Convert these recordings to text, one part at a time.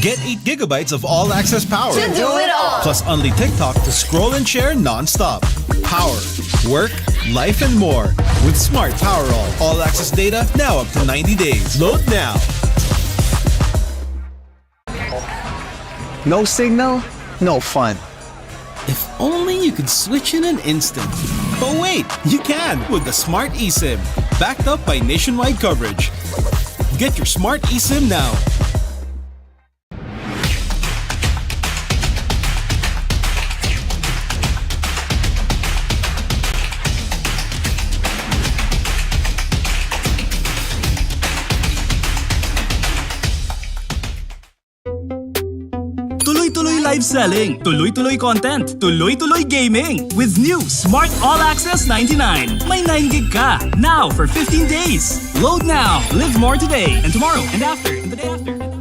Get 8 gigabytes of all-access power. To do it all. Plus only TikTok to scroll and share non-stop. Power, work, life, and more. With Smart Power all-access data now up to 90 days. Load now. No signal, no fun. If only you could switch in an instant. But wait, you can with the Smart eSIM. Backed up by nationwide coverage. Get your Smart eSIM now. Tuloy-tuloy live selling, tuloy-tuloy content, tuloy-tuloy gaming. With new Smart All Access 99. May 9 gig ka, now for 15 days. Load now, live more today, and tomorrow, and after, and the day after.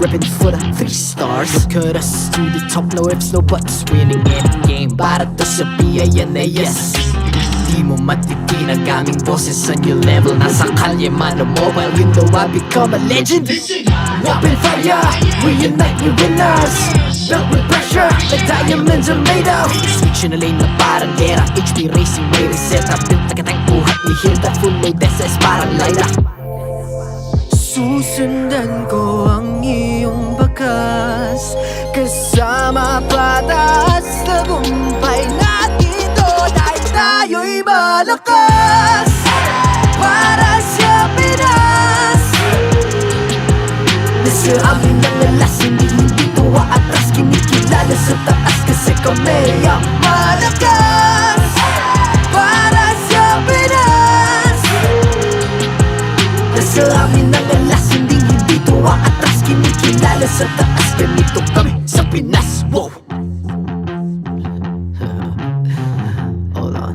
ribbon for the 3 stars. Look at us to the top, no ifs, no buts. Winning any game, para to sa PIN na yes. Di mo matitinag aming boses sa new level. Nasa kalye man o mobile, you know I become a legend. Open fire, we unite, we winners. Built with pressure, like diamonds are made of. Switch na lane na parang gera, HP racing, may reset. Built na kitang buhat ni Hilda, full load SS parang Lyra. Susundan ko ang iyong bakas, kasama patas, tagumpay natin to. Dahil tayo'y malakas, para sa Pinas. Nasa amin ang alas, hindi tuwa atras. Kinikilala sa taas kasi kami ang malakas, para sa Pinas. Nasa amin ang alas, hindi tuwa atras. Kinikilala sa taas, ganito kami sa Pinas. Wow! Hold on.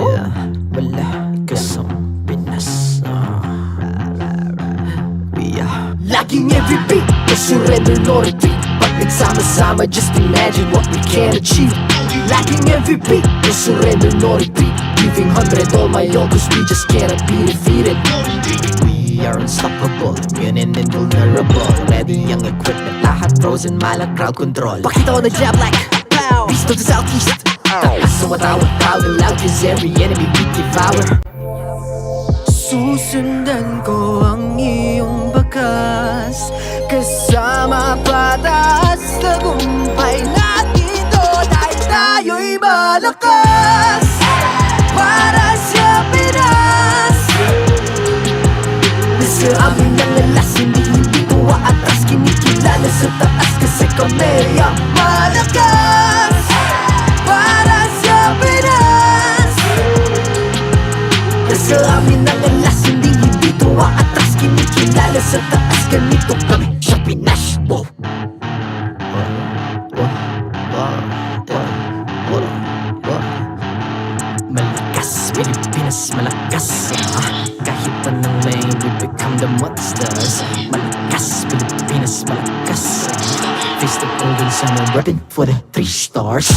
Yeah, wala ka sa Pinas. We are laging every beat, no surrender, no retreat. Pag nagsama-sama, just imagine what we can achieve. Lacking every beat, no surrender, no retreat. Giving 100 all my all, cause we just cannot be defeated. We are unstoppable, immune and invulnerable. Ready ang equipment, lahat frozen, malang crowd control. Pakita ko na jab like pow, beast of the southeast. Taas sa watawag, proud and loud, cause every enemy we devour. Susundan ko ang iyong bakas, kasama patas, tagumpay natin to. Dahil tayo'y malakas, para sa Pinas. Nasa amin ang alas, hindi tuwa atras. Kinikilala sa taas kasi kami ang malakas, para sa Pinas. Nasa amin ang alas, hindi tuwa atras. Kinikilala sa taas, ganito kami sa Pinas. Wow! Malakas, Pilipinas, malakas. Kahit anong lane, we become the monsters. Malakas, Pilipinas, malakas. Face the golden sun and weapon for the 3 stars.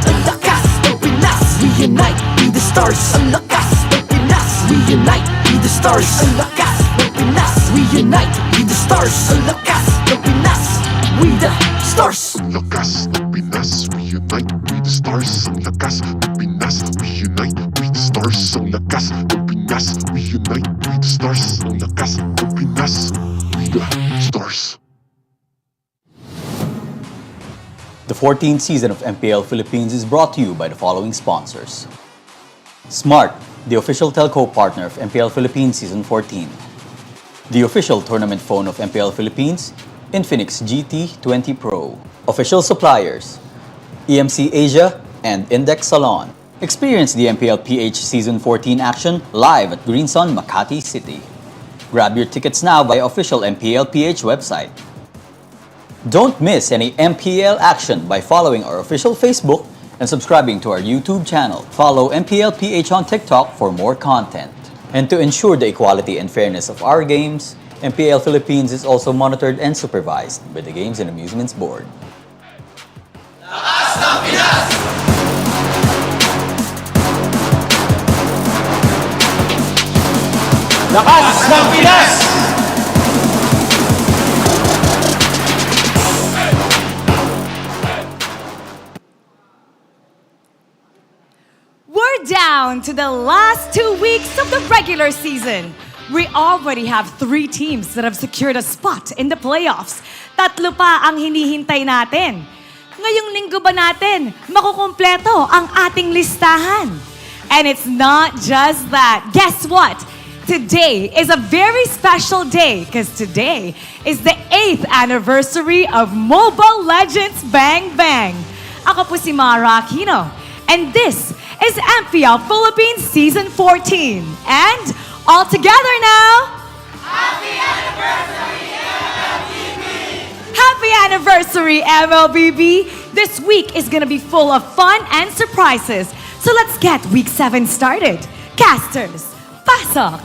Ang lakas ng Pinas, we unite, be the stars. Ang lakas ng Pinas, we unite, be the stars. Ang lakas ng Pinas, we unite, be the stars. Ang lakas ng Pinas, we the stars. Ang lakas ng Pinas, we unite, we the stars. Ang lakas ng Pinas, we unite, we the stars. Ang lakas ng Pinas, we unite, we the stars. Ang lakas ng Pinas, we the stars. The 14th season of MPL Philippines is brought to you by the following sponsors. Smart, the official telco partner of MPL Philippines Season 14. The official tournament phone of MPL Philippines, Infinix GT20 Pro. Official suppliers, EMC Asia and Index Salon. Experience the TLPH Season 14 action live at Green Sun, Makati City. Grab your tickets now via official MPLPH website. Don't miss any MPL action by following our official Facebook and subscribing to our YouTube channel. Follow MPLPH on TikTok for more content. And to ensure the equality and fairness of our games, MPL Philippines is also monitored and supervised by the Games and Amusements Board. Lakas ng Pinas! We're down to the last 2 weeks of the regular season. We already have 3 teams that have secured a spot in the playoffs. 3 pa ang hinihintay natin. Ngayong linggo ba natin makukumpleto ang ating listahan? And it's not just that. Guess what? Today is a very special day because today is the 8th anniversary of Mobile Legends Bang Bang. Ako po si Mara Aquino, and this is MPL Philippines Season 14. And all together now, Happy Anniversary MLBB! Happy Happy anniversary, MLBB! This week is gonna be full of fun and surprises. So let's get week 7 started. Casters, pasok!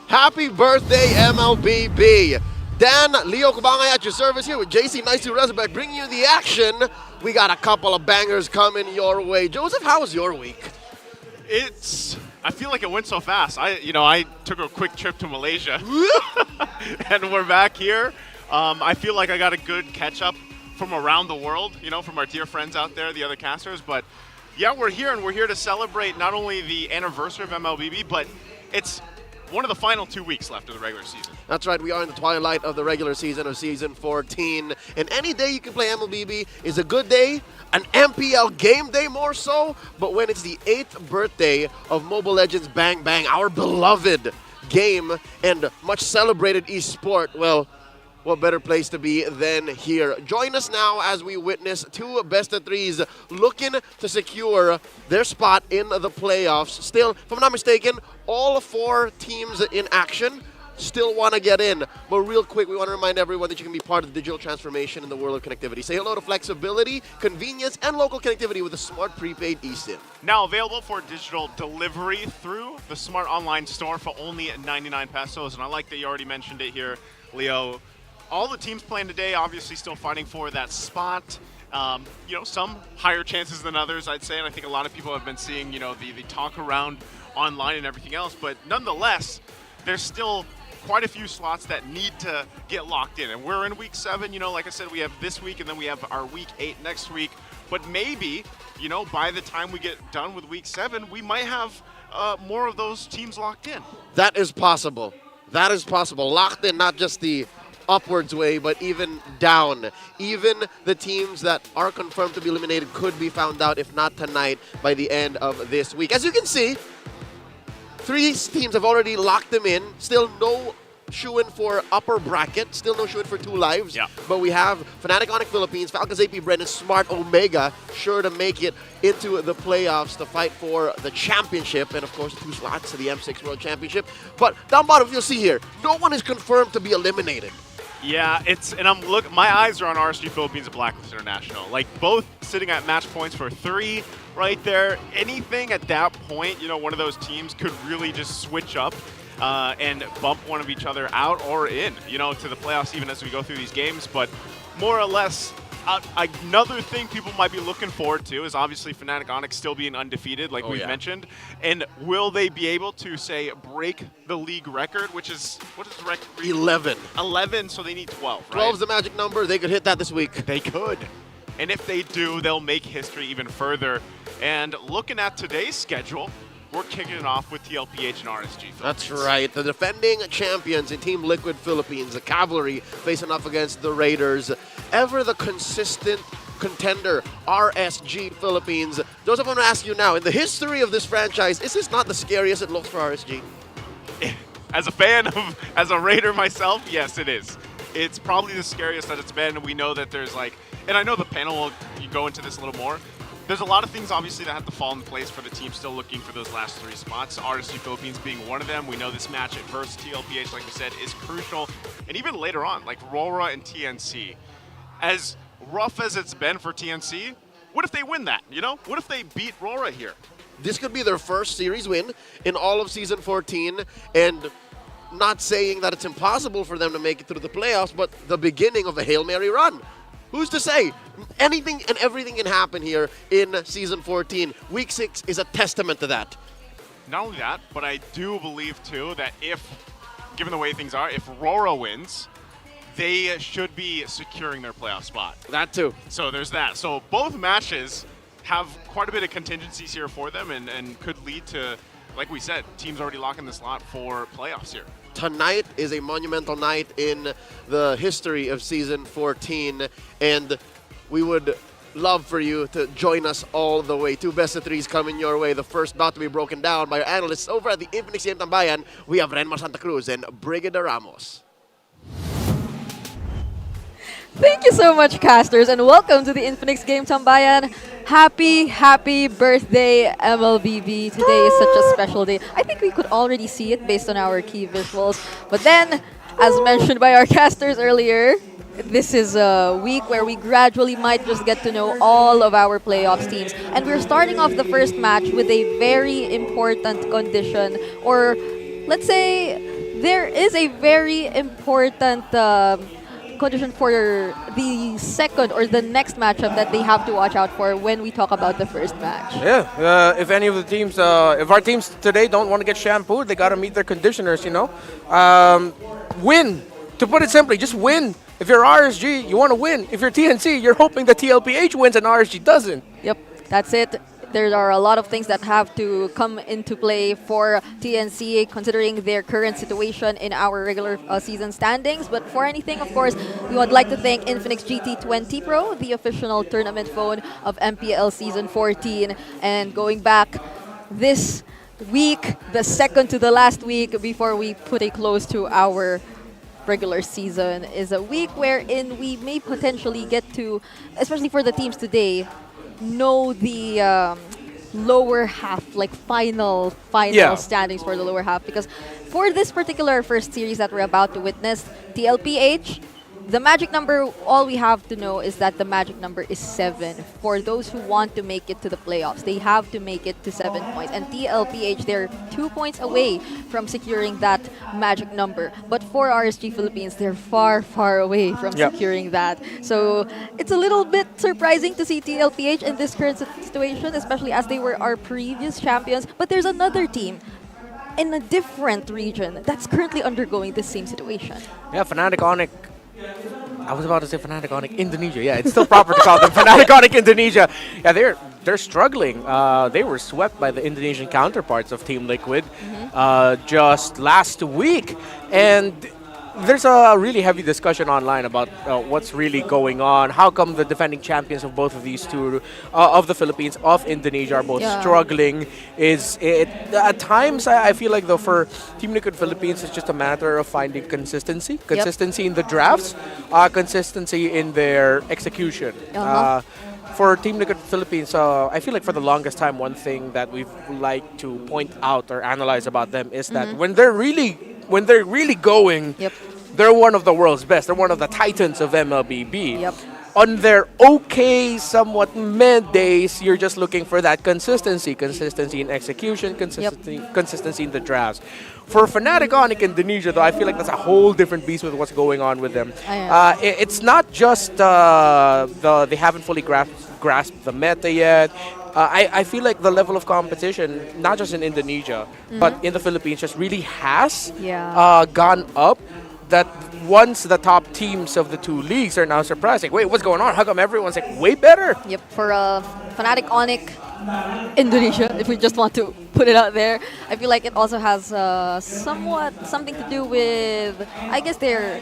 Happy birthday, MLBB! Dan, Leo Kubangay at your service here with JC Nice to Resurrect, bringing you the action. We got a couple of bangers coming your way. Joseph, how was your week? I feel like it went so fast. I took a quick trip to Malaysia, and we're back here. I feel like I got a good catch up from around the world, from our dear friends out there, the other casters. But yeah, we're here, and we're here to celebrate not only the anniversary of MLBB, but it's one of the final 2 weeks left of the regular season. That's right, we are in the twilight of the regular season of Season 14. And any day you can play MLBB is a good day, an MPL game day more so. But when it's the 8th birthday of Mobile Legends Bang Bang, our beloved game and much celebrated esport, well, what better place to be than here? Join us now as we witness 2 best-of-3s looking to secure their spot in the playoffs. Still, if I'm not mistaken, all 4 teams in action still want to get in. But real quick, we want to remind everyone that you can be part of the digital transformation in the world of connectivity. Say hello to flexibility, convenience, and local connectivity with a smart prepaid eSIM. Now available for digital delivery through the Smart Online Store for only 99 pesos. And I like that you already mentioned it here, Leo. All the teams playing today, obviously still fighting for that spot. Some higher chances than others, I'd say. And I think a lot of people have been seeing, the talk around online and everything else. But nonetheless, there's still quite a few slots that need to get locked in. And we're in week 7. Like I said, we have this week and then we have our week 8 next week. But maybe, by the time we get done with week 7, we might have more of those teams locked in. That is possible. That is possible. Locked in, not just the upwards way, but even down. Even the teams that are confirmed to be eliminated could be found out, if not tonight, by the end of this week. As you can see, 3 teams have already locked them in. Still no shoo-in for upper bracket. Still no shoo-in for 2 lives. Yeah. But we have Fnatic Onyx Philippines, Falcons AP Brennan, Smart Omega, sure to make it into the playoffs to fight for the championship. And of course, 2 slots to the M6 World Championship. But down bottom, you'll see here, no one is confirmed to be eliminated. Yeah, my eyes are on RSG Philippines and Blacklist International. Like, both sitting at match points for 3 right there. Anything at that point, one of those teams could really just switch up and bump one of each other out or in, to the playoffs even as we go through these games. But more or less, another thing people might be looking forward to is obviously Fnatic Onyx still being undefeated, like we've mentioned. And will they be able to, say, break the league record, which is, what is the record? 11. 11, so they need 12, right? 12 is the magic number. They could hit that this week. They could. And if they do, they'll make history even further. And looking at today's schedule, we're kicking it off with TLPH and RSG Philippines. That's right. The defending champions in Team Liquid Philippines, the Cavalry, facing off against the Raiders. Ever the consistent contender, RSG Philippines. Joseph, I'm going to ask you now, in the history of this franchise, is this not the scariest it looks for RSG? As a fan as a Raider myself, yes, it is. It's probably the scariest that it's been. We know that there's and I know the panel will go into this a little more. There's a lot of things, obviously, that have to fall in place for the team still looking for those last 3 spots. RSG Philippines being one of them. We know this match versus TLPH, like we said, is crucial. And even later on, like RORA and TNC. As rough as it's been for TNC, what if they win that, What if they beat RORA here? This could be their first series win in all of Season 14. And not saying that it's impossible for them to make it through the playoffs, but the beginning of a Hail Mary run. Who's to say? Anything and everything can happen here in Season 14. Week 6 is a testament to that. Not only that, but I do believe, too, that given the way things are, if RORA wins, they should be securing their playoff spot. That, too. So there's that. So both matches have quite a bit of contingencies here for them and could lead to, like we said, teams already locking the slot for playoffs here. Tonight is a monumental night in the history of Season 14, and we would love for you to join us all the way. 2 best-of-3s coming your way. The first about to be broken down by our analysts over at the Infinix Game Tambayan. We have Renmar Santa Cruz and Brigida Ramos. Thank you so much, casters, and welcome to the Infinix Game Tambayan. Happy birthday, MLBB. Today is such a special day. I think we could already see it based on our key visuals. But then, As mentioned by our casters earlier, this is a week where we gradually might just get to know all of our playoffs teams. And we're starting off the first match with a very important condition, or let's say there is a very important condition for the second or the next matchup that they have to watch out for when we talk about the first match. Yeah, if any of the teams, if our teams today don't want to get shampooed, they got to meet their conditioners, Win. To put it simply, just win. If you're RSG, you want to win. If you're TNC, you're hoping that TLPH wins and RSG doesn't. Yep, that's it. There are a lot of things that have to come into play for TNC, considering their current situation in our regular season standings. But for anything, of course, we would like to thank Infinix GT20 Pro, the official tournament phone of MPL Season 14. And going back this week, the second to the last week before we put a close to our regular season, is a week wherein we may potentially get to, especially for the teams today, know the lower half, like final standings for the lower half. Because for this particular first series that we're about to witness, TLPH, the magic number, all we have to know is that the magic number is 7. For those who want to make it to the playoffs, they have to make it to 7 points. And TLPH, they're 2 points away from securing that magic number. But for RSG Philippines, they're far, far away from securing that. So it's a little bit surprising to see TLPH in this current situation, especially as they were our previous champions. But there's another team in a different region that's currently undergoing the same situation. Yeah, Fnatic Onic. I was about to say Fnatic Onic Indonesia. Yeah, it's still proper to call them Fnatic Onic Indonesia. Yeah, they're struggling. They were swept by the Indonesian counterparts of Team Liquid just last week, and there's a really heavy discussion online about what's really going on. How come the defending champions of both of these two, of the Philippines, of Indonesia, are both struggling? At times, I feel like though for Team Liquid Philippines, it's just a matter of finding consistency in the drafts, consistency in their execution. For Team Liquid Philippines, I feel like for the longest time, one thing that we've liked to point out or analyze about them is that when they're really going, they're one of the world's best. They're one of the titans of MLBB. On their okay, somewhat mid days, you're just looking for that consistency in execution, consistency in the drafts. For Fnatic Onic Indonesia, though, I feel like that's a whole different beast with what's going on with them. It's not just they haven't fully grasped the meta yet. I feel like the level of competition, not just in Indonesia, but in the Philippines, just really has gone up. That once the top teams of the two leagues are now surprising. Wait, what's going on? How come everyone's like way better? For Fnatic Onic Indonesia, if we just want to put it out there, I feel like it also has somewhat something to do with, I guess, their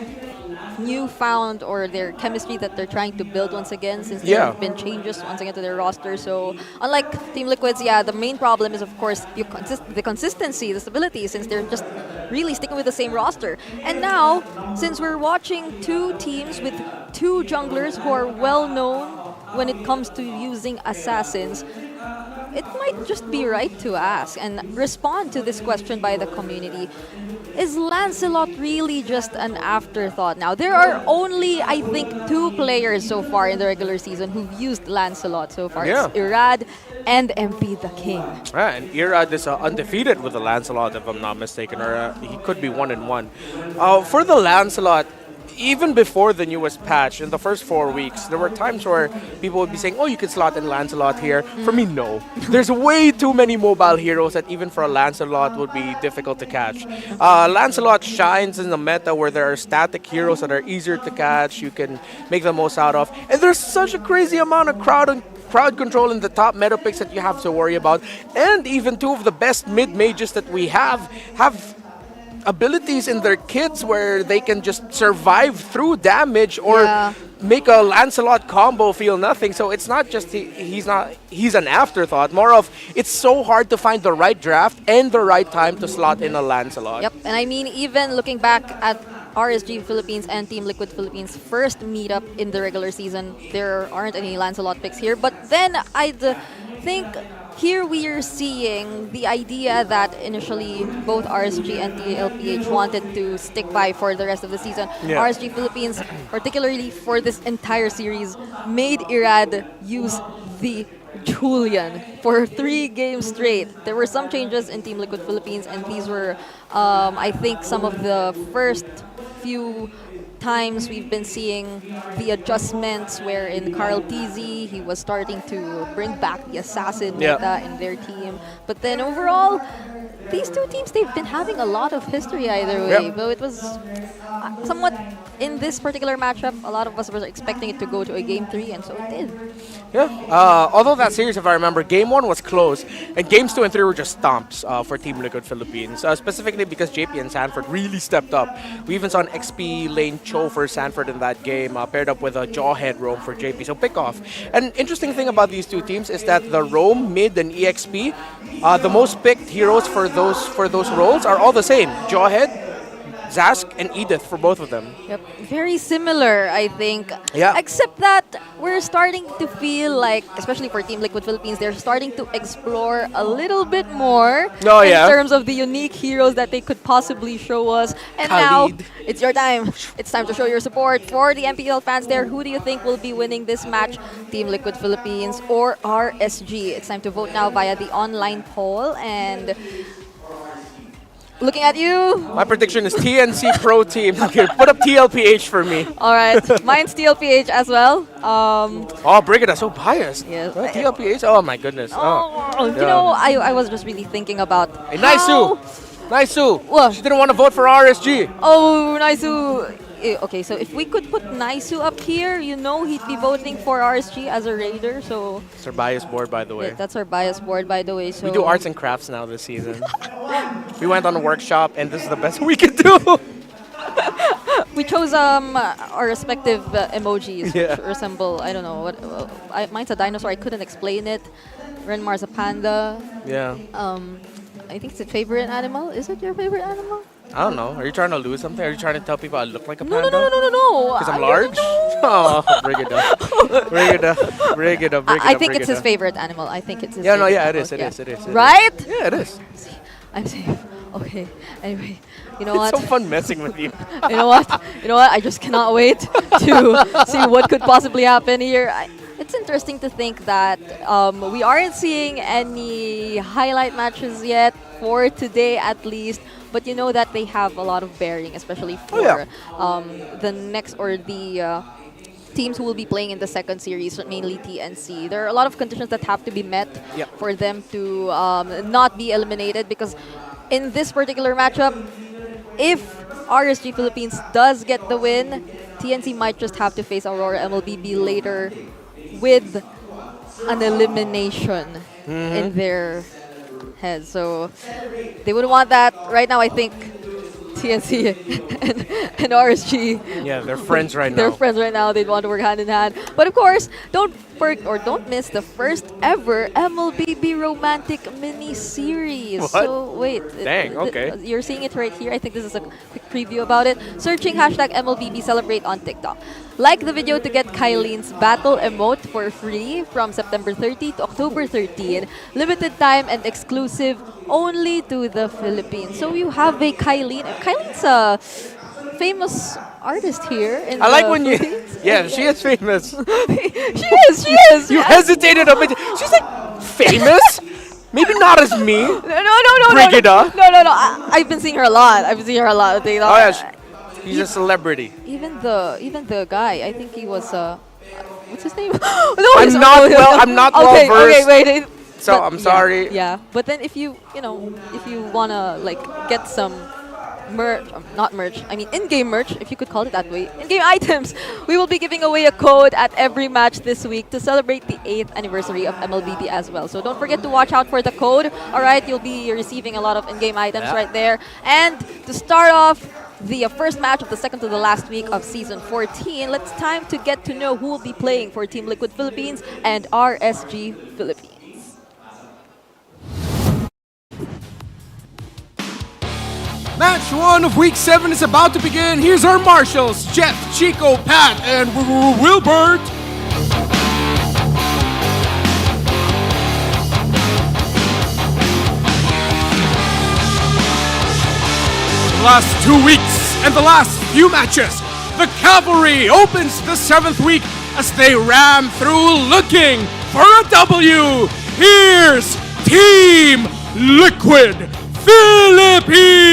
newfound or their chemistry that they're trying to build once again, since there have been changes once again to their roster. So unlike Team Liquid's, the main problem is of course the consistency, the stability, since they're just really sticking with the same roster. And now, since we're watching two teams with two junglers who are well known when it comes to using assassins, it might just be right to ask and respond to this question by the community. Is Lancelot really just an afterthought now? There are only, I think, 2 players so far in the regular season who've used Lancelot so far. It's Irad and MP the King. And Irad is undefeated with the Lancelot, if I'm not mistaken, or he could be 1-1. For the Lancelot, even before the newest patch, in the first 4 weeks, there were times where people would be saying, oh, you can slot in Lancelot here. For me, no. There's way too many mobile heroes that even for a Lancelot would be difficult to catch. Lancelot shines in the meta where there are static heroes that are easier to catch, you can make the most out of. And there's such a crazy amount of crowd control in the top meta picks that you have to worry about. And even 2 of the best mid-mages that we have abilities in their kits where they can just survive through damage or make a Lancelot combo feel nothing. So it's not just he's an afterthought. More of it's so hard to find the right draft and the right time to slot in a Lancelot. And I mean, even looking back at RSG Philippines and Team Liquid Philippines' first meetup in the regular season, there aren't any Lancelot picks here. But then I'd think here we are seeing the idea that initially both RSG and TLPH wanted to stick by for the rest of the season. Yeah. RSG Philippines, particularly for this entire series, made Irad use the Julian for 3 games straight. There were some changes in Team Liquid Philippines, and these were, I think, some of the first few times we've been seeing the adjustments where in Carl TZ, he was starting to bring back the assassin meta in their team. But then overall, these two teams, they've been having a lot of history either way. But it was somewhat, in this particular matchup, a lot of us were expecting it to go to a Game 3, and so it did. Yeah, although that series, if I remember, Game 1 was close, and Games 2 and 3 were just stomps for Team Liquid Philippines, specifically because JP and Sanford really stepped up. We even saw an XP lane Cho for Sanford in that game, paired up with a Jawhead roam for JP, so pick off. An interesting thing about these two teams is that the roam, mid, and EXP, the most picked heroes for those roles are all the same. Jawhead, Zask, and Edith for both of them. Yep, very similar, I think. Yeah. Except that we're starting to feel like, especially for Team Liquid Philippines, they're starting to explore a little bit more in terms of the unique heroes that they could possibly show us. And Khalid. now, it's your time. It's time to show your support for the MPL fans there. Who do you think will be winning this match? Team Liquid Philippines or RSG? It's time to vote now via the online poll. And looking at you. My prediction is TNC Pro Team. Okay, put up TLPH for me. All right, mine's TLPH as well. Oh, Brigida, so biased. Yes. TLPH? Oh my goodness. You know, I was just really thinking about Hey, Naisu! Naisu! What? She didn't want to vote for RSG. Oh, Naisu. Okay, so if we could put Naisu up here, you know he'd be voting for RSG as a raider, so... It's our bias board, by the way. Yeah, that's our bias board, by the way, so... We do arts and crafts now this season. We went on a workshop, and this is the best we could do. We chose our respective emojis, which resemble, I don't know, what. Mine's a dinosaur, I couldn't explain it. Renmar's a panda. Yeah. I think it's a favorite animal. Is it your favorite animal? I don't know. Are you trying to lose something? Are you trying to tell people I look like a panda? No. Because I'm large? Oh, Brigida. Brigida. I think it's his favorite animal. I think it's his Yeah, no, favorite yeah, it animal. is. It is. Right? Yeah, it is. I'm safe. Okay. Anyway, you know It's what? so fun messing with you. You know what? I just cannot wait to see what could possibly happen here. It's interesting to think that we aren't seeing any highlight matches yet for today, at least. But you know that they have a lot of bearing, especially for the next or the teams who will be playing in the second series, mainly TNC. There are a lot of conditions that have to be met for them to not be eliminated, because in this particular matchup, if RSG Philippines does get the win, TNC might just have to face Aurora MLBB later with an elimination in their head. So they wouldn't want that. Right now, I think TNC and RSG. Yeah, they're friends right now. They're friends right now. They'd want to work hand in hand. But of course, don't miss the first ever MLBB romantic mini series. What? So wait, Dang, okay. You're seeing it right here. I think this is a quick preview about it. Searching hashtag MLBB Celebrate on TikTok. Like the video to get Kylene's battle emote for free from September 30 to October 13. Limited time and exclusive only to the Philippines. So you have a Kylene. Kylene's a famous artist here in I like the when you... Philippines. Yeah, she is famous. She is. You hesitated a bit. She's like, famous? Maybe not as me. No. Brigida. No. I've been seeing her a lot. Oh yeah, he's a celebrity. Even the guy, I think he was what's his name? No, I'm not well versed. Okay, wait. So I'm sorry. Yeah, but then if you wanna like get some merch, not merch, I mean in-game merch, if you could call it that way, in-game items, we will be giving away a code at every match this week to celebrate the 8th anniversary of MLBB as well. So don't forget to watch out for the code. All right, you'll be receiving a lot of in-game items right there. And to start off the first match of the second to the last week of Season 14, it's time to get to know who will be playing for Team Liquid Philippines and RSG Philippines. Match 1 of Week 7 is about to begin. Here's our marshals, Jeff, Chico, Pat, and Wilbert. the last 2 weeks and the last few matches, the Cavalry opens the 7th week as they ram through looking for a W. Here's Team Liquid Philippines!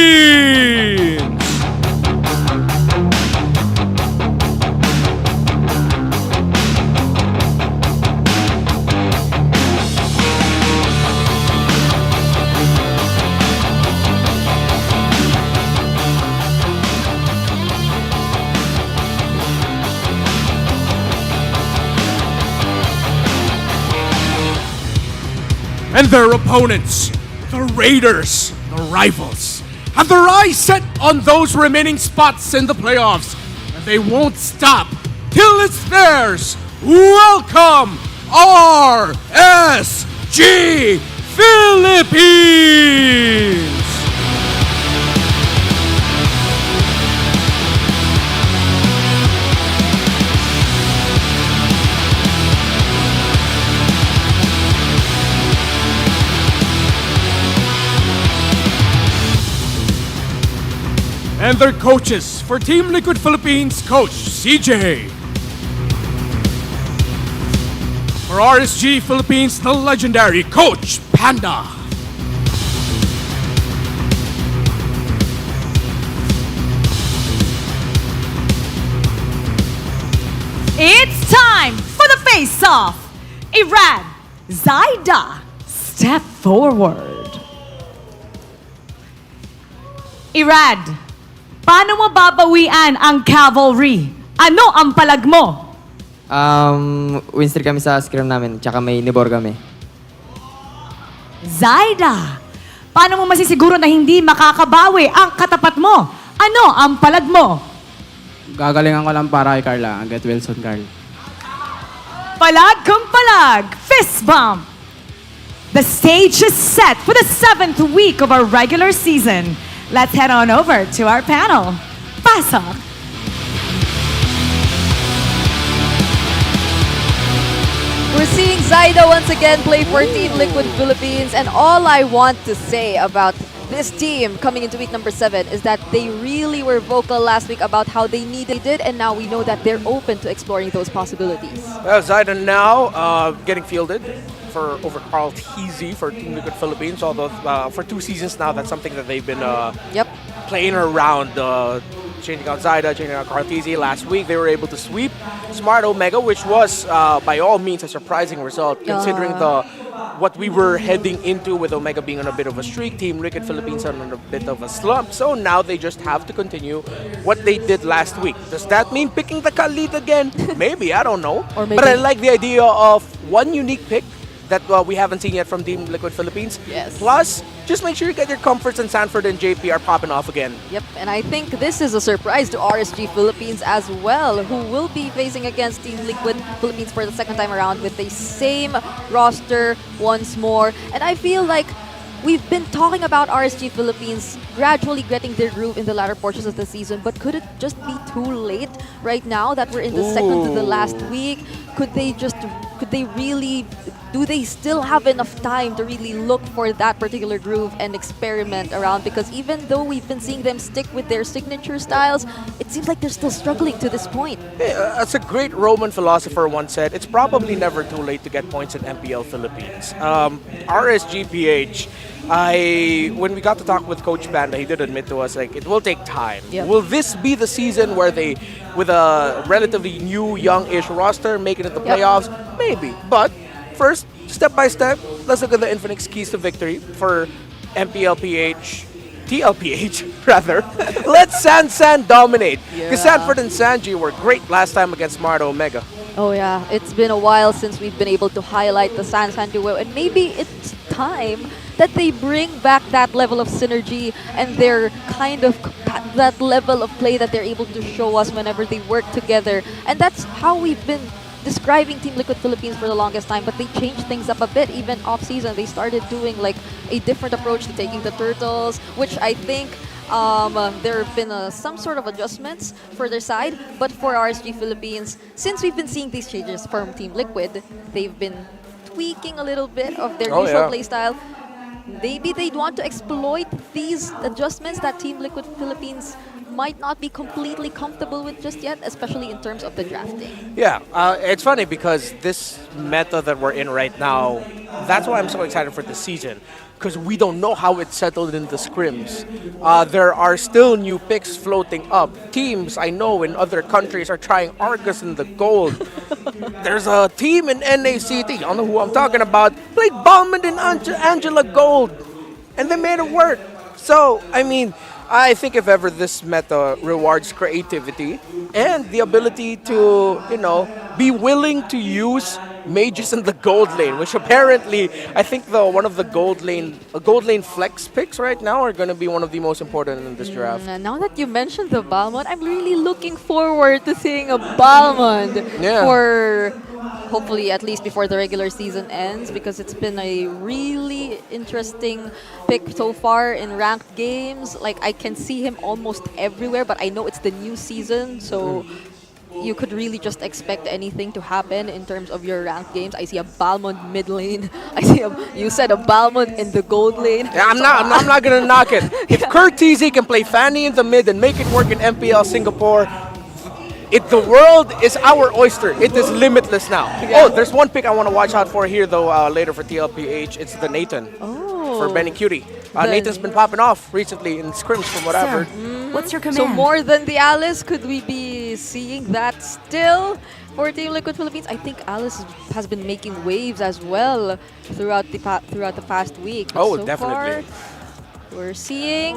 And their opponents, the Raiders, the rivals, have their eyes set on those remaining spots in the playoffs, and they won't stop till it's theirs. Welcome, RSG Philippines! And their coaches for Team Liquid Philippines, Coach CJ. For RSG Philippines, the legendary Coach Panda. It's time for the face-off. Irad, Zaida, step forward. Irad, paano mo babawian ang Cavalry? Ano ang palag mo? Win streak kami sa scrim namin, tsaka may nibor kami. Zaida, paano mo masisiguro na hindi makakabawi ang katapat mo? Ano ang palag mo? Gagalingan ko lang para kay Carla, ang Get Wilson Carl. Palag kung palag, fist bump. The stage is set for the 7th week of our regular season. Let's head on over to our panel. Pasok! We're seeing Zaida once again play for Team Liquid Philippines, and all I want to say about this team coming into week number 7 is that they really were vocal last week about how they needed it, and now we know that they're open to exploring those possibilities. Well, Zaida now getting fielded over Carl Teasy for Team Liquid Philippines, although for 2 seasons now, that's something that they've been playing around, changing out Zaida, changing out Carl Teasy. Last week, they were able to sweep Smart Omega, which was, by all means, a surprising result, considering what we were heading into with Omega being on a bit of a streak, Team Liquid Philippines on a bit of a slump. So now they just have to continue what they did last week. Does that mean picking the Khalid again? Maybe, I don't know. Or maybe. But I like the idea of one unique pick that we haven't seen yet from Team Liquid Philippines. Yes. Plus, just make sure you get your comforts, and Sanford and JP are popping off again. Yep, and I think this is a surprise to RSG Philippines as well, who will be facing against Team Liquid Philippines for the 2nd time around with the same roster once more. And I feel like we've been talking about RSG Philippines gradually getting their groove in the latter portions of the season, but could it just be too late right now that we're in the second to the last week? Do they still have enough time to really look for that particular groove and experiment around? Because even though we've been seeing them stick with their signature styles, it seems like they're still struggling to this point. As a great Roman philosopher once said, it's probably never too late to get points in MPL Philippines. RSGPH, when we got to talk with Coach Panda, he did admit to us, like, it will take time. Yep. Will this be the season where they, with a relatively new, young-ish roster, make it into the playoffs? Maybe. But first, step by step, let's look at the Infinix keys to victory for MPLPH. TLPH, rather. Let San dominate. Because Sanford and Sanji were great last time against Smart Omega. Oh yeah, it's been a while since we've been able to highlight the San duo, and maybe it's time that they bring back that level of synergy and their kind of that level of play that they're able to show us whenever they work together. And that's how we've been describing Team Liquid Philippines for the longest time, but they changed things up a bit. Even off-season, they started doing like a different approach to taking the turtles, which I think there have been some sort of adjustments for their side. But for RSG Philippines, since we've been seeing these changes from Team Liquid, they've been tweaking a little bit of their usual playstyle. maybe they'd want to exploit these adjustments that Team Liquid Philippines might not be completely comfortable with just yet, especially in terms of the drafting. Yeah, it's funny because this meta that we're in right now, that's why I'm so excited for this season. Because we don't know how it's settled in the scrims. There are still new picks floating up. Teams I know in other countries are trying Argus in the gold. There's a team in NACT, I don't know who I'm talking about, played Balmond and Angela Gold. And they made it work. So, I mean, I think if ever this meta rewards creativity and the ability to, be willing to use mages in the gold lane, which apparently I think one of the gold lane flex picks right now are going to be one of the most important in this draft. Now that you mentioned the Balmond, I'm really looking forward to seeing a Balmond for hopefully at least before the regular season ends, because it's been a really interesting pick so far in ranked games. Like, I can see him almost everywhere, but I know it's the new season, so you could really just expect anything to happen in terms of your ranked games. I see a Balmond mid lane. You said a Balmond in the gold lane. Yeah, I'm not gonna knock it. If Kurt TZ can play Fanny in the mid and make it work in MPL Singapore, the world is our oyster. It is limitless now. Yeah. Oh, there's one pick I want to watch out for here though later for TLPH. It's the Nathan for Benny Cutie. Nathan's been popping off recently in scrims from what I've heard. What's your command? So more than the Alice, could we be seeing that still for Team Liquid Philippines? I think Alice has been making waves as well throughout the past week. But so definitely. Far, we're seeing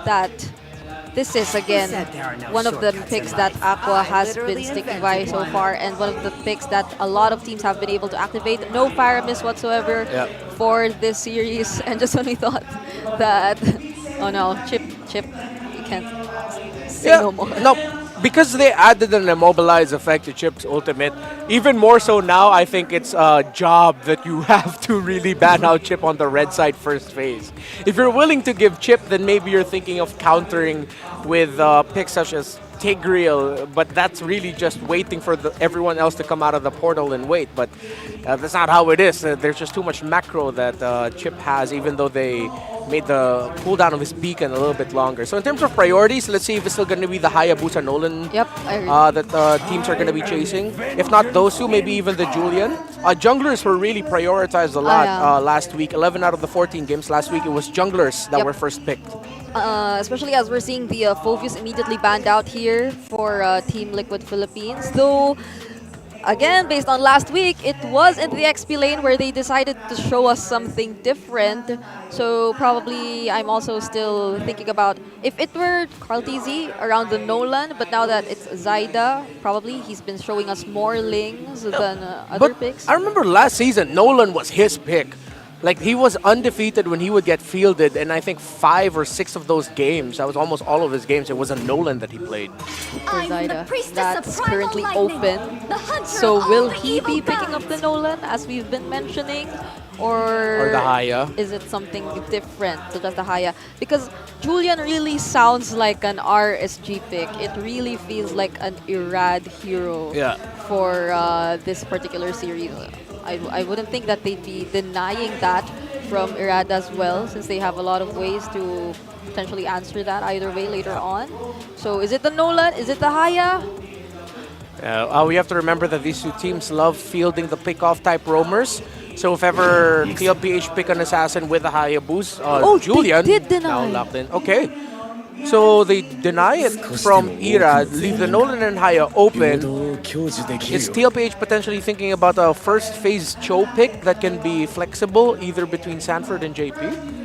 that this is again one of the picks that Aqua has been sticking by so far, and one of the picks that a lot of teams have been able to activate. No fire miss whatsoever for this series. And just when we thought that, oh no, Chip, you can't say no more. No, because they added an immobilize effect to Chip's ultimate, even more so now, I think it's a job that you have to really ban out Chip on the red side first phase. If you're willing to give Chip, then maybe you're thinking of countering with picks such as Tigreal, but that's really just waiting for everyone else to come out of the portal and wait. But that's not how it is. There's just too much macro that Chip has, even though they made the cooldown of his beacon a little bit longer. So in terms of priorities, let's see if it's still going to be the Hayabusa Nolan that teams are going to be chasing. If not those two, maybe even the Julian. Junglers were really prioritized a lot last week. 11 out of the 14 games last week, it was junglers that were first picked. Especially as we're seeing the Phoveus immediately banned out here for Team Liquid Philippines. Though, again, based on last week, it was in the XP lane where they decided to show us something different. So probably I'm also still thinking about if it were Carl TZ around the Nolan, but now that it's Zyda, probably he's been showing us more lings than other picks. I remember last season, Nolan was his pick. Like, he was undefeated when he would get fielded, and I think 5 or 6 of those games, that was almost all of his games, it was a Nolan that he played. For Zyda, that's currently open. So will he be picking up the Nolan, as we've been mentioning? Or the Haya? Is it something different to just the Haya? Because Julian really sounds like an RSG pick. It really feels like an Irad hero for this particular series. I wouldn't think that they'd be denying that from Irad as well, since they have a lot of ways to potentially answer that either way later on. So is it the Nolan? Is it the Haya? We have to remember that these two teams love fielding the pick-off type roamers. So if ever TLPH pick an assassin with a Hayabusa, Julian they did deny. Now locked in. Okay. So they deny it from Irad, leave the Nolan and Haya open. Is TLPH potentially thinking about a first phase Cho pick that can be flexible either between Sanford and JP?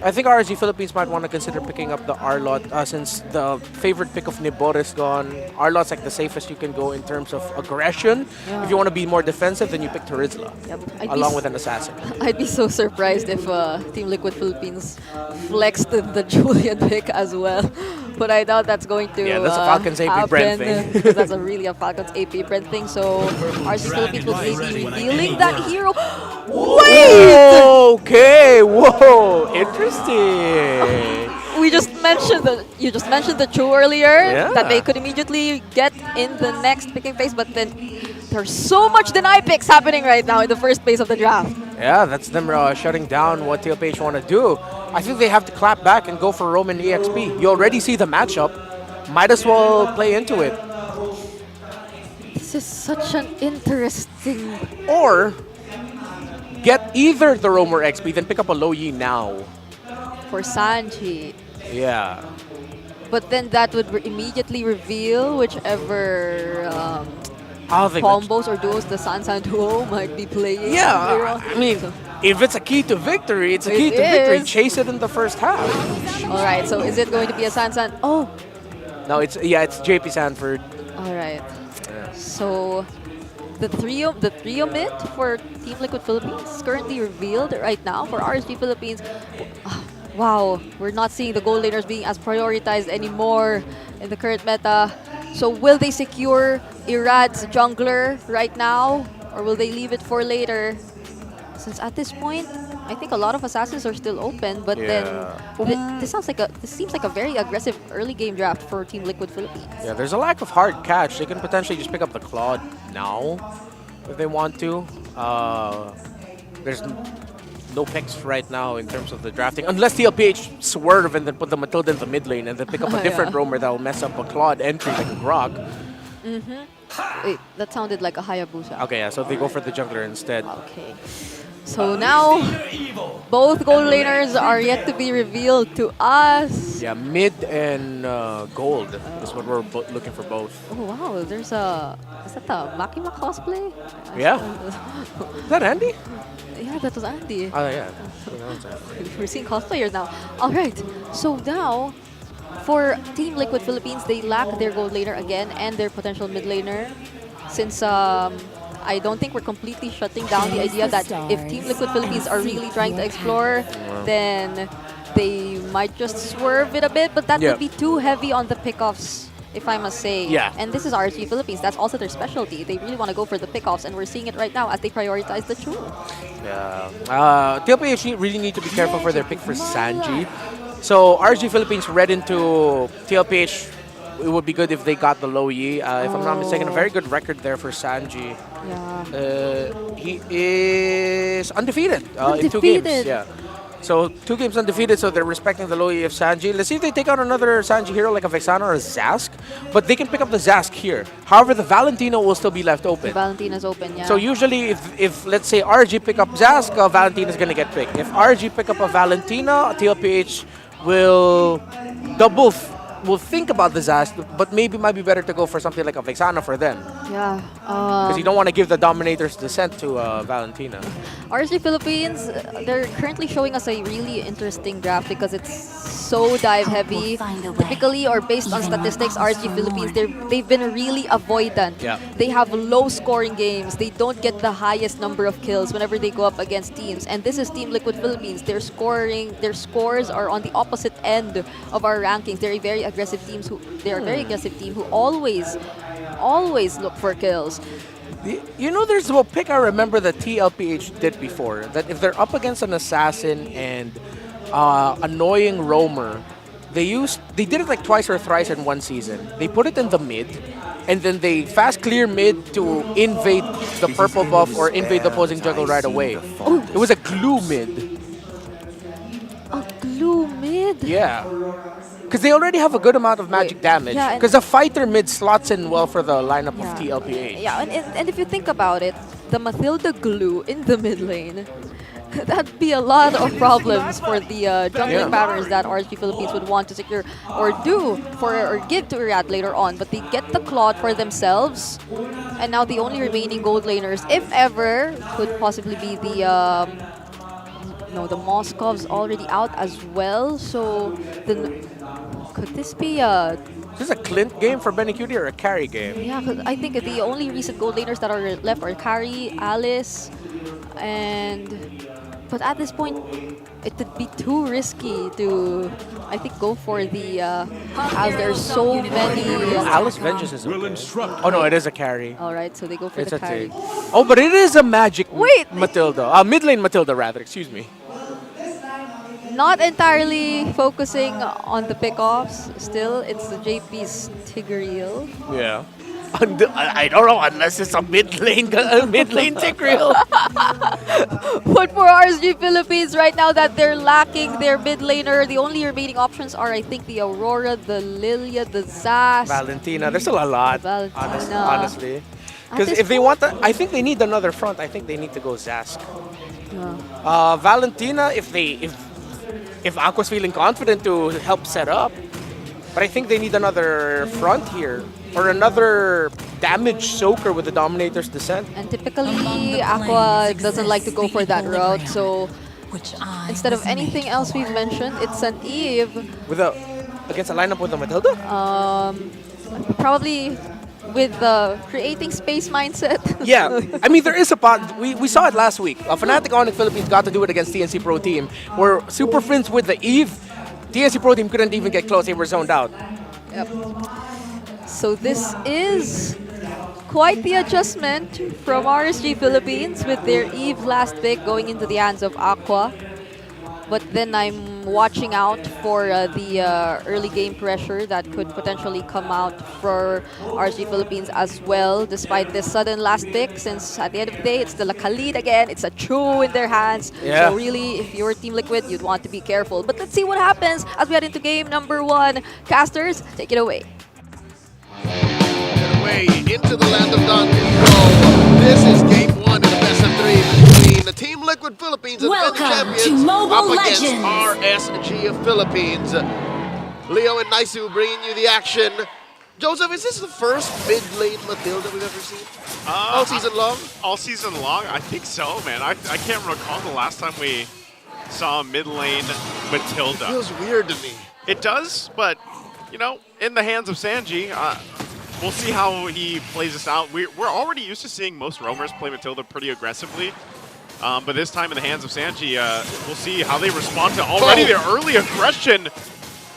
I think RSG Philippines might want to consider picking up the Arlot since the favorite pick of Nibor is gone. Arlot's like the safest you can go in terms of aggression. If you want to be more defensive, then you pick Terizla along with an assassin. I'd be so surprised if Team Liquid Philippines flexed the Julian pick as well. But I doubt that's going to that's a Falcons AP Brent thing. Because that's really a Falcons AP Brent thing. So RSG Philippines will be revealing that hero. Wait! Okay, whoa, interesting. You just mentioned the Chu earlier that they could immediately get in the next picking phase, but then there's so much deny picks happening right now in the first phase of the draft. Yeah, that's them shutting down what TLPH want to do. I think they have to clap back and go for Roman EXP. You already see the matchup. Might as well play into it. This is such an interesting... Or get either the Romer XP, then pick up a low Yi now. For Sanji. Yeah. But then that would immediately reveal whichever I think combos or duos the Sansan duo might be playing. Yeah, I mean, if it's a key to victory, it's a key to victory. Chase it in the first half. All right, so is it going to be a Sansan? Oh. No, it's JP Sanford. All right. Yeah. So the trio mid for Team Liquid Philippines is currently revealed right now for RSG Philippines. Wow, we're not seeing the gold laners being as prioritized anymore in the current meta. So will they secure Irad's jungler right now, or will they leave it for later? Since at this point, I think a lot of assassins are still open, but then this seems like a very aggressive early game draft for Team Liquid Philippines. Yeah, there's a lack of hard catch. They can potentially just pick up the Claude now if they want to. There's no picks right now in terms of the drafting, unless TLPH swerve and then put the Matilda in the mid lane and then pick up a different roamer that will mess up a Claude entry like a Grok. Wait, that sounded like a Hayabusa. Okay, yeah, so they go for the jungler instead. Okay. So now, both gold laners are yet to be revealed to us. Yeah, mid and gold is what we're looking for both. Oh wow, is that a Makima cosplay? Yeah. Is that Andy? Yeah, that was Andy. Oh, yeah. We're seeing cosplayers now. All right, so now, for Team Liquid Philippines, they lack their gold laner again and their potential mid laner. Since I don't think we're completely shutting down the idea that if Team Liquid Philippines are really trying to explore, then they might just swerve it a bit, but that would be too heavy on the pickoffs, if I must say. Yeah. And this is RSG Philippines. That's also their specialty. They really want to go for the pickoffs, and we're seeing it right now as they prioritize the Chu. Yeah. TLPH really need to be careful for their pick for Sanji. So RSG Philippines read into TLPH. It would be good if they got the low Yi. If I'm not mistaken, a very good record there for Sanji. Yeah. He is undefeated, in 2 games. Yeah. So 2 games undefeated, so they're respecting the low Yi of Sanji. Let's see if they take out another Sanji hero like a Vexana or a Zask. But they can pick up the Zask here. However, the Valentino will still be left open. The Valentina's open, yeah. So usually if let's say RG pick up Zask, Valentina's going to get picked. If RG pick up a Valentina, TLPH will will think about the Zask, but maybe might be better to go for something like a Vexana for them. Yeah. Because you don't want to give the Dominator's descent to Valentina. RSG Philippines, they're currently showing us a really interesting draft because it's so dive heavy. Typically, or based on statistics, RSG Philippines, they've been really avoidant. Yeah. They have low scoring games. They don't get the highest number of kills whenever they go up against teams. And this is Team Liquid Philippines. Their scores are on the opposite end of our rankings. They're a very aggressive team who always look for kills. You know, there's a pick I remember that TLPH did before, that if they're up against an assassin and annoying roamer, they did it like twice or thrice in one season. They put it in the mid, and then they fast clear mid to invade the purple buff or invade the opposing jungle right away. It was a glue mid. A glue mid? Yeah. Because they already have a good amount of magic damage. Because the fighter mid slots in well for the lineup of TLPH. Yeah, and if you think about it, the Matilda glue in the mid lane, that'd be a lot of problems for the jungling patterns that RSG Philippines would want to secure or give to Irad later on. But they get the Claude for themselves, and now the only remaining gold laners, if ever, could possibly be the the Moskov's already out as well. So could this be a... Is this a Clint game for Benecutie or a carry game? Yeah, because I think the only recent gold laners that are left are Carry, Alice, but at this point, it would be too risky to, I think, go for the, as there's so many... Alice Vengeance is okay. Oh no, it is a carry. Alright, so they go for the carry. Oh, but it is a magic Matilda. Mid lane Matilda, rather, excuse me. Not entirely focusing on the pickoffs. Still, it's the JP's Tigreal. Yeah. I don't know, unless it's a mid lane Tigreal. But for RSG Philippines right now that they're lacking their mid laner, the only remaining options are I think the Aurora, the Lilia, the Zas. Valentina, there's still a lot, Valentina. honestly. Because if they want I think they need another front. I think they need to go Zask. Valentina, if Aqua's feeling confident to help set up, but I think they need another front here. Or another damage soaker with the Dominator's Descent. And typically, Aqua doesn't like to go for that route, so instead of anything else we've mentioned, it's an Eve. Against a lineup with a Matilda? Probably with the creating space mindset. Yeah, I mean, there is a pot. We saw it last week. Fnatic Onyx Philippines got to do it against TNC Pro Team, where Super Friends with the Eve, TNC Pro Team couldn't even get close, they were zoned out. Yep. So this is quite the adjustment from RSG Philippines with their Eve last pick going into the hands of Aqua. But then I'm watching out for the early game pressure that could potentially come out for RSG Philippines as well, despite this sudden last pick, since at the end of the day, it's the Khalid again. It's a Chu in their hands. Yeah. So really, if you're Team Liquid, you'd want to be careful. But let's see what happens as we head into game number 1. Casters, take it away. Away into the land of Dawn we go. This is game 1 in the best of 3 between the Team Liquid Philippines and defending champions up against RSG Philippines. Leo and Naisu bringing you the action. Joseph, is this the first mid-lane Matilda we've ever seen? All season long? All season long? I think so, man. I can't recall the last time we saw a mid-lane Matilda. It feels weird to me. It does, but, you know, in the hands of Sanji, we'll see how he plays this out. We're already used to seeing most roamers play Matilda pretty aggressively. But this time in the hands of Sanji, we'll see how they respond to already their early aggression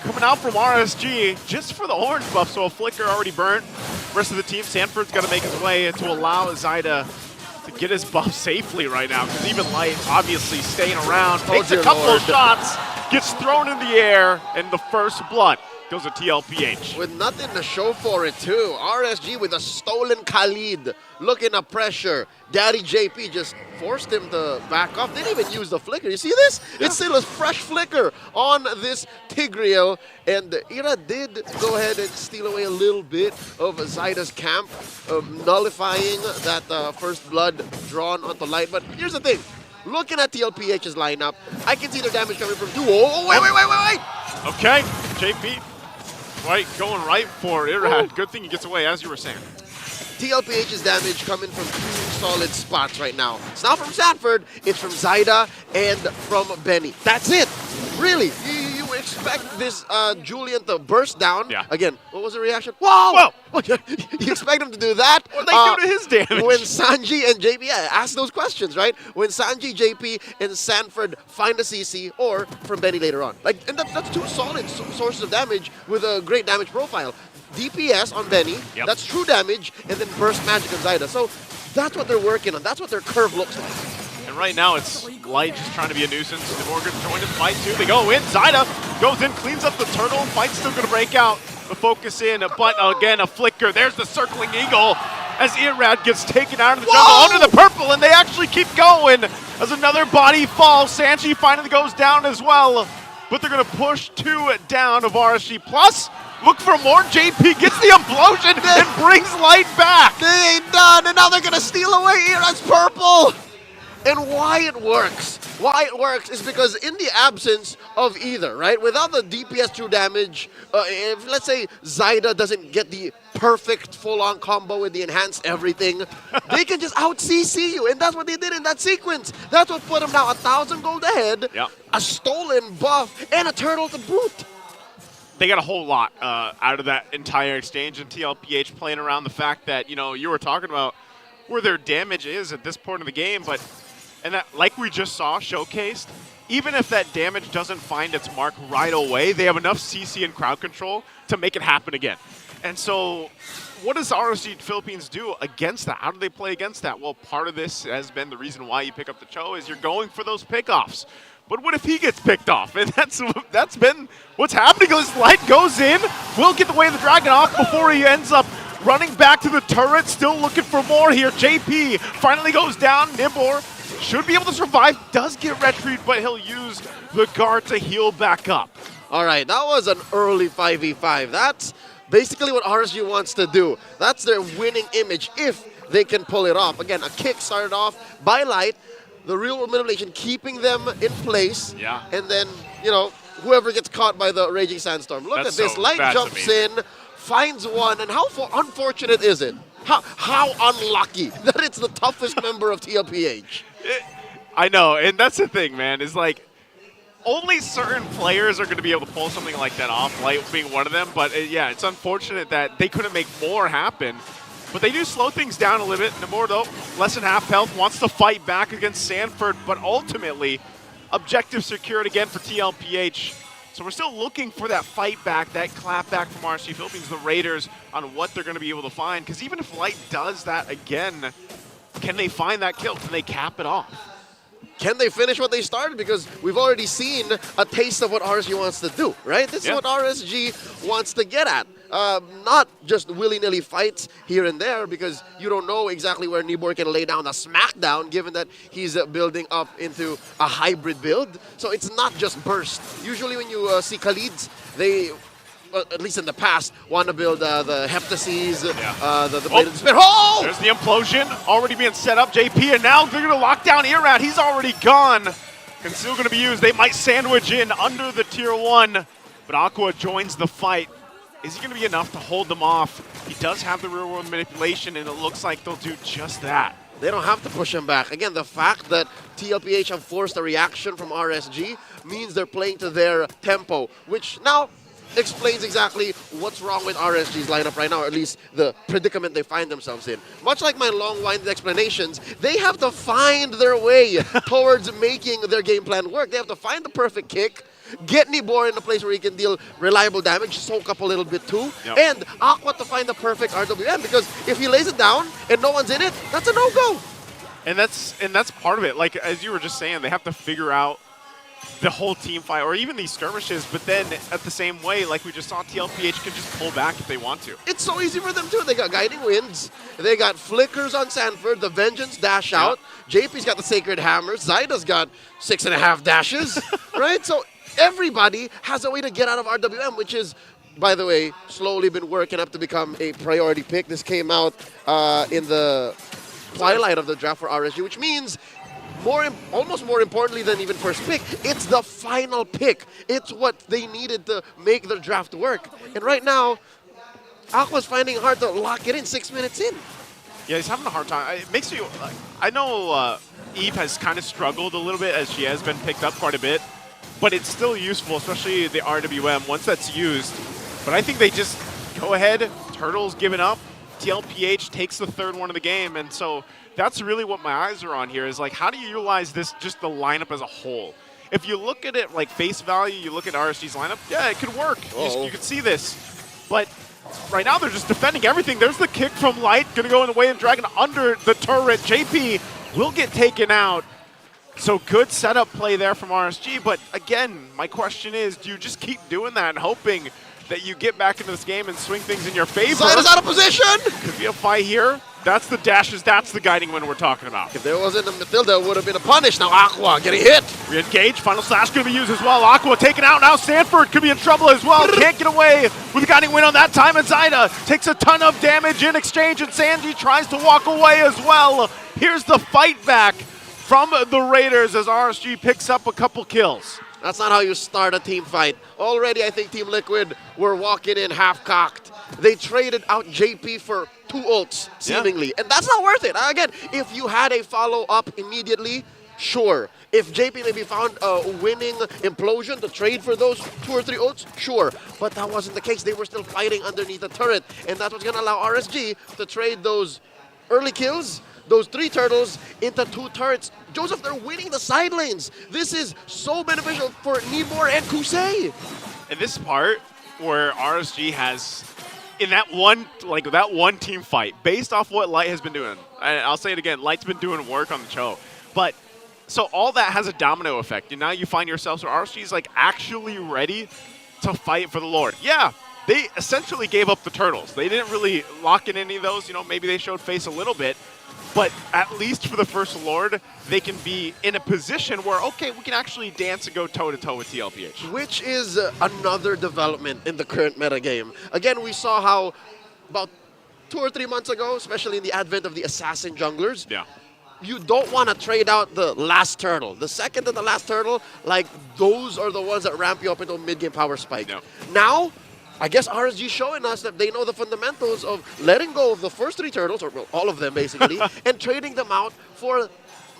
coming out from RSG just for the orange buff. So a flicker already burnt. Rest of the team, Sanford's got to make his way to allow Zyda to get his buff safely right now. Because even Light obviously staying around, takes a couple of shots, gets thrown in the air, and the first blood goes to TLPH. With nothing to show for it, too. RSG with a stolen Khalid, looking to pressure. Daddy JP just forced him to back off. Didn't even use the flicker. You see this? Yeah. It's still a fresh flicker on this Tigreal. And Ira did go ahead and steal away a little bit of Zyda's camp, nullifying that first blood drawn onto Light. But here's the thing. Looking at TLPH's lineup, I can see their damage coming from Duo. Oh, wait. Okay, JP. Right, going right for Irad. Good thing he gets away, as you were saying. TLPH's damage coming from 2 solid spots right now. It's not from Sanford, it's from Zyda and from Benny. That's it. Really, you expect this Julian to burst down. Yeah. Again, what was the reaction? Whoa! You expect him to do that? What did they do to his damage? When Sanji and JP, ask those questions, right? When Sanji, JP, and Sanford find a CC, or from Benny later on. And that's 2 solid sources of damage with a great damage profile. DPS on Benny, that's true damage, and then burst magic on Zyda. So that's what they're working on. That's what their curve looks like. And right now it's Light just trying to be a nuisance. Morgan joined the fight too. They go in. Zyda goes in, cleans up the turtle. Fight's still going to break out. The focus in, but again, a flicker. There's the circling eagle as Irad gets taken out of the jungle under the purple, and they actually keep going as another body falls. Sanji finally goes down as well, but they're going to push 2 down of RSG. Plus, look for more. JP gets the implosion and brings Light back. They ain't done, and now they're going to steal away Irad's purple. And why it works is because in the absence of either, right? Without the DPS true damage, if let's say Zyda doesn't get the perfect full-on combo with the enhanced everything, they can just out-CC you, and that's what they did in that sequence. That's what put them now 1,000 gold ahead, a stolen buff, and a turtle to boot. They got a whole lot out of that entire exchange, and TLPH playing around the fact that, you know, you were talking about where their damage is at this point of the game, but and that, like we just saw showcased, even if that damage doesn't find its mark right away, they have enough CC and crowd control to make it happen again. And so what does RSG Philippines do against that? How do they play against that? Well, part of this has been the reason why you pick up the Cho is you're going for those pickoffs. But what if he gets picked off? And that's been what's happening. This Light goes in, will get the way of the dragon off before he ends up running back to the turret, still looking for more here. JP finally goes down. Nibor should be able to survive, does get retrieved, but he'll use the guard to heal back up. All right, that was an early 5v5. That's basically what RSG wants to do. That's their winning image if they can pull it off. Again, a kick started off by Light, the real world manipulation keeping them in place. Yeah. And then, you know, whoever gets caught by the Raging Sandstorm. Look at this. Light jumps in, finds one, and how unfortunate is it? How unlucky that it's the toughest member of TLPH. I know, and that's the thing, man, is like, only certain players are going to be able to pull something like that off, Light being one of them. But yeah, it's unfortunate that they couldn't make more happen. But they do slow things down a little bit. Namor, though, less than half health, wants to fight back against Sanford. But ultimately, objective secured again for TLPH. So we're still looking for that fight back, that clap back from RSG Philippines, the Raiders, on what they're going to be able to find. Because even if Light does that again, can they find that kill? Can they cap it off? Can they finish what they started? Because we've already seen a taste of what RSG wants to do, right? This is what RSG wants to get at. Not just willy-nilly fights here and there, because you don't know exactly where Nibor can lay down a smackdown, given that he's building up into a hybrid build. So it's not just burst. Usually when you see Khalids, they, at least in the past, want to build the Heptases, the Bladed Spin. Oh! There's the implosion already being set up, JP, and now they're going to lock down Irad. He's already gone. And still going to be used. They might sandwich in under the tier 1, but Aqua joins the fight. Is he going to be enough to hold them off? He does have the real world manipulation, and it looks like they'll do just that. They don't have to push him back. Again, the fact that TLPH have forced a reaction from RSG means they're playing to their tempo, which now explains exactly what's wrong with RSG's lineup right now, or at least the predicament they find themselves in. Much like my long-winded explanations, they have to find their way towards making their game plan work. They have to find the perfect kick, get Nibor in a place where he can deal reliable damage, soak up a little bit too, and Aqua to find the perfect RWM, because if he lays it down and no one's in it, that's a no-go. And that's part of it. Like, as you were just saying, they have to figure out the whole team fight, or even these skirmishes, but then at the same way, like we just saw, TLPH can just pull back if they want to. It's so easy for them too. They got Guiding Winds, they got Flickers on Sanford, the Vengeance dash out, JP's got the Sacred Hammers, Zyda's got 6.5 dashes, right? So everybody has a way to get out of RWM, which is, by the way, slowly been working up to become a priority pick. This came out in the twilight of the draft for RSG, which means almost more importantly than even first pick, it's the final pick. It's what they needed to make the draft work. And right now, Aqua's finding it hard to lock it in 6 minutes in. Yeah, he's having a hard time. It makes me, I know Eve has kind of struggled a little bit as she has been picked up quite a bit, but it's still useful, especially the RWM, once that's used. But I think they just go ahead, Turtle's giving up, TLPH takes the third one of the game, and so that's really what my eyes are on here, is like, how do you utilize this, just the lineup as a whole? If you look at it like face value, you look at RSG's lineup, yeah, it could work. You could see this. But right now they're just defending everything. There's the kick from Light, gonna go in the way of Dragon under the turret. JP will get taken out. So good setup play there from RSG, but again, my question is, do you just keep doing that and hoping that you get back into this game and swing things in your favor? Zyda's out of position! Could be a fight here. That's the dashes, that's the guiding wind we're talking about. If there wasn't a Matilda, it would have been a punish. Now Aqua getting hit. Re-engage, final slash going to be used as well. Aqua taken out, now Sanford could be in trouble as well. Can't get away with the guiding wind on that time, and Zyda takes a ton of damage in exchange, and Sanji tries to walk away as well. Here's the fight back from the Raiders as RSG picks up a couple kills. That's not how you start a team fight. Already, I think Team Liquid were walking in half-cocked. They traded out JP for 2 ults, seemingly. And that's not worth it. Again, if you had a follow-up immediately, sure. If JP maybe found a winning implosion to trade for those 2 or 3 ults, sure. But that wasn't the case. They were still fighting underneath the turret. And that's what's going to allow RSG to trade those early kills, those 3 turtles, into 2 turrets. Joseph, they're winning the side lanes. This is so beneficial for Nibor and Kusei. In this part where RSG has, in that one team fight, based off what Light has been doing, and I'll say it again, Light's been doing work on the Cho, but so all that has a domino effect, and now you find yourselves where RSG is like actually ready to fight for the Lord. Yeah, they essentially gave up the turtles. They didn't really lock in any of those. You know, maybe they showed face a little bit. But at least for the First Lord, they can be in a position where, okay, we can actually dance and go toe-to-toe with TLPH. Which is another development in the current meta game. Again, we saw how about 2 or 3 months ago, especially in the advent of the assassin junglers, you don't want to trade out the last turtle. The second to the last turtle, like, those are the ones that ramp you up into a mid-game power spike. Now, I guess RSG showing us that they know the fundamentals of letting go of the first 3 turtles, or well, all of them basically, and trading them out for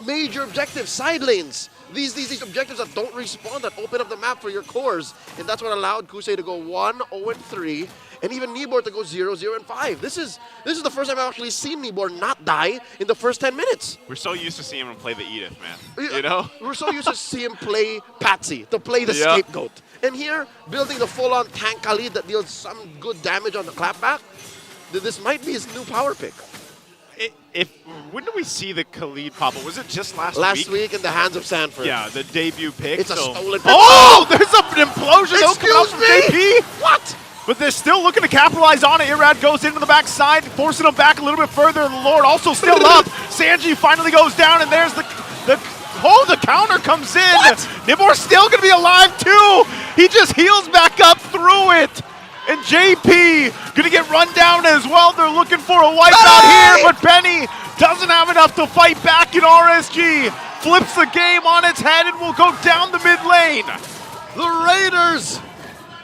major objectives, side lanes. These objectives that don't respawn, that open up the map for your cores. And that's what allowed Kusei to go 1-0-3, and even Nibor to go 0-0-5. This is the first time I've actually seen Nibor not die in the first 10 minutes. We're so used to seeing him play the Edith, man. You know? We're so used to see him play Patsy, to play the scapegoat. And here, building the full-on tank Khalid that deals some good damage on the clapback, this might be his new power pick. When did we see the Khalid pop up? Was it just last week? Last week in the hands of Sanford. Yeah, the debut pick. It's a stolen pick. Oh, there's an implosion opening up Excuse from me? JP. What? But they're still looking to capitalize on it. Irad goes into the backside, forcing him back a little bit further. The Lord also still up. Sanji finally goes down, and there's the counter comes in. What? Nibor's still going to be alive too. He just heals back up through it. And JP going to get run down as well. They're looking for a wipeout here, but Benny doesn't have enough to fight back in RSG. Flips the game on its head and will go down the mid lane. The Raiders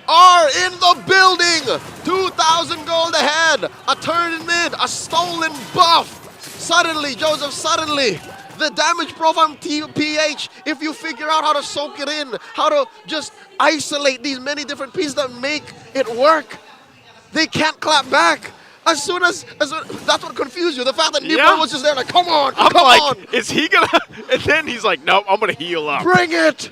are in the building. 2,000 gold ahead. A turn in mid, a stolen buff. Suddenly, Joseph, the damage profile from TLPH, if you figure out how to soak it in, how to just isolate these many different pieces that make it work, they can't clap back. That's what confused you. The fact that Nibor was just there like, come on, come on. Is he gonna, and then he's like, nope, I'm gonna heal up. Bring it.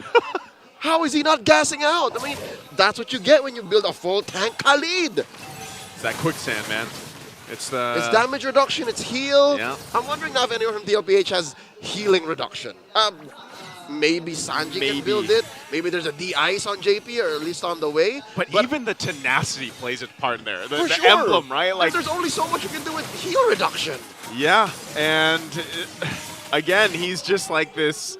How is he not gassing out? I mean, that's what you get when you build a full tank Khalid. It's that quicksand, man. It's damage reduction, it's heal. Yeah. I'm wondering now if anyone from TLPH has healing reduction. Maybe Sanji can build it. Maybe there's a de-ice on JP, or at least on the way. But even the tenacity plays its part in there. The sure. emblem, right? Like, there's only so much you can do with heal reduction. Yeah, and again, he's just like this.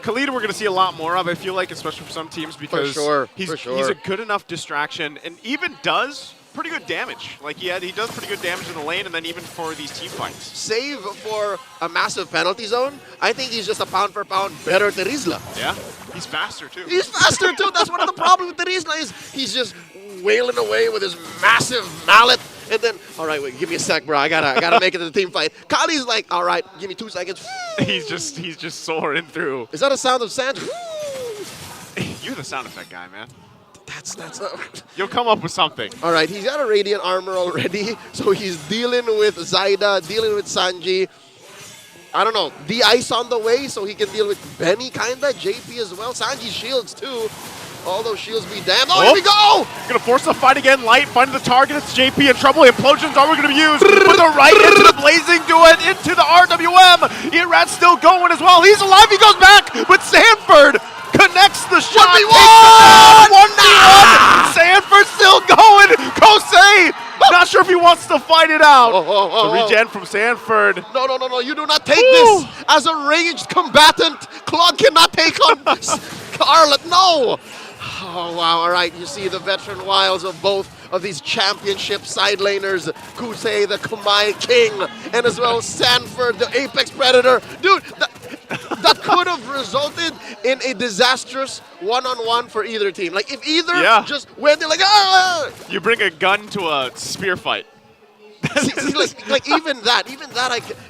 Khalid, we're going to see a lot more of, I feel like, especially for some teams, because he's a good enough distraction and even does pretty good damage. Like, he does pretty good damage in the lane, and then even for these team fights. Save for a massive penalty zone, I think he's just a pound-for-pound better Terizla. Yeah, he's faster, too. He's faster, too. That's one of the problems with Terizla is he's just wailing away with his massive mallet. And then, all right, wait, give me a sec, bro. I gotta make it to the team fight. Kali's like, all right, give me 2 seconds. He's just soaring through. Is that a sound of sand? You're the sound effect guy, man. That's You'll come up with something. All right, he's got a Radiant armor already, so he's dealing with Zaida, dealing with Sanji. I don't know, de-ice on the way, so he can deal with Benny, kinda, JP as well. Sanji's shields, too. All those shields be damned. Oh, here we go! Gonna force the fight again. Light finding the target. It's JP in trouble. Implosions are gonna be used. Put the right into the blazing duet, into the RWM. Irat's still going as well. He's alive. He goes back, but Sanford connects the shot. 1v1! 1v1! Sanford still going. Kosei, not sure if he wants to fight it out. The regen from Sanford. No. You do not take this as a ranged combatant. Claude cannot take on Scarlet. No! Oh, wow. All right. You see the veteran wiles of both of these championship side laners. Kusei, the Kamai King, and as well Sanford, the Apex Predator. Dude, that could have resulted in a disastrous one-on-one for either team. Like, if either just went there like, You bring a gun to a spear fight. see, like even that,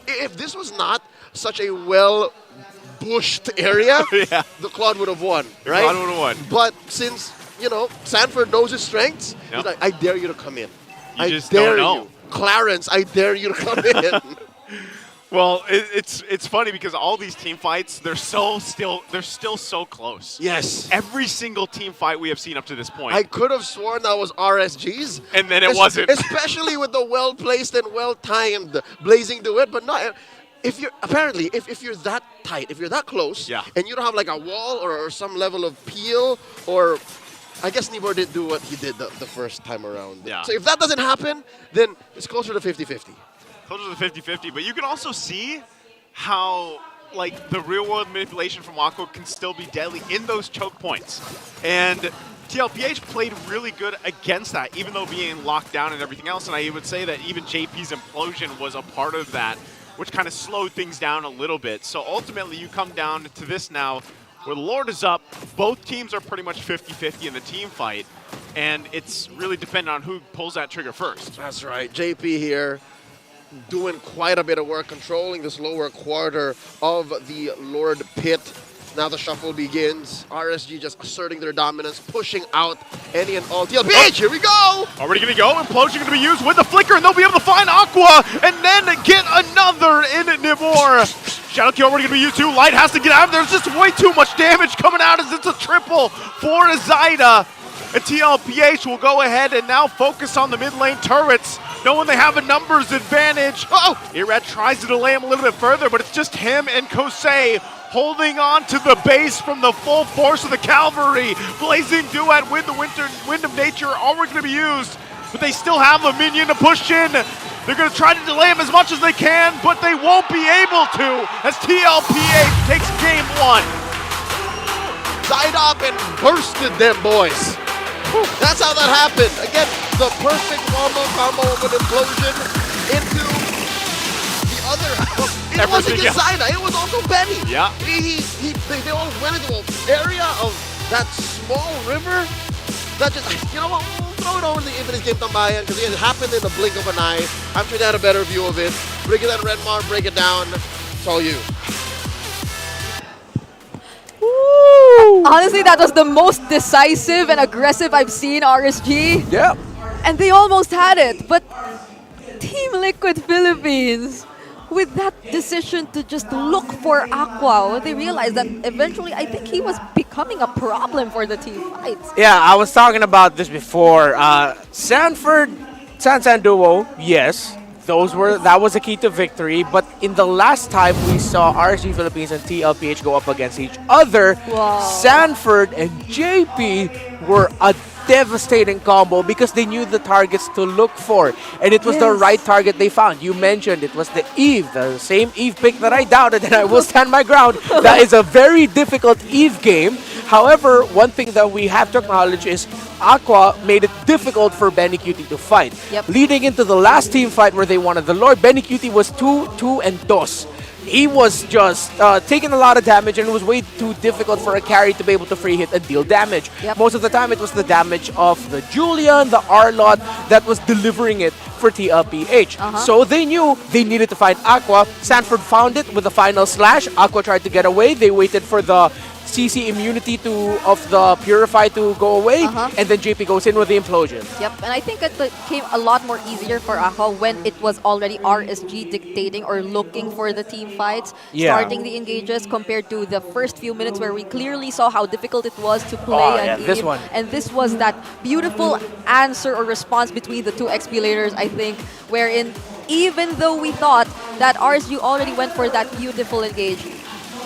if this was not such a well-bushed area, the Claude would have won, right? Claude would have won. But since, Sanford knows his strengths, he's like, I dare you to come in. You just don't know. Clarence, I dare you to come in. Well, it's funny because all these team fights, they're still so close. Yes. Every single team fight we have seen up to this point. I could have sworn that was RSG's. And then it wasn't. Especially with the well-placed and well-timed blazing duet, but not. If you're that tight, if you're that close, and you don't have like a wall or some level of peel or I guess Nibor didn't do what he did the first time around. Yeah. So if that doesn't happen, then it's closer to 50-50. Closer to 50-50, but you can also see how like the real world manipulation from Aqua can still be deadly in those choke points. And TLPH played really good against that, even though being locked down and everything else. And I would say that even JP's implosion was a part of that, which kind of slowed things down a little bit. So ultimately you come down to this now, where the Lord is up, both teams are pretty much 50-50 in the team fight, and it's really dependent on who pulls that trigger first. That's right. JP here doing quite a bit of work, controlling this lower quarter of the Lord Pit. Now the shuffle begins. RSG just asserting their dominance, pushing out any and all. TLPH, here we go! Already gonna go. Implosion gonna be used with the flicker, and they'll be able to find Aqua, and then get another in Nibor. Shadow Kill already gonna be used too. Light has to get out. There's just way too much damage coming out as it's a triple for Zyda. And TLPH will go ahead and now focus on the mid lane turrets, knowing they have a numbers advantage. Uh-oh! Irad tries to delay him a little bit further, but it's just him and Kosei holding on to the base from the full force of the cavalry. Blazing Duet with the Wind of Nature already going to be used, but they still have a minion to push in. They're going to try to delay him as much as they can, but they won't be able to as TLPH takes game one. Side up and bursted them, boys. Whew, that's how that happened. Again, the perfect combo of an implosion into the other half. It wasn't just Zyda, it was also Benny. Yeah. They all went into an area of that small river that just, you know what, we'll throw it over to the Infinite Game Tambayan because it happened in the blink of an eye. I'm sure they had a better view of it. Break it down, Redmar, break it down. It's all you. Honestly, that was the most decisive and aggressive I've seen RSG. Yeah. And they almost had it, but Team Liquid Philippines, with that decision to just look for Aqua, they realized that eventually I think he was becoming a problem for the team fights. Yeah, I was talking about this before. Sanford, San duo, yes. That was a key to victory, but in the last time we saw RSG Philippines and TLPH go up against each other, Wow. Sanford and JP were a devastating combo because they knew the targets to look for, and it was the right target they found. You mentioned it was the Eve, the same Eve pick that I doubted, and I will stand my ground. That is a very difficult Eve game. However, one thing that we have to acknowledge is Aqua made it difficult for Benny Cutie to fight. Yep. Leading into the last team fight where they wanted the Lord, Benny Cutie was 2-2 and 2. He was just taking a lot of damage, and it was way too difficult for a carry to be able to free hit and deal damage. Yep. Most of the time, it was the damage of the Julian, the Arlot, that was delivering it for TLPH. So they knew they needed to find Aqua. Sanford found it with the final slash. Aqua tried to get away. They waited for the CC immunity of the Purify to go away, and then JP goes in with the implosion. Yep, and I think it became a lot more easier for Aqua when it was already RSG dictating or looking for the team fights, starting the engages compared to the first few minutes where we clearly saw how difficult it was to play an this Eve. one. And this was that beautiful answer or response between the two XP laters, I think, wherein even though we thought that RSG already went for that beautiful engage,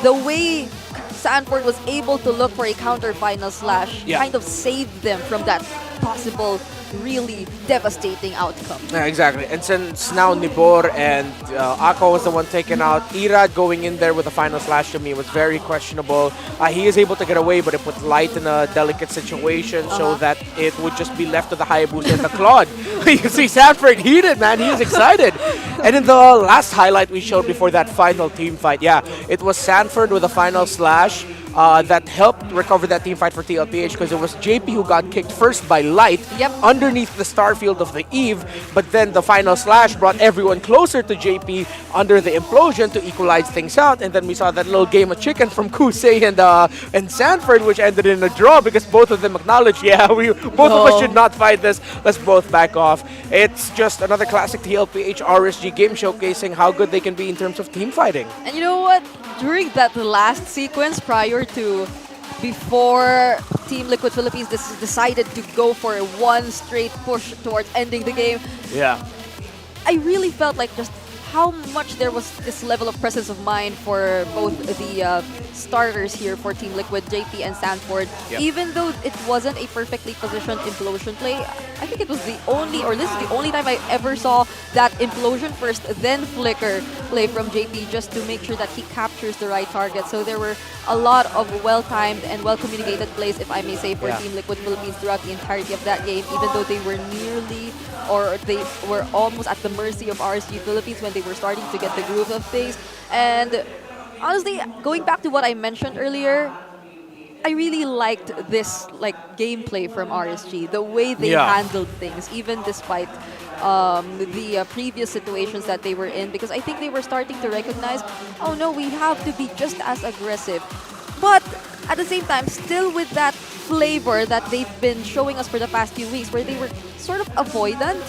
the way Sanford was able to look for a counter final slash kind of saved them from that possible really devastating outcome. Yeah, exactly. And since now Nibor and Aqua was the one taken out, Irad going in there with a final slash to me was very questionable. He is able to get away, but it put Light in a delicate situation so that it would just be left to the Hayabusa and the Claude. You see Sanford heated, man. He is excited. And in the last highlight we showed before that final team fight, it was Sanford with a final slash that helped recover that team fight for TLPH because it was JP who got kicked first by Light underneath the starfield of the Eve, but then the final slash brought everyone closer to JP under the implosion to equalize things out, and then we saw that little game of chicken from Kusei and Sanford, which ended in a draw because both of them acknowledged, both of us should not fight this, let's both back off. It's just another classic TLPH RSG game showcasing how good they can be in terms of team fighting. And you know what? During that last sequence before Team Liquid Philippines decided to go for a one straight push towards ending the game, I really felt like just how much there was this level of presence of mind for both the starters here for Team Liquid, JP and Sanford. Yep. Even though it wasn't a perfectly positioned implosion play, I think it was the only, or this is the only time I ever saw that implosion first, then flicker play from JP just to make sure that he captures the right target. So there were a lot of well-timed and well-communicated plays, if I may say, for Team Liquid Philippines throughout the entirety of that game, even though they were nearly, or they were almost at the mercy of RSG Philippines when they were starting to get the groove of things. And honestly, going back to what I mentioned earlier, I really liked this gameplay from RSG, the way they handled things, even despite the previous situations that they were in, because I think they were starting to recognize, oh no, we have to be just as aggressive. But at the same time, still with that flavor that they've been showing us for the past few weeks, where they were sort of avoidant,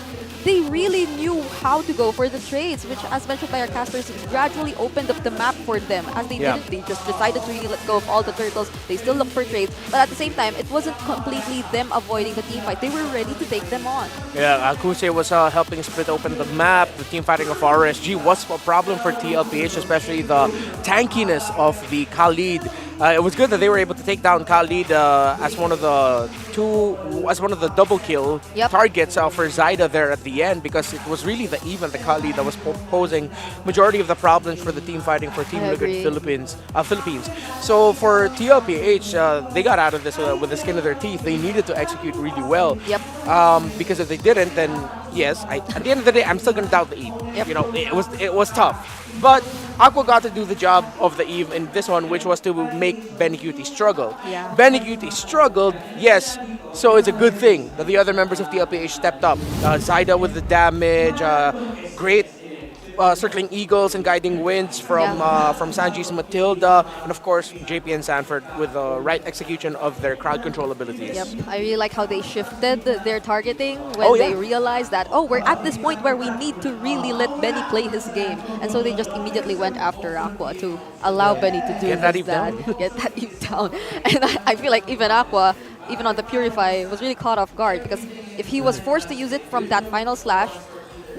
they really knew how to go for the trades, which, as mentioned by our casters, gradually opened up the map for them. As they didn't, they just decided to really let go of all the turtles. They still look for trades, but at the same time, it wasn't completely them avoiding the team fight. They were ready to take them on. Yeah, Kuse was helping split open the map. The team fighting of RSG was a problem for TLPH, especially the tankiness of the Khalid. It was good that they were able to take down Khalid as one of the double kill targets for Zyda there at the end, because it was really the Khalid that was posing majority of the problems for the team fighting for Team Liquid Philippines. So for TLPH, they got out of this with the skin of their teeth. They needed to execute really well. Because if they didn't, then yes, at the end of the day, I'm still gonna doubt the Eve. You know, it was tough. But Aqua got to do the job of the Eve in this one, which was to make Benny Cutie struggle. Benny Cutie struggled, yes, so it's a good thing that the other members of TLPH stepped up. Zyda with the damage, great circling eagles and guiding winds from Sanji's Matilda, and of course JP and Sanford with the right execution of their crowd control abilities. I really like how they shifted their targeting when they realized that, oh, we're at this point where we need to really let Benny play his game, and so they just immediately went after Aqua to allow Benny to do that. Get that Eve down. And I feel like even Aqua, even on the Purify, was really caught off guard, because if he was forced to use it from that final slash,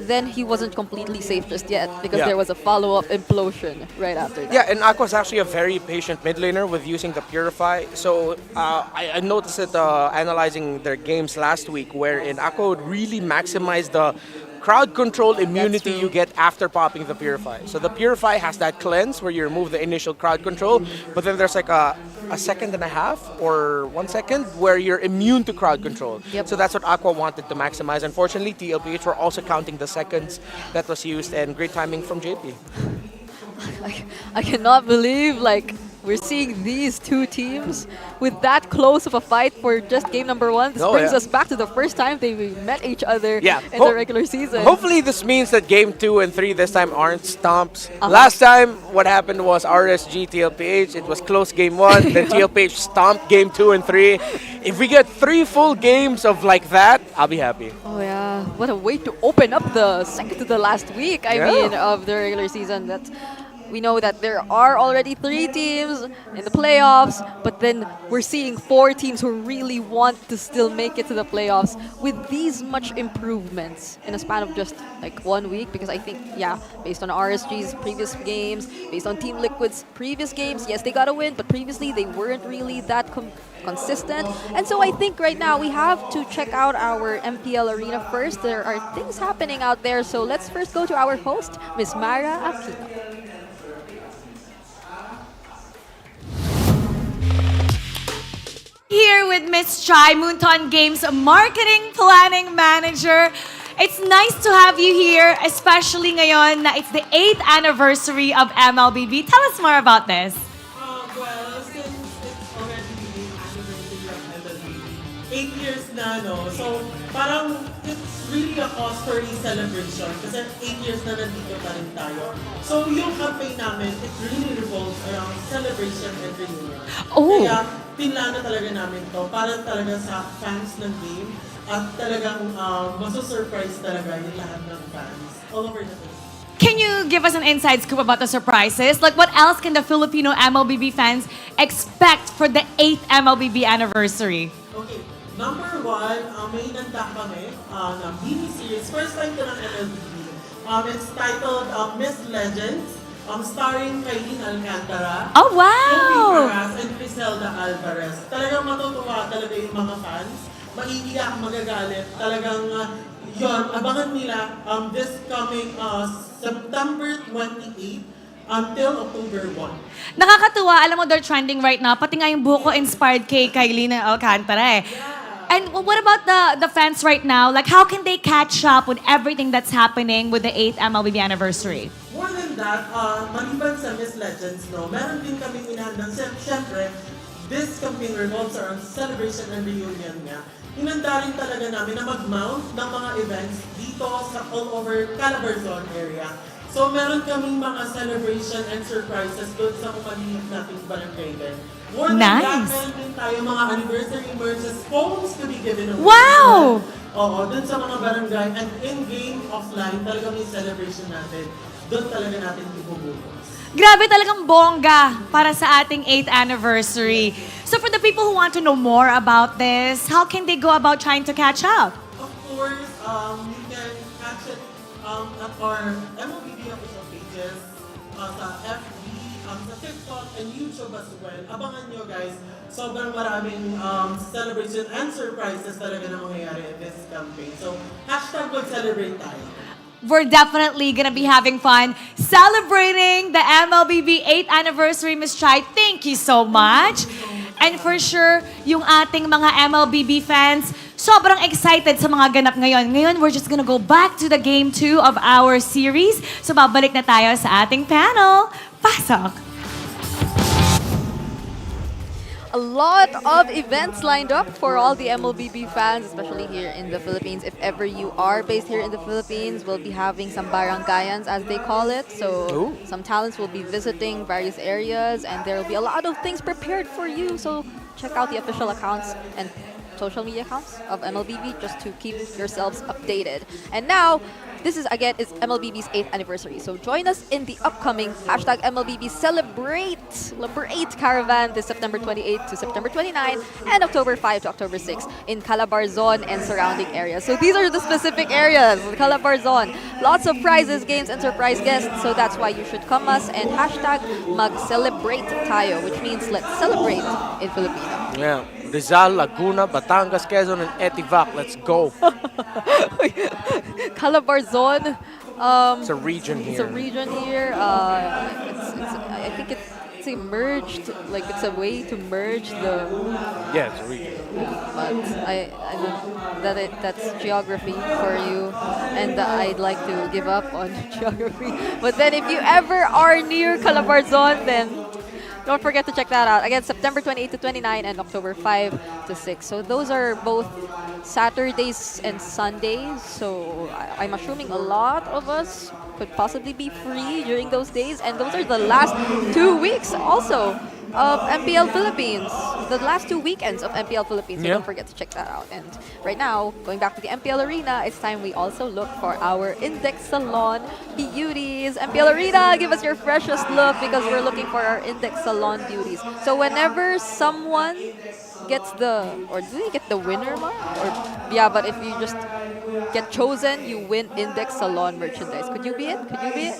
then he wasn't completely safe just yet, because there was a follow-up implosion right after that. Yeah, and Aqua's actually a very patient mid laner with using the Purify. So I noticed it analyzing their games last week, wherein Aqua would really maximize the crowd control immunity you get after popping the Purify. So the Purify has that cleanse where you remove the initial crowd control, but then there's like a second and a half or 1 second where you're immune to crowd control. So that's what Aqua wanted to maximize. Unfortunately, TLPH were also counting the seconds that was used, and great timing from JP. I cannot believe we're seeing these two teams with that close of a fight for just game number 1. This brings us back to the first time they met each other in the regular season. Hopefully this means that game 2 and 3 this time aren't stomps. Last time, what happened was RSG TLPH. It was close game 1, then TLPH stomped game 2 and 3. If we get 3 full games of like that, I'll be happy. Oh yeah, what a way to open up the second to the last week, I mean, of the regular season. We know that there are already 3 teams in the playoffs, but then we're seeing 4 teams who really want to still make it to the playoffs with these much improvements in a span of just 1 week, because I think, based on RSG's previous games, based on Team Liquid's previous games, yes, they got a win, but previously they weren't really that consistent. And so I think right now we have to check out our MPL arena first. There are things happening out there, so let's first go to our host, Ms. Mara Aquino. Here with Miss Chai, Moonton Games Marketing Planning Manager. It's nice to have you here, especially ngayon na it's the 8th anniversary of MLBB. Tell us more about this. Well, since it's already the anniversary of MLBB, 8 years na, no? So, parang it's really a cause-story celebration kasi 8 years na nandito pa rin tayo. So, yung campaign namin, it really revolves around celebration and reunion. Kaya, pinlano talaga namin to para talaga sa fans ng game at talagang maso-surprise talaga yung lahat ng fans all over the place. Can you give us an inside scoop about the surprises? Like, what else can the Filipino MLBB fans expect for the 8th MLBB anniversary? Okay, number 1, may nanda kami na mini-series. First time to ng MLBB. It's titled Miss Legends, starring Kailin Alcantara, Oh, wow! Chloe Arras, and Criselda Alvarez. Talagang matutuwa talaga yung mga fans. Maiiyak, magagalit. Talagang yun, abangan nila this coming September 28 until October 1. Nakakatuwa, alam mo, they're trending right now. Pati nga yung buko inspired kay Kylie Alcantara eh. And what about the fans right now? Like, how can they catch up with everything that's happening with the 8th MLBB anniversary? More than that, maliban sa Miss Legends, no, meron din kami inahandang, siyempre, this campaign revolves around celebration and reunion nga. Inanda rin talaga namin na mag-mount ng mga events dito sa all over Calabarzon area. So meron kaming mga celebration and surprises doon sa kumalihip nating barangay din. More than that, meron din tayo mga anniversary merches, phones to be given away. Wow! Oo, doon sa mga barangay and in-game, offline, talaga may celebration natin. Doon talaga natin ibubukas. Grabe talagang bongga para sa ating 8th anniversary. So for the people who want to know more about this, how can they go about trying to catch up? Of course, you can catch it at our MLBB official pages, sa FB, sa TikTok, and YouTube as well. Abangan nyo guys, sobrang maraming celebration and surprises talaga na mangyayari in this campaign. So, hashtag mag-celebrate tayo. We're definitely gonna be having fun celebrating the MLBB 8th anniversary, Ms. Chai. Thank you so much. And for sure, yung ating mga MLBB fans, sobrang excited sa mga ganap ngayon. Ngayon, we're just gonna go back to the game 2 of our series. So babalik na tayo sa ating panel. Pasok! A lot of events lined up for all the MLBB fans, especially here in the Philippines. If ever you are based here in the Philippines, we'll be having some barangayans, as they call it. So some talents will be visiting various areas, and there will be a lot of things prepared for you. So check out the official accounts and social media accounts of MLBB just to keep yourselves updated. And now, this is again is MLBB's 8th anniversary. So join us in the upcoming hashtag MLBB Celebrate Caravan this September 28 to September 29 and October 5 to October 6 in Calabarzon and surrounding areas. So these are the specific areas, Calabarzon. Lots of prizes, games, and surprise guests. So that's why you should come us and hashtag mag-celebrate tayo, which means let's celebrate in Filipino. Yeah. Rizal, Laguna, Batangas, Quezon, and Etivac. Let's go. Calabarzon. It's a region here. It's a region here. I think it's a merged, like it's a way to merge the. Yeah, it's a region. But I know that's geography for you, and I'd like to give up on geography. But then if you ever are near Calabarzon, then don't forget to check that out. Again, September 28 to 29 and October 5 to 6. So those are both Saturdays and Sundays. So I'm assuming a lot of us could possibly be free during those days. And those are the last 2 weeks also of MPL Philippines. The last 2 weekends of MPL Philippines. So don't forget to check that out. And right now, going back to the MPL Arena, it's time we also look for our Index Salon beauties. MPL Arena, give us your freshest look because we're looking for our Index Salon beauties. So whenever someone gets or do you get the winner, Ma? Or yeah, but if you just get chosen, you win Index Salon merchandise. Could you be it? Could you be it?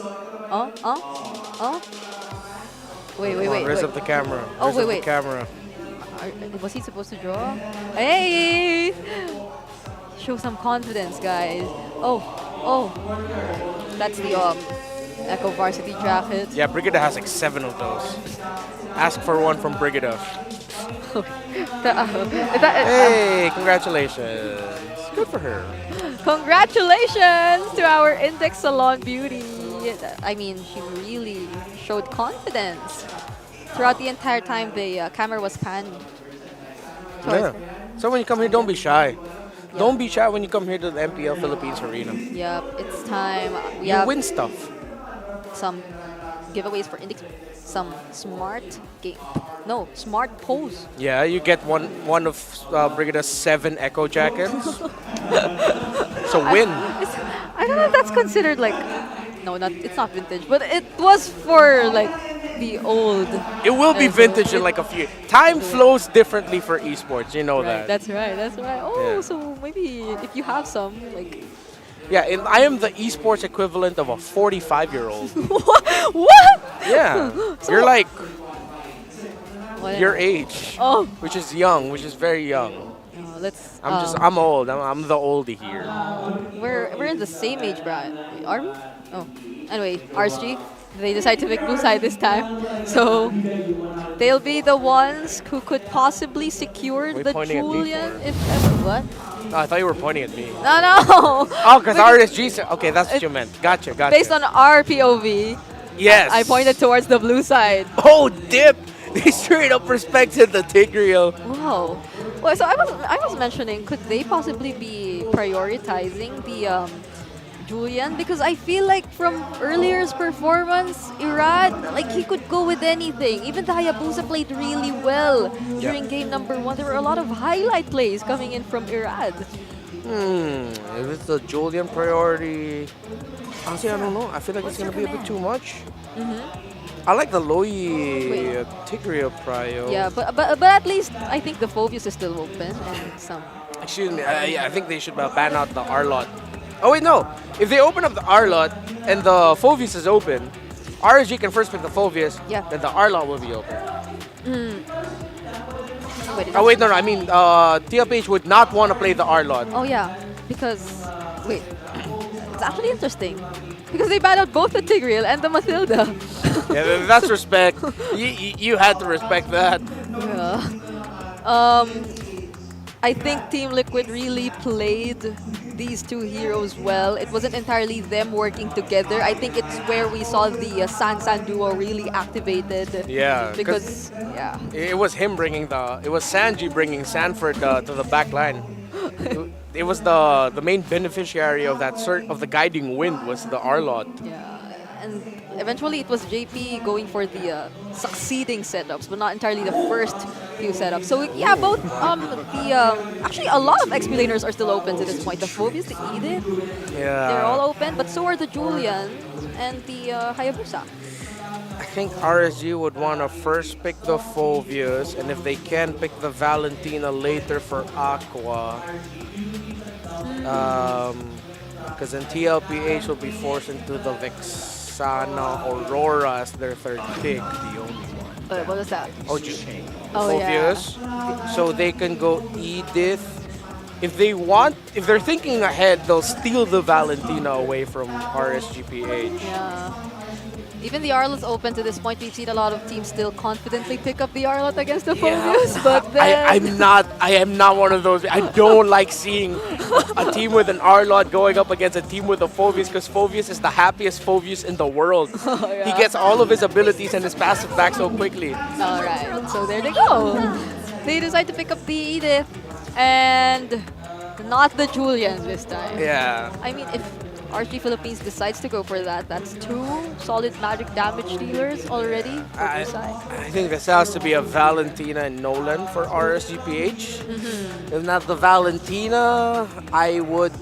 Wait. Raise up the camera. Oh, Raise up wait. the camera. Was he supposed to draw? Hey! Show some confidence, guys. Oh. That's the Echo Varsity jacket. Yeah, Brigida has like 7 of those. Ask for one from Brigida. Hey, congratulations. Good for her. Congratulations to our Index Salon beauty. I mean, she really showed confidence. Throughout the entire time, the camera was panned. Yeah. So when you come here, don't be shy. Yep. Don't be shy when you come here to the MPL Philippines Arena. Yep, it's time. We you win stuff. Some giveaways for Index. Some smart pose. Yeah, you get one of Brigida's 7 Echo jackets. So win. I don't know if that's considered like. No, it's not vintage, but it was for like the old. It will be vintage in like a few. Time flows differently for esports, you know that. That's right. Oh, yeah. So maybe if you have some, like, Yeah, and I am the esports equivalent of a 45-year-old. What? Yeah. So- You're like What? your age. Oh. Which is young, which is very young. Let's. I'm old. I'm the oldie here. We're in the same age, Brian. Are we? Oh. Anyway, RSG. They decide to pick blue side this time, so they'll be the ones who could possibly secure Were you the pointing at me Julian. for? If ever, what? No, I thought you were pointing at me. No. Oh, because RSG said. Okay, that's what you meant. Gotcha. Based on our POV, Yes. I pointed towards the blue side. Oh, dip! They straight up respected the Tigreal. Wow. Well, so I was mentioning, could they possibly be prioritizing the Julian? Because I feel like from earlier's performance, Irad, like he could go with anything. Even the Hayabusa played really well during game number 1. There were a lot of highlight plays coming in from Irad. If it's the Julian priority, honestly, I don't know. I feel like it's gonna be a bit too much. I like the Loi Tigreal prio. Yeah, but at least I think the Phobius is still open and some. Excuse me. I think they should ban out the R-Lot. Oh wait, no. If they open up the R-Lot and the Phobius is open, RSG can first pick the Phobius. Yeah. Then the R-Lot will be open. Wait, Oh wait, no. I mean, TLPH would not want to play the R-Lot. Oh yeah, because wait, it's actually interesting because they banned out both the Tigreal and the Mathilda. Yeah, that's respect. You had to respect that. Yeah. I think Team Liquid really played these two heroes well. It wasn't entirely them working together. I think it's where we saw the San duo really activated. Yeah, Because yeah. it was him bringing it was Sanji bringing Sanford to the back line. It was the main beneficiary of that of the guiding wind was the R-Lot. Yeah. And eventually it was JP going for the succeeding setups, but not entirely the first few setups. So yeah, both actually a lot of XP laners are still open to this point. The Phobius, the Edith, they're all open, but so are the Julian and the Hayabusa. I think RSG would want to first pick the Phobius, and if they can pick the Valentina later for Aqua. Because then TLPH will be forced into the Vexana Aurora as their third pick. The only one. What was that? Phobius. So they can go Edith. If they're thinking ahead, they'll steal the Valentina away from RSGPH. Yeah. Even the Arlot's open to this point. We've seen a lot of teams still confidently pick up the Arlot against the Phobius, but then... I am not one of those. I don't like seeing a team with an Arlot going up against a team with a Phobius, because Phobius is the happiest Phobius in the world. He gets all of his abilities and his passive back so quickly. Alright, so there they go. They decide to pick up the Edith and not the Julian this time. Yeah. I mean, if RSG Philippines decides to go for that, that's 2 solid magic damage dealers already for I think this has to be a Valentina and Nolan for RSGPH. If not the Valentina, I would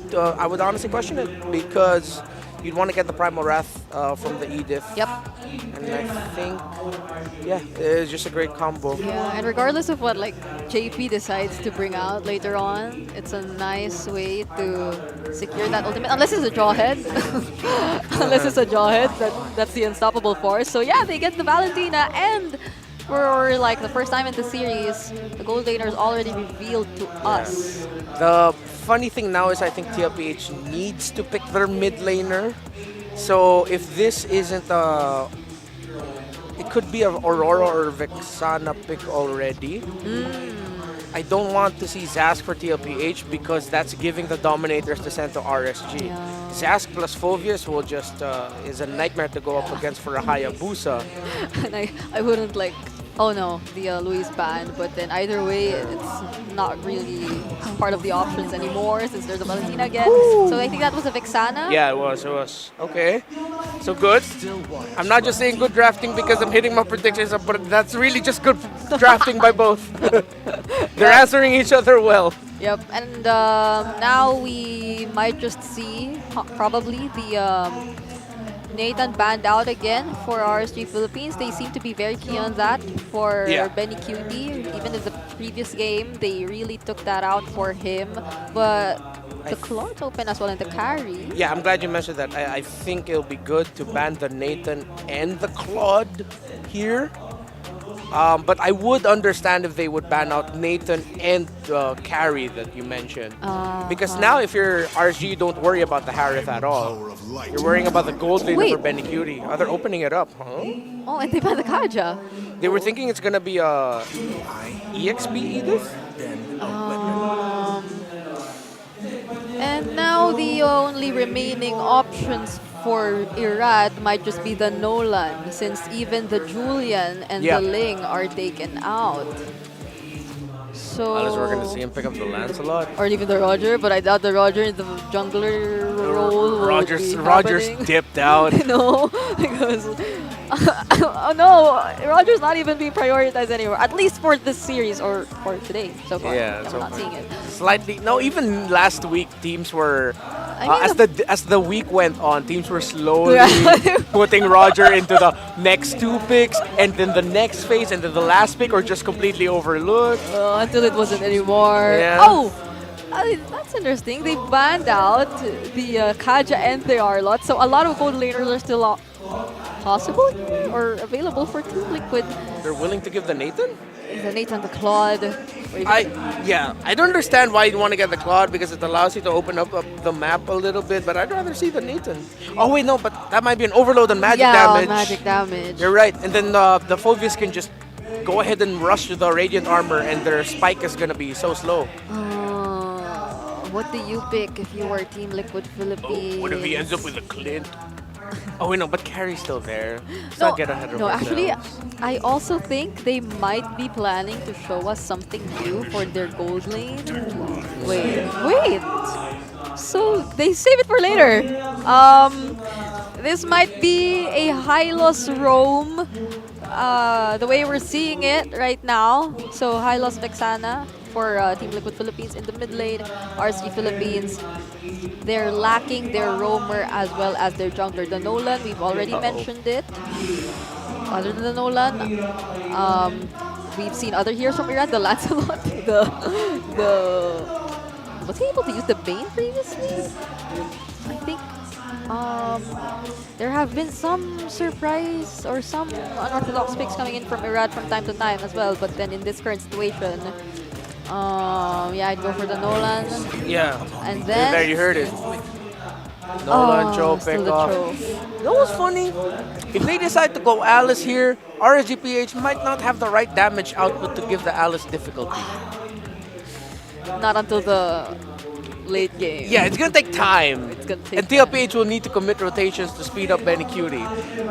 honestly question it, because you'd want to get the Primal Wrath from the Edith. Yep. And I think, yeah, it's just a great combo. Yeah, and regardless of what JP decides to bring out later on, it's a nice way to secure that ultimate. Unless it's a Jawhead. Unless it's a Jawhead, that's the unstoppable force. So yeah, they get the Valentina, and for the first time in the series, the gold laner is already revealed to us. The funny thing now is I think TLPH needs to pick their mid laner. So if this isn't it could be an Aurora or Vexana pick already. I don't want to see Zask for TLPH, because that's giving the Dominators to send to RSG. Zask plus Phobius will just is a nightmare to go up against for a Hayabusa. And I wouldn't oh no, the Luis ban, but then either way, it's not really part of the options anymore since there's a Valentina again. So I think that was a Vexana. Yeah, it was. Okay. So good. I'm not just saying good drafting because I'm hitting my predictions, but that's really just good drafting by both. They're answering each other well. Yep, and now we might just see probably the Nathan banned out again for RSG Philippines. They seem to be very keen on that for Benny QT. Even in the previous game, they really took that out for him. But the Claw's open as well in the carry. Yeah, I'm glad you mentioned that. I think it'll be good to ban the Nathan and the Claude here. But I would understand if they would ban out Nathan and the carry that you mentioned. Because now if you're RSG, you don't worry about the Harith at all. You're worrying about the gold laner for Benny Cutie. Oh, they're opening it up, huh? Oh, and they banned the Kaja. They were thinking it's going to be a EXP Edith? And now the only remaining options for Irad might just be the Nolan, since even the Julian and the Ling are taken out. So Unless we're going to see him pick up the Lancelot. Or even the Roger, but I doubt the Roger in the jungler role Rogers dipped out. No, because oh no, Roger's not even being prioritized anymore. At least for this series or for today so far. Yeah, we're not seeing it. Slightly. No, even last week teams were. As the week went on, teams were slowly putting Roger into the next 2 picks, and then the next phase, and then the last pick, or just completely overlooked. Until it wasn't anymore. Yeah. Oh, that's interesting. They banned out the Kaja and the Arlot, so a lot of gold laners are still possible or available for Team Liquid. They're willing to give the Nathan? The Nathan, the Claude. I don't understand why you want to get the Claude, because it allows you to open up the map a little bit, but I'd rather see the Nathan. Oh wait, no, but that might be an overload on magic damage. Magic damage. You're right, and then the Phobius can just go ahead and rush to the Radiant Armor, and their spike is gonna be so slow. What do you pick if you were Team Liquid Philippines? What if he ends up with a Clint? Oh wait, no, but Carrie's still there. Let's not get ahead of ourselves. Actually, I also think they might be planning to show us something new for their gold lane. Wait. So they save it for later. This might be a Hylos roam. The way we're seeing it right now. So Hylos Vexana for Team Liquid Philippines in the mid lane. RSG Philippines, they're lacking their roamer as well as their jungler. The Nolan, we've already mentioned it. Other than the Nolan, we've seen other heroes from Iran. The Lancelot, was he able to use the Bane previously? I think there have been some surprise or some unorthodox picks coming in from Irad from time to time as well, but then in this current situation, I'd go for the Nolan. Yeah. And then there you heard it. Nolan, Cho, pick off. You know what's funny? If they decide to go Alice here, RSGPH might not have the right damage output to give the Alice difficulty. Not until the late game. Yeah, it's gonna take time. It's gonna take and TLPH will need to commit rotations to speed up Benny Cutie.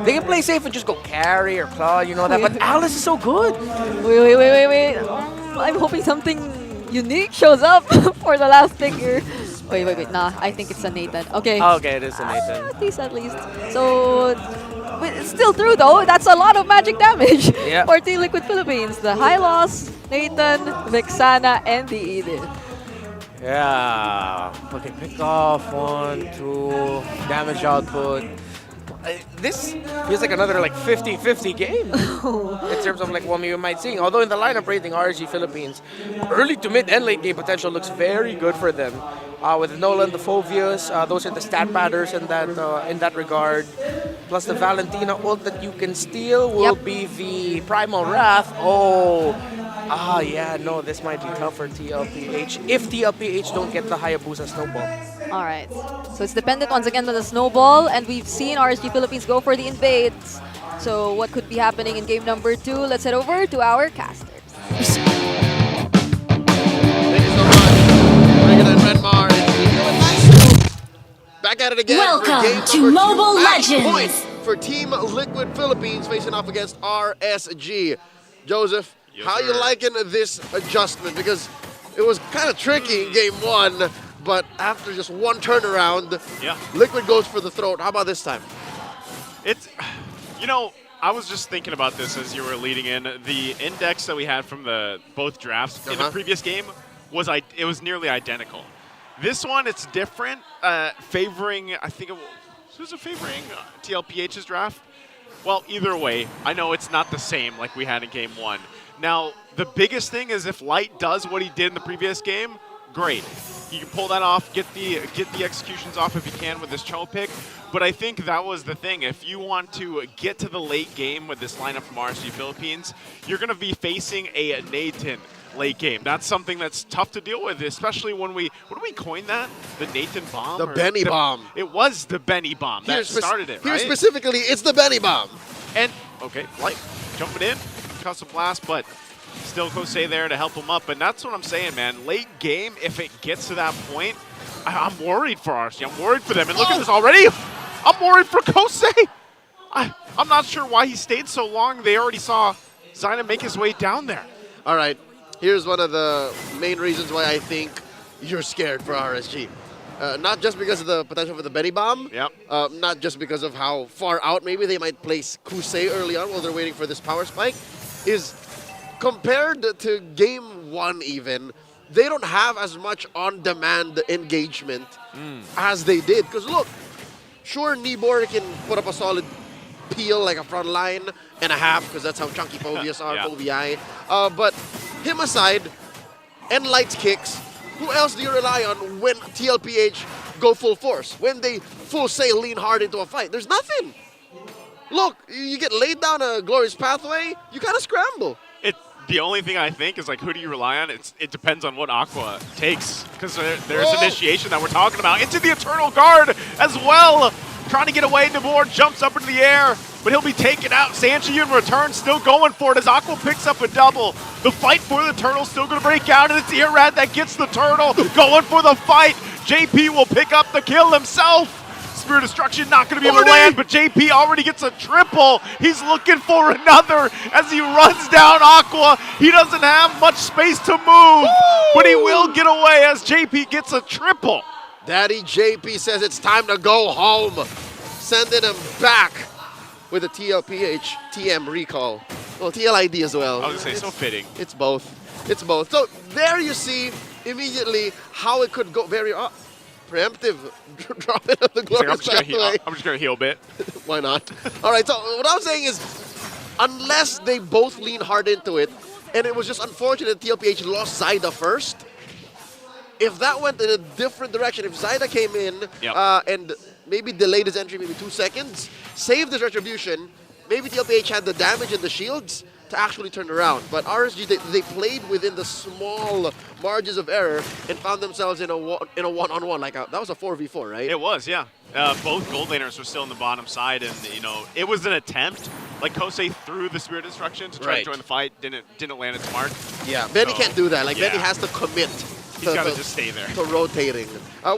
They can play safe and just go carry or claw, you know that. But Alice is so good. Wait. I'm hoping something unique shows up for the last pick here. Wait. Nah, I think it's a Nathan. Okay. Okay, it is a Nathan. At least. So, it's still true though. That's a lot of magic damage for Team Liquid Philippines. The Hylos, Nathan, Vexana, and the Edith. Yeah. Okay, pick off 1, 2, damage output. This feels like another 50-50 game in terms of what we might see. Although in the lineup rating, RSG Philippines, early to mid and late game potential looks very good for them. With Nolan, the Phobius, those are the stat patters in that regard. Plus the Valentina ult that you can steal will be the Primal Wrath. This might be tough for TLPH if TLPH don't get the Hayabusa Snowball. Alright, so it's dependent once again on the Snowball, and we've seen RSG Philippines go for the invades. So what could be happening in game number 2? Let's head over to our casters. Thank you so much. Bring it in, Redmar. Back at it again. Welcome for game to number 2. Mobile Match Legends. point for Team Liquid Philippines facing off against RSG. Joseph, how you liking this adjustment? Because it was kind of tricky in game 1, but after just one turnaround, Liquid goes for the throat. How about this time? I was just thinking about this as you were leading in. The index that we had from both drafts in the previous game was nearly identical. This one, it's different, favoring, I think it So who's favoring TLPH's draft? Well, either way, I know it's not the same like we had in Game 1. Now, the biggest thing is if Light does what he did in the previous game, great. He can pull that off, get the executions off if he can with this Cho pick. But I think that was the thing. If you want to get to the late game with this lineup from RSG Philippines, you're going to be facing a Nathan late game. That's something that's tough to deal with, especially when what do we coin that? The Nathan bomb? The Benny bomb. It was the Benny bomb that started it, right? Here specifically, it's the Benny bomb. And, okay, Light jumping in, custom blast, but still Kosei there to help him up. And that's what I'm saying, man. Late game, if it gets to that point, I'm worried for RSG. I'm worried for them. And look at this already. I'm worried for Kosei. I'm not sure why he stayed so long. They already saw Zyna make his way down there. All right. Here's one of the main reasons why I think you're scared for RSG. Not just because of the potential for the Benny bomb. Yep. Not just because of how far out maybe they might place Kusei early on while they're waiting for this power spike. Is compared to Game 1 even, they don't have as much on-demand engagement as they did. Because look, sure, Nibor can put up a solid peel, like a front line and a half, because that's how chunky Povius are, Povii. But him aside, and Light's kicks, who else do you rely on when TLPH go full force? When they full sail lean hard into a fight? There's nothing. Look, you get laid down a glorious pathway, you kind of scramble. The only thing I think is, like, who do you rely on? It depends on what Aqua takes, because there's initiation that we're talking about. Into the Eternal Guard as well. Trying to get away, Nibor jumps up into the air, but he'll be taken out. Sanchi in return, still going for it as Aqua picks up a double. The fight for the turtle still going to break out, and it's Irad that gets the turtle. Going for the fight. JP will pick up the kill himself. Spear Destruction not going to be able to land, but JP already gets a triple. He's looking for another as he runs down Aqua. He doesn't have much space to move, but he will get away as JP gets a triple. Daddy JP says it's time to go home. Sending him back with a TLPH TM recall. Well, TLID as well. I was going to say, so fitting. It's both. It's both. So there you see immediately how it could go very preemptive. Drop it on the glorious pathway. I'm just going to heal a bit. Why not? All right, so what I'm saying is, unless they both lean hard into it, and it was just unfortunate TLPH lost Zyda first, if that went in a different direction, if Zyda came in and maybe delayed his entry maybe 2 seconds, saved his retribution, maybe TLPH had the damage and the shields to actually turn around. But RSG, they played within the small margins of error and found themselves in a one-on-one. Like that was a 4v4, right? It was, yeah. Both gold laners were still on the bottom side, and it was an attempt. Like Kosei threw the Spirit Destruction to try to join the fight, didn't land its mark. Yeah, Benny can't do that. Like Benny has to commit. He's got to just stay there. To rotating,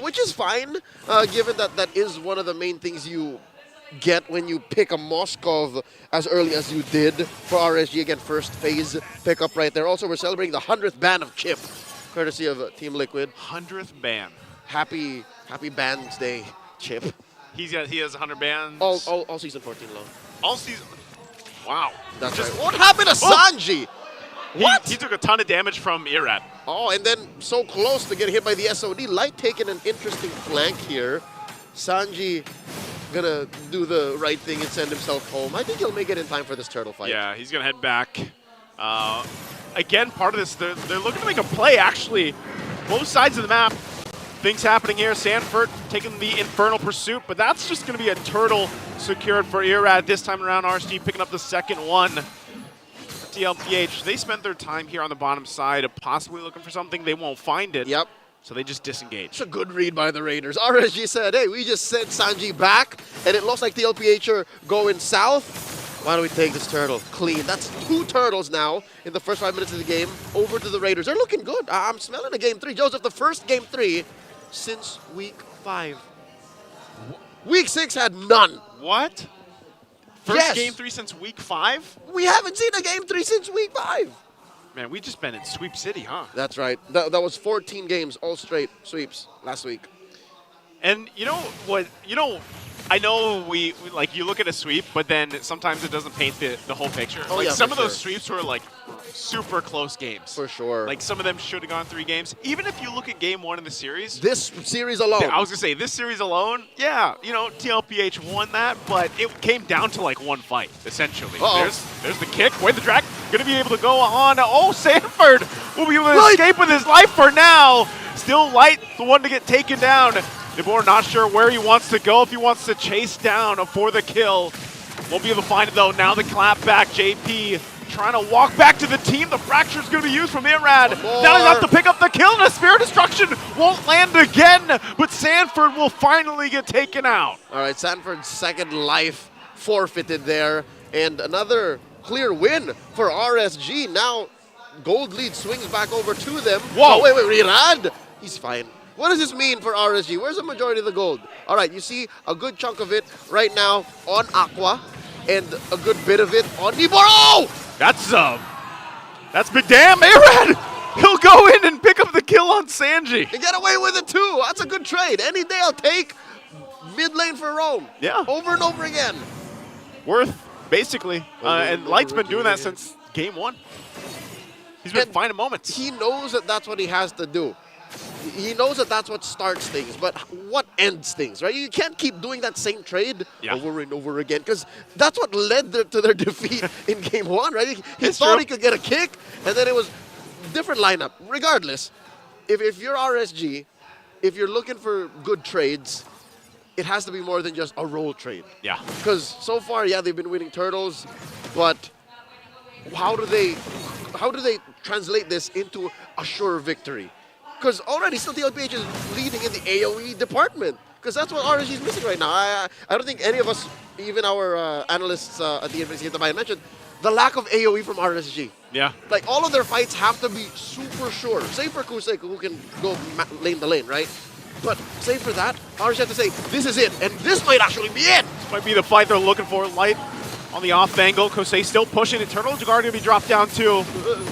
which is fine, given that is one of the main things you get when you pick a Moskov as early as you did for RSG. Again, first phase pickup right there. Also, we're celebrating the 100th ban of Chip, courtesy of Team Liquid. 100th ban. Happy Bands Day, Chip. He has 100 bans. All season 14 long. All season. Wow. That's right. What happened to Sanji? What? He took a ton of damage from Irad. Oh, and then so close to getting hit by the SOD. Light taking an interesting flank here. Sanji gonna do the right thing and send himself home. I think he'll make it in time for this turtle fight. Yeah, he's gonna head back. Again, part of this, they're looking to make a play, actually. Both sides of the map. Things happening here. Sanford taking the Infernal Pursuit, but that's just gonna be a turtle secured for Irad this time around. RSG picking up the second one. TLPH, they spent their time here on the bottom side, possibly looking for something. They won't find it. Yep. So they just disengage. It's a good read by the Raiders. RSG said, hey, we just sent Sanji back, and it looks like TLPH are going south. Why don't we take this turtle? Clean. That's 2 turtles now in the first 5 minutes of the game over to the Raiders. They're looking good. I'm smelling a Game 3. Joseph, the first Game 3 since Week 5. Week 6 had none. What? First Game 3 since Week 5? We haven't seen a Game 3 since Week 5. Man, we just been in Sweep City, huh? That's right. That was 14 games, all straight sweeps last week. And you know what? I know we like you look at a sweep, but then sometimes it doesn't paint the whole picture. Oh, like yeah, some of sure. those sweeps were like super close games. For sure. Like, some of them should have gone 3 games. Even if you look at game 1 in the series. This series alone. I was going to say, this series alone, yeah, you know, TLPH won that, but it came down to, like, one fight, essentially. There's the kick. Wait, the drag. Going to be able to go on. Oh, Sanford will be able to escape with his life for now. Still Light, the one to get taken down. DeBoer not sure where he wants to go, if he wants to chase down for the kill. Won't be able to find it, though. Now the clap back. JP trying to walk back to the team. The fracture is going to be used from Irad. Now he's have to pick up the kill, and a Spear of Destruction won't land again, but Sanford will finally get taken out. All right, Sanford's second life forfeited there, and another clear win for RSG. Now gold lead swings back over to them. Whoa! Oh, wait, Irad! He's fine. What does this mean for RSG? Where's the majority of the gold? All right, you see a good chunk of it right now on Aqua, and a good bit of it on Nibor. Oh! That's big. Damn, Arad! He'll go in and pick up the kill on Sanji. And get away with it too. That's a good trade. Any day I'll take mid lane for Rome. Yeah. Over and over again. Worth, basically. And Light's been doing that since game 1. He's been finding moments. He knows that that's what he has to do. He knows that that's what starts things, but what ends things, right? You can't keep doing that same trade over and over again, because that's what led to their defeat in game 1, right? He thought he could get a kick, and then it was different lineup. Regardless, if you're RSG, if you're looking for good trades, it has to be more than just a role trade. Yeah. Because so far, yeah, they've been winning turtles, but how do they translate this into a sure victory? Because already still TLPH is leading in the AoE department. Because that's what RSG is missing right now. I don't think any of us, even our analysts at the Intermission mentioned, the lack of AoE from RSG. Yeah. Like, all of their fights have to be super sure. Save for Kusei, who can go lane to lane, right? But save for that, RSG have to say, this is it. And this might actually be it. This might be the fight they're looking for. Light on the off angle. Kosei still pushing. Eternal Jaguar going to be dropped down too.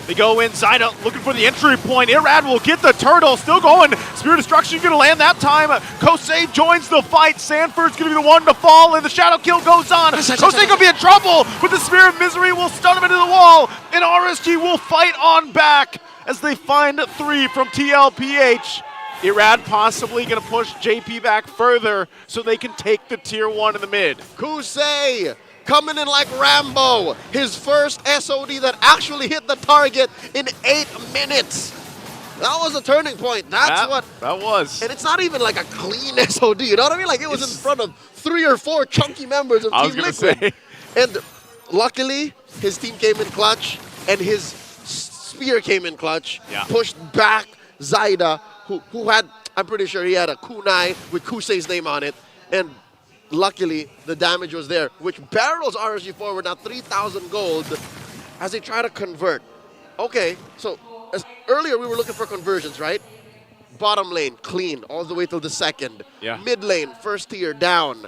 They go inside, looking for the entry point. Irad will get the turtle. Still going. Spear Destruction going to land that time. Kosei joins the fight. Sanford's going to be the one to fall, and the shadow kill goes on. Kosei going to be in trouble, but the Spear of Misery will stun him into the wall, and RSG will fight on back as they find 3 from TLPH. Irad possibly going to push JP back further so they can take the tier 1 in the mid. Kusei coming in like Rambo. His first SOD that actually hit the target in 8 minutes. That was a turning point. That was. And it's not even like a clean SOD, you know what I mean? Like, it was in front of 3 or 4 chunky members of Team Liquid. And luckily, his team came in clutch, and his spear came in clutch. Yeah. Pushed back Zaida, who had, I'm pretty sure he had a kunai with Kusei's name on it. And luckily, the damage was there, which barrels RSG forward now 3,000 gold as they try to convert. Okay, so earlier we were looking for conversions, right? Bottom lane, clean, all the way till the second. Yeah. Mid lane, first tier, down.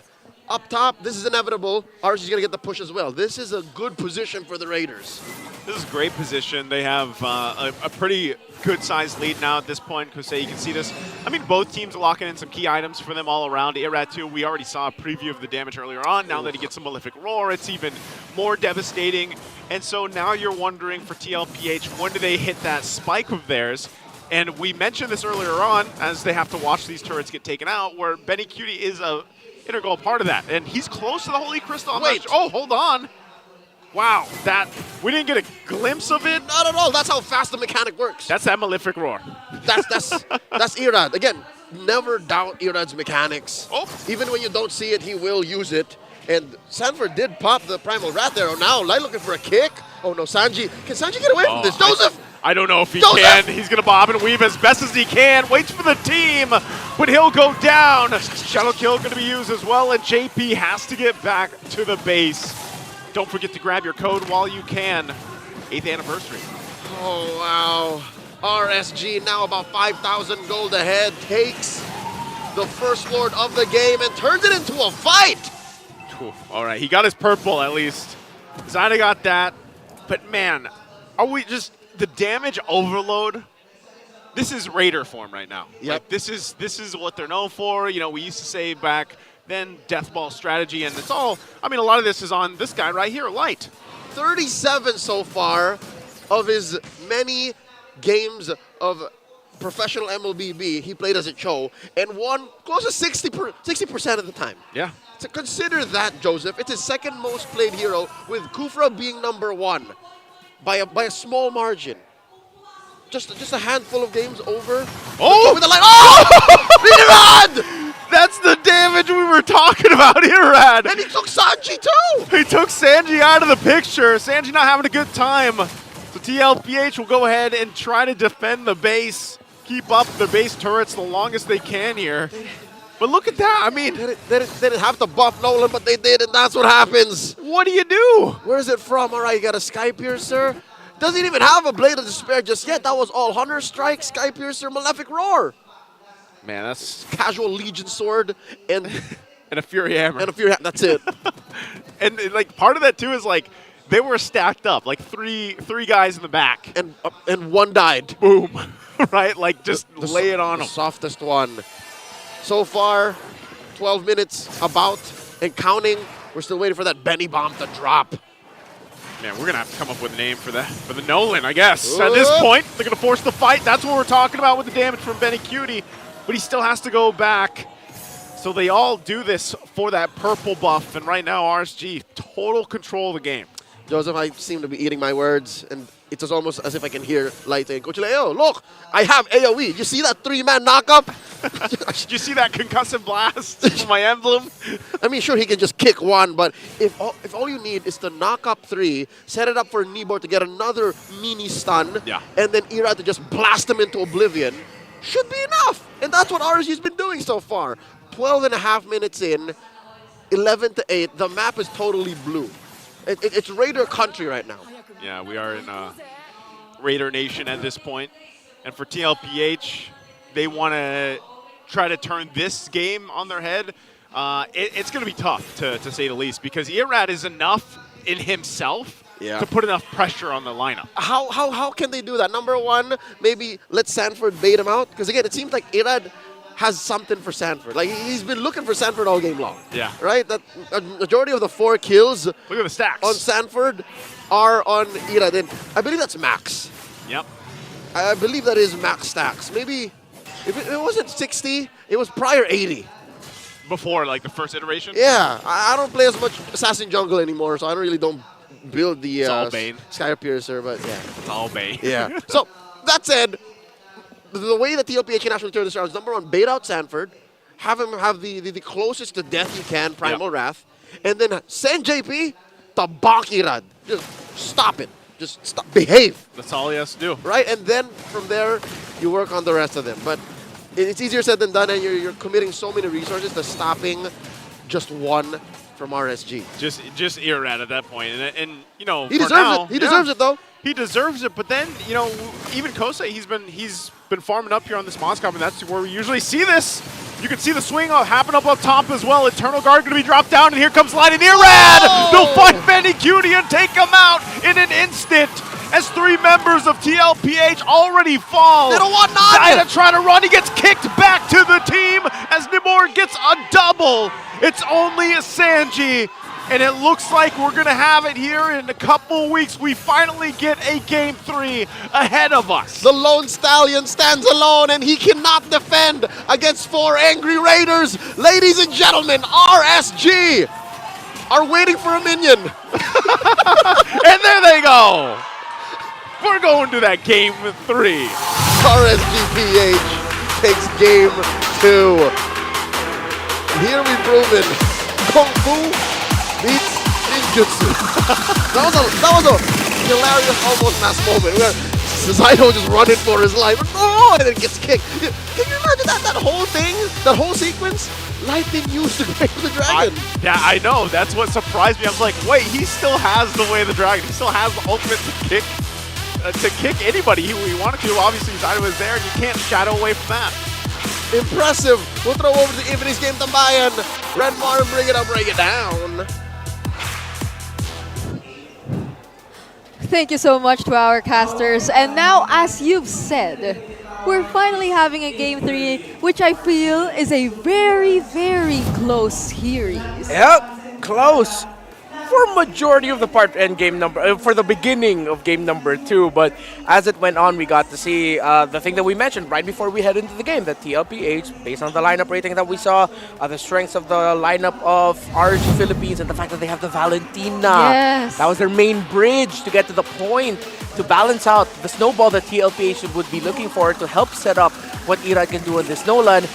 Up top, this is inevitable. RSG is going to get the push as well. This is a good position for the Raiders. This is a great position. They have a pretty good-sized lead now at this point. Kosei, you can see this. I mean, both teams are locking in some key items for them all around. Irad, too, we already saw a preview of the damage earlier on. Now that he gets some Malefic Roar, it's even more devastating. And so now you're wondering for TLPH, when do they hit that spike of theirs? And we mentioned this earlier on, as they have to watch these turrets get taken out, where Benny Cutie is a integral part of that. And he's close to the Holy Crystal. Wait. Oh, hold on. Wow, we didn't get a glimpse of it. Not at all. That's how fast the mechanic works. That's that Malefic Roar. That's Irad. Again, never doubt Irad's mechanics. Oh. Even when you don't see it, he will use it. And Sanford did pop the Primal Wrath Arrow. Now, Light looking for a kick. Oh no, Sanji. Can Sanji get away from this? Joseph! I don't know if he can. He's going to bob and weave as best as he can. Waits for the team, but he'll go down. Shadow Kill going to be used as well, and JP has to get back to the base. Don't forget to grab your code while you can. 8th anniversary. Oh, wow. RSG now about 5,000 gold ahead. Takes the first lord of the game and turns it into a fight. All right, he got his purple at least. Zaida got that. But man, are we just... The damage overload, this is Raider form right now. Yep. Like, this is what they're known for. You know, we used to say back then death ball strategy, and it's all, I mean, a lot of this is on this guy right here, Light. 37 so far. of his many games of professional MLBB, he played as a Cho and won close to 60% of the time. Yeah. So consider that, Joseph. It's his second most played hero, with Kufra being number 1 by a small margin. Just a handful of games over. Oh! With the line. Oh! Irad! That's the damage we were talking about, Irad. And he took Sanji too. He took Sanji out of the picture. Sanji not having a good time. So TLPH will go ahead and try to defend the base, keep up the base turrets the longest they can here. But look at that. I mean, they didn't have to buff Nolan, but they did, and that's what happens. What do you do? Where is it from? All right, you got a Sky Piercer. Doesn't even have a Blade of Despair just yet. That was all Hunter Strike, Sky Piercer, Malefic Roar. Man, that's casual Legion Sword and and a Fury Hammer. And a Fury Hammer. That's it. And like part of that too is like they were stacked up, like three guys in the back, and one died. Boom, right? Like just lay it on the them. Softest one. So far, 12 minutes about and counting. We're still waiting for that Benny Bomb to drop. Man, we're gonna have to come up with a name for the Nolan, I guess. At this point, they're gonna force the fight. That's what we're talking about with the damage from Benny Cutie. But he still has to go back. So they all do this for that purple buff. And right now, RSG, total control of the game. Joseph, I seem to be eating my words, and it's just almost as if I can hear Light saying, Coach Leo, look, I have AoE. You see that 3-man knockup? Did you see that concussive blast from my emblem? I mean, sure, he can just kick one, but if all you need is to knock up 3, set it up for Nibor to get another mini stun, and then Ira to just blast him into oblivion, should be enough. And that's what RSG's been doing so far. 12 and a half minutes in, 11-8, the map is totally blue. It's Raider country right now. Yeah, we are in Raider Nation at this point. And for TLPH, they want to try to turn this game on their head. It's going to be tough, to say the least, because Irad is enough in himself to put enough pressure on the lineup. How can they do that? Number one, maybe let Sanford bait him out. Because again, it seems like Irad has something for Sanford. Like, he's been looking for Sanford all game long. Yeah. Right? That a majority of the 4 kills look at the stacks on Sanford are on Irad. And I believe that's max. Yep. I believe that is max stacks. Maybe if it wasn't 60, it was prior 80. Before, like, the first iteration? Yeah. I don't play as much Assassin Jungle anymore, so I really don't build the Sky Piercer, but yeah. It's all Bane. Yeah. So, that said, the way that TLPH can actually turn this around is, number one, bait out Sanford, have him have the closest to death you can, Primal Wrath, and then send JP to bonk Irad. Just stop it. Just stop. Behave. That's all he has to do. Right? And then from there, you work on the rest of them. But it's easier said than done, and you're committing so many resources to stopping just one from RSG. Just Irad at that point. And you know, he deserves it. He deserves it, though. He deserves it, but then, you know, even Kosei, he's been farming up here on this Moscow, and that's where we usually see this. You can see the swing happen up top as well. Eternal Guard going to be dropped down, and here comes Light and Irad! They'll find Benny Cutie and take him out in an instant as 3 members of TLPH already fall. They don't want none! Zaida trying to run. He gets kicked back to the team as Nimor gets a double. It's only a Sanji. And it looks like we're going to have it here in a couple weeks. We finally get a Game 3 ahead of us. The Lone Stallion stands alone, and he cannot defend against 4 angry Raiders. Ladies and gentlemen, RSG are waiting for a minion. And there they go. We're going to that Game 3. RSGPH takes Game 2. And here we've proven Kung Fu beats ninjutsu. that was a hilarious, almost mass moment where Zaida just running for his life, and then gets kicked. Can you imagine that whole thing, that whole sequence? Light being used to break the dragon. Yeah, I know. That's what surprised me. I was like, wait, he still has the way of the dragon. He still has the ultimate to kick anybody he wanted to. Obviously, Zaida was there, and you can't shadow away from that. Impressive. We'll throw over to the evening's game tambayan. Renmar, bring it up, bring it down. Thank you so much to our casters. And now, as you've said, we're finally having a Game 3, which I feel is a very, very close series. Yep, close. For for majority of the part and game number for the beginning of game number 2. But as it went on, we got to see the thing that we mentioned right before we head into the game, that TLPH, based on the lineup rating that we saw, the strengths of the lineup of RSG Philippines, and the fact that they have the Valentina. Yes. That was their main bridge to get to the point to balance out the snowball that TLPH would be looking for to help set up what Irad can do in this snowland.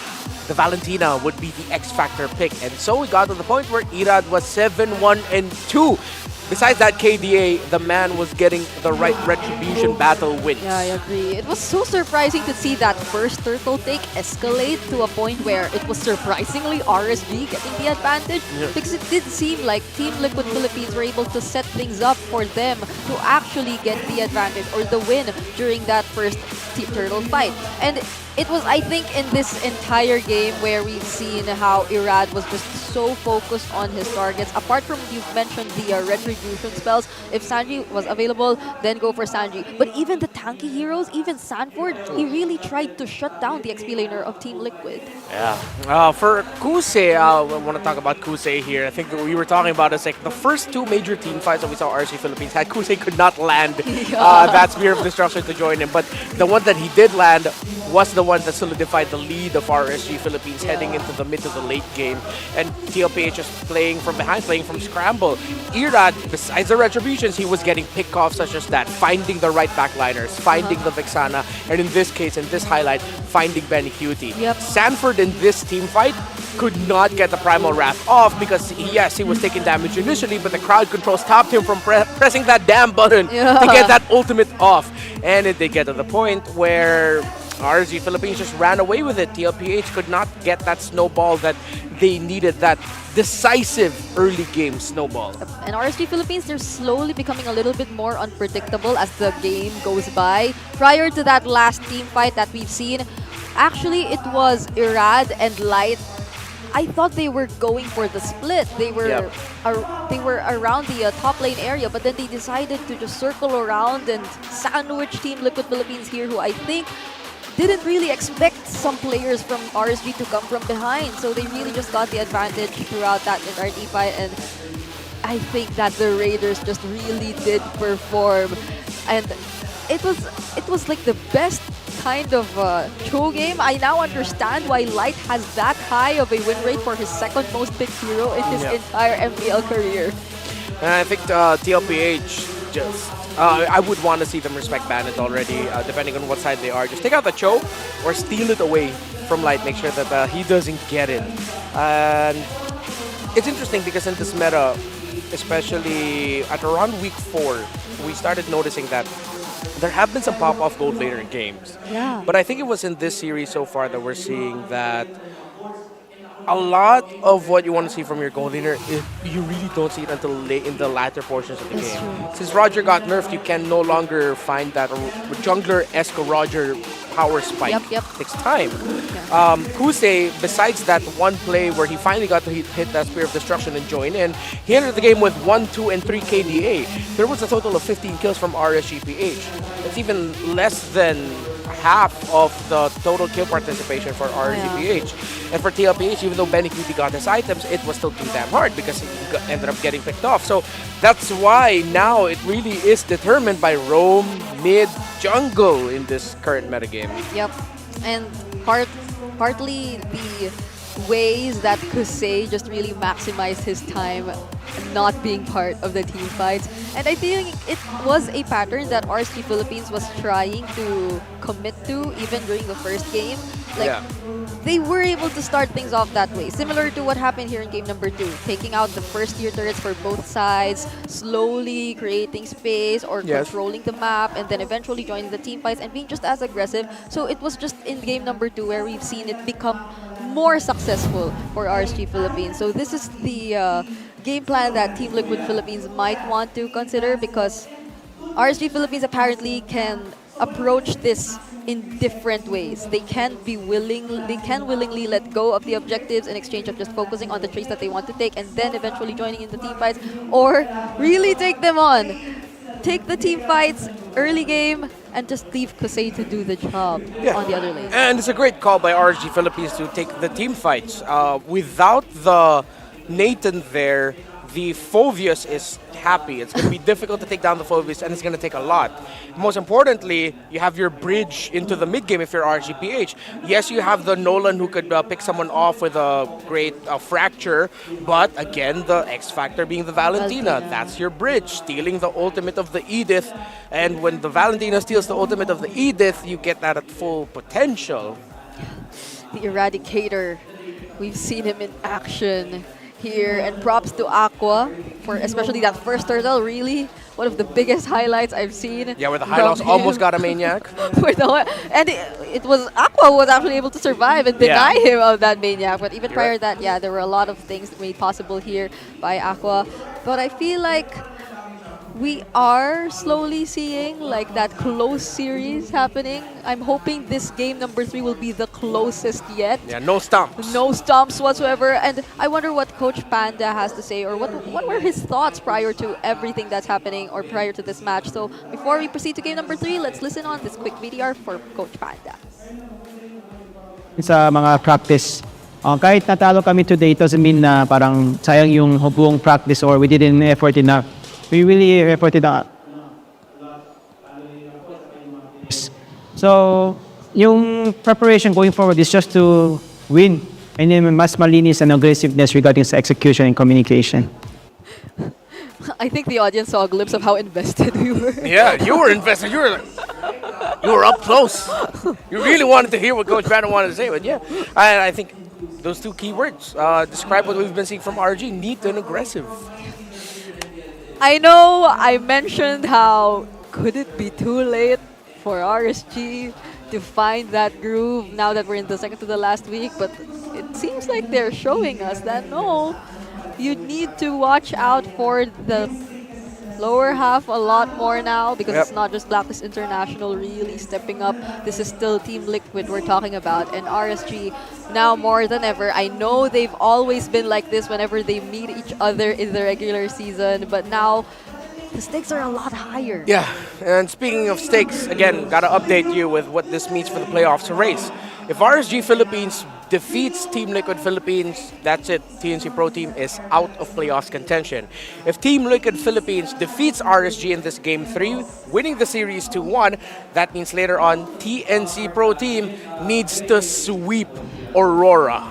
The Valentina would be the X-Factor pick. And so we got to the point where Irad was 7-1-2. Besides that KDA, the man was getting the right retribution battle wins. Yeah, I agree. It was so surprising to see that first turtle take escalate to a point where it was surprisingly RSG getting the advantage. Yeah. Because it did seem like Team Liquid Philippines were able to set things up for them to actually get the advantage or the win during that first turtle fight. And it was, I think, in this entire game where we've seen how Irad was just so focused on his targets. Apart from, you've mentioned the retribution spells, if Sanji was available, then go for Sanji. But even the tanky heroes, even Sanford, he really tried to shut down the XP laner of Team Liquid. Yeah. For Kusei, I want to talk about Kusei here. I think we were talking about it's like the first 2 major team fights that we saw RSG Philippines had, Kusei could not land that Spear of Destruction to join him. But the one that he did land was the one that solidified the lead of RSG Philippines heading into the mid to the late game. And TLPH is playing from behind, playing from scramble. Irad, besides the retributions, he was getting pick-offs such as that, finding the right backliners, finding the Vexana, and in this case, in this highlight, finding Benny Cutie. Sanford in this team fight could not get the Primal Wrath off because, yes, he was taking damage initially, but the crowd control stopped him from pressing that damn button to get that ultimate off. And it did get to the point where RSG Philippines just ran away with it. TLPH could not get that snowball that they needed, that decisive early game snowball. And RSG Philippines, they're slowly becoming a little bit more unpredictable as the game goes by. Prior to that last team fight that we've seen, actually it was Irad and Light. I thought they were going for the split. They were they were around the top lane area, but then they decided to just circle around and sandwich Team Liquid Philippines here, who I think didn't really expect some players from RSG to come from behind. So they really just got the advantage throughout that entire team fight. And I think that the Raiders just really did perform. And it was like the best kind of show game. I now understand why Light has that high of a win rate for his second most picked hero in his entire MPL career. And I think TLPH just... I would want to see them respect Bandit already, depending on what side they are. Just take out the choke or steal it away from Light. Make sure that he doesn't get it. And it's interesting because in this meta, especially at around week 4, we started noticing that there have been some pop-off gold laner games. Yeah. But I think it was in this series so far that we're seeing that a lot of what you want to see from your gold laner, you really don't see it until late in the latter portions of the game. Since Roger got nerfed, you can no longer find that jungler-esque Roger power spike. Yep. Takes time. Kusei, besides that one play where he finally got to hit that Spear of Destruction and join in, he entered the game with 1, 2, and 3 KDA. There was a total of 15 kills from RSGPH. It's even less than half of the total kill participation for RSGPH. And for TLPH, even though Benny Cutie got his items, it was still too damn hard because he ended up getting picked off. So that's why now it really is determined by roam, mid, jungle in this current metagame. Yep. And partly the ways that Kusei just really maximized his time not being part of the team fights. And I think it was a pattern that RSG Philippines was trying to commit to even during the first game. They were able to start things off that way, similar to what happened here in game number 2, taking out the first tier turrets for both sides, slowly creating space or controlling the map, and then eventually joining the team fights and being just as aggressive. So it was just in game number 2 where we've seen it become more successful for RSG Philippines. So this is the game plan that Team Liquid Philippines might want to consider, because RSG Philippines apparently can approach this in different ways. They can willingly let go of the objectives in exchange of just focusing on the traits that they want to take and then eventually joining in the team fights, or really take them on. Take the team fights early game and just leave Kusei to do the job on the other lane. And it's a great call by RSG Philippines to take the team fights. Without the Nathan there, the Phoveus is happy. It's going to be difficult to take down the Phoveus, and it's going to take a lot. Most importantly, you have your bridge into the mid game if you're RSGPH. Yes, you have the Nolan who could pick someone off with a great fracture, but again, the X factor being the Valentina. That's your bridge, stealing the ultimate of the Edith. And when the Valentina steals the ultimate of the Edith, you get that at full potential. The Eradicator, we've seen him in action here, and props to Aqua for especially that first turtle. Really one of the biggest highlights I've seen. Yeah, where the Hylos almost got a maniac. And it was Aqua who was actually able to survive and deny him of that maniac. But even prior to that, yeah, there were a lot of things made possible here by Aqua. But I feel like we are slowly seeing like that close series happening. I'm hoping this game number 3 will be the closest yet. Yeah, no stomps. No stomps whatsoever. And I wonder what Coach Panda has to say, or what were his thoughts prior to everything that's happening or prior to this match. So before we proceed to game number 3, let's listen on this quick VDR for Coach Panda. Sa mga practice, kahit natalo kami today, it doesn't mean na parang sayang yung buong practice or we didn't effort enough. We really reported that. So, yung preparation going forward is just to win and then mas malinis and aggressiveness regarding sa execution and communication. I think the audience saw a glimpse of how invested we were. Yeah, you were invested. You were up close. You really wanted to hear what Coach Brandon wanted to say, but yeah, I think those two key words describe what we've been seeing from RG: neat and aggressive. I know I mentioned how could it be too late for RSG to find that groove now that we're in the second to the last week, but it seems like they're showing us that no, you need to watch out for the lower half a lot more now, because it's not just Blacklist International really stepping up. This is still Team Liquid we're talking about, and RSG now more than ever. I know they've always been like this whenever they meet each other in the regular season, but now the stakes are a lot higher. Yeah, and speaking of stakes, again, gotta update you with what this means for the playoffs race. If RSG Philippines defeats Team Liquid Philippines, that's it. TNC Pro Team is out of playoffs contention. If Team Liquid Philippines defeats RSG in this Game 3, winning the series 2-1, that means later on TNC Pro Team needs to sweep Aurora.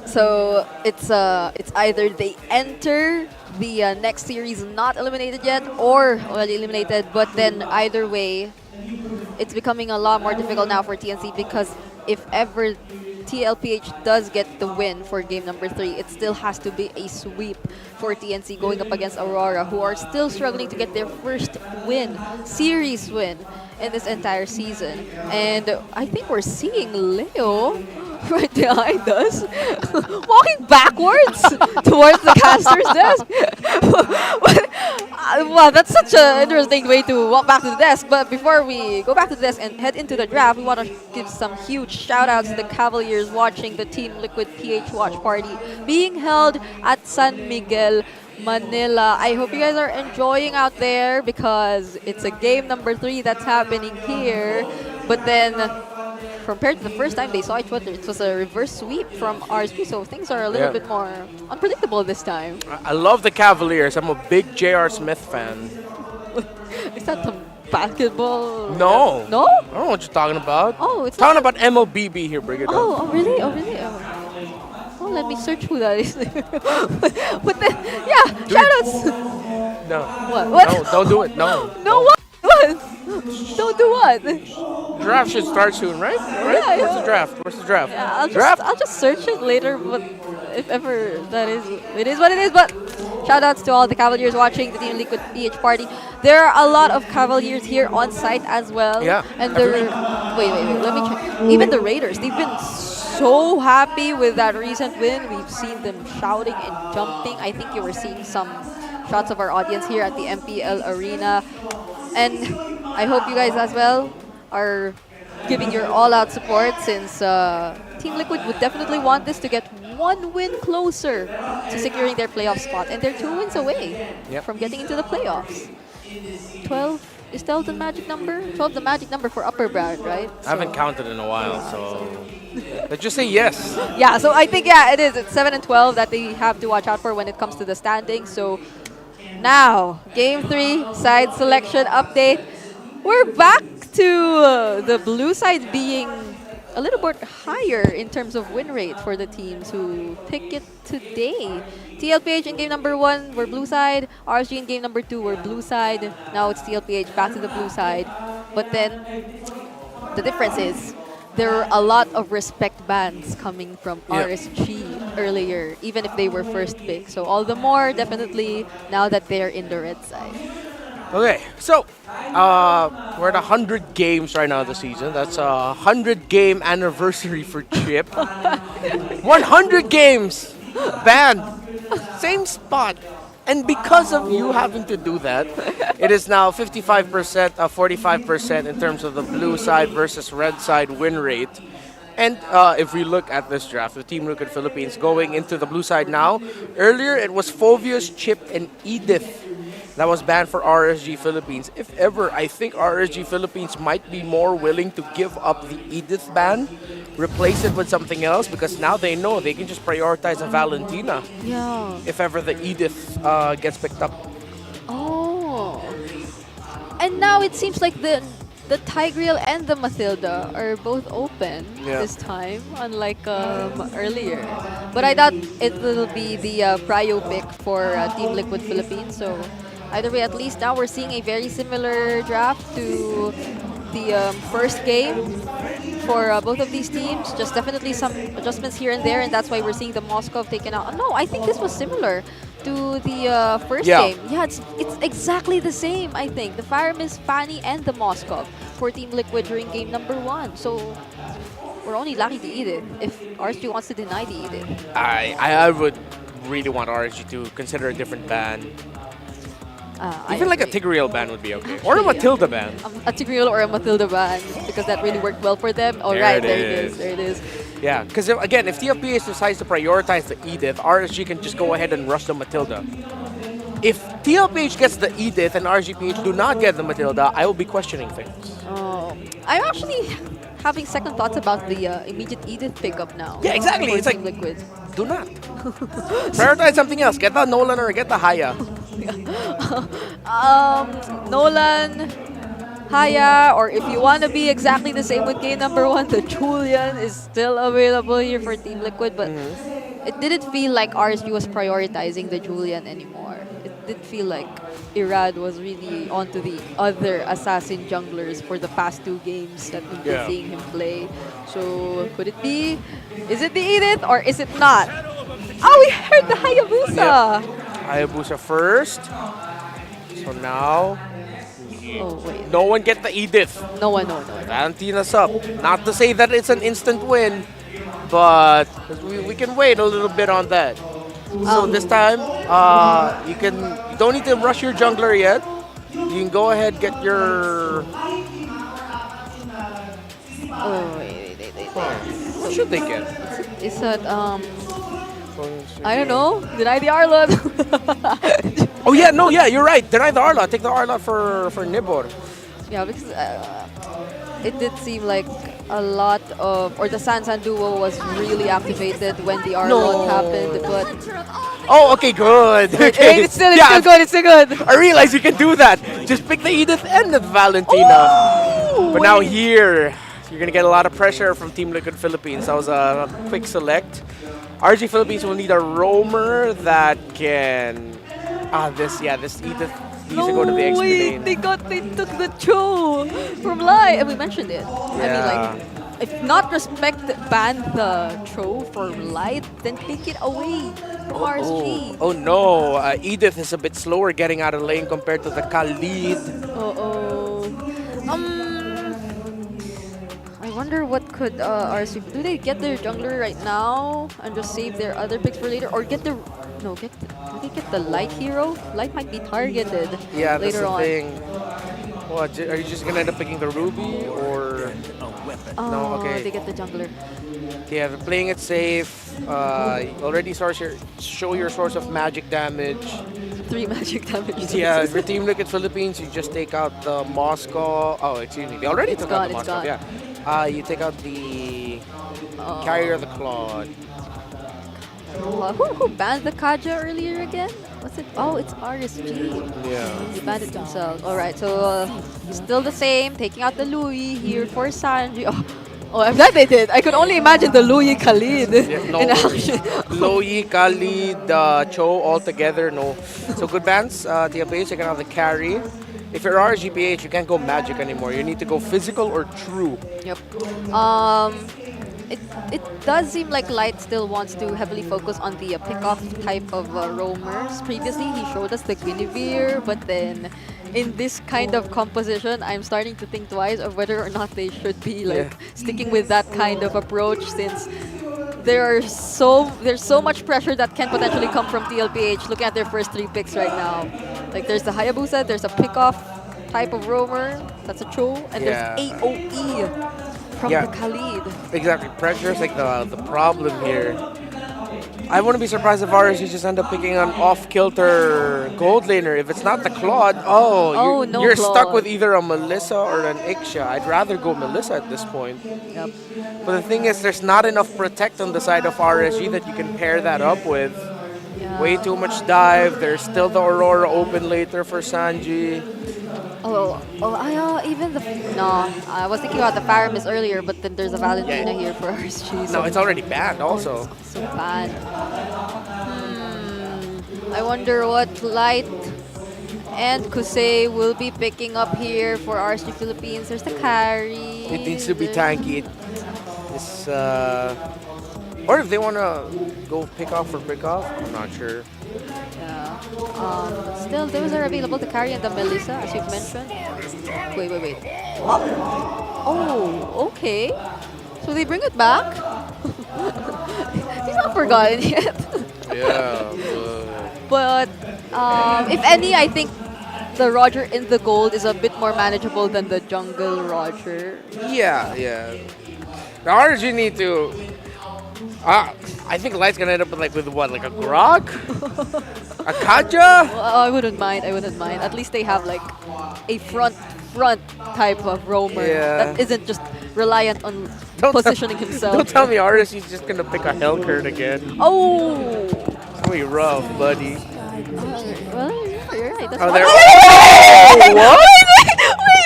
So it's either they enter the next series not eliminated yet or already eliminated, but then either way, it's becoming a lot more difficult now for TNC, because if ever TLPH does get the win for game number 3, it still has to be a sweep for TNC going up against Aurora, who are still struggling to get their first win, series win in this entire season. And I think we're seeing Leo right behind us, walking backwards towards the caster's desk. Wow, that's such an interesting way to walk back to the desk. But before we go back to the desk and head into the draft, we want to give some huge shout-outs to the Cavaliers watching the Team Liquid PH watch party being held at San Miguel, Manila. I hope you guys are enjoying out there, because it's a game number 3 that's happening here. But then, compared to the first time they saw each other, it was a reverse sweep from RSP, so things are a little bit more unpredictable this time. I love the Cavaliers. I'm a big J.R. Smith fan. Is that some basketball? No. No? I don't know what you're talking about. Oh, it's talking about MLBB here, Brigadier. Oh, really? Oh, really? Oh, let me search who that is. But then, yeah, shoutouts. No. What? No, don't do it. No. No, what? What? Don't do what? Draft should start soon, right? Yeah, Where's the draft? Where's the draft? Yeah, I'll just search it later, but if ever that is, it is what it is. But shoutouts to all the Cavaliers watching the Team Liquid PH party. There are a lot of Cavaliers here on site as well. Yeah. And wait, let me check. Even the Raiders, they've been so happy with that recent win. We've seen them shouting and jumping. I think you were seeing some shots of our audience here at the MPL arena. And I hope you guys as well are giving your all-out support, since Team Liquid would definitely want this to get one win closer to securing their playoff spot. And they're 2 wins away from getting into the playoffs. 12 is 12 the magic number? 12 the magic number for upper bracket, right? I haven't counted in a while, so Let's just say yes. Yeah, so I think, yeah, it is. It's 7 and 12 that they have to watch out for when it comes to the standings. So now, Game 3, side selection update. We're back to the blue side being a little bit higher in terms of win rate for the teams who pick it today. TLPH in game number 1 were blue side. RSG in game number 2 were blue side. Now it's TLPH back to the blue side. But then the difference is there were a lot of respect bans coming from RSG earlier, even if they were first pick. So all the more, definitely, now that they're in the red side. Okay, so we're at 100 games right now this season. That's a 100-game anniversary for Chip. 100 games banned, same spot. And because of you having to do that, it is now 55%, 45% in terms of the blue side versus red side win rate. And if we look at this draft, the Team Liquid Philippines going into the blue side now. Earlier, it was Phovius, Chip, and Edith that was banned for RSG Philippines. If ever, I think RSG Philippines might be more willing to give up the Edith ban, replace it with something else, because now they know they can just prioritize a Valentina. Yeah. If ever the Edith gets picked up. Oh. And now it seems like the Tigreal and the Mathilda are both open this time, unlike earlier. But I thought it will be the prio pick for Team Liquid Philippines. So either way, at least now we're seeing a very similar draft to the first game for both of these teams. Just definitely some adjustments here and there, and that's why we're seeing the Moskov taken out. No, I think this was similar to the first game. Yeah, it's exactly the same, I think. The Faramis, Fanny, and the Moskov for Team Liquid during game number 1. So we're only lucky to eat it if RSG wants to deny the eat it. I would really want RSG to consider a different ban. Even like a Tigreal ban would be okay. Or a Matilda ban. A Tigreal or a Matilda ban, because that really worked well for them. All right, there it is. There it is. Yeah, because again, if TLPH decides to prioritize the Edith, RSG can just go ahead and rush the Matilda. If TLPH gets the Edith and RSGPH do not get the Matilda, I will be questioning things. Oh, I'm actually having second thoughts about the immediate Edith pickup now. Yeah, exactly. It's like, Liquid. Do not. Prioritize something else. Get the Nolan or get the Haya. Nolan, Haya, or if you want to be exactly the same with game number 1, the Julian is still available here for Team Liquid, but it didn't feel like RSG was prioritizing the Julian anymore. It did feel like Irad was really onto the other assassin junglers for the past 2 games that we've been seeing him play. So could it be? Is it the Edith or is it not? Oh, we heard the Hayabusa! Hayabusa first. So now, wait. No one get the Edith. No one. Valentina's up. Not to say that it's an instant win, but we can wait a little bit on that. So this time, you don't need to rush your jungler yet. You can go ahead get your. Oh wait. What should they get? Is that I don't know. Deny the Arlot. Oh yeah, no, yeah, you're right. Deny the Arlot. Take the Arlot for Nibor. Yeah, because it did seem like a lot of, or the Sansan duo was really activated when the Arlot happened, but. Oh, okay, good. Okay. It's still good. I realize you can do that. Just pick the Edith and the Valentina. Ooh, but now here, you're gonna get a lot of pressure from Team Liquid Philippines. That was a quick select. RG Philippines will need a roamer that can. This Edith needs to go to the XP lane. They took the Cho from Light, and we mentioned it. Yeah. I mean, like, if not respect ban the Cho for Light, then take it away from RSG. Oh no, Edith is a bit slower getting out of lane compared to the Khalid. I wonder what could RSG do. They get their jungler right now and just save their other picks for later, or get the do they get the Light hero? Light might be targeted later on. Thing. What, are you just gonna end up picking the Ruby or no? Okay, they get the jungler. Yeah, they're playing it safe. Already show your source of magic damage. 3 magic damage. Yeah, for Team Liquid Philippines, you just take out the Moscow. Oh, excuse me. They already took out the Moscow. Yeah. You take out the Carrier of the Claude. Who banned the Kaja earlier again? What's it? Oh, it's RSG. Yeah. They banned it themselves. Alright, so still the same. Taking out the Louis here for Sanji. Oh, I'm glad they did. I could only imagine the Louis Khalid in action. Louis, Khalid, Cho all together. No. So good bans. TLPH taking out the carry. If you're RSGPH, you can't go magic anymore. You need to go physical or true. Yep. It does seem like Light still wants to heavily focus on the pick-off type of roamers. Previously, he showed us the Guinevere, but then in this kind of composition, I'm starting to think twice of whether or not they should be like sticking with that kind of approach, since there's so much pressure that can potentially come from TLPH. Looking at their first 3 picks right now, like there's the Hayabusa, there's a pick-off type of roamer, that's a Cho, and there's AOE from the Khalid. Exactly. Pressure is like the problem here. I wouldn't be surprised if RSG just end up picking an off-kilter gold laner. If it's not the Claude, you're stuck with either a Melissa or an Ixia. I'd rather go Melissa at this point. Yep. But the thing is, there's not enough protect on the side of RSG that you can pair that up with. Yeah. Way too much dive. There's still the Aurora open later for Sanji. I was thinking about the Paramis earlier, but then there's a Valentina here for RSG. So No, it's already banned also. so bad. I wonder what Light and Kusei will be picking up here for RSG Philippines. There's the carry. It needs to be tanky. Or if they want to go pick off for pick off, I'm not sure. Yeah. Still, those are available, the carry and the Melissa, as you've mentioned. Wait. Oh, okay. So they bring it back? He's not forgotten yet. Yeah. But if any, I think the Roger in the gold is a bit more manageable than the jungle Roger. Yeah. The RSG need to... I think Light's gonna end up with what, like a Grog? A Kaja? Well, I wouldn't mind. At least they have like a front type of roamer that isn't just reliant on positioning himself. Don't tell me RSG's just gonna pick a Hellcurt again. Oh! It's gonna be rough, buddy. Well, you're right. That's What? Wait!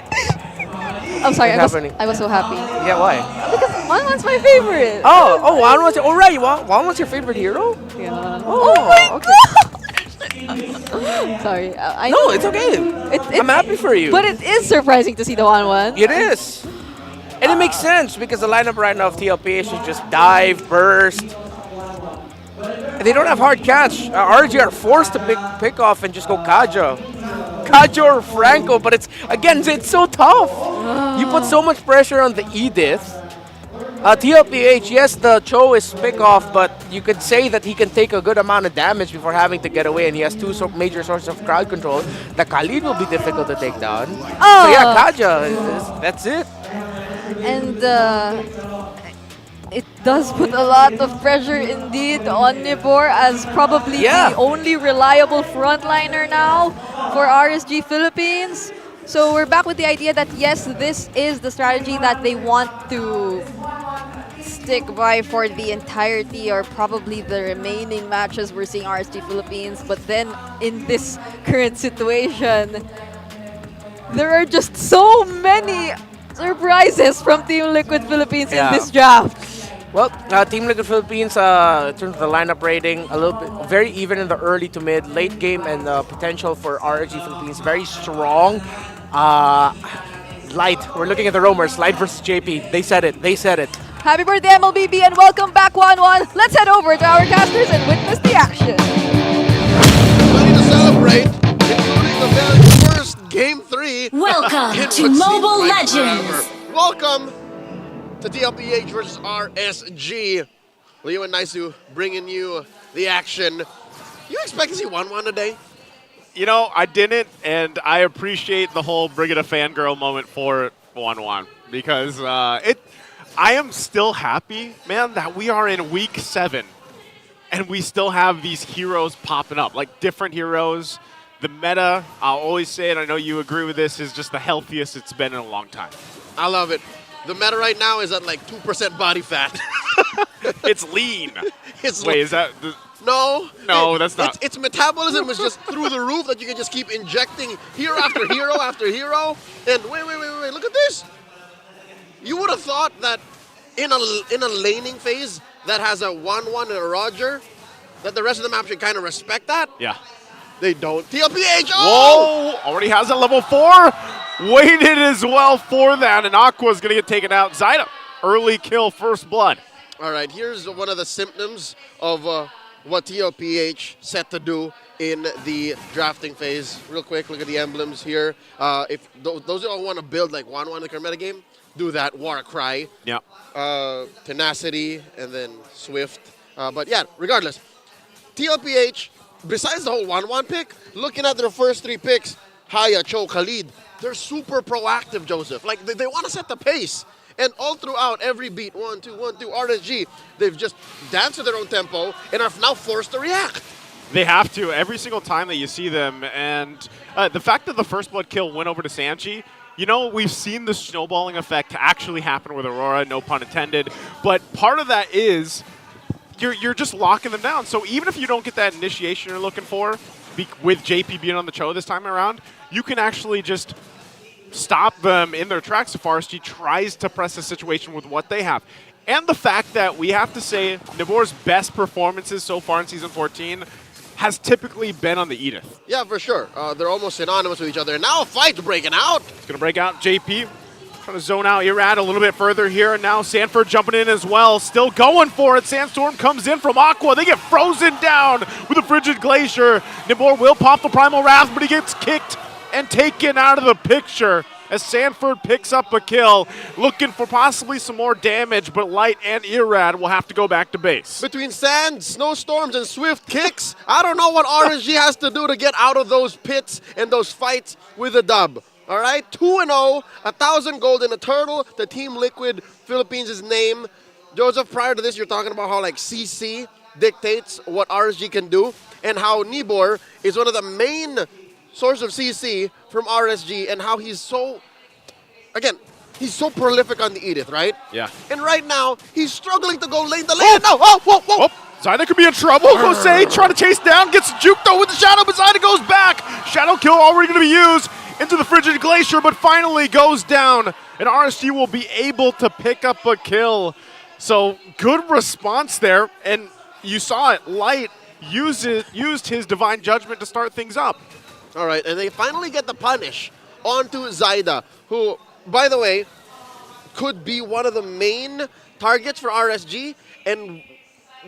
I'm sorry, What's I was so happy. Yeah, why? Because Wanwan's my favorite. Wanwan's Wanwan's your favorite hero? Yeah. Oh my okay. God! Sorry. I No, know. it's okay. I'm happy for you. But it is surprising to see the Wanwan. It is. And it makes sense because the lineup right now of TLPH is just dive, burst. And they don't have hard catch. RG are forced to pick off and just go Kaja or Franco, but it's so tough. You put so much pressure on the Edith. TLPH, yes, the Cho is pick off, but you could say that he can take a good amount of damage before having to get away, and he has 2 major sources of crowd control. The Khalid will be difficult to take down. So yeah, Kaja, that's it. And it does put a lot of pressure indeed on Nibor as probably the only reliable frontliner now for RSG Philippines. So we're back with the idea that yes, this is the strategy that they want to stick by for the entirety or probably the remaining matches we're seeing RSG Philippines. But then in this current situation, there are just so many surprises from Team Liquid Philippines in this draft. Well, Team Liquid Philippines, in terms of the lineup rating, a little bit very even in the early to mid, late game, and the potential for RSG Philippines very strong. Light, we're looking at the roamers. Light versus JP. They said it. Happy birthday, MLBB, and welcome back, Wanwan. Let's head over to our casters and witness the action. Ready to celebrate, including the very first Game 3. Welcome in to what Mobile seems like Legends. forever. Welcome to TLPH versus RSG. Leo and Naisu bringing you the action. You expect to see Wanwan today? You know, I didn't, and I appreciate the whole bring it a fangirl moment for Wanwan because I am still happy, man, that we are in week 7 and we still have these heroes popping up, like different heroes. The meta, I'll always say it, I know you agree with this, is just the healthiest it's been in a long time. I love it. The meta right now is at like 2% body fat. It's lean. Wait, is that... No. No, that's not. Its metabolism is just through the roof that you can just keep injecting hero after hero after hero. And wait, look at this. You would have thought that in a laning phase that has a 1-1 and a Roger, that the rest of the map should kind of respect that. Yeah. They don't. TLPH, oh! Whoa! Already has a level 4. Waited as well for that, and Aqua's going to get taken out. Zyda, early kill, first blood. All right, here's one of the symptoms of what TLPH set to do in the drafting phase. Real quick, look at the emblems here. If those who don't want to build like 1-1 in the current metagame, do that. Warcry, yeah, Tenacity, and then Swift. But yeah, regardless, TLPH, besides the whole 1-1 pick, looking at their first 3 picks, Haya, Cho, Khalid, they're super proactive, Joseph. Like, they want to set the pace. And all throughout every beat, 1-2, 1-2, RSG, they've just danced at their own tempo and are now forced to react. They have to every single time that you see them. And the fact that the first blood kill went over to Sanji, you know, we've seen the snowballing effect actually happen with Aurora, no pun intended. But part of that is you're just locking them down. So even if you don't get that initiation you're looking for, with JP being on the Cho this time around, you can actually just stop them in their tracks if RSG tries to press the situation with what they have. And the fact that we have to say Nibor's best performances so far in Season 14 has typically been on the Edith. Yeah, for sure. They're almost synonymous with each other. And now a fight's breaking out. It's going to break out. JP trying to zone out Irad a little bit further here. And now Sanford jumping in as well. Still going for it. Sandstorm comes in from Aqua. They get frozen down with a Frigid Glacier. Nibor will pop the Primal Wrath, but he gets kicked and taken out of the picture as Sanford picks up a kill, looking for possibly some more damage, but Light and Irad will have to go back to base. Between sand, snowstorms, and swift kicks, I don't know what RSG has to do to get out of those pits and those fights with a dub. All right, 2-0, 1,000 gold in a turtle, the Team Liquid Philippines' name. Joseph, prior to this, you're talking about how like CC dictates what RSG can do, and how Nibor is one of the main source of CC from RSG, and how he's so, again, he's so prolific on the Edith, right? Yeah. And right now, he's struggling to go lane to lane. No, whoa. Zyda could be in trouble. Jose trying to chase down, gets juked though with the Shadow, but Zyda goes back. Shadow kill already going to be used into the Frigid Glacier, but finally goes down, and RSG will be able to pick up a kill. So good response there, and you saw it. Light used his Divine Judgment to start things up. All right, and they finally get the punish onto Zyda, who, by the way, could be one of the main targets for RSG, and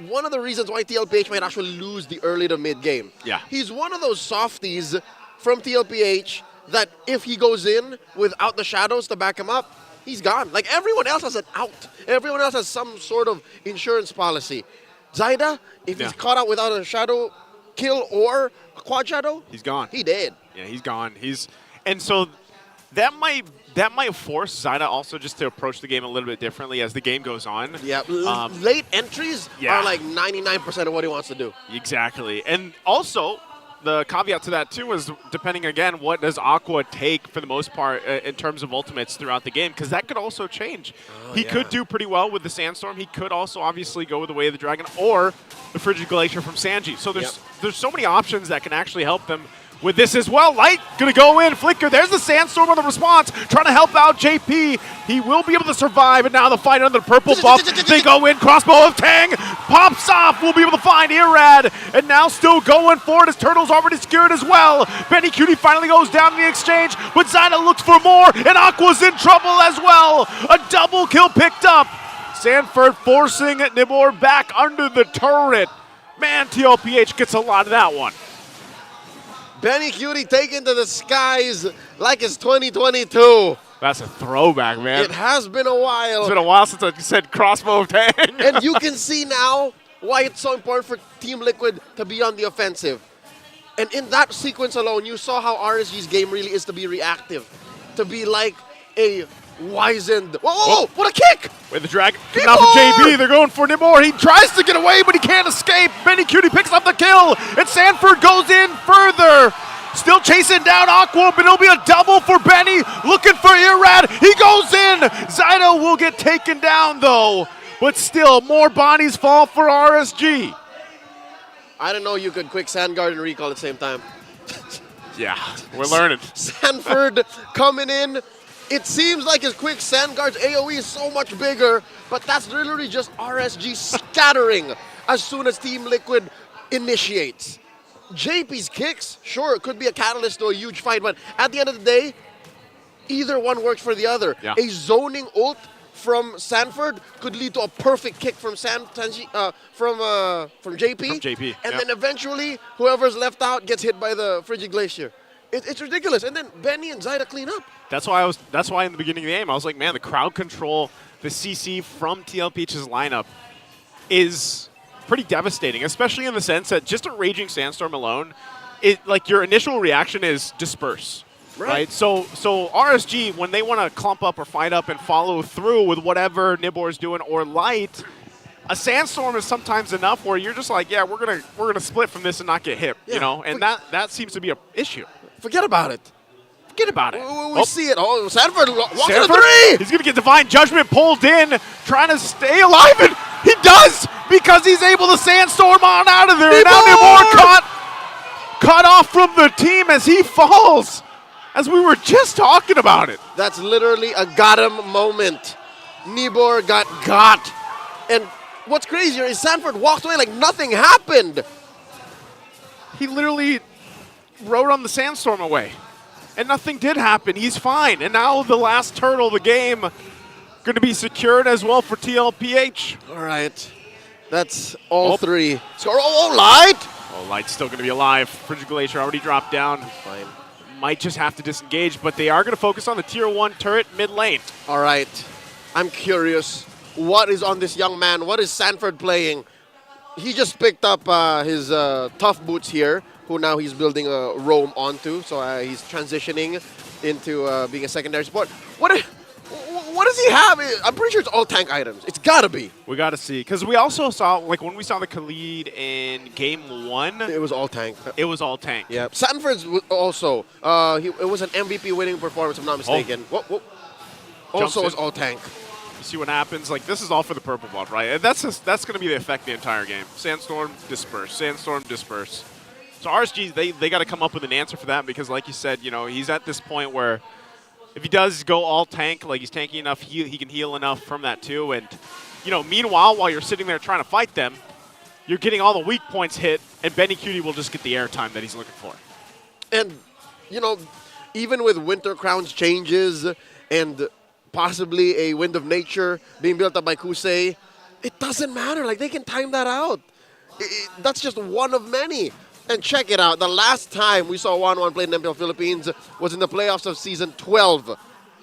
one of the reasons why TLPH might actually lose the early to mid game. Yeah. He's one of those softies from TLPH that if he goes in without the shadows to back him up, he's gone. Like, everyone else has an out. Everyone else has some sort of insurance policy. Zyda, if he's caught out without a shadow kill or a quad shadow, he's gone. He dead. Yeah, he's gone. And so that might force Zyda also just to approach the game a little bit differently as the game goes on. Yeah, late entries are like 99% of what he wants to do. Exactly. And also, the caveat to that too is depending again what does Aqua take for the most part in terms of ultimates throughout the game, because that could also change. He could do pretty well with the Sandstorm. He could also obviously go with the Way of the Dragon or the Frigid Glacier from Sanji. So there's so many options that can actually help them with this as well. Light gonna go in, Flicker. There's the Sandstorm on the response, trying to help out JP. He will be able to survive, and now the fight under the purple buff. They go in, crossbow of Tang, pops off. We'll be able to find Irad, and now still going for it. His turtle's already secured as well. Benny Cutie finally goes down in the exchange, but Zyda looks for more, and Aqua's in trouble as well. A double kill picked up. Sanford forcing Nibor back under the turret. Man, TLPH gets a lot of that one. Benny Cutie taken to the skies like it's 2022. That's a throwback, man. It has been a while. It's been a while since I said crossbow of Tang. And you can see now why it's so important for Team Liquid to be on the offensive. And in that sequence alone, you saw how RSG's game really is to be reactive. To be like a wizened... Whoa, what a kick! With the dragon coming off of JB, they're going for Nibor. He tries to get away, but he can't escape. Benny Cutie picks up the kill, and Sanford goes in further. Still chasing down Aqua, but it'll be a double for Benny. Looking for Irad. He goes in. Zydo will get taken down, though. But still, more bodies fall for RSG. I didn't know you could quick Sandguard and recall at the same time. Yeah, we're learning. Sanford coming in. It seems like his quick Sandguard's AoE is so much bigger, but that's literally just RSG scattering as soon as Team Liquid initiates. JP's kicks, sure, it could be a catalyst to a huge fight, but at the end of the day, either one works for the other. Yeah. A zoning ult from Sanford could lead to a perfect kick from JP. From JP, And yep. then eventually, whoever's left out gets hit by the Frigid Glacier. It's ridiculous. And then Benny and Zyda clean up. That's why in the beginning of the game, I was like, man, the crowd control, the CC from TLPH's lineup is pretty devastating, especially in the sense that just a Raging Sandstorm alone, your initial reaction is disperse. Right. So RSG, when they want to clump up or fight up and follow through with whatever Nibor's doing or Light, a Sandstorm is sometimes enough where you're just like, yeah, we're gonna split from this and not get hit, you know, and that seems to be an issue. Forget about it. Forget about it. We see it. Oh, Sanford walks to the Sanford, three. he's gonna get Divine Judgment pulled in, trying to stay alive, and he does because he's able to Sandstorm on out of there. And now Nibor cut off from the team as he falls. As we were just talking about it. That's literally a got him moment. Nibor got. And what's crazier is Sanford walked away like nothing happened. He literally rode on the Sandstorm away. And nothing did happen. He's fine. And now the last turtle of the game going to be secured as well for TLPH. All right. That's all three. Light! Oh, Light's still going to be alive. Frigid Glacier already dropped down. Fine. Might just have to disengage, but they are going to focus on the tier 1 turret mid lane. All right. I'm curious. What is on this young man? What is Sanford playing? He just picked up his tough boots here, who now he's building a roam onto. So he's transitioning into being a secondary support. What does he have? I'm pretty sure it's all tank items. It's got to be. We got to see. Because we also saw, like when we saw the Khalid in game 1. It was all tank. It was all tank. Yeah. Sanford's also. It was an MVP winning performance, if I'm not mistaken. Also was all tank. You see what happens? Like, this is all for the purple buff, right? And that's going to be the effect the entire game. Sandstorm, disperse. Sandstorm, disperse. So RSG, they got to come up with an answer for that because, like you said, you know, he's at this point where if he does go all tank, like he's tanky enough, he can heal enough from that too. And, you know, meanwhile, while you're sitting there trying to fight them, you're getting all the weak points hit, and Benny Cutie will just get the airtime that he's looking for. And, you know, even with Winter Crown's changes and possibly a Wind of Nature being built up by Kusei, it doesn't matter. Like, they can time that out. That's just one of many. And check it out. The last time we saw 1-1 played in MPL Philippines was in the playoffs of Season 12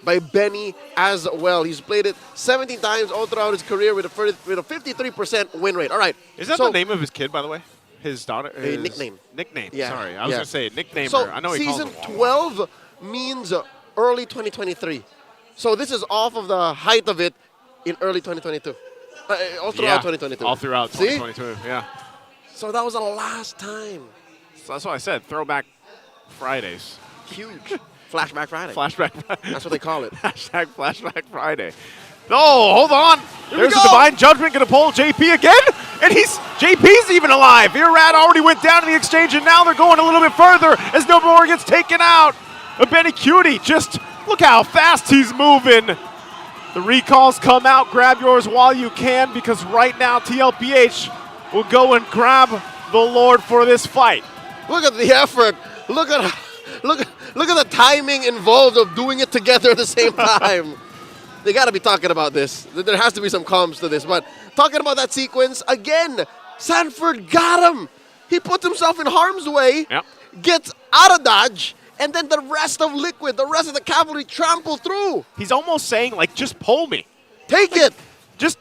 by Benny as well. He's played it 17 times all throughout his career with a 53% win rate. All right. Is that the name of his kid, by the way? His daughter? A nickname. Nickname. Yeah. Sorry. I was going to say nicknamer. So I know he calls Season him 12 means early 2023. So this is off of the height of it in early 2022. All throughout 2022. All throughout 2022, yeah. So that was the last time. So that's what I said. Throwback Fridays. Huge. Flashback Friday. Flashback Friday. That's what they call it. Hashtag Flashback Friday. Oh, hold on. Here There's we a go. Divine Judgment going to pull JP again. And JP's even alive. Irad already went down in the exchange, and now they're going a little bit further as Nobor gets taken out. But Benny Cutie, just look how fast he's moving. The recalls come out. Grab yours while you can, because right now TLPH will go and grab the Lord for this fight. Look at the effort. Look at the timing involved of doing it together at the same time. They got to be talking about this. There has to be some comms to this. But talking about that sequence, again, Sanford got him. He put himself in harm's way, gets out of dodge, and then the rest of Liquid, the rest of the cavalry trample through. He's almost saying, like, just pull me. Take it. Just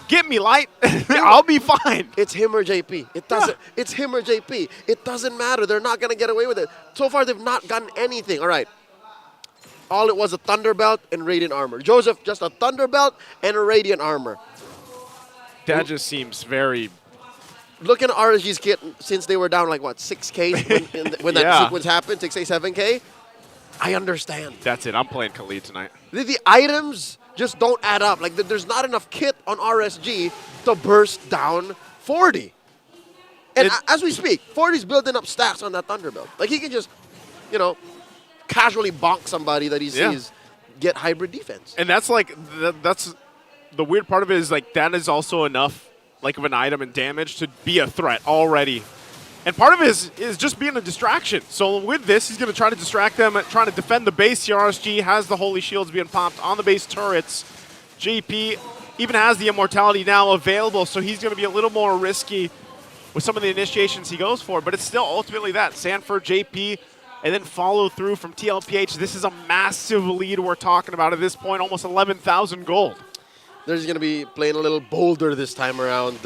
get me, Light. I'll be fine. It's him or JP. It doesn't. It's him or JP. It doesn't matter. They're not going to get away with it. So far, they've not gotten anything. All right. All it was a Thunder Belt and Radiant Armor. Joseph, just a Thunder Belt and a Radiant Armor. That just seems very looking at RSG's kit since they were down like what 6K when that sequence happened, 6K, 7K. I understand. That's it. I'm playing Khalid tonight. The items just don't add up. Like there's not enough kit on RSG to burst down 40. And as we speak, 40's building up stacks on that Thunderbolt. Like he can just, you know, casually bonk somebody that he sees get hybrid defense. And that's like that's the weird part of it is like that is also enough like of an item and damage to be a threat already. And part of it is just being a distraction. So with this, he's going to try to distract them, trying to defend the base here. RSG has the Holy Shields being popped on the base turrets. JP even has the Immortality now available, so he's going to be a little more risky with some of the initiations he goes for. But it's still ultimately that. Sanford, JP, and then follow through from TLPH. This is a massive lead we're talking about at this point, almost 11,000 gold. They're just going to be playing a little bolder this time around.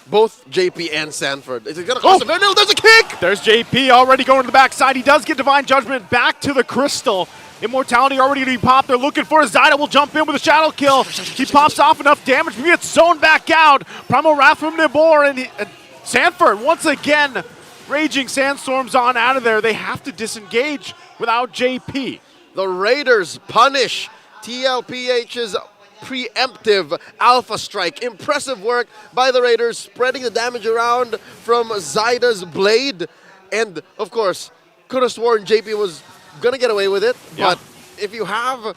Both JP and Sanford. Is it going to cost them? No, there's a kick! There's JP already going to the backside. He does get Divine Judgment back to the Crystal. Immortality already going to be popped. They're looking for his Zyda. Will jump in with a Shadow Kill. He pops off enough damage. He gets zoned back out. Primal Wrath from Nibor. And Sanford, once again, Raging Sandstorms on out of there. They have to disengage without JP. The Raiders punish TLPH's preemptive Alpha Strike. Impressive work by the Raiders, spreading the damage around from Zyda's Blade. And, of course, could have sworn JP was going to get away with it. But if you have,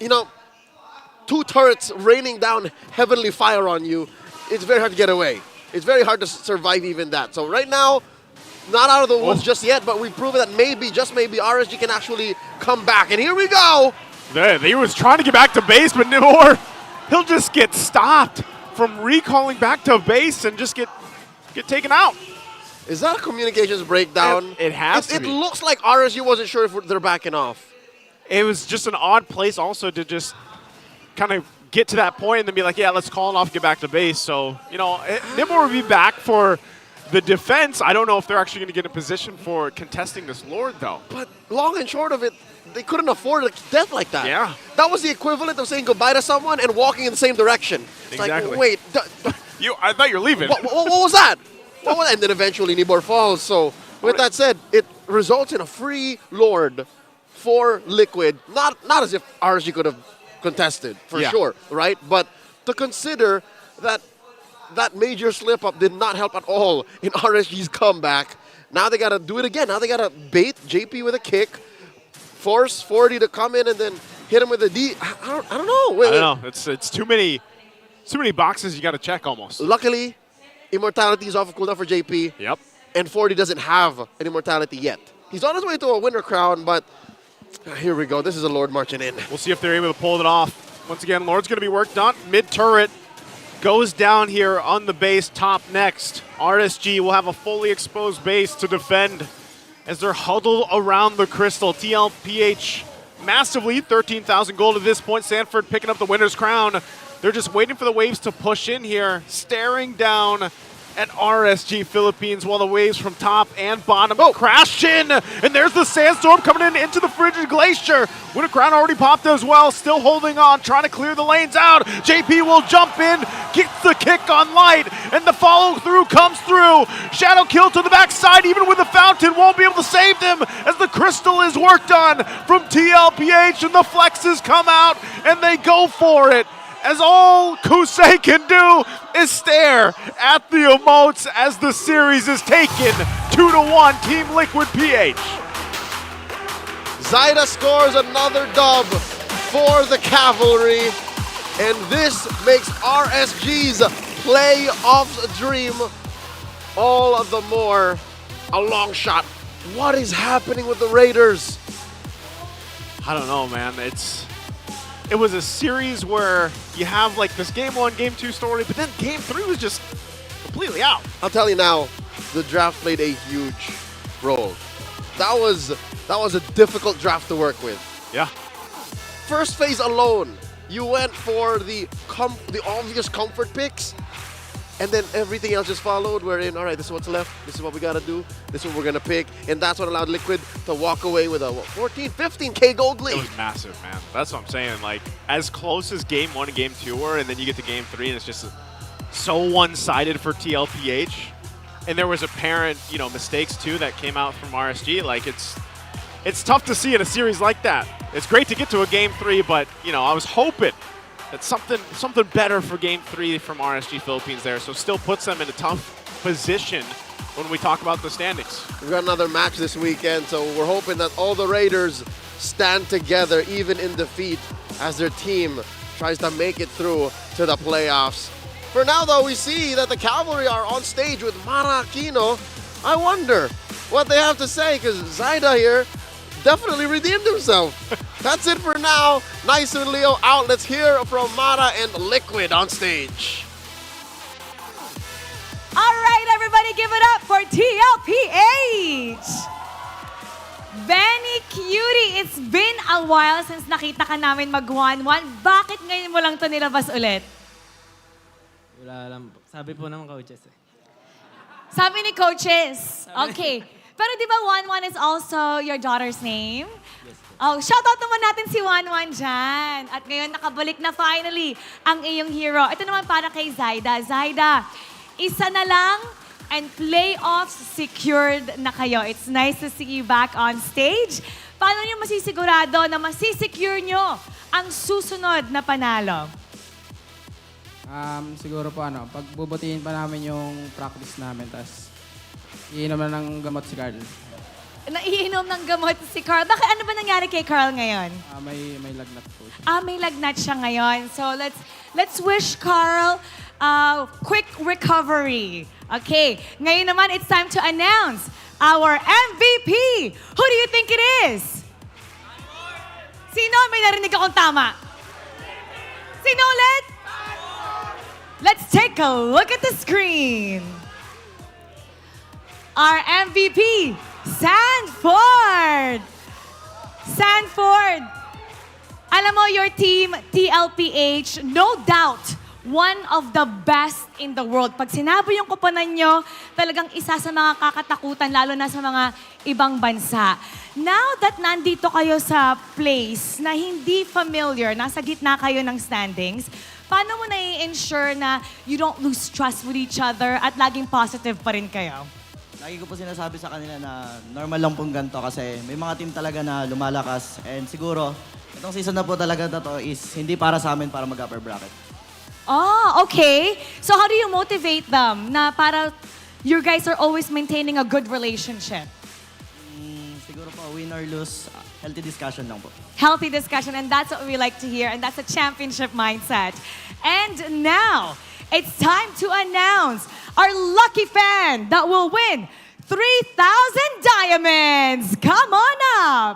you know, 2 turrets raining down heavenly fire on you, it's very hard to get away. It's very hard to survive even that. So right now, not out of the woods just yet, but we've proven that maybe, just maybe, RSG can actually come back. And here we go. He was trying to get back to base, but Nibor, he'll just get stopped from recalling back to base and just get taken out. Is that a communications breakdown? It has to be. It looks like RSG wasn't sure if they're backing off. It was just an odd place also to just kind of get to that point and then be like, yeah, let's call it off, get back to base. So, you know, Nibor will be back for the defense. I don't know if they're actually going to get in position for contesting this Lord, though. But long and short of it, they couldn't afford a death like that. Yeah. That was the equivalent of saying goodbye to someone and walking in the same direction. It's exactly. like, wait. I thought you were leaving. What was that? And then eventually Nibor falls. So with that said, it results in a free Lord for Liquid. Not as if RSG could have contested, for sure, right? But to consider that that major slip-up did not help at all in RSG's comeback. Now they got to do it again. Now they got to bait JP with a kick, force 40 to come in and then hit him with a D. I don't know. I don't know. It's too many boxes you got to check almost. Luckily, Immortality is off of cooldown for JP. Yep. And 40 doesn't have an Immortality yet. He's on his way to a winner crown, but here we go. This is a Lord marching in. We'll see if they're able to pull it off. Once again, Lord's going to be worked on. Mid-turret goes down here on the base, top next. RSG will have a fully exposed base to defend as they're huddled around the Crystal. TLPH massively, 13,000 gold at this point. Sanford picking up the winner's crown. They're just waiting for the waves to push in here, staring down at RSG Philippines while the waves from top and bottom crash in. And there's the Sandstorm coming in into the Frigid Glacier. Winter Crown already popped as well, still holding on, trying to clear the lanes out. JP will jump in, gets the kick on Light, and the follow through comes through. Shadow Kill to the backside, even with the Fountain, won't be able to save them as the Crystal is worked on from TLPH, and the Flexes come out and they go for it. As all Kusei can do is stare at the emotes as the series is taken 2-1 Team Liquid PH. Zyda scores another dub for the Cavalry, and this makes RSG's playoffs dream all of the more a long shot. What is happening with the Raiders? I don't know, man. It was a series where you have like this game 1, game 2 story, but then game 3 was just completely out. I'll tell you now, the draft played a huge role. That was a difficult draft to work with. Yeah. First phase alone, you went for the obvious comfort picks, and then everything else just followed. We're in, all right, this is what's left. This is what we got to do. This is what we're going to pick. And that's what allowed Liquid to walk away with a 14, 15K gold lead. It was massive, man. That's what I'm saying. Like, as close as game 1 and game 2 were, and then you get to game 3, and it's just so one-sided for TLPH. And there was apparent, mistakes too that came out from RSG. Like it's tough to see in a series like that. It's great to get to a Game 3, but I was hoping that something better for Game 3 from RSG Philippines there. So still puts them in a tough position when we talk about the standings. We've got another match this weekend, so we're hoping that all the Raiders stand together even in defeat as their team tries to make it through to the playoffs. For now, though, we see that the Cavalry are on stage with Mara Aquino. I wonder what they have to say, because Zaida here definitely redeemed himself. That's it for now. Nice and Leo out. Let's hear from Mara and Liquid on stage. All right, everybody, give it up for TLPH! Benny Cutie, it's been a while since nakita ka namin mag-1-1. Bakit ngayon mo lang ito nilabas ulit? Wala lang po. Sabi po ng coaches eh. Sabi ni coaches. Okay. Pero di ba 1-1 is also your daughter's name? Yes po. Oh, shoutout naman natin si 1-1 dyan. At ngayon nakabalik na finally ang iyong hero. Ito naman para kay Zaida. Zaida, isa na lang and playoffs secured na kayo. It's nice to see you back on stage. Paano niyo masisigurado na masisecure nyo ang susunod na panalo? Siguro po pagbubutihin pa namin yung practice namin, tapos iinom na ng gamot si Carl. Naiinom ng gamot si Carl. Bakit ano ba nangyari kay Carl ngayon? May lagnat po siya. May lagnat siya ngayon. So let's wish Carl quick recovery. Okay, ngayon naman it's time to announce our MVP. Who do you think it is? Sino? May narinig akong tama. Sino ulit? Let's take a look at the screen. Our MVP, Sanford. Sanford, alam mo, your team, TLPH, no doubt, one of the best in the world. Pag sinabi yung koponan nyo, talagang isa sa mga kakatakutan, lalo na sa mga ibang bansa. Now that nandito kayo sa place na hindi familiar, nasa gitna kayo ng standings, paano mo na-ensure na you don't lose trust with each other at laging positive pa rin kayo? Lagi ko po sinasabi sa kanila na normal lang pong ganito kasi may mga team talaga na lumalakas. And siguro, itong season na po talaga na to is hindi para sa amin para mag-upper bracket. Oh, okay. So how do you motivate them na para you guys are always maintaining a good relationship? Siguro po, win or lose, healthy discussion lang po. Healthy discussion, and that's what we like to hear, and that's a championship mindset. And now, it's time to announce our lucky fan that will win 3,000 diamonds. Come on up.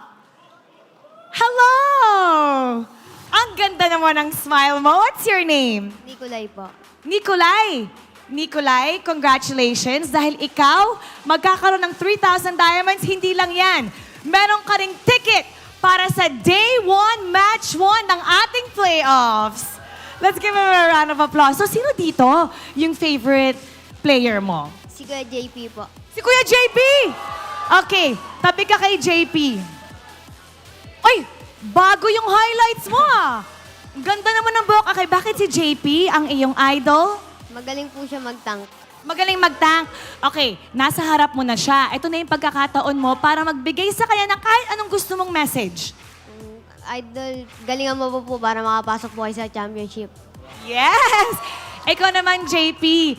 Hello. Ang ganda naman ng smile mo. What's your name? Nikolay po. Nikolay. Nikolay, congratulations. Dahil ikaw, magkakaroon ng 3,000 diamonds. Hindi lang yan. Meron ka ring ticket para sa Day 1, Match 1 ng ating playoffs. Let's give him a round of applause. So, sino dito yung favorite player mo? Si Kuya JP po. Si Kuya JP! Okay, tabi ka kay JP. Ay, bago yung highlights mo ah. Ang ganda naman ng buhok. Okay, bakit si JP ang iyong idol? Magaling po siya mag-tank. Magaling mag-tank. Okay, nasa harap mo na siya. Ito na yung pagkakataon mo para magbigay sa kanya ng kahit anong gusto mong message. Idol, galingan mo po para makapasok po kayo sa championship. Yes! Ikaw naman, JP.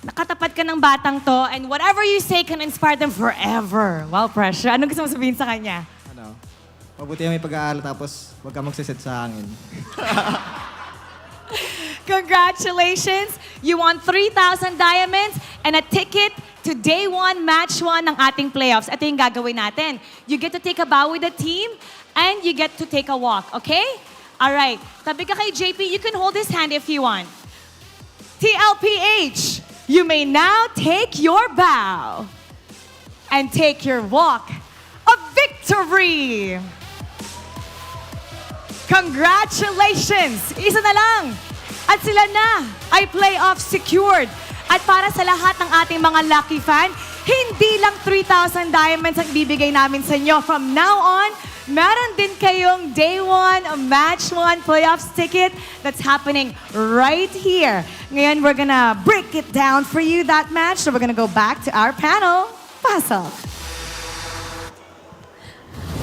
Nakatapat ka ng batang to and whatever you say can inspire them forever. Wow, pressure. Anong gusto mo sabihin sa kanya? Mabuti may pag-aaral tapos huwag ka magsiset sa hangin. Congratulations! You won 3,000 diamonds and a ticket to Day 1, Match 1 ng ating playoffs. Ito yung gagawin natin. You get to take a bow with the team and you get to take a walk, okay? All right. Tabi ka kay JP. You can hold his hand if you want. TLPH, you may now take your bow and take your walk of victory. Congratulations! Isa na lang. At sila na ay playoff secured. At para sa lahat ng ating mga lucky fan, hindi lang 3,000 diamonds ang bibigay namin sa inyo. From now on, meron din kayong Day 1, Match 1 playoffs ticket that's happening right here. Ngayon, we're gonna break it down for you, that match. So we're gonna go back to our panel. Pasok.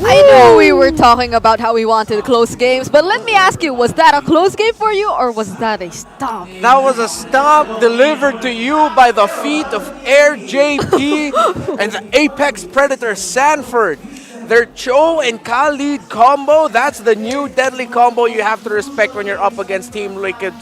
I know we were talking about how we wanted close games, but let me ask you, was that a close game for you or was that a stomp? That was a stomp delivered to you by the feet of Air JP and the Apex Predator Sanford. Their Cho and Khalid combo, that's the new deadly combo you have to respect when you're up against Team Liquid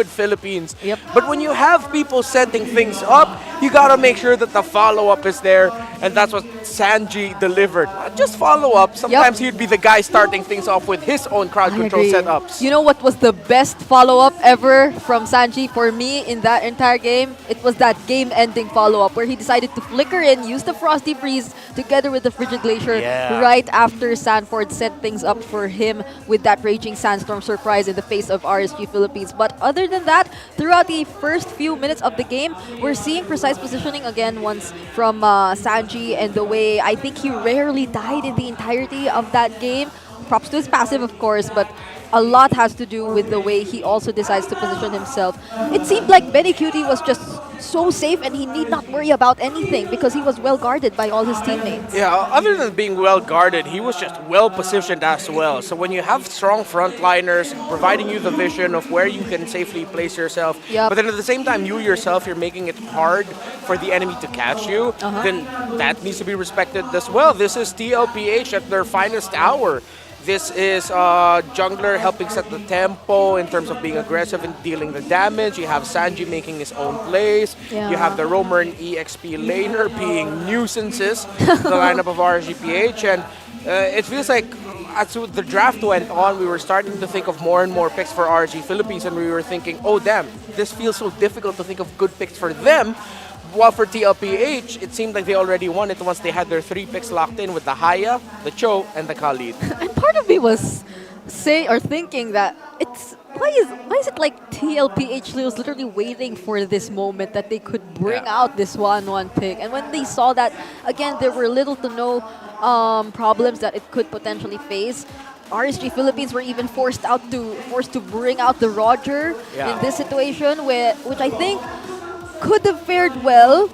Philippines. Yep. But when you have people setting things up, you gotta make sure that the follow-up is there, and that's what Sanji delivered. Not just follow-up, sometimes he'd be the guy starting things off with his own crowd control agree. setups. You know what was the best follow-up ever from Sanji for me in that entire game? It was that game-ending follow-up where he decided to flicker in, use the Frosty Freeze together with the Frigid Glacier right after Sanford set things up for him with that Raging Sandstorm surprise in the face of RSG Philippines. But other than that, throughout the first few minutes of the game, we're seeing precise positioning again once from Sanji, and the way I think he rarely died in the entirety of that game. Props to his passive, of course, but a lot has to do with the way he also decides to position himself. It seemed like Benny Cutie was just so safe and he need not worry about anything because he was well guarded by all his teammates. Yeah, other than being well guarded, he was just well positioned as well. So when you have strong frontliners providing you the vision of where you can safely place yourself, but then at the same time you yourself, you're making it hard for the enemy to catch you, then that needs to be respected as well. This is TLPH at their finest hour. This is jungler helping set the tempo in terms of being aggressive and dealing the damage. You have Sanji making his own plays. You have the Roamer and EXP laner being nuisances in the lineup of RSGPH. And it feels like as the draft went on, we were starting to think of more and more picks for RSG Philippines. And we were thinking, oh damn, this feels so difficult to think of good picks for them. While for TLPH, it seemed like they already won it once they had their 3 picks locked in with the Haya, the Cho, and the Khalid. And part of me was thinking that why is it like TLPH was literally waiting for this moment that they could bring out this 1-1 pick, and when they saw that again there were little to no problems that it could potentially face. RSG Philippines were even forced to bring out the Roger in this situation, which I think could have fared well,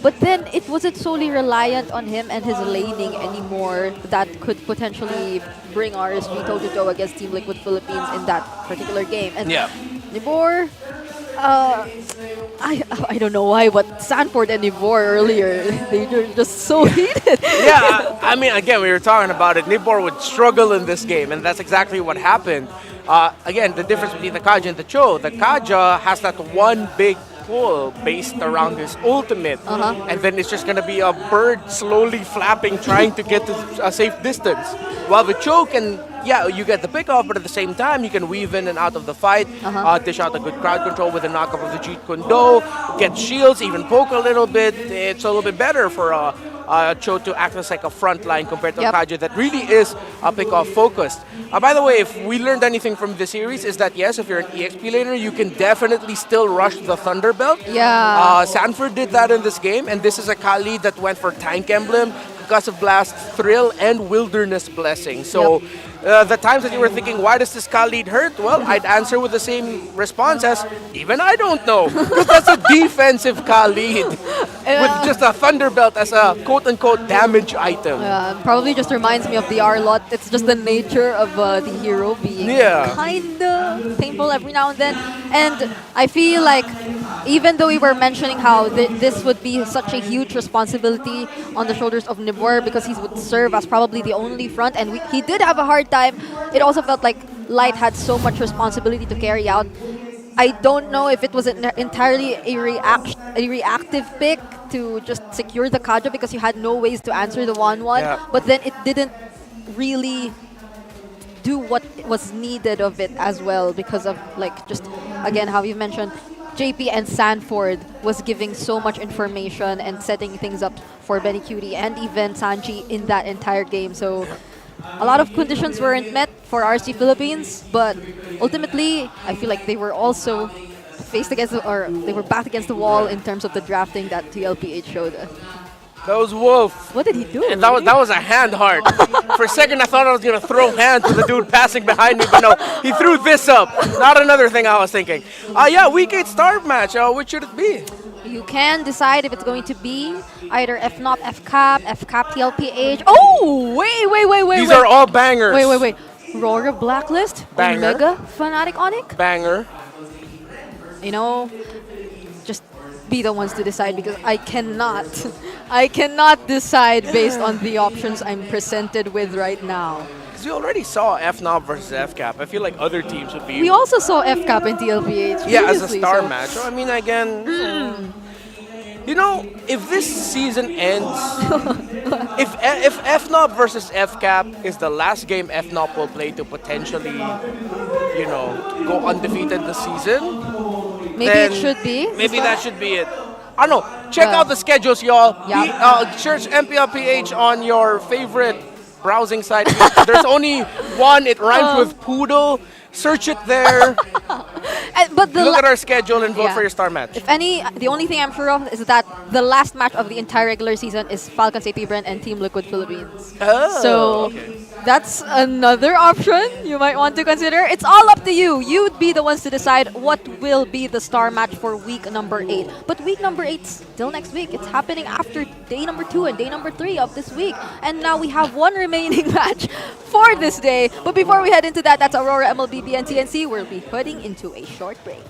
but then it wasn't solely reliant on him and his laning anymore that could potentially bring RSG toe-to-toe against Team Liquid Philippines in that particular game. And Nibor, I don't know why, but Sanford and Nibor earlier, they were just so heated. Yeah, I mean, again, we were talking about it. Nibor would struggle in this game, and that's exactly what happened. Again, the difference between the Kaja and the Cho. The Kaja has that one big pull based around his ultimate, and then it's just going to be a bird slowly flapping trying to get to a safe distance. While the Cho can, you get the pick off, but at the same time you can weave in and out of the fight, dish out a good crowd control with a knockup of the Jeet Kune Do, get shields, even poke a little bit. It's a little bit better for Cho to act as like a front line compared to Kaja that really is pick-off focused. By the way, if we learned anything from this series is that yes, if you're an EXP laner, you can definitely still rush the Thunderbelt. Sanford did that in this game, and this is a Kali that went for Tank Emblem, Concussive Blast, Thrill, and Wilderness Blessing. So the times that you were thinking, why does this Khalid hurt? Well, I'd answer with the same response as, even I don't know. Because that's a defensive Khalid with just a Thunderbelt as a quote-unquote damage item. Probably just reminds me of the R-Lot. It's just the nature of the hero being kind of painful every now and then. And I feel like even though we were mentioning how this would be such a huge responsibility on the shoulders of Nibor because he would serve as probably the only front, and he did have a hard time, it also felt like Light had so much responsibility to carry out. I don't know if it was entirely a reactive pick to just secure the Kaja because you had no ways to answer the 1-1, but then it didn't really do what was needed of it as well because of like just again how you mentioned JP and Sanford was giving so much information and setting things up for Benny Cutie and even Sanji in that entire game. So a lot of conditions weren't met for RSG Philippines, but ultimately I feel like they were also they were backed against the wall in terms of the drafting that TLPH showed us. That was Wolf. What did he do? And that was a hand heart. For a second, I thought I was going to throw hands to the dude passing behind me, but no, he threw this up. Not another thing I was thinking. Yeah, week 8 star match. Which should it be? You can decide if it's going to be either FNOP, FCAP, TLPH. Oh, wait. These are all bangers. Wait. RORA Blacklist, Banger. Omega Fanatic Onic. Banger. You know, just be the ones to decide because I cannot decide based on the options I'm presented with right now. Because we already saw FNOP versus FCAP. I feel like other teams would be... We also saw FCAP and TLPH Yeah, as a previously, star so- match. So, I mean, again... You know, if this season ends... if FNOP versus FCAP is the last game FNOP will play to potentially, you know, go undefeated this season... Maybe it should be. Maybe that should be it. I don't know. Check out the schedules, y'all. Search MPLPH on your favorite browsing site. There's only one. It rhymes with poodle. Search it there. But Look at our schedule and vote for your star match. If any, the only thing I'm sure of is that the last match of the entire regular season is Falcons AP Brand and Team Liquid Philippines. Oh, so okay. That's another option you might want to consider. It's all up to you. You'd be the ones to decide what will be the star match for week number 8. But week number 8 still next week. It's happening after day number 2 and day number 3 of this week. And now we have one remaining match for this day. But before we head into that, that's Aurora MLBB and TNC. We'll be heading into a short break.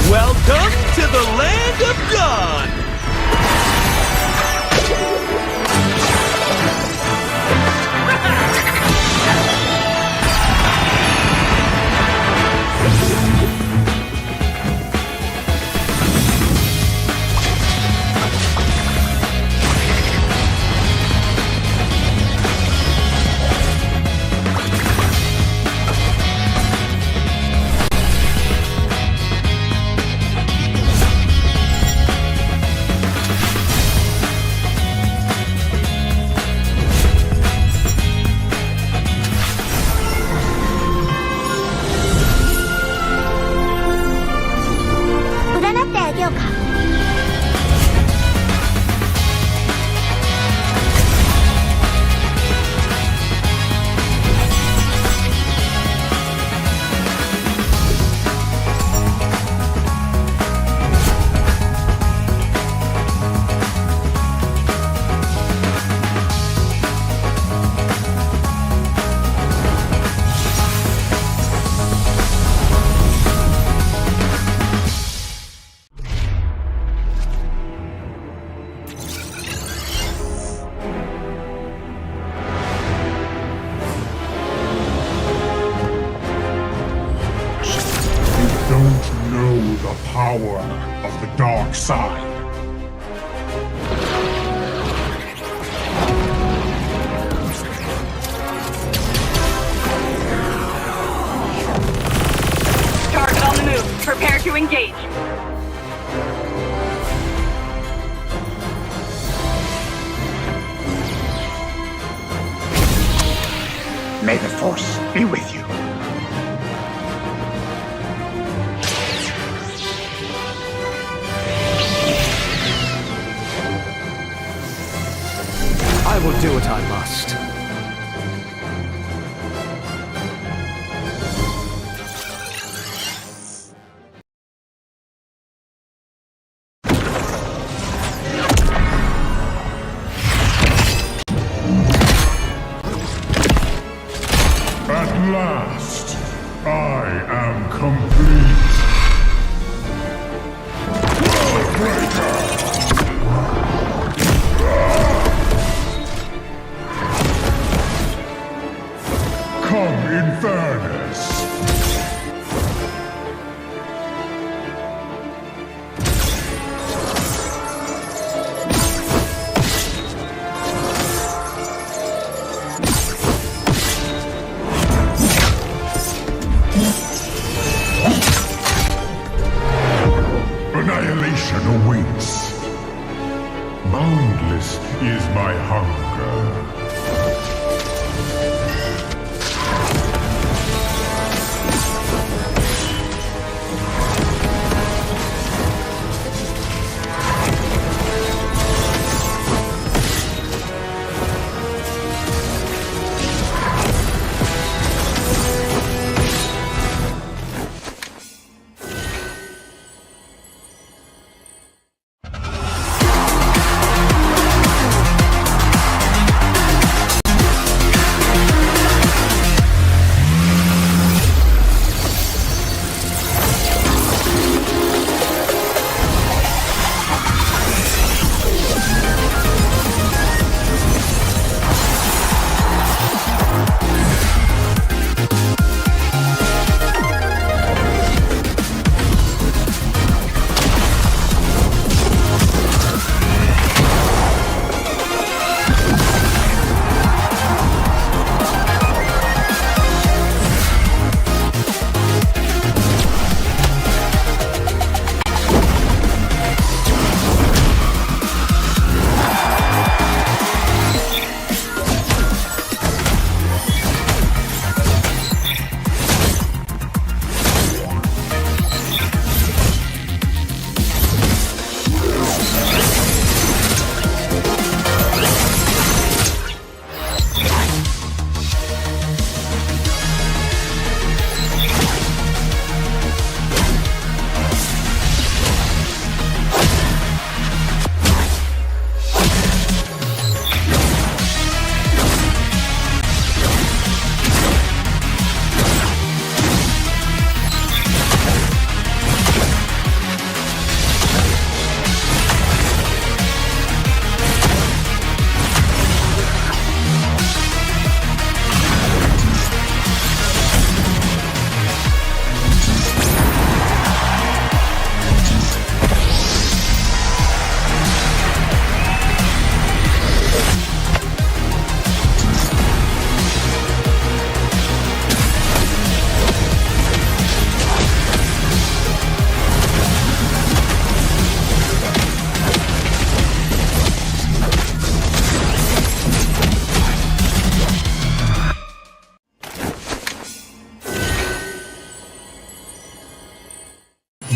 Welcome to the land of God! Don't know the power of the dark side. Target on the move. Prepare to engage. May the Force be with you. I will do what I must. last, I am complete. Come in fairness. Annihilation awaits. Boundless is my hunger.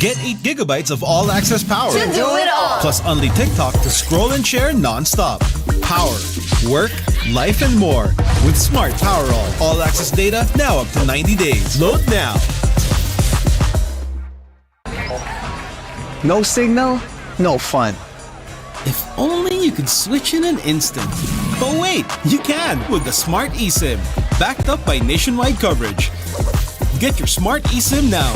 Get 8 gigabytes of all-access power. To do it all. Plus only TikTok to scroll and share non-stop. Power, work, life, and more. With Smart Power all-access data now up to 90 days. Load now. No signal, no fun. If only you could switch in an instant. But wait, you can with the Smart eSIM. Backed up by nationwide coverage. Get your Smart eSIM now.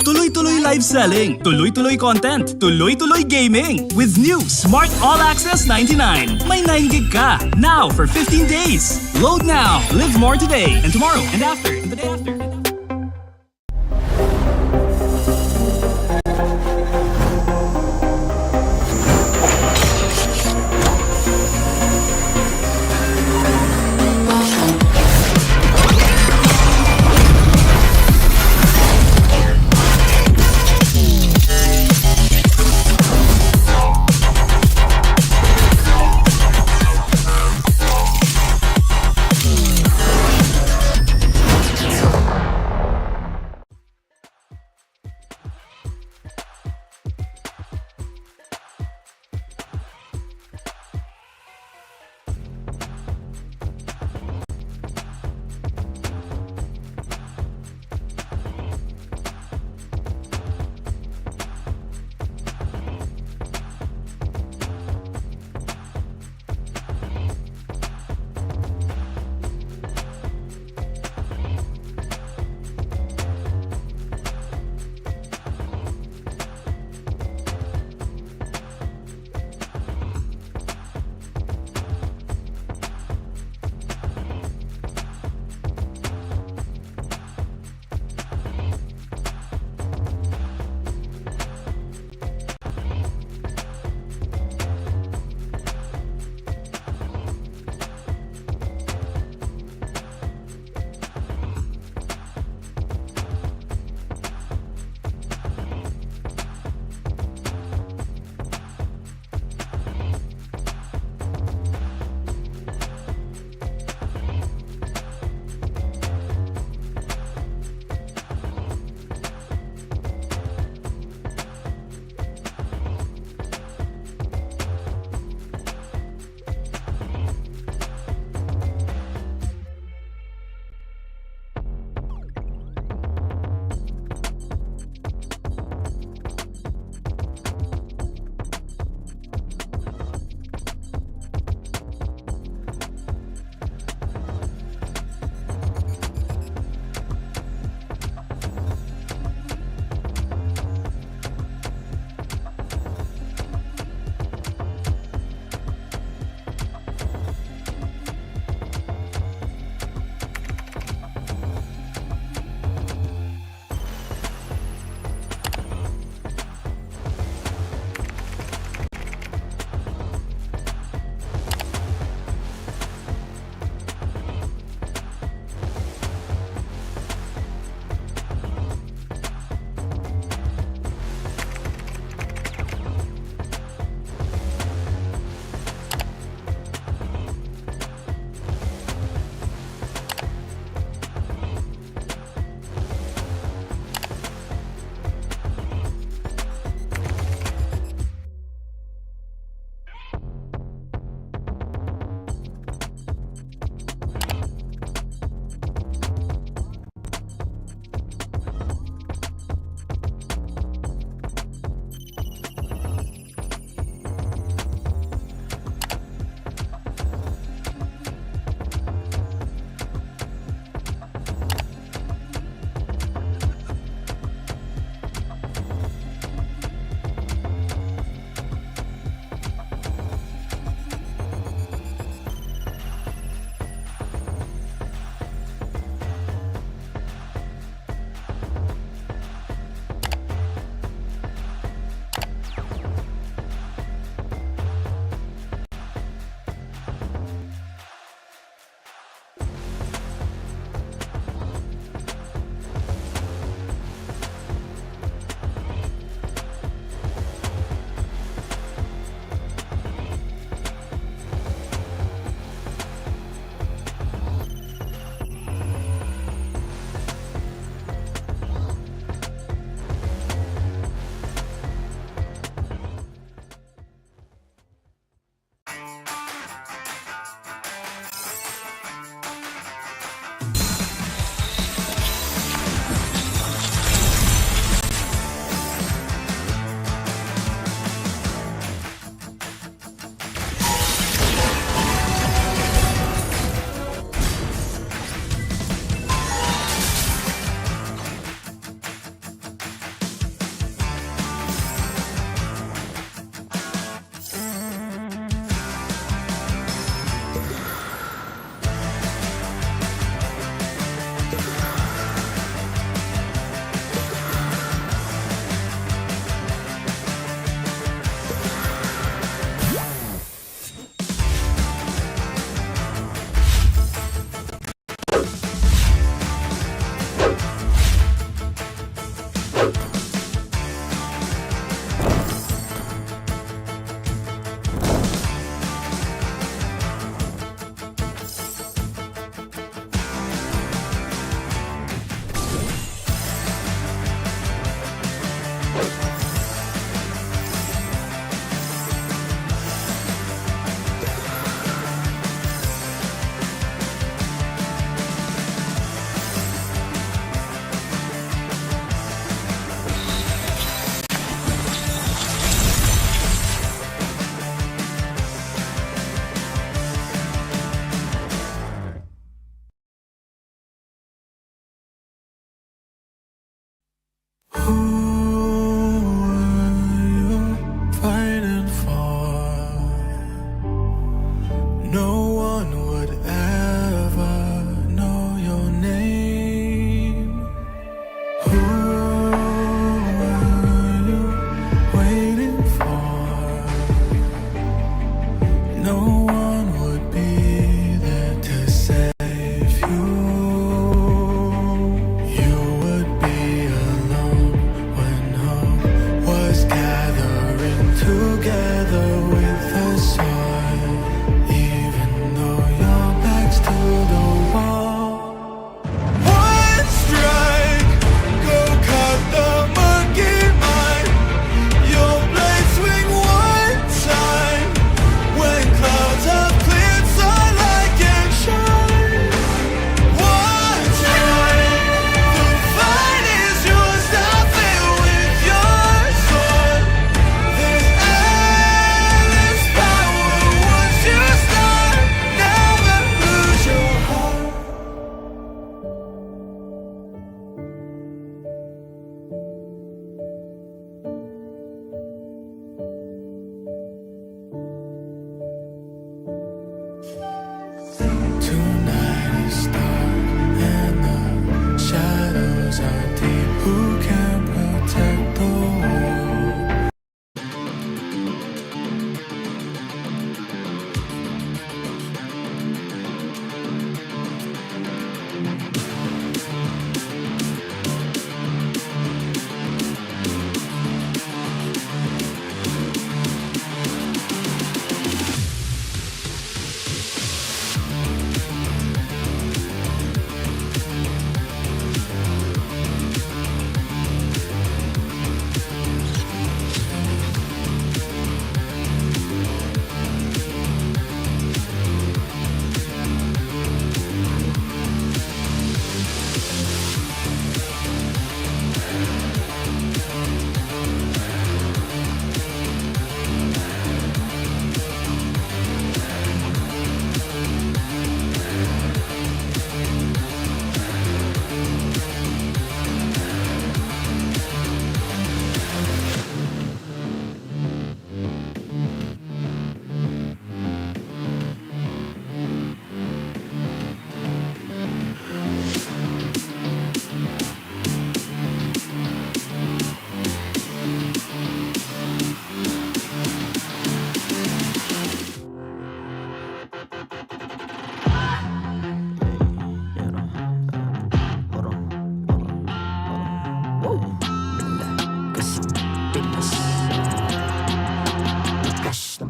Tuloy-tuloy live selling, tuloy-tuloy content, tuloy-tuloy gaming. With new Smart All Access 99. May 9 gig ka, now for 15 days. Load now, live more today, and tomorrow, and after, and the day after. Fighting for no one would ever know your name. Who are you waiting for? No one would be there to save you. You would be alone when hope was gathering together with the soil, even though your back's to the wall. One strike, go cut the monkey mind. Your blade swing one time. When clouds have cleared, sunlight can shine. One time, the fight is yours. Stop it with your sword. There's endless power once you start. Never lose your heart. Tonight is dark and the shadows are deep. Who can protect the world?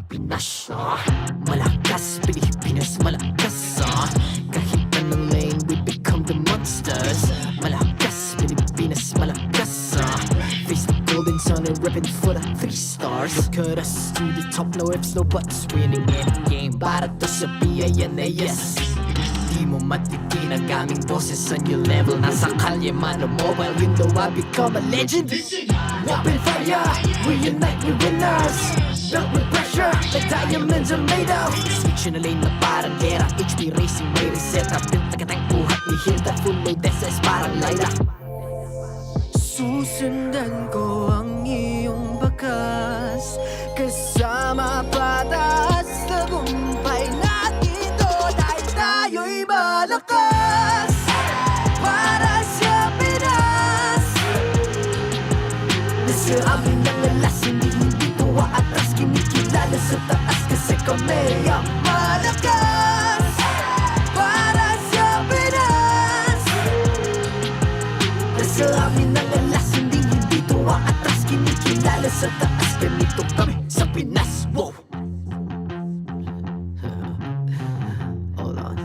Pinas, malakas, Pilipinas, malakas, kahit anong lane, we become the monsters. Malakas, Pilipinas, malakas, face the golden sun and repping for the 3 stars. Look at us, to the top, no ifs, no buts, winning any game, para to sa PINAS. Di mo matitinag aming boses sa new level. Nasa kalye man o mobile window, I become a legend. Open fire, we unite, we winners. Built with pressure, like diamonds are made of. Switch na lane na parang gera, HP racing, may reset. Built na katang buhat ni Hilda, full load SS parang Lyra. Susundan ko ang iyong bakas, kasama patas, tagumpay natin ito, dahil tayo'y malakas. Para sa Pinas, nasa amin ang alas, hindi po atras, kinikilala sa taas kasi kami ang malakas. Para sa Pinas, nasa amin ang alas, hindi po atras, kinikilala sa taas, ganito kami sa Pinas. Wow! Hold on.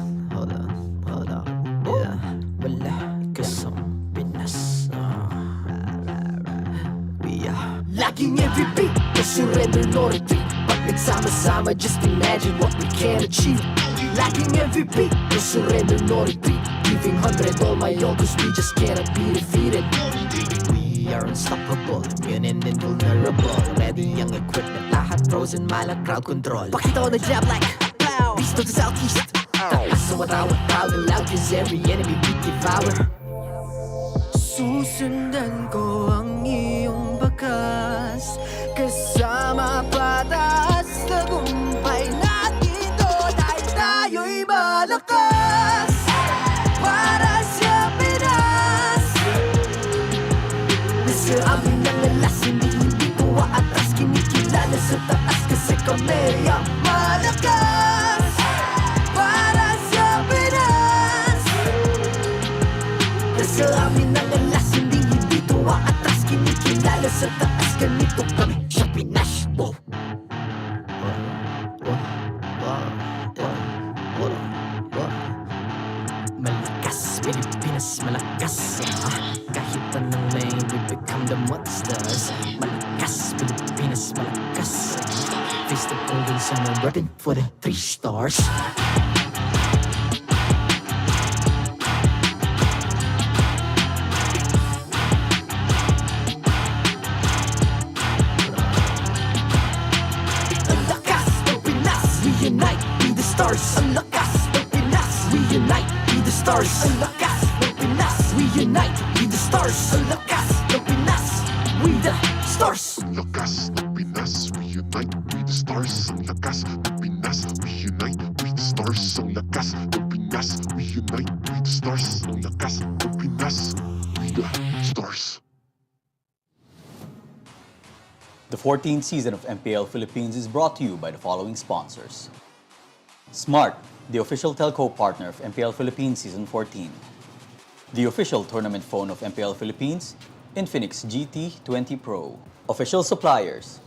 Yeah, wala ka sa Pinas. We are Laging every beat, no surrender, no retreat. Pag nagsama-sama, just imagine what we can achieve. Laging every beat, no surrender, no retreat. Giving 100 all my all, cause we just cannot be defeated. We are unstoppable, immune and invulnerable. Ready ang equipment, lahat frozen, malang crowd control. Pakita ko na jab like pow, beast of the southeast. Taas sa watawat, proud and loud, cause every enemy we devour. Susundan ko ang iyong bakas, kasama patas, tagumpay natin doon ay tayo'y malakas. Para sa Pinas, nasa amin ang alas, hindi tuwa atras, kinikilala sa taas kasi kami ang malakas. Para sa Pinas, nasa amin ang alas, hindi tuwa atras, kinikilala sa taas, ganito kami sa Pinas. Malakas, Pilipinas, malakas. Kahit anong lane, we become the monsters. Malakas, Pilipinas, malakas. Face the golden sun, we're running for the 3 stars. Ang lakas ng Pinas, we unite, be the stars. Ang lakas ng Pinas, we unite, be the stars. Ang lakas ng Pinas, we unite, be the stars. Ang lakas ng Pinas, we the stars. Ang lakas ng Pinas, we unite, we the stars. Ang lakas ng Pinas, we unite, we the stars. Ang lakas ng Pinas, we unite, we the stars. Ang lakas ng Pinas, we the stars. The 14th season of MPL Philippines is brought to you by the following sponsors. Smart, the official telco partner of MPL Philippines Season 14. The official tournament phone of MPL Philippines, Infinix GT20 Pro. Official suppliers,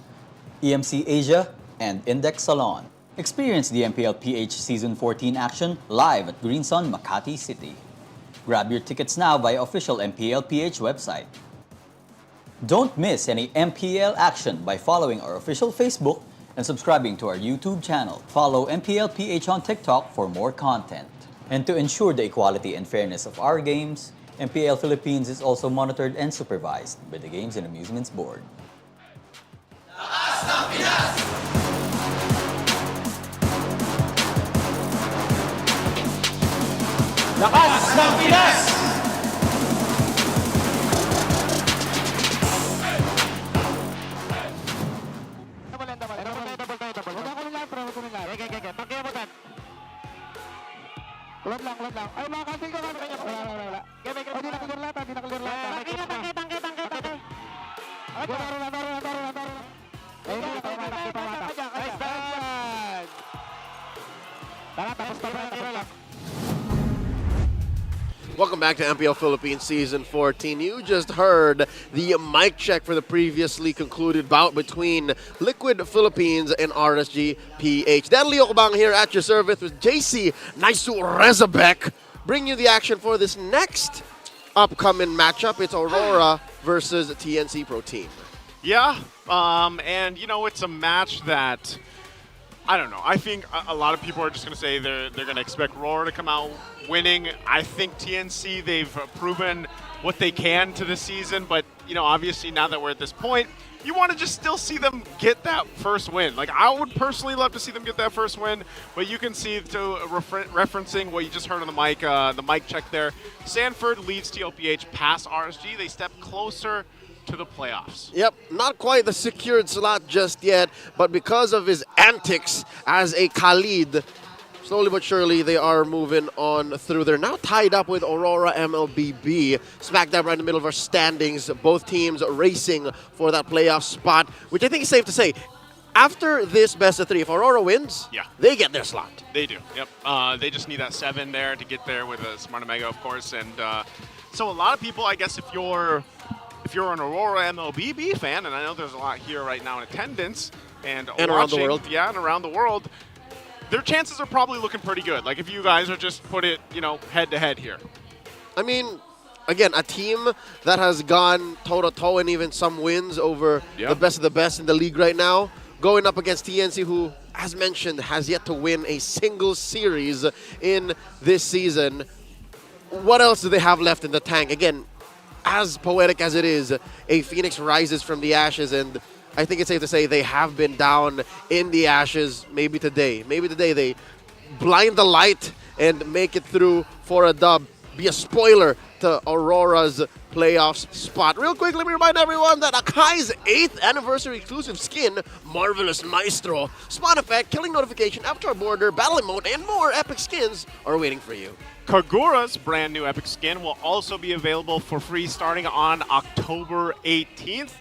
EMC Asia and Index Salon. Experience the TLPH Season 14 action live at Green Sun, Makati City. Grab your tickets now via official MPLPH website. Don't miss any MPL action by following our official Facebook and subscribing to our YouTube channel. Follow MPLPH on TikTok for more content. And to ensure the equality and fairness of our games, MPL Philippines is also monitored and supervised by the Games and Amusements Board. Lakas ng Pinas! Load lang. Ay, mga kasi ko kami kanya. Wala. Hindi nakalier lahat. Tangke. Welcome back to MPL Philippines Season 14. You just heard the mic check for the previously concluded bout between Liquid Philippines and RSG PH. Dan Leo Kabang here at your service with JC Naisu Rezabek. Bring you the action for this next upcoming matchup. It's Aurora versus TNC Pro Team. Yeah, and you know, it's a match that, I don't know, I think a lot of people are just going to say they're going to expect RORA to come out winning. I think TNC, they've proven what they can to this season, but, you know, obviously now that we're at this point, you want to just still see them get that first win. Like, I would personally love to see them get that first win, but you can see, to referencing what you just heard on the mic check there, Sanford leads TLPH past RSG. They step closer to the playoffs. Yep, not quite the secured slot just yet, but because of his antics as a Khalid, slowly but surely they are moving on through. They're now tied up with Aurora MLBB, smack dab right in the middle of our standings. Both teams racing for that playoff spot, which I think is safe to say. After this best of 3, if Aurora wins, yeah, they get their slot. They do, yep. They just need that 7 there to get there with a Smart Omega, of course. And so a lot of people, I guess, if you're an Aurora MLBB fan, and I know there's a lot here right now in attendance and watching, around the world. Yeah, and around the world, their chances are probably looking pretty good. Like, if you guys are just put it, you know, head to head here. I mean, again, a team that has gone toe-to-toe and even some wins over the best of the best in the league right now, going up against TNC, who, as mentioned, has yet to win a single series in this season. What else do they have left in the tank? Again, as poetic as it is, a phoenix rises from the ashes, and I think it's safe to say they have been down in the ashes. Maybe today they blind the light and make it through for a dub. Be a spoiler to Aurora's playoffs spot. Real quick, let me remind everyone that Akai's 8th anniversary exclusive skin, Marvelous Maestro, Spawn Effect, Killing Notification, Avatar Border, Battle Mode, and more epic skins are waiting for you. Kagura's brand new epic skin will also be available for free starting on October 18th.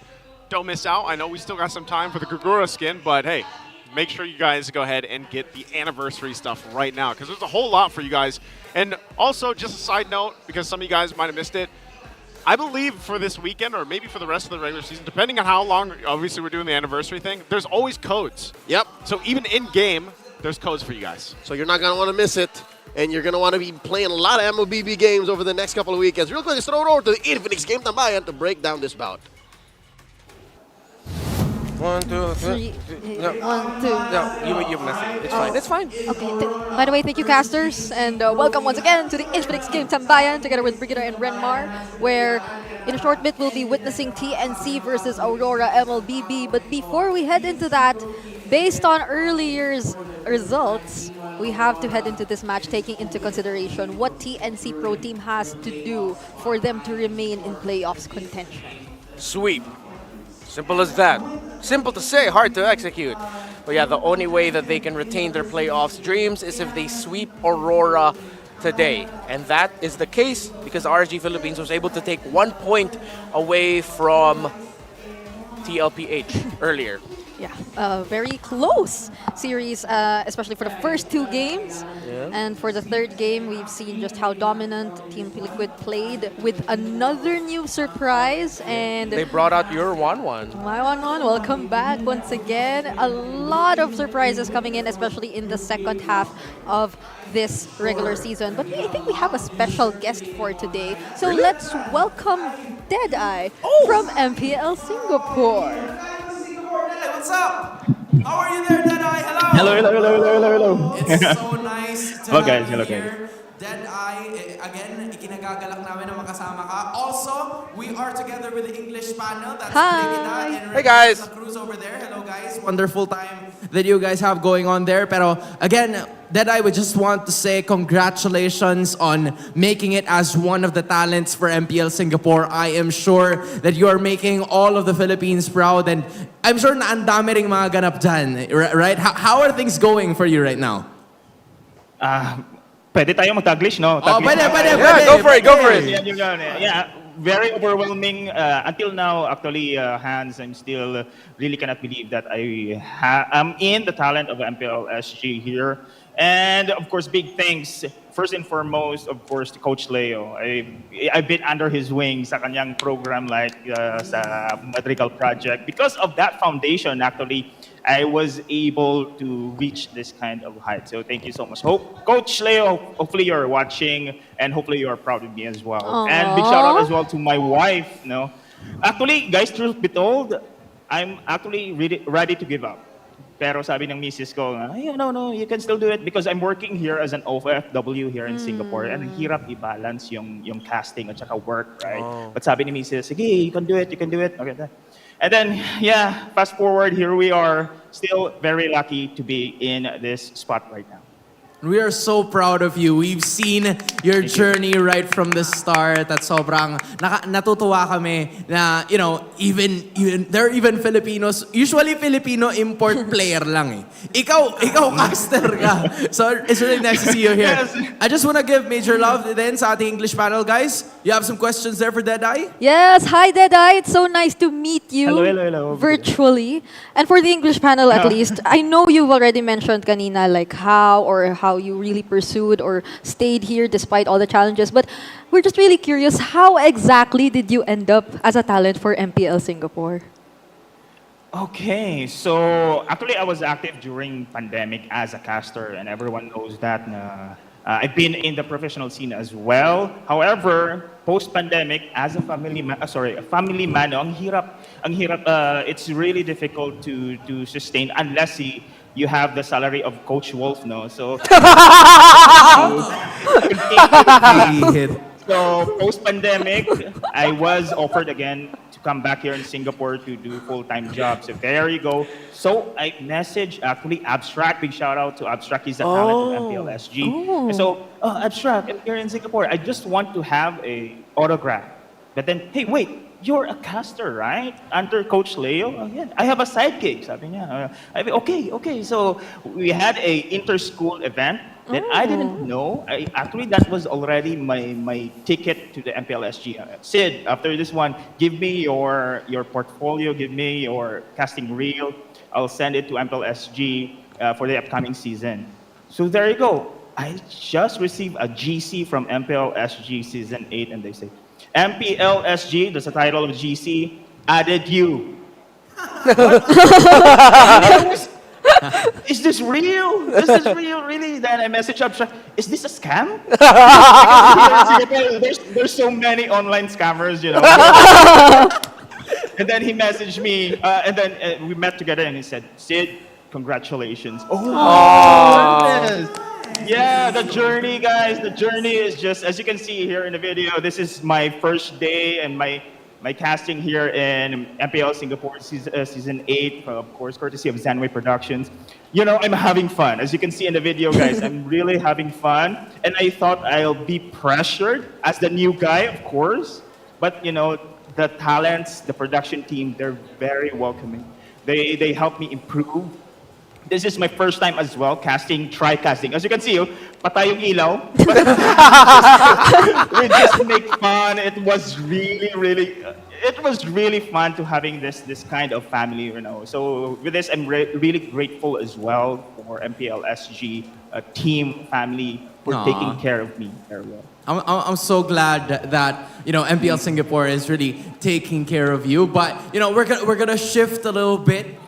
Don't miss out. I know we still got some time for the Kagura skin, but hey, make sure you guys go ahead and get the anniversary stuff right now, because there's a whole lot for you guys. And also, just a side note, because some of you guys might have missed it, I believe for this weekend, or maybe for the rest of the regular season, depending on how long, obviously we're doing the anniversary thing, there's always codes. Yep. So even in-game, there's codes for you guys. So you're not going to want to miss it, and you're going to want to be playing a lot of MLBB games over the next couple of weekends. Real quick, let's throw it over to the Infinix Game Tambayan to break down this bout. 1, 2, 3. No. 1, 2. No, you messed it. It's fine. It's fine. Okay. By the way, thank you, casters, and welcome once again to the Infinix Game Tambayan together with Brigida and Renmar, where in a short bit we'll be witnessing TNC versus Aurora MLBB. But before we head into that, based on earlier's results, we have to head into this match taking into consideration what TNC Pro Team has to do for them to remain in playoffs contention. Sweep. Simple as that. Simple to say, hard to execute. But yeah, the only way that they can retain their playoffs dreams is if they sweep Aurora today. And that is the case because RSG Philippines was able to take 1 point away from TLPH earlier. Yeah, very close series, especially for the first 2 games. Yeah. And for the third game, we've seen just how dominant Team Liquid played with another new surprise. And they brought out your 1-1. My 1-1, welcome back once again. A lot of surprises coming in, especially in the second half of this regular season. But I think we have a special guest for today. So let's welcome Deadeye from MPL Singapore. What's up? How are you there, Deadeye? Hello. Hello. It's so nice to Hello, have guys. you Hello, here. Deadeye, again, ikinagagalak namin na makasama ka. Also, we are together with the English panel. That's Brigida and Hey, guys. Santa Cruz over there. Hello, guys. Wonderful time that you guys have going on there. Pero again, Deadeye, we just want to say congratulations on making it as one of the talents for MPL Singapore. I am sure that you are making all of the Philippines proud, and I'm sure na ang dami ring mga ganap dyan, right? How are things going for you right now? Pwede tayo mag-Taglish, no? Pwede. Yeah, go for it. Yeah, very overwhelming. Until now, actually, Hans, I'm still really cannot believe that I'm in the talent of MPL SG here. And of course, big thanks, first and foremost, of course, to Coach Leo. I've been under his wing sa kanyang program like sa Madrigal Project. Because of that foundation, actually, I was able to reach this kind of height. So thank you so much. Coach Leo, hopefully you're watching and hopefully you're proud of me as well. Aww. And big shout out as well to my wife. No, actually, guys, truth be told, I'm actually really ready to give up. Pero sabi ng misis ko, no, you can still do it because I'm working here as an OFW here in Singapore and hirap i-balance yung casting at saka work, right? Oh. But sabi ni misis, sige, you can do it. Okay. And then, yeah, fast forward, here we are, still very lucky to be in this spot right now. We are so proud of you. We've seen your journey right from the start at sobrang natutuwa kami na, you know, even there are even Filipinos, usually Filipino import player lang eh. Ikaw caster ka. So it's really nice to see you here. Yes. I just want to give major love then sa ating English panel, guys. You have some questions there for Deadeye? Yes, hi Deadeye. It's so nice to meet you Hello. virtually. And for the English panel at least, I know you've already mentioned kanina like how you really pursued or stayed here despite all the challenges. But we're just really curious, how exactly did you end up as a talent for MPL Singapore? Okay, so actually I was active during pandemic as a caster and everyone knows that I've been in the professional scene as well. However, post-pandemic, as a family man, ang hirap, it's really difficult to sustain unless you have the salary of Coach Wolf, no? So, so post-pandemic, I was offered again to come back here in Singapore to do full-time jobs. So there you go. So I messaged actually Abstract. Big shout out to Abstract. He's a talent of MPL SG. And so, Abstract, I'm here in Singapore. I just want to have a autograph. But then, hey, wait, you're a caster, right? Under Coach Leo? Oh, yeah. I have a sidekick, sabi niya. Okay. So we had a inter-school event that I didn't know. Actually, that was already my ticket to the MPLSG. Sid, after this one, give me your portfolio, give me your casting reel. I'll send it to MPLSG for the upcoming season. So there you go. I just received a GC from MPLSG Season 8, and they say, MPLSG, that's the title of GC, added you. Is this real? Is this real, really? Then I message up, is this a scam? There's so many online scammers, you know. And then he messaged me, and then we met together, and he said, Sid, congratulations. Oh, goodness. Yeah, the journey, guys, the journey is just, as you can see here in the video, this is my first day and my casting here in MPL Singapore Season 8, of course, courtesy of Zanway Productions. You know, I'm having fun. As you can see in the video, guys, I'm really having fun. And I thought I'll be pressured as the new guy, of course. But, you know, the talents, the production team, they're very welcoming. They help me improve. This is my first time as well tri-casting. As you can see, patay yung ilaw. We just make fun. It was really fun to having this kind of family, you know. So with this, I'm really grateful as well for MPL SG team family for taking care of me very well. I'm so glad that, you know, MPL Singapore is really taking care of you. But, you know, we're gonna shift a little bit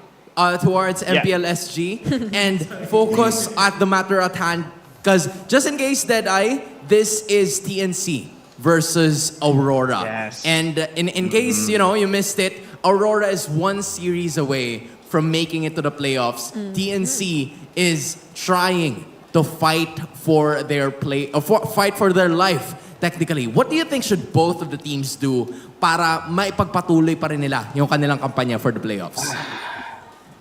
towards MPL SG and focus at the matter at hand. Because just in case this is TNC versus Aurora. Yes. And in case, you know, you missed it, Aurora is one series away from making it to the playoffs. TNC is trying to fight for their fight for their life. Technically, what do you think should both of the teams do para maipagpatuloy pa rin nila yung kanilang kampanya for the playoffs?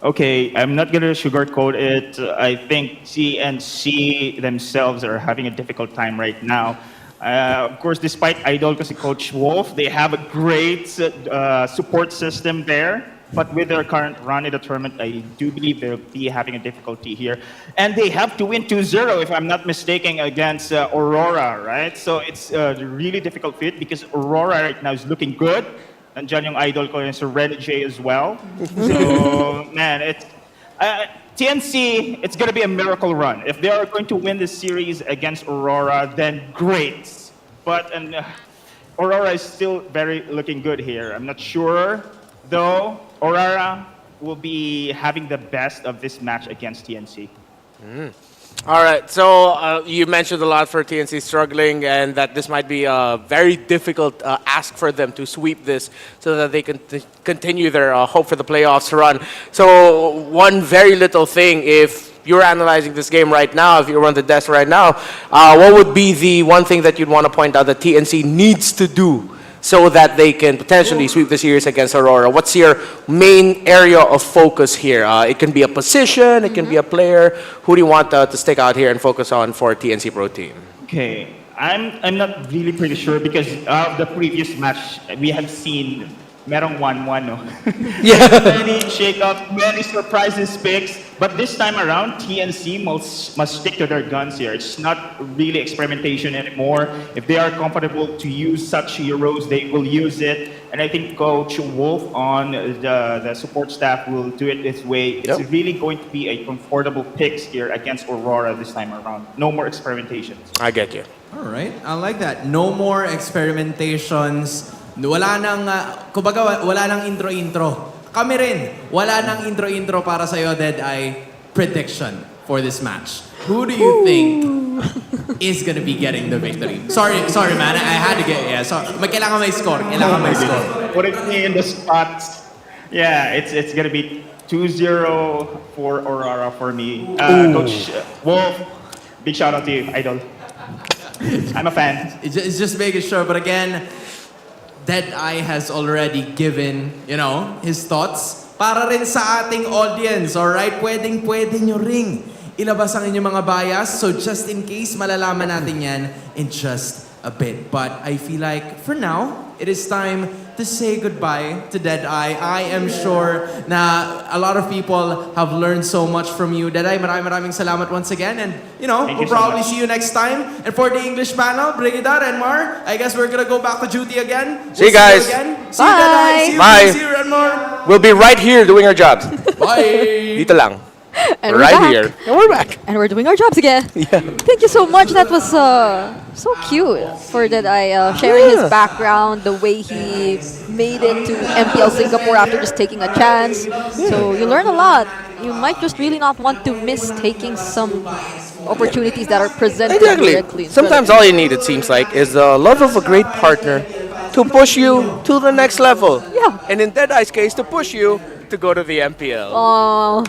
Okay, I'm not gonna sugarcoat it. I think TNC themselves are having a difficult time right now. Of course, despite idol kasi Coach Wolf, they have a great support system there. But with their current run in the tournament, I do believe they'll be having a difficulty here. And they have to win 2-0, if I'm not mistaken, against Aurora, right? So it's a really difficult fit because Aurora right now is looking good. Nandiyan yung idol ko, yung Serenity as well. So, man, TNC, it's going to be a miracle run. If they are going to win this series against Aurora, then great. But Aurora is still looking good here. I'm not sure, though. Aurora will be having the best of this match against TNC. All right, so you mentioned a lot for TNC struggling and that this might be a very difficult ask for them to sweep this so that they can continue their hope for the playoffs run. So one very little thing, if you're analyzing this game right now, if you're on the desk right now, what would be the one thing that you'd want to point out that TNC needs to do so that they can potentially sweep the series against Aurora? What's your main area of focus here? It can be a position, it can be a player. Who do you want to stick out here and focus on for TNC Pro Team? Okay, I'm not really pretty sure because of the previous match, we have seen merong 1-1, no? Many shake-ups, many surprises picks. But this time around, TNC must stick to their guns here. It's not really experimentation anymore. If they are comfortable to use such heroes, they will use it. And I think Coach Wolf on the support staff will do it this way. It's really going to be a comfortable picks here against Aurora this time around. No more experimentations. I get you. All right, I like that. No more experimentations. Wala nang, kumbaga, wala nang intro-intro. Kami rin, wala nang intro-intro para sa'yo, Dead Eye. Prediction for this match. Who do you think is gonna be getting the victory. Sorry, man. I had to get kailangan may score. Kailangan may score. Putting me in the spots. Yeah, it's gonna be 2-0 for Aurora for me. Coach Wolf, big shout out to you, idol. I'm a fan. It's just making sure. But again, Deadeye has already given, his thoughts. Para rin sa ating audience, alright? Pwede nyo ring ilabas ang inyong mga bias. So just in case, malalaman natin yan in just a bit. But I feel like, for now, it is time to say goodbye to Deadeye. I am sure na a lot of people have learned so much from you. Deadeye, maraming salamat once again. And, we'll probably see you next time. And for the English panel, Brigida and Mar, I guess we're gonna go back to duty again. See you guys. See you, Deadeye. Bye. See you, Renmar. We'll be right here doing our jobs. Bye. Dito lang. And right we're back. here. And we're back. And we're doing our jobs again. Yeah. Thank you so much. That was so cute for Deadeye sharing his background, the way he made it to MPL Singapore after just taking a chance. So you learn a lot. You might just really not want to miss taking some opportunities that are presented directly. Sometimes all you need, it seems like, is the love of a great partner to push you to the next level. Yeah. And in Deadeye's case, to push you to go to the MPL. Oh,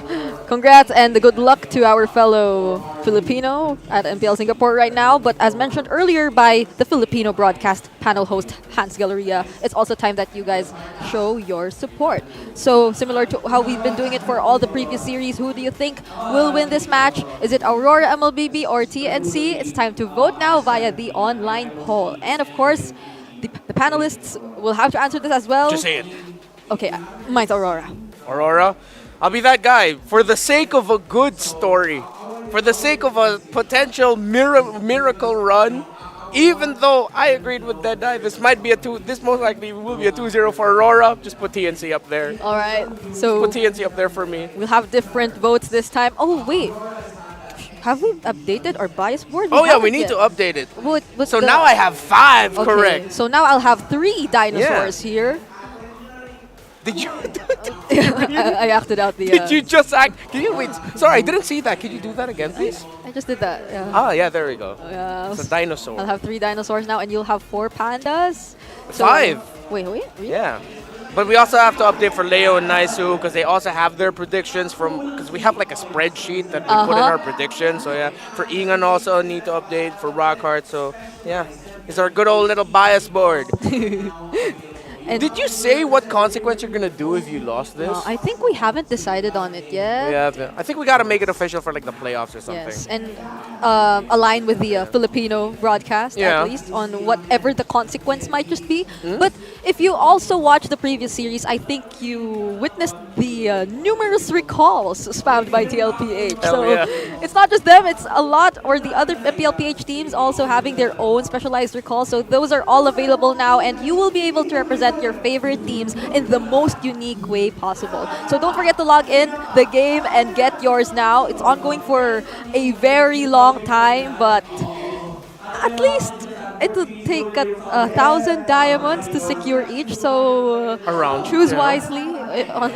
congrats and good luck to our fellow Filipino at MPL Singapore right now. But as mentioned earlier by the Filipino broadcast panel host Hans Galleria, it's also time that you guys show your support. So similar to how we've been doing it for all the previous series, who do you think will win this match? Is it Aurora MLBB or TNC? It's time to vote now via the online poll. And of course, the panelists will have to answer this as well. Just say it. Okay, mine's Aurora. Aurora, I'll be that guy. For the sake of a good story, for the sake of a potential miracle run, even though I agreed with Deadeye, this most likely will be a 2-0 for Aurora. Just put TNC up there. All right, so put TNC up there for me. We'll have different votes this time. Oh wait, have we updated our bias board? We need to update it. So now I have 5 correct. So now I'll have 3 dinosaurs here. Did you? I acted out the. Did you just act? Can you wait? Sorry, I didn't see that. Can you do that again, please? I just did that. Yeah. Ah, yeah, there we go. It's a dinosaur. I'll have 3 dinosaurs now, and you'll have 4 pandas. 5. Wait, really? Yeah. But we also have to update for Leo and Naisu because they also have their predictions because we have like a spreadsheet that we put in our predictions. So yeah, for Ingan also need to update for Rockhart. So yeah, it's our good old little bias board. Did you say what consequence you're gonna do if you lost this? I think we haven't decided on it yet. We haven't. I think we gotta make it official for like the playoffs or something. Yes, and align with the Filipino broadcast at least on whatever the consequence might just be. But if you also watch the previous series, I think you witnessed the numerous recalls spammed by TLPH. It's not just them; it's a lot, or the other MPLPH teams also having their own specialized recalls. So those are all available now, and you will be able to represent your favorite teams in the most unique way possible. So don't forget to log in the game and get yours now. It's ongoing for a very long time, but at least it will take 1,000 diamonds to secure each. So choose wisely on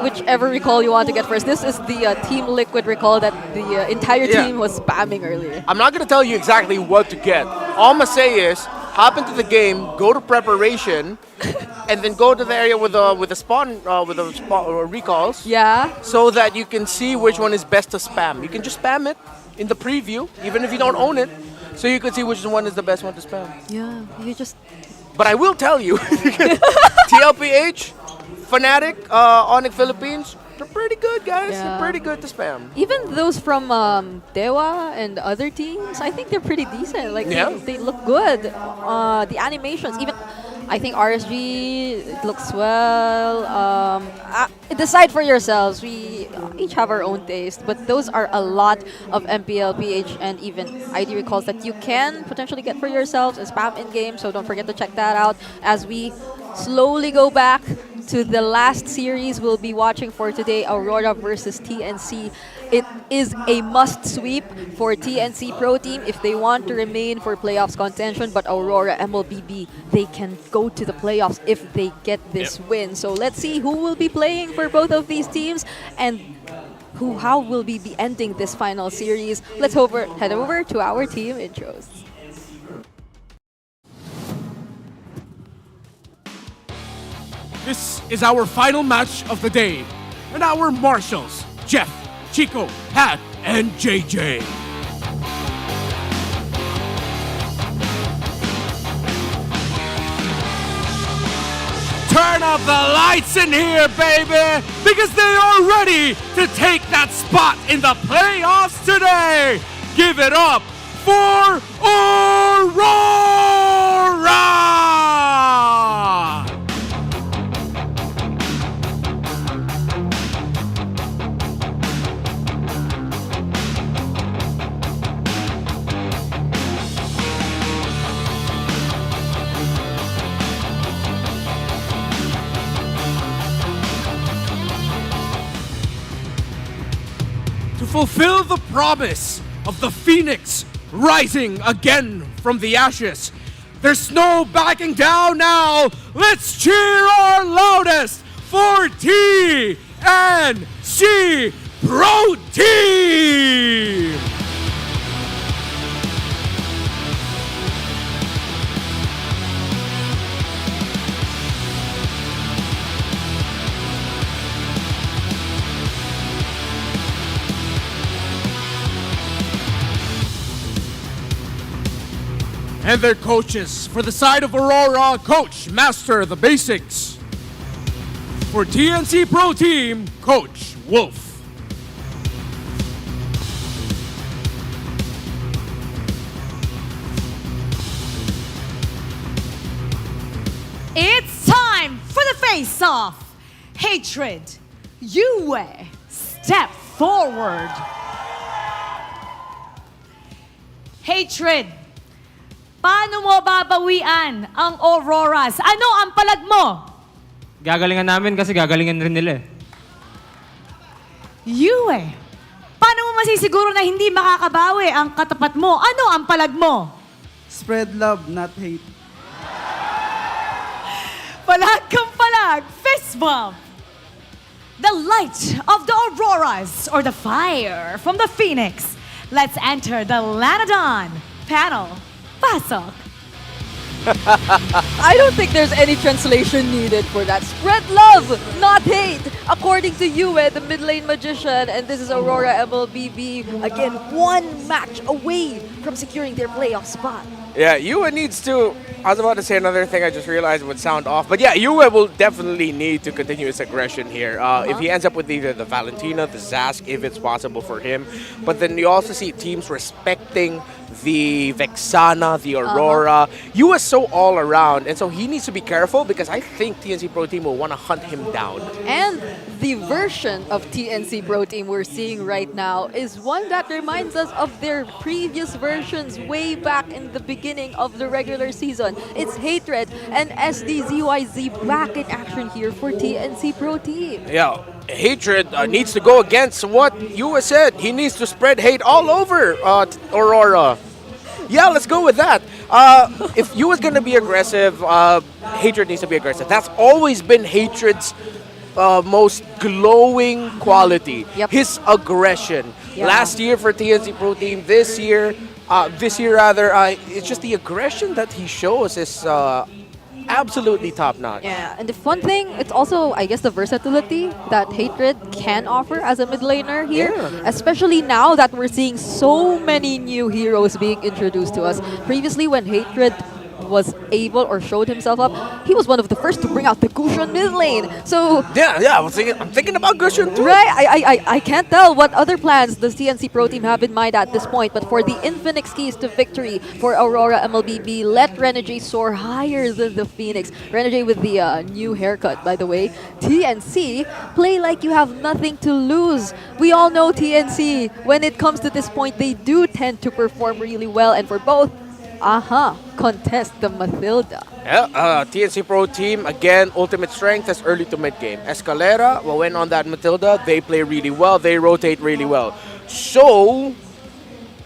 whichever recall you want to get first. This is the Team Liquid recall that the entire team was spamming earlier. I'm not gonna tell you exactly what to get. All I'm gonna say is hop into the game, go to preparation, and then go to the area with the spawn recalls. Yeah. So that you can see which one is best to spam. You can just spam it in the preview, even if you don't own it, so you can see which one is the best one to spam. Yeah, you just. But I will tell you, TLPH, Fnatic, Onyx Philippines, they're pretty good, guys. Yeah. They're pretty good to spam. Even those from Dewa and other teams, I think they're pretty decent. Like they look good. The animations, even I think RSG it looks well. Decide for yourselves. We each have our own taste, but those are a lot of MPL, PH, and even ID recalls that you can potentially get for yourselves and spam in game. So don't forget to check that out as we slowly go back to the last series we'll be watching for today, Aurora versus TNC. It is a must sweep for TNC Pro Team if they want to remain for playoffs contention, but Aurora MLBB, they can go to the playoffs if they get this win. So let's see who will be playing for both of these teams, and how will we be ending this final series? Let's head over to our team intros. This is our final match of the day, and our marshals, Jeff, Chico, Pat, and JJ. Turn off the lights in here, baby, because they are ready to take that spot in the playoffs today. Give it up for Aurora! To fulfill the promise of the Phoenix rising again from the ashes. There's no backing down now. Let's cheer our loudest for TNC Pro Team! And their coaches. For the side of Aurora, Coach Master the Basics. For TNC Pro Team, Coach Wolf. It's time for the face-off. Hatred, Yue, step forward. Hatred, paano mo babawian ang Auroras? Ano ang palag mo? Gagalingan namin kasi gagalingan rin nila eh. Yue, paano mo masisiguro na hindi makakabawi ang katapat mo? Ano ang palag mo? Spread love, not hate. Palag kang palag, fist bump. The light of the Auroras or the fire from the Phoenix. Let's enter the Lanadon panel. Pasok. I don't think there's any translation needed for that. Spread love, not hate. According to Yue, the mid lane magician, and this is Aurora MLBB, again, one match away from securing their playoff spot. Yeah, Yue needs to... I was about to say another thing I just realized would sound off. But yeah, Yue will definitely need to continue his aggression here. If he ends up with either the Valentina, the Zask, if it's possible for him. But then you also see teams respecting the Vexana, the Aurora. Yue is so all around, and so he needs to be careful because I think TNC Pro Team will want to hunt him down. And the version of TNC Pro Team we're seeing right now is one that reminds us of their previous versions way back in the beginning of the regular season. It's Hatred and SDZYZ back in action here for TNC Pro Team. Yeah, Hatred needs to go against what Yue said. He needs to spread hate all over Aurora. Yeah, let's go with that. If Yue is going to be aggressive, Hatred needs to be aggressive. That's always been Hatred's most glowing quality. His aggression. Yeah. Last year for TNC Pro Team, this year rather, it's just the aggression that he shows is absolutely top-notch. Yeah, and the fun thing, it's also, I guess, the versatility that Hatred can offer as a mid laner here, especially now that we're seeing so many new heroes being introduced to us. Previously, when Hatred was able or showed himself up, he was one of the first to bring out the Gusion mid lane. So yeah, I'm thinking about Gusion too. Right, I can't tell what other plans the TNC Pro Team have in mind at this point, but for the Infinix keys to victory for Aurora MLBB, let Renegade soar higher than the Phoenix. Renegade with the new haircut, by the way. TNC, play like you have nothing to lose. We all know TNC, when it comes to this point, they do tend to perform really well, and for both, contest the Mathilda. Yeah, TNC Pro Team, again, ultimate strength as early to mid game. Escalera, well, when on that Mathilda, they play really well, they rotate really well. So,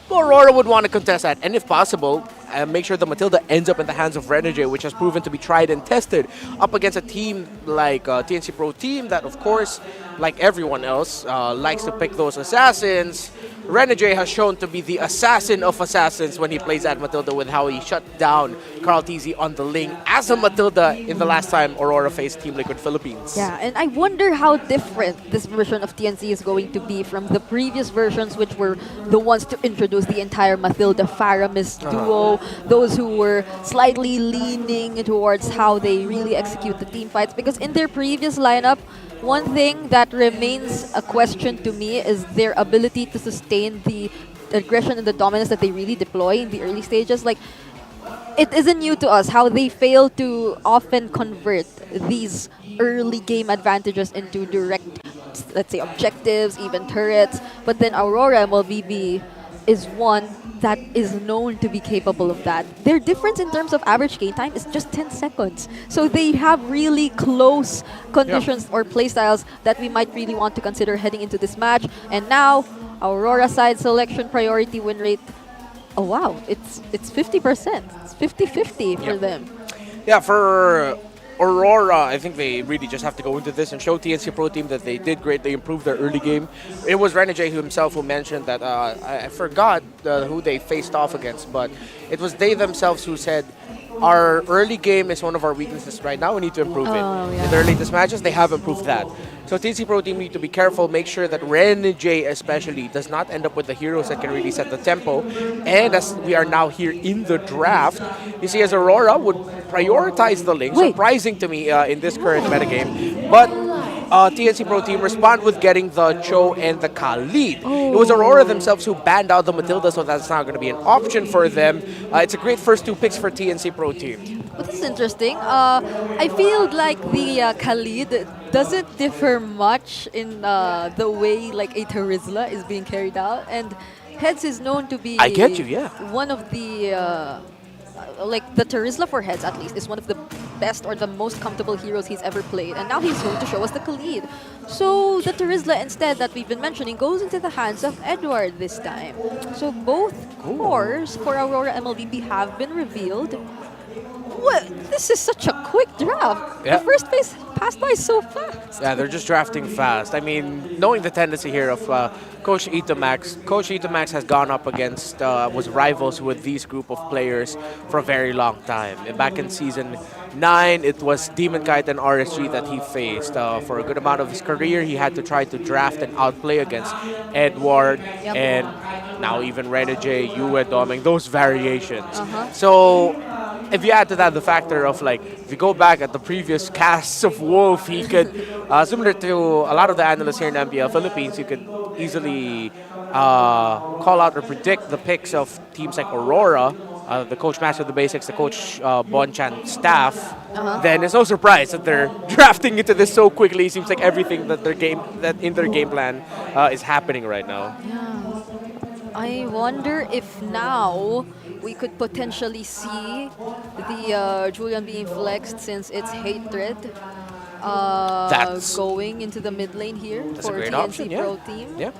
Aurora would want to contest that, and if possible, make sure the Matilda ends up in the hands of Renegade, which has proven to be tried and tested up against a team like TNC Pro Team that, of course, like everyone else, likes to pick those assassins. Renegade has shown to be the assassin of assassins when he plays at Matilda with how he shut down Carl TZ on the Ling as a Matilda in the last time Aurora faced Team Liquid Philippines. Yeah, and I wonder how different this version of TNC is going to be from the previous versions, which were the ones to introduce the entire Matilda Faramis duo, those who were slightly leaning towards how they really execute the team fights. Because in their previous lineup, one thing that remains a question to me is their ability to sustain the aggression and the dominance that they really deploy in the early stages. Like, it isn't new to us how they fail to often convert these early game advantages into direct, let's say, objectives, even turrets. But then Aurora MLBB is one that is known to be capable of that. Their difference in terms of average game time is just 10 seconds. So they have really close conditions or playstyles that we might really want to consider heading into this match. And now, Aurora side selection priority win rate, oh wow, it's 50%. It's 50-50 for them. Yeah, for Aurora, I think they really just have to go into this and show TNC Pro Team that they did great. They improved their early game. It was Renegade himself who mentioned that, I forgot who they faced off against, but it was they themselves who said, our early game is one of our weaknesses right now. We need to improve it. In their latest matches, they have improved that. So TNC Pro Team need to be careful, make sure that Renegade especially does not end up with the heroes that can really set the tempo. And as we are now here in the draft, you see as Aurora would prioritize the Ling, surprising to me in this current metagame. But TNC Pro Team respond with getting the Cho and the Khalid. It was Aurora themselves who banned out the Matilda, so that's not going to be an option for them. It's a great first two picks for TNC Pro Team. Well, this is interesting. I feel like the Khalid doesn't differ much in the way like a Terizla is being carried out, and Heads is known to be one of the like the Terizla for Heads at least is one of the best or the most comfortable heroes he's ever played, and now he's going to show us the Khalid. So the Terizla instead that we've been mentioning goes into the hands of Edward this time. So both cores for Aurora MLBB have been revealed. What? This is such a quick draft. The first phase passed by so fast. Yeah, they're just drafting fast. I mean, knowing the tendency here of Coach Itamax has gone up against, was rivals with these group of players for a very long time. And back in Season 9, it was Demon Kite and RSG that he faced. For a good amount of his career, he had to try to draft and outplay against Edward and now even Renegade, Yue, Doming, those variations. So if you add to that the factor of like, if you go back at the previous casts of Wolf, he could, similar to a lot of the analysts here in MPL Philippines, you could easily call out or predict the picks of teams like Aurora, the coach master of the basics, the coach Bonchan staff. Then it's no surprise that they're drafting into this so quickly. It seems like everything that in their game plan is happening right now. I wonder if now we could potentially see the Julian being flexed since it's Hatred going into the mid lane here for TNC Pro Team. Yeah.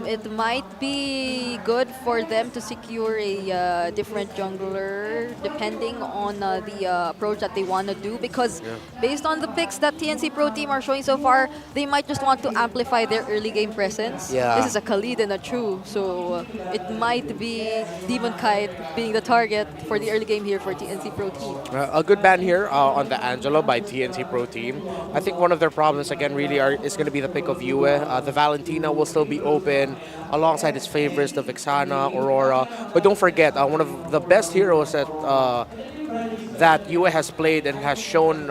It might be good for them to secure a different jungler depending on the approach that they want to do, because based on the picks that TNC Pro Team are showing so far, they might just want to amplify their early game presence. This is a Khalid and a True, so it might be Demon Kite being the target for the early game here for TNC Pro Team. A good ban here on the Angelo by TNC Pro Team. I think one of their problems again really is going to be the pick of Yue. The Valentina will still be open alongside his favorites, the Vexana, Aurora. But don't forget, one of the best heroes that Yue has played and has shown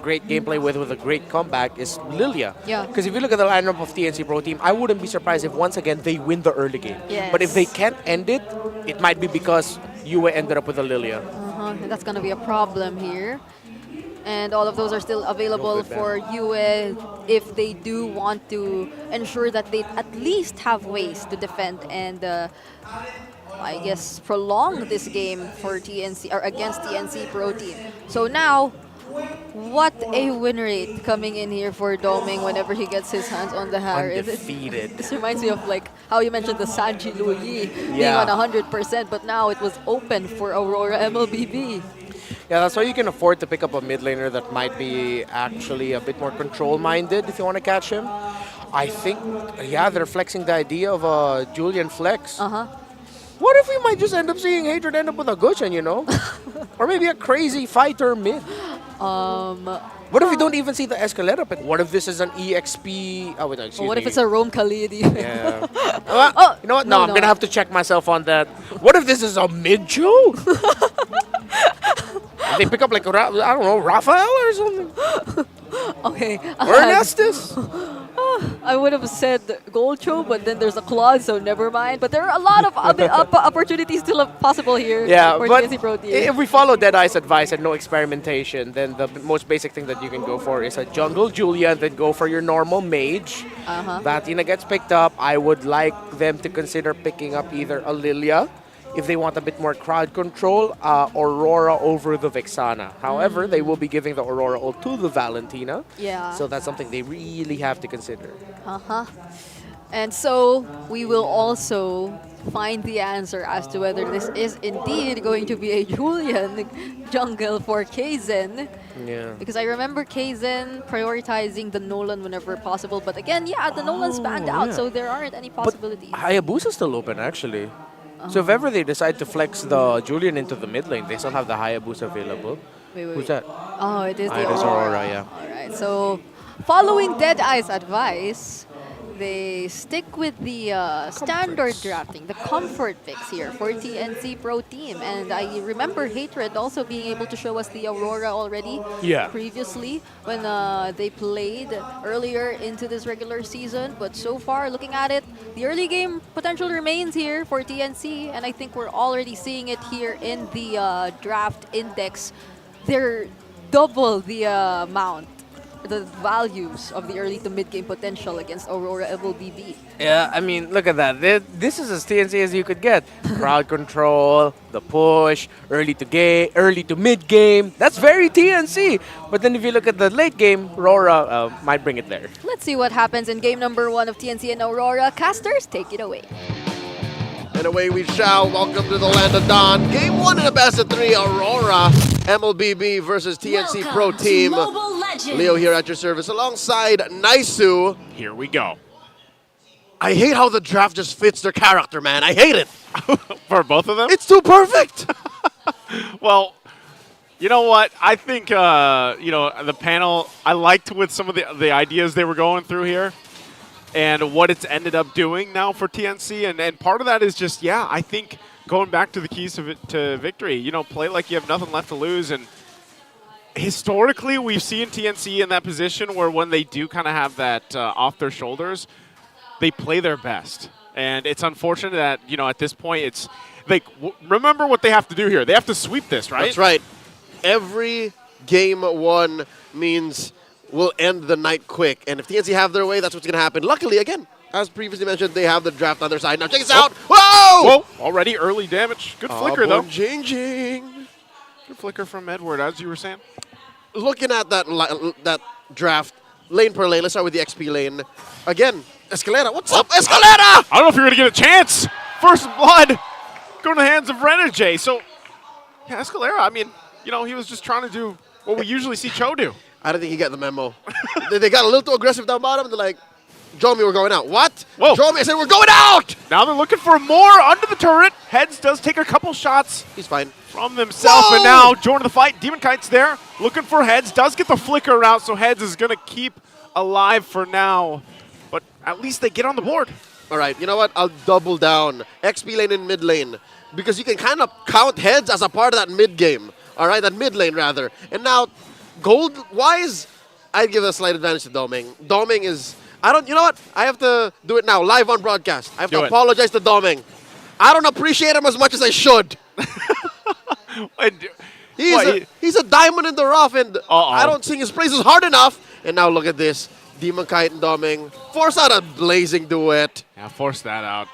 great gameplay with a great comeback is Lilia. Because if you look at the lineup of TNC Pro Team, I wouldn't be surprised if once again they win the early game. But if they can't end it, it might be because Yue ended up with a Lilia. That's going to be a problem here. And all of those are still available for Yue if they do want to ensure that they at least have ways to defend and I guess prolong this game for TNC or against TNC Pro Team. So now What a win rate coming in here for Doming whenever he gets his hands on the hammer. Undefeated. This reminds me of like how you mentioned the Sanji Luyi being Yeah. on 100%, but now it was open for Aurora MLBB. Yeah, that's why you can afford to pick up a mid laner that might be actually a bit more control-minded if you want to catch him. I think, yeah, they're flexing the idea of a Julian flex. What if we might just end up seeing Hatred end up with a Gushan, you know? Or maybe a crazy fighter mid. What if we don't even see the Escalera pick? What if this is an EXP? Oh, wait, no, excuse What me. if it's a Rome Khalid even? Yeah. You know what? No, I'm going to have to check myself on that. What if this is a mid-Joe? They pick up like, I don't know, Raphael or something? Okay. Ernestus? I would have said Golcho, but then there's a clause, so never mind. But there are a lot of other opportunities still possible here for but TNC Pro Team. if we follow Deadeye's advice and no experimentation, then the most basic thing that you can go for is a jungle Julia, and then go for your normal mage. Vatina gets picked up. I would like them to consider picking up either a Lilia, if they want a bit more crowd control, Aurora over the Vexana. However, they will be giving the Aurora ult to the Valentina. Yeah. So that's something they really have to consider. And so we will also find the answer as to whether this is indeed going to be a Julian jungle for Kaizen. Yeah. Because I remember Kaizen prioritizing the Nolan whenever possible. But again, yeah, the Nolan's banned out, yeah. so there aren't any possibilities. Hayabusa's still open, actually. So if ever they decide to flex the Julian into the mid lane, they still have the Hayabusa available. Wait. Who's that? Oh, it is the It is Aurora. Aurora, yeah. Alright, so following Deadeye's advice, they stick with the standard drafting, the comfort picks here for TNC Pro Team. And I remember Hatred also being able to show us the Aurora already previously when they played earlier into this regular season. But so far, looking at it, the early game potential remains here for TNC. And I think we're already seeing it here in the draft index. They're double the amount, the values of the early to mid game potential against Aurora MLBB. Yeah, I mean, look at that. This is as TNC as you could get. Crowd control, the push, early to mid game. That's very TNC. But then if you look at the late game, RORA might bring it there. Let's see what happens in game number 1 of TNC and Aurora. Casters, take it away. And away we shall. Welcome to the land of Dawn. Game 1 in a best of 3. Aurora MLBB versus TNC Pro Team. Leo here at your service alongside Naisu. Here we go. I hate how the draft just fits their character, man. I hate it. For both of them? It's too perfect. Well, you know what? I think, the panel, I liked with some of the ideas they were going through here and what it's ended up doing now for TNC. And part of that is just, I think going back to the keys to victory, play like you have nothing left to lose. And historically, we've seen TNC in that position where when they do kind of have that off their shoulders, they play their best. And it's unfortunate that, at this point, it's like, remember what they have to do here. They have to sweep this, right? That's right. Every game 1 means we'll end the night quick. And if TNC have their way, that's what's going to happen. Luckily, again, as previously mentioned, they have the draft on their side. Now check this out. Whoa! Already early damage. Good flicker, though. Changing. Good flicker from Edward, as you were saying. Looking at that draft, lane per lane, let's start with the XP lane. Again, Escalera. What's up, Escalera? I don't know if you're going to get a chance. First blood going to the hands of Renegade. So, yeah, Escalera, I mean, he was just trying to do what we usually see Cho do. I don't think he got the memo. They got a little too aggressive down bottom. They're like, Jomi, we're going out. What? Whoa. Jomi, I said, we're going out! Now they're looking for more under the turret. Heads does take a couple shots. He's fine. From themselves, and now joining the fight. Demon Kite's there, looking for Heads. Does get the flicker out, so Heads is going to keep alive for now. But at least they get on the board. All right, you know what? I'll double down. XP lane and mid lane. Because you can kind of count Heads as a part of that mid game. All right, that mid lane, rather. And now, gold-wise, I'd give a slight advantage to Doming. Doming is... you know what? I have to do it now, live on broadcast. I have to apologize to Doming. I don't appreciate him as much as I should. He's a diamond in the rough, and I don't sing his praises hard enough. And now look at this. Demon Kite and Doming force out a blazing duet. Yeah, force that out.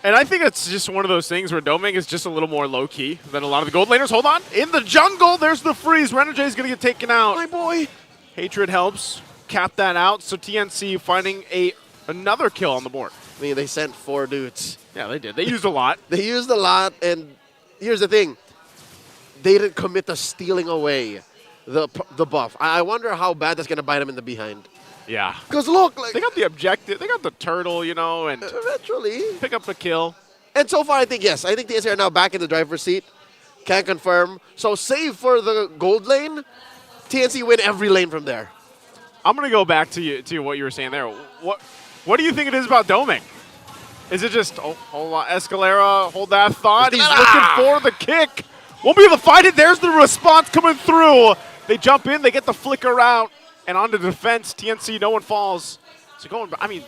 And I think it's just one of those things where Doming is just a little more low-key than a lot of the gold laners. Hold on. In the jungle, there's the freeze. RSG is going to get taken out. My boy. Hatred helps cap that out. So TNC finding another kill on the board. I mean, they sent 4 dudes. Yeah, they did. They used a lot. They used a lot, and here's the thing. They didn't commit to stealing away the buff. I wonder how bad that's going to bite them in the behind. Yeah. Because look, like, they got the objective. They got the turtle, you know, and eventually pick up a kill. And so far, I think, yes. I think the TNC are now back in the driver's seat. Can't confirm. So save for the gold lane, TNC win every lane from there. I'm going to go back to what you were saying there. What do you think it is about Doming? Is it just, hold on, Escalera, hold that thought. He's looking for the kick. Won't be able to find it. There's the response coming through. They jump in, they get the flicker out, and on the defense, TNC, no one falls. So going, I mean,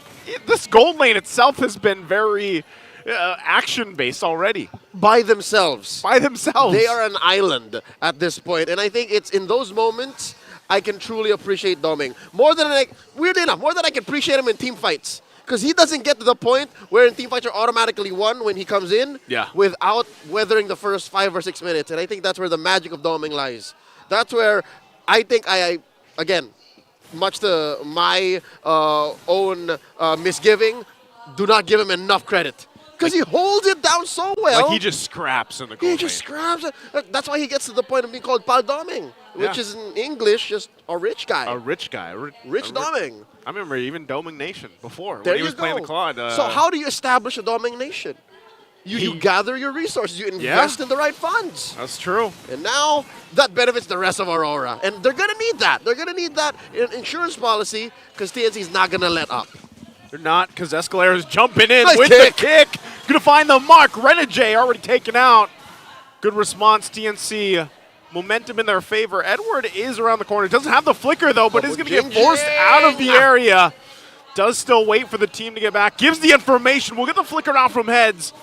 this gold lane itself has been very action-based already. By themselves. By themselves. They are an island at this point, and I think it's in those moments I can truly appreciate Doming. Weirdly enough, more than I can appreciate him in team fights. Because he doesn't get to the point where in team fights are automatically won when he comes in without weathering the first 5 or 6 minutes. And I think that's where the magic of Doming lies. That's where I think again, much to my own misgiving, do not give him enough credit. Because he holds it down so well. Like he just scraps in the goal. He just scraps it. That's why he gets to the point of being called Pal Doming, which is in English just a rich guy. A rich guy. Rich Doming. I remember even Doming Nation before There when he you was playing the Claude. So how do you establish a Doming Nation? You gather your resources. You invest in the right funds. That's true. And now that benefits the rest of Aurora. And they're going to need that. They're going to need that insurance policy because TNC is not going to let up. They're not, because Escalera is jumping in Nice with the kick. Going to find the mark. RSG already taken out. Good response, TNC. Momentum in their favor. Edward is around the corner. Doesn't have the flicker, though, but is going to get forced out of the area. Does still wait for the team to get back. Gives the information. We'll get the flicker out from Heads.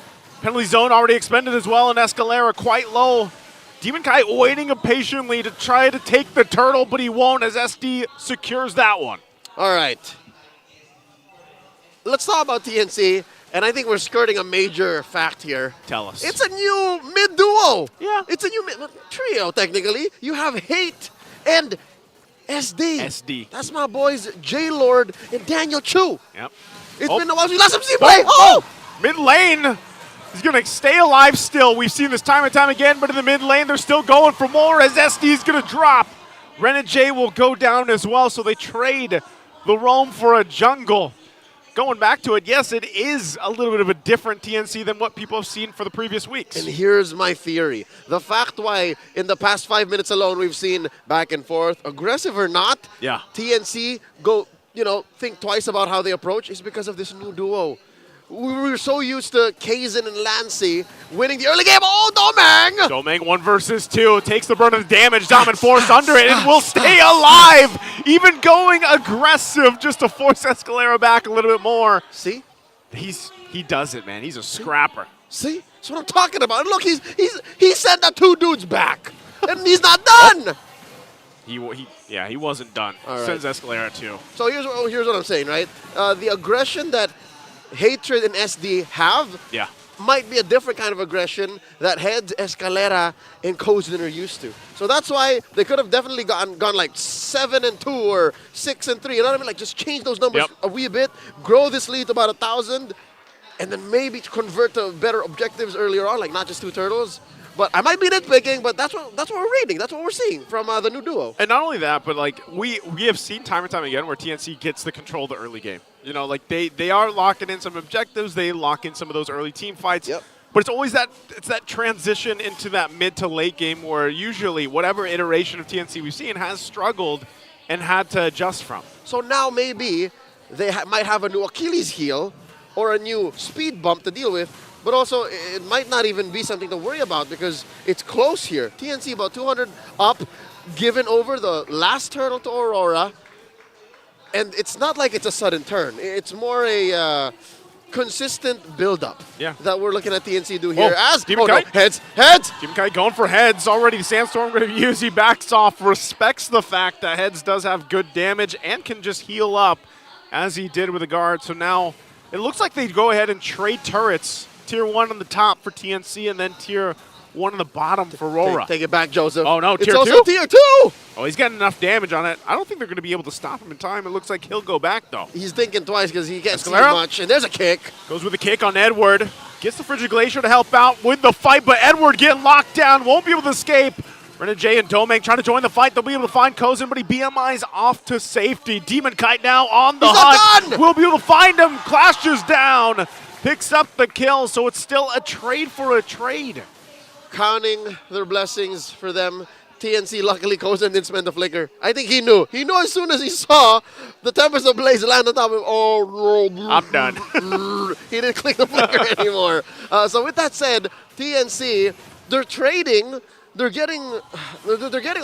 Penalty zone already expended as well, and Escalera quite low. Demon Kai waiting patiently to try to take the turtle, but he won't as SD secures that one. All right. Let's talk about TNC, and I think we're skirting a major fact here. Tell us. It's a new mid-duo. Yeah. It's a new trio, technically. You have Hate and SD. SD. That's my boys, J-Lord and Daniel Chu. Yep. It's been a while since we last see play. Oh! Mid lane. He's going to stay alive still. We've seen this time and time again, but in the mid lane, they're still going for more as SD is going to drop. RSG will go down as well, so they trade the roam for a jungle. Going back to it, yes, it is a little bit of a different TNC than what people have seen for the previous weeks. And here's my theory. The fact why in the past 5 minutes alone we've seen back and forth, aggressive or not, TNC go, think twice about how they approach is because of this new duo. We were so used to Kaizen and Lancy winning the early game. Oh, Doming! Doming 1 versus 2 takes the brunt of the damage. Diamond Force under it and will stay alive. Even going aggressive just to force Escalera back a little bit more. See? He does it, man. He's a scrapper. See? That's what I'm talking about. Look, he sent the 2 dudes back, and he's not done. He wasn't done. All right. Sends Escalera too. So here's what I'm saying, right? The aggression that Hatred and SD have might be a different kind of aggression that Heads, Escalera, and Kozin are used to. So that's why they could have definitely gone like 7-2 or 6-3. You know what I mean? Like just change those numbers a wee bit, grow this lead to about 1,000, and then maybe convert to better objectives earlier on, like not just 2 turtles. But I might be nitpicking, but that's what we're reading. That's what we're seeing from the new duo. And not only that, but like we have seen time and time again where TNC gets the control of the early game. Like they are locking in some objectives. They lock in some of those early team fights. But it's always that transition into that mid to late game where usually whatever iteration of TNC we've seen has struggled and had to adjust from. So now maybe they might have a new Achilles heel or a new speed bump to deal with. But also, it might not even be something to worry about because it's close here. TNC about 200 up, given over the last turtle to Aurora. And it's not like it's a sudden turn. It's more a consistent build-up that we're looking at TNC do here. Heads! Demon Kai going for Heads. Already the Sandstorm going to use. He backs off, respects the fact that Heads does have good damage and can just heal up as he did with the guard. So now it looks like they go ahead and trade turrets. Tier 1 on the top for TNC and then Tier 1 on the bottom for RORA. Take it back, Joseph. Oh, no, it's Tier 2? also Tier 2! Oh, he's got enough damage on it. I don't think they're going to be able to stop him in time. It looks like he'll go back, though. He's thinking twice because he can't see Escalera? much. And there's a kick. Goes with a kick on Edward. Gets the Frigid Glacier to help out with the fight, but Edward getting locked down. Won't be able to escape. Renegade and Domeng trying to join the fight. They'll be able to find Kozin, but he BMI's off to safety. Demon Kite now on the hunt. We'll be able to find him. Clashes down. Picks up the kill, so it's still a trade for a trade. Counting their blessings for them. TNC, luckily, Kozin didn't spend the flicker. I think he knew. He knew as soon as he saw the Tempest of Blaze land on top of him. Oh, no. I'm done. He didn't click the flicker anymore. So with that said, TNC, they're trading. They're getting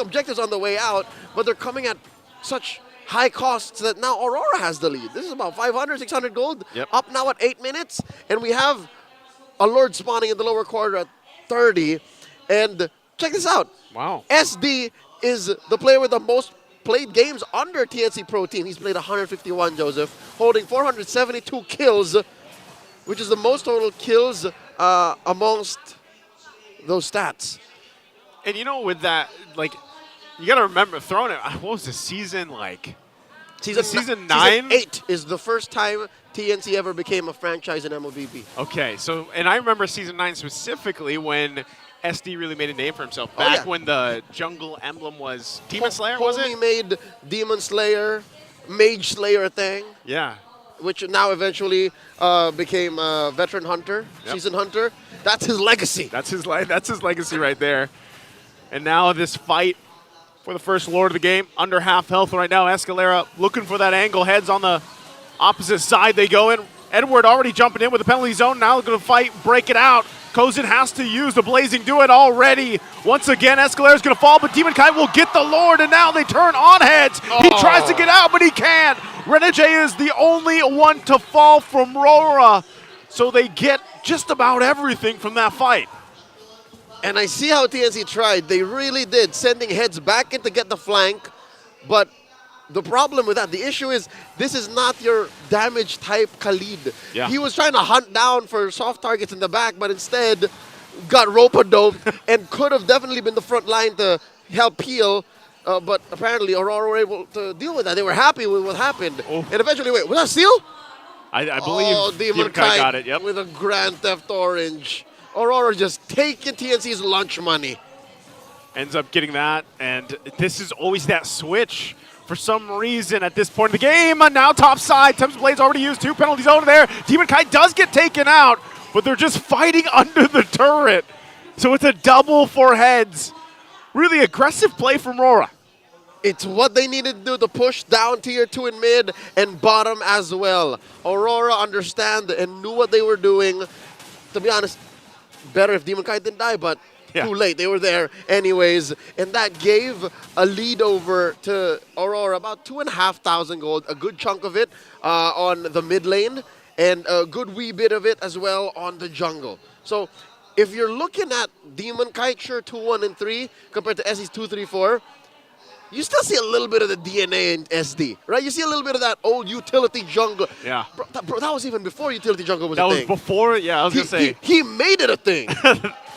objectives on the way out, but they're coming at such high costs that now Aurora has the lead. This is about 500, 600 gold. Yep. Up now at 8 minutes, and we have a Lord spawning in the lower quarter at 30. And check this out. Wow. SD is the player with the most played games under TNC Pro Team. He's played 151, Joseph, holding 472 kills, which is the most total kills amongst those stats. And you know, with that, like, you got to remember, throwing it, what was the season like? Season 9? Season 8 is the first time TNC ever became a franchise in MLBB. Okay, so, and I remember Season 9 specifically when SD really made a name for himself. Back when the jungle emblem was Demon Slayer, was it? He made Demon Slayer, Mage Slayer a thing. Yeah. Which now eventually became Veteran Hunter, Season Hunter. That's his legacy. That's his legacy right there. And now this fight for the first Lord of the game, under half health right now. Escalera looking for that angle, heads on the opposite side they go in. Edward already jumping in with the penalty zone, now going to fight, break it out. Kozin has to use the Blazing Do It already. Once again, Escalera's going to fall, but Demon Kite will get the Lord, and now they turn on heads. He tries to get out, but he can't. Renegade is the only one to fall from RORA, so they get just about everything from that fight. And I see how TNC tried. They really did, sending heads back in to get the flank. But the problem with that, the issue is, this is not your damage type Khalid. Yeah. He was trying to hunt down for soft targets in the back, but instead got rope-a-doped and could have definitely been the front line to help peel. But apparently Aurora were able to deal with that. They were happy with what happened. And eventually, wait, was that Seal? I believe Demon Kite got it, yep. With a Grand Theft Orange. Aurora just taking TNC's lunch money. Ends up getting that, and this is always that switch. For some reason, at this point in the game, now top side, Tempest Blade's already used 2 penalties over there. Demon Kite does get taken out, but they're just fighting under the turret. So it's a double for heads. Really aggressive play from RORA. It's what they needed to do to push down Tier 2 in mid and bottom as well. Aurora understand and knew what they were doing. To be honest, better if Demon Kite didn't die, but too late. They were there anyways. And that gave a lead over to Aurora, about 2,500 gold, a good chunk of it on the mid lane, and a good wee bit of it as well on the jungle. So if you're looking at Demon Kite, sure, 2, 1, and 3, compared to SE's 2, 3, 4, you still see a little bit of the DNA in SD, right? You see a little bit of that old utility jungle. Yeah. Bro, that was even before utility jungle was that a thing. That was before, yeah, I was going to say. He made it a thing.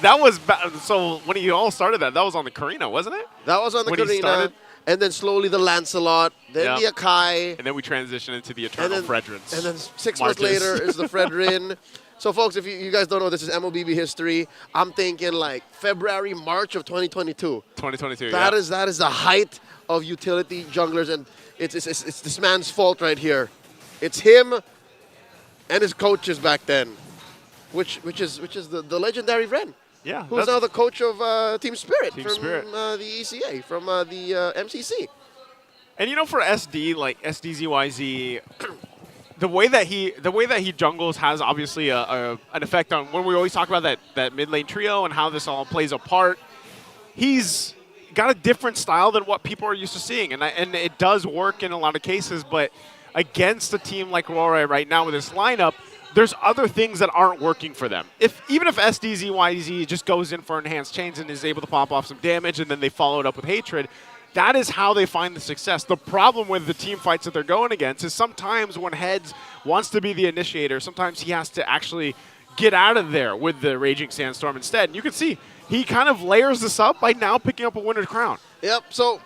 That was, so when you all started that was on the Karina, wasn't it? That was on the Karina. And then slowly the Lancelot, then the Akai. And then we transitioned into the Eternal Fredrins. And then 6 months later is the Fredrin. So, folks, if you guys don't know, this is MLBB history. I'm thinking like February, March of 2022. 2022, That is the height of utility junglers, and it's this man's fault right here. It's him and his coaches back then, which is the legendary Ren. Yeah. Who's now the coach of Team Spirit Team from Spirit. the ECA, from the MCC. And you know, for SD, like SDZYZ, the way that he jungles has obviously an effect on when we always talk about that mid lane trio and how this all plays a part. He's got a different style than what people are used to seeing, and it does work in a lot of cases. But against a team like RORA right now with this lineup, there's other things that aren't working for them. Even if SDZYZ just goes in for enhanced chains and is able to pop off some damage, and then they follow it up with hatred, that is how they find the success. The problem with the team fights that they're going against is sometimes when Heads wants to be the initiator, sometimes he has to actually get out of there with the Raging Sandstorm instead. And you can see he kind of layers this up by now picking up a winner's crown. Yep, so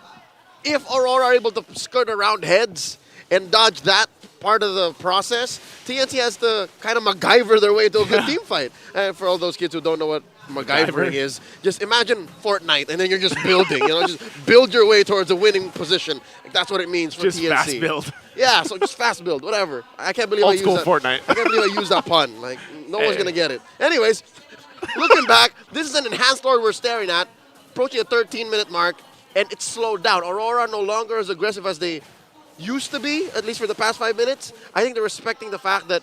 if Aurora are able to skirt around heads and dodge that part of the process, TNC has to kind of MacGyver their way to a good team fight. And for all those kids who don't know what MacGyvering is, just imagine Fortnite and then you're just building, just build your way towards a winning position. Like, that's what it means for just TNC. Fast build. Yeah, so just fast build, whatever. I can't believe Old I school used that. Fortnite. I can't believe I used that pun. Like, no one's going to get it. Anyways, looking back, this is an enhanced order we're staring at, approaching a 13-minute mark, and it's slowed down. Aurora no longer as aggressive as they used to be, at least for the past 5 minutes. I think they're respecting the fact that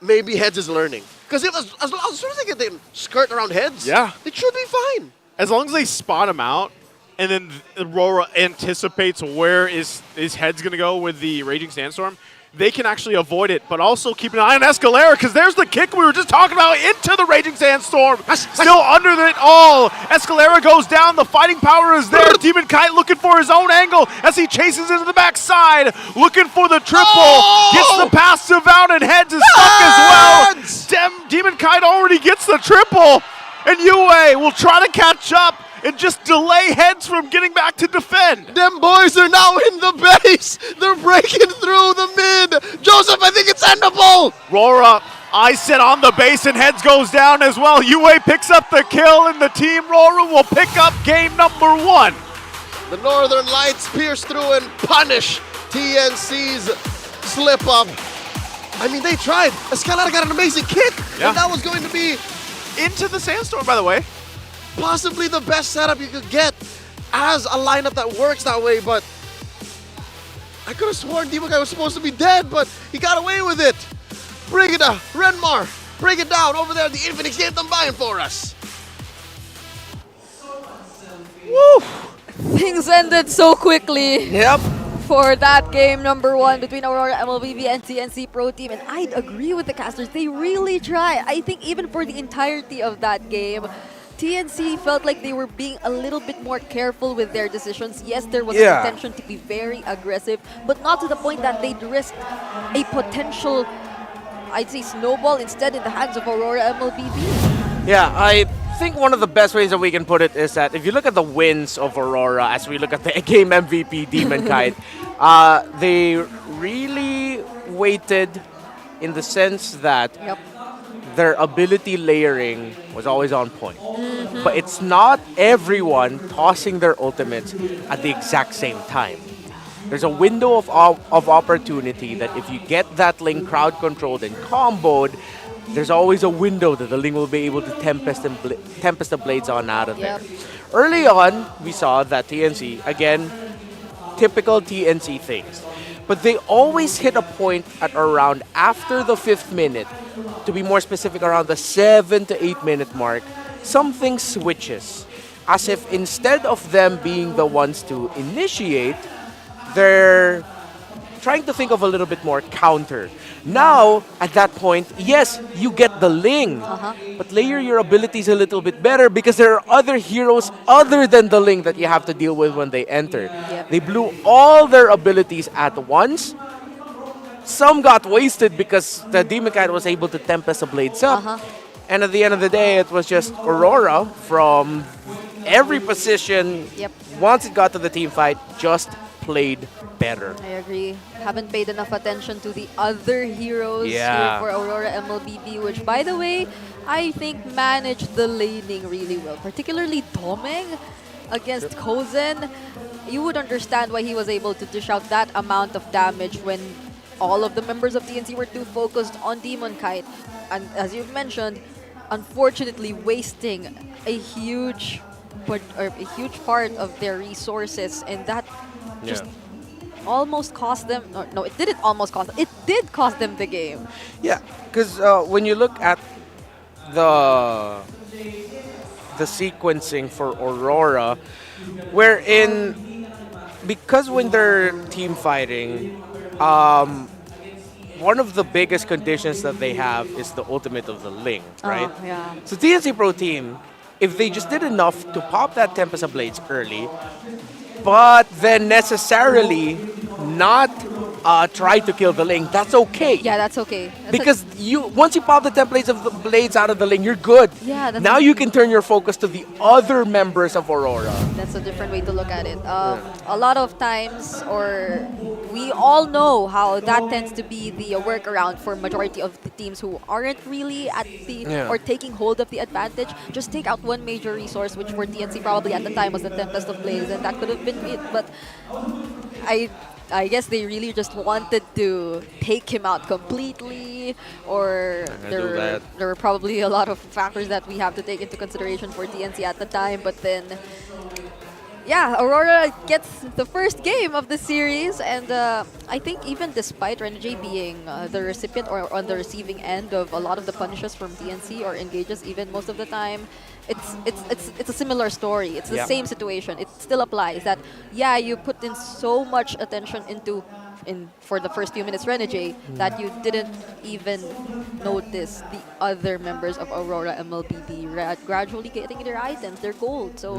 maybe Heads is learning. Because as soon as they get them skirt around Heads, it should be fine. As long as they spot him out, and then Aurora anticipates where is Heads going to go with the Raging Sandstorm, they can actually avoid it, but also keep an eye on Escalera, because there's the kick we were just talking about into the Raging Sandstorm. Still under it all. Escalera goes down. The fighting power is there. Demon Kite looking for his own angle as he chases into the backside, looking for the triple. Gets the passive out, and Heads is stuck as well. Demon Kite already gets the triple, and Yue will try to catch up and just delay Heads from getting back to defend. Them boys are now in the base. They're breaking through the mid. Joseph, I think it's endable. RORA, I sit on the base, and Heads goes down as well. Yue picks up the kill, and the team RORA will pick up game number 1. The Northern Lights pierce through and punish TNC's slip up. I mean, they tried. Escalada got an amazing kick, and that was going to be into the Sandstorm, by the way. Possibly the best setup you could get as a lineup that works that way, but I could have sworn Demon Guy was supposed to be dead, but he got away with it. Brigida, Renmar, break it down over there. The Infinix game them buying for us. Woo! Things ended so quickly. Yep. For that game number 1 between Aurora MLBB and TNC Pro Team. And I'd agree with the casters. They really try. I think even for the entirety of that game, TNC felt like they were being a little bit more careful with their decisions. Yes, there was an intention to be very aggressive, but not to the point that they'd risk a potential, I'd say, snowball instead in the hands of Aurora MLBB. Yeah, I think one of the best ways that we can put it is that if you look at the wins of Aurora, as we look at the game MVP Demon Kite, they really waited in the sense that their ability layering was always on point. But it's not everyone tossing their ultimates at the exact same time. There's a window of opportunity that if you get that Ling crowd controlled and comboed, there's always a window that the Ling will be able to tempest the blades on out of there. Early on, we saw that TNC, again, typical TNC things. But they always hit a point at around after the 5th minute, to be more specific, around the 7 to 8 minute mark, something switches. As if instead of them being the ones to initiate, they're trying to think of a little bit more counter. Now, at that point, yes, you get the Ling, but layer your abilities a little bit better because there are other heroes other than the Ling that you have to deal with when they enter. They blew all their abilities at once. Some got wasted because the Demon Kite was able to tempest the blades up. And at the end of the day, it was just Aurora from every position. Once it got to the team fight, just played better. I agree. Haven't paid enough attention to the other heroes here for Aurora MLBB, which, by the way, I think managed the laning really well. Particularly Domeng against Kozen. You would understand why he was able to dish out that amount of damage when all of the members of TNC were too focused on Demon Kite. And as you've mentioned, unfortunately wasting a huge part of their resources, and that just almost cost them. No, it didn't almost cost them. It did cost them the game. Yeah, because when you look at the sequencing for Aurora, wherein because when they're team fighting, one of the biggest conditions that they have is the ultimate of the Ling, right? So TNC Pro Team, if they just did enough to pop that Tempest of Blades early, but then necessarily not try to kill the lane, that's okay. Yeah, that's okay. Because once you pop the templates of the blades out of the lane, you're good. Yeah, that's now you can turn your focus to the other members of Aurora. That's a different way to look at it. A lot of times, or we all know how that tends to be the workaround for majority of the teams who aren't really at the or taking hold of the advantage. Just take out one major resource, which for TNC probably at the time was the Tempest of Blades, and that could have been it. But I guess they really just wanted to take him out completely, or there were probably a lot of factors that we have to take into consideration for TNC at the time. But then, yeah, Aurora gets the first game of the series, and I think even despite Renegade being the recipient or on the receiving end of a lot of the punishes from TNC or engages even most of the time, it's a similar story. It's the same situation. It still applies that, yeah, you put in so much attention for the first few minutes Renegade that you didn't even notice the other members of Aurora MLBB gradually getting their items, their gold. So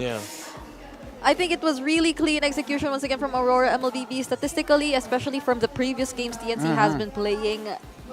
I think it was really clean execution once again from Aurora MLBB. Statistically, especially from the previous games TNC has been playing,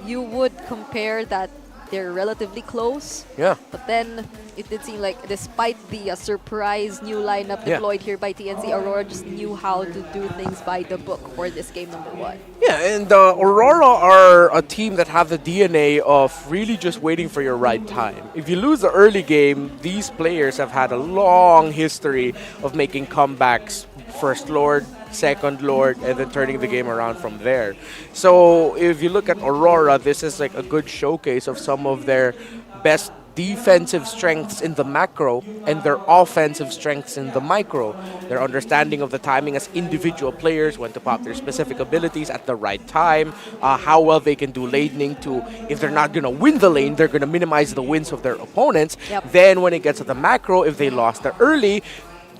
you would compare that they're relatively close. Yeah. But then it did seem like despite the surprise new lineup deployed here by TNC, Aurora just knew how to do things by the book for this game number 1. Yeah, and Aurora are a team that have the DNA of really just waiting for your right time. If you lose the early game, these players have had a long history of making comebacks. First Lord, second Lord, and then turning the game around from there. So if you look at Aurora, this is like a good showcase of some of their best defensive strengths in the macro and their offensive strengths in the micro. Their understanding of the timing as individual players, when to pop their specific abilities at the right time, how well they can do laning to, if they're not going to win the lane, they're going to minimize the wins of their opponents. Then when it gets to the macro, if they lost the early,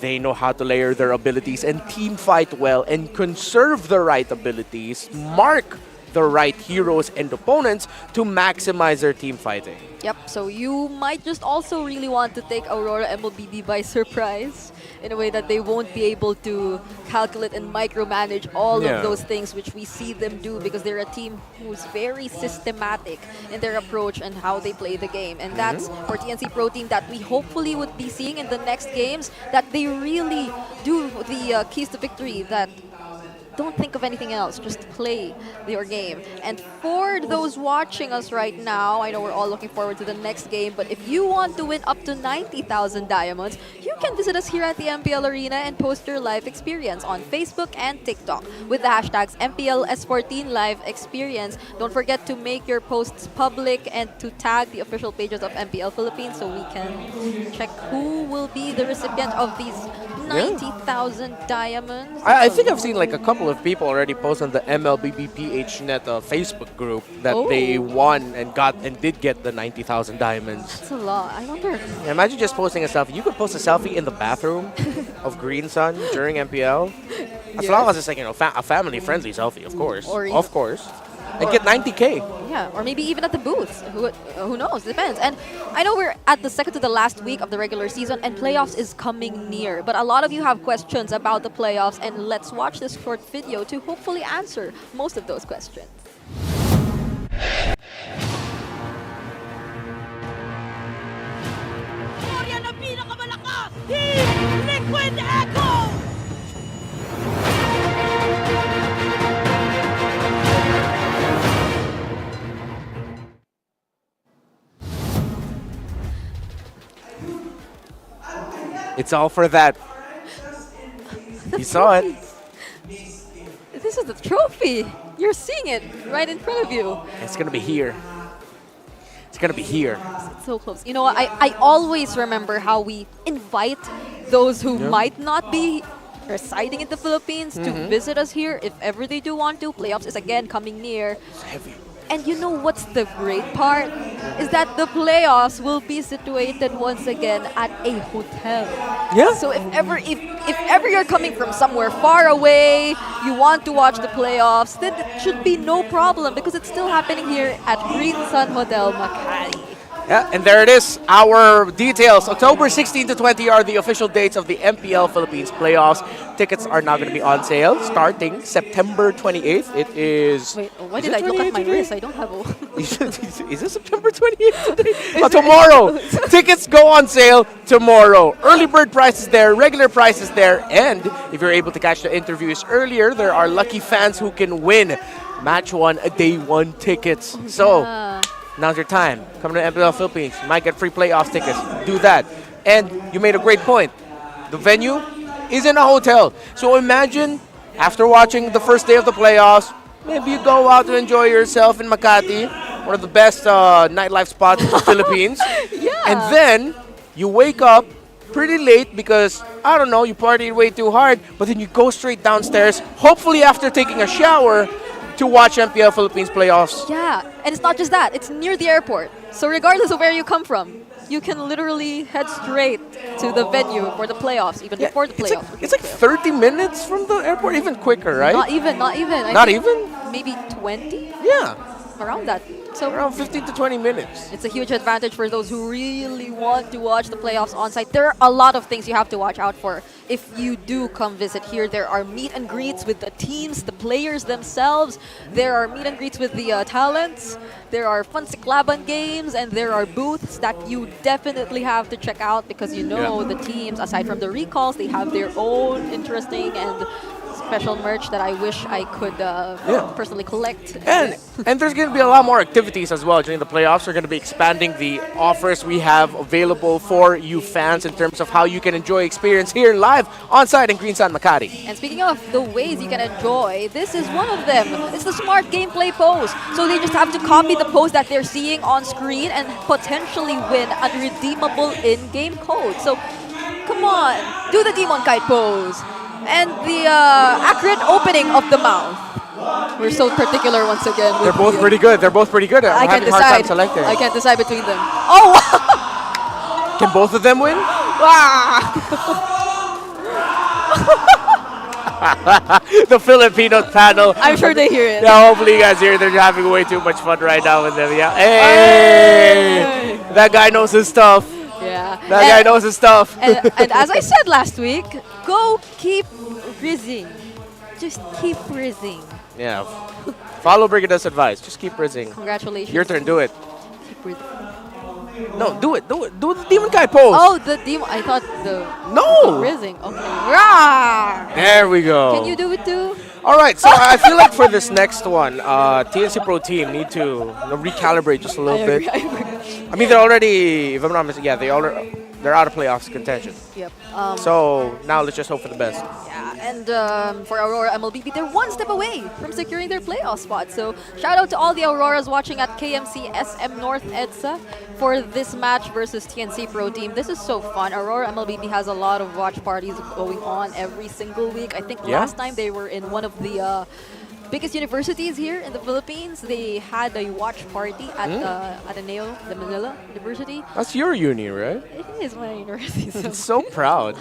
they know how to layer their abilities and team fight well and conserve the right abilities, mark the right heroes and opponents to maximize their team fighting. Yep, so you might just also really want to take Aurora MLBB by surprise in a way that they won't be able to calculate and micromanage all of those things which we see them do, because they're a team who's very systematic in their approach and how they play the game. And that's for TNC Pro Team that we hopefully would be seeing in the next games, that they really do the keys to victory, that don't think of anything else, just play your game. And for those watching us right now, I know we're all looking forward to the next game, but if you want to win up to 90,000 diamonds, you can visit us here at the MPL Arena and post your live experience on Facebook and TikTok with the hashtags MPL S14 Live Experience. Don't forget to make your posts public and to tag the official pages of MPL Philippines so we can check who will be the recipient of these 90,000 diamonds. I think I've seen like a couple of people already post on the MLBB PHNet Facebook group that they won and did get the 90,000 diamonds. That's a lot. I wonder. Yeah, imagine just posting a selfie. You could post a selfie in the bathroom of Green Sun during MPL. As long as it's like, a family-friendly selfie, of course. Of course. And get 90K. Yeah, or maybe even at the booth. Who knows? Depends. And I know we're at the second to the last week of the regular season, and playoffs is coming near. But a lot of you have questions about the playoffs, and let's watch this short video to hopefully answer most of those questions. Liquid Echo! It's all for that. You saw it. This is the trophy. You're seeing it right in front of you. It's going to be here. It's going to be here. It's so close. You know, I always remember how we invite those who might not be residing in the Philippines to visit us here if ever they do want to. Playoffs is again coming near. It's heavy. And you know what's the great part? Is that the playoffs will be situated once again at a hotel. Yeah. So if ever you're coming from somewhere far away, you want to watch the playoffs, then it should be no problem because it's still happening here at Green Sun Hotel Makati. Yeah, and there it is. Our details. October 16 to 20 are the official dates of the MPL Philippines playoffs. Tickets are now going to be on sale starting September 28th. It is... Wait, why did I look at my wrist? I don't have a... Is it September 28th today? Tomorrow. Tickets go on sale tomorrow. Early bird price is there, regular price is there, and if you're able to catch the interviews earlier, there are lucky fans who can win Match 1 Day 1 tickets. So... now's your time. Come to MPL Philippines. You might get free playoff tickets. Do that. And you made a great point. The venue is in a hotel. So imagine, after watching the first day of the playoffs, maybe you go out to enjoy yourself in Makati, one of the best nightlife spots in the Philippines. Yeah. And then you wake up pretty late because, I don't know, you partied way too hard, but then you go straight downstairs, hopefully after taking a shower, to watch MPL Philippines playoffs. Yeah, and it's not just that. It's near the airport. So regardless of where you come from, you can literally head straight to the venue for the playoffs, even before the playoffs. It's like 30 minutes from the airport, even quicker, right? Not even. Not I think even? Maybe 20? Yeah. Around that. So around 15 to 20 minutes. It's a huge advantage for those who really want to watch the playoffs on site. There are a lot of things you have to watch out for. If you do come visit here, there are meet and greets with the teams, the players themselves. There are meet and greets with the talents. There are fun Siklaban games, and there are booths that you definitely have to check out because the teams, aside from the recalls, they have their own interesting and special merch that I wish I could personally collect. And there's going to be a lot more activities as well during the playoffs. We're going to be expanding the offers we have available for you fans in terms of how you can enjoy experience here live on site in Greensand, Makati. And speaking of the ways you can enjoy, this is one of them. It's the smart gameplay pose. So they just have to copy the pose that they're seeing on screen and potentially win a redeemable in-game code. So come on, do the Demon Kite pose. And the accurate opening of the mouth. We're so particular once again. They're both pretty good. They're both pretty good. I can't having a hard time decide. selecting. I can't decide between them. Oh, wow. Can both of them win? The Filipino panel. I'm sure they hear it. Yeah, hopefully you guys hear it. They're having way too much fun right now with them. Yeah. Hey! That guy knows his stuff. Yeah. That guy knows his stuff. And as I said last week, go keep rizzing. Just keep rizzing. Yeah. Follow Brigida's advice. Just keep rizzing. Congratulations. Your turn. Do it. Keep rizzing. No, do it. Do it. Do the Demon Kai pose. Oh, the demon. I thought the rizzing. Okay. Rah! There we go. Can you do it too? All right, so I feel like for this next one, TNC Pro Team need to recalibrate just a little bit. I mean, they're already, if I'm not mistaken, they're out of playoffs contention. Yep. So now let's just hope for the best. Yeah, and for Aurora MLBB, they're one step away from securing their playoff spot. So shout out to all the Auroras watching at KMC SM North EDSA for this match versus TNC Pro Team. This is so fun. Aurora MLBB has a lot of watch parties going on every single week. I think last time they were in one of the biggest universities here in the Philippines. They had a watch party at Ateneo de Manila University. That's your uni, right? It is my university. I'm so proud.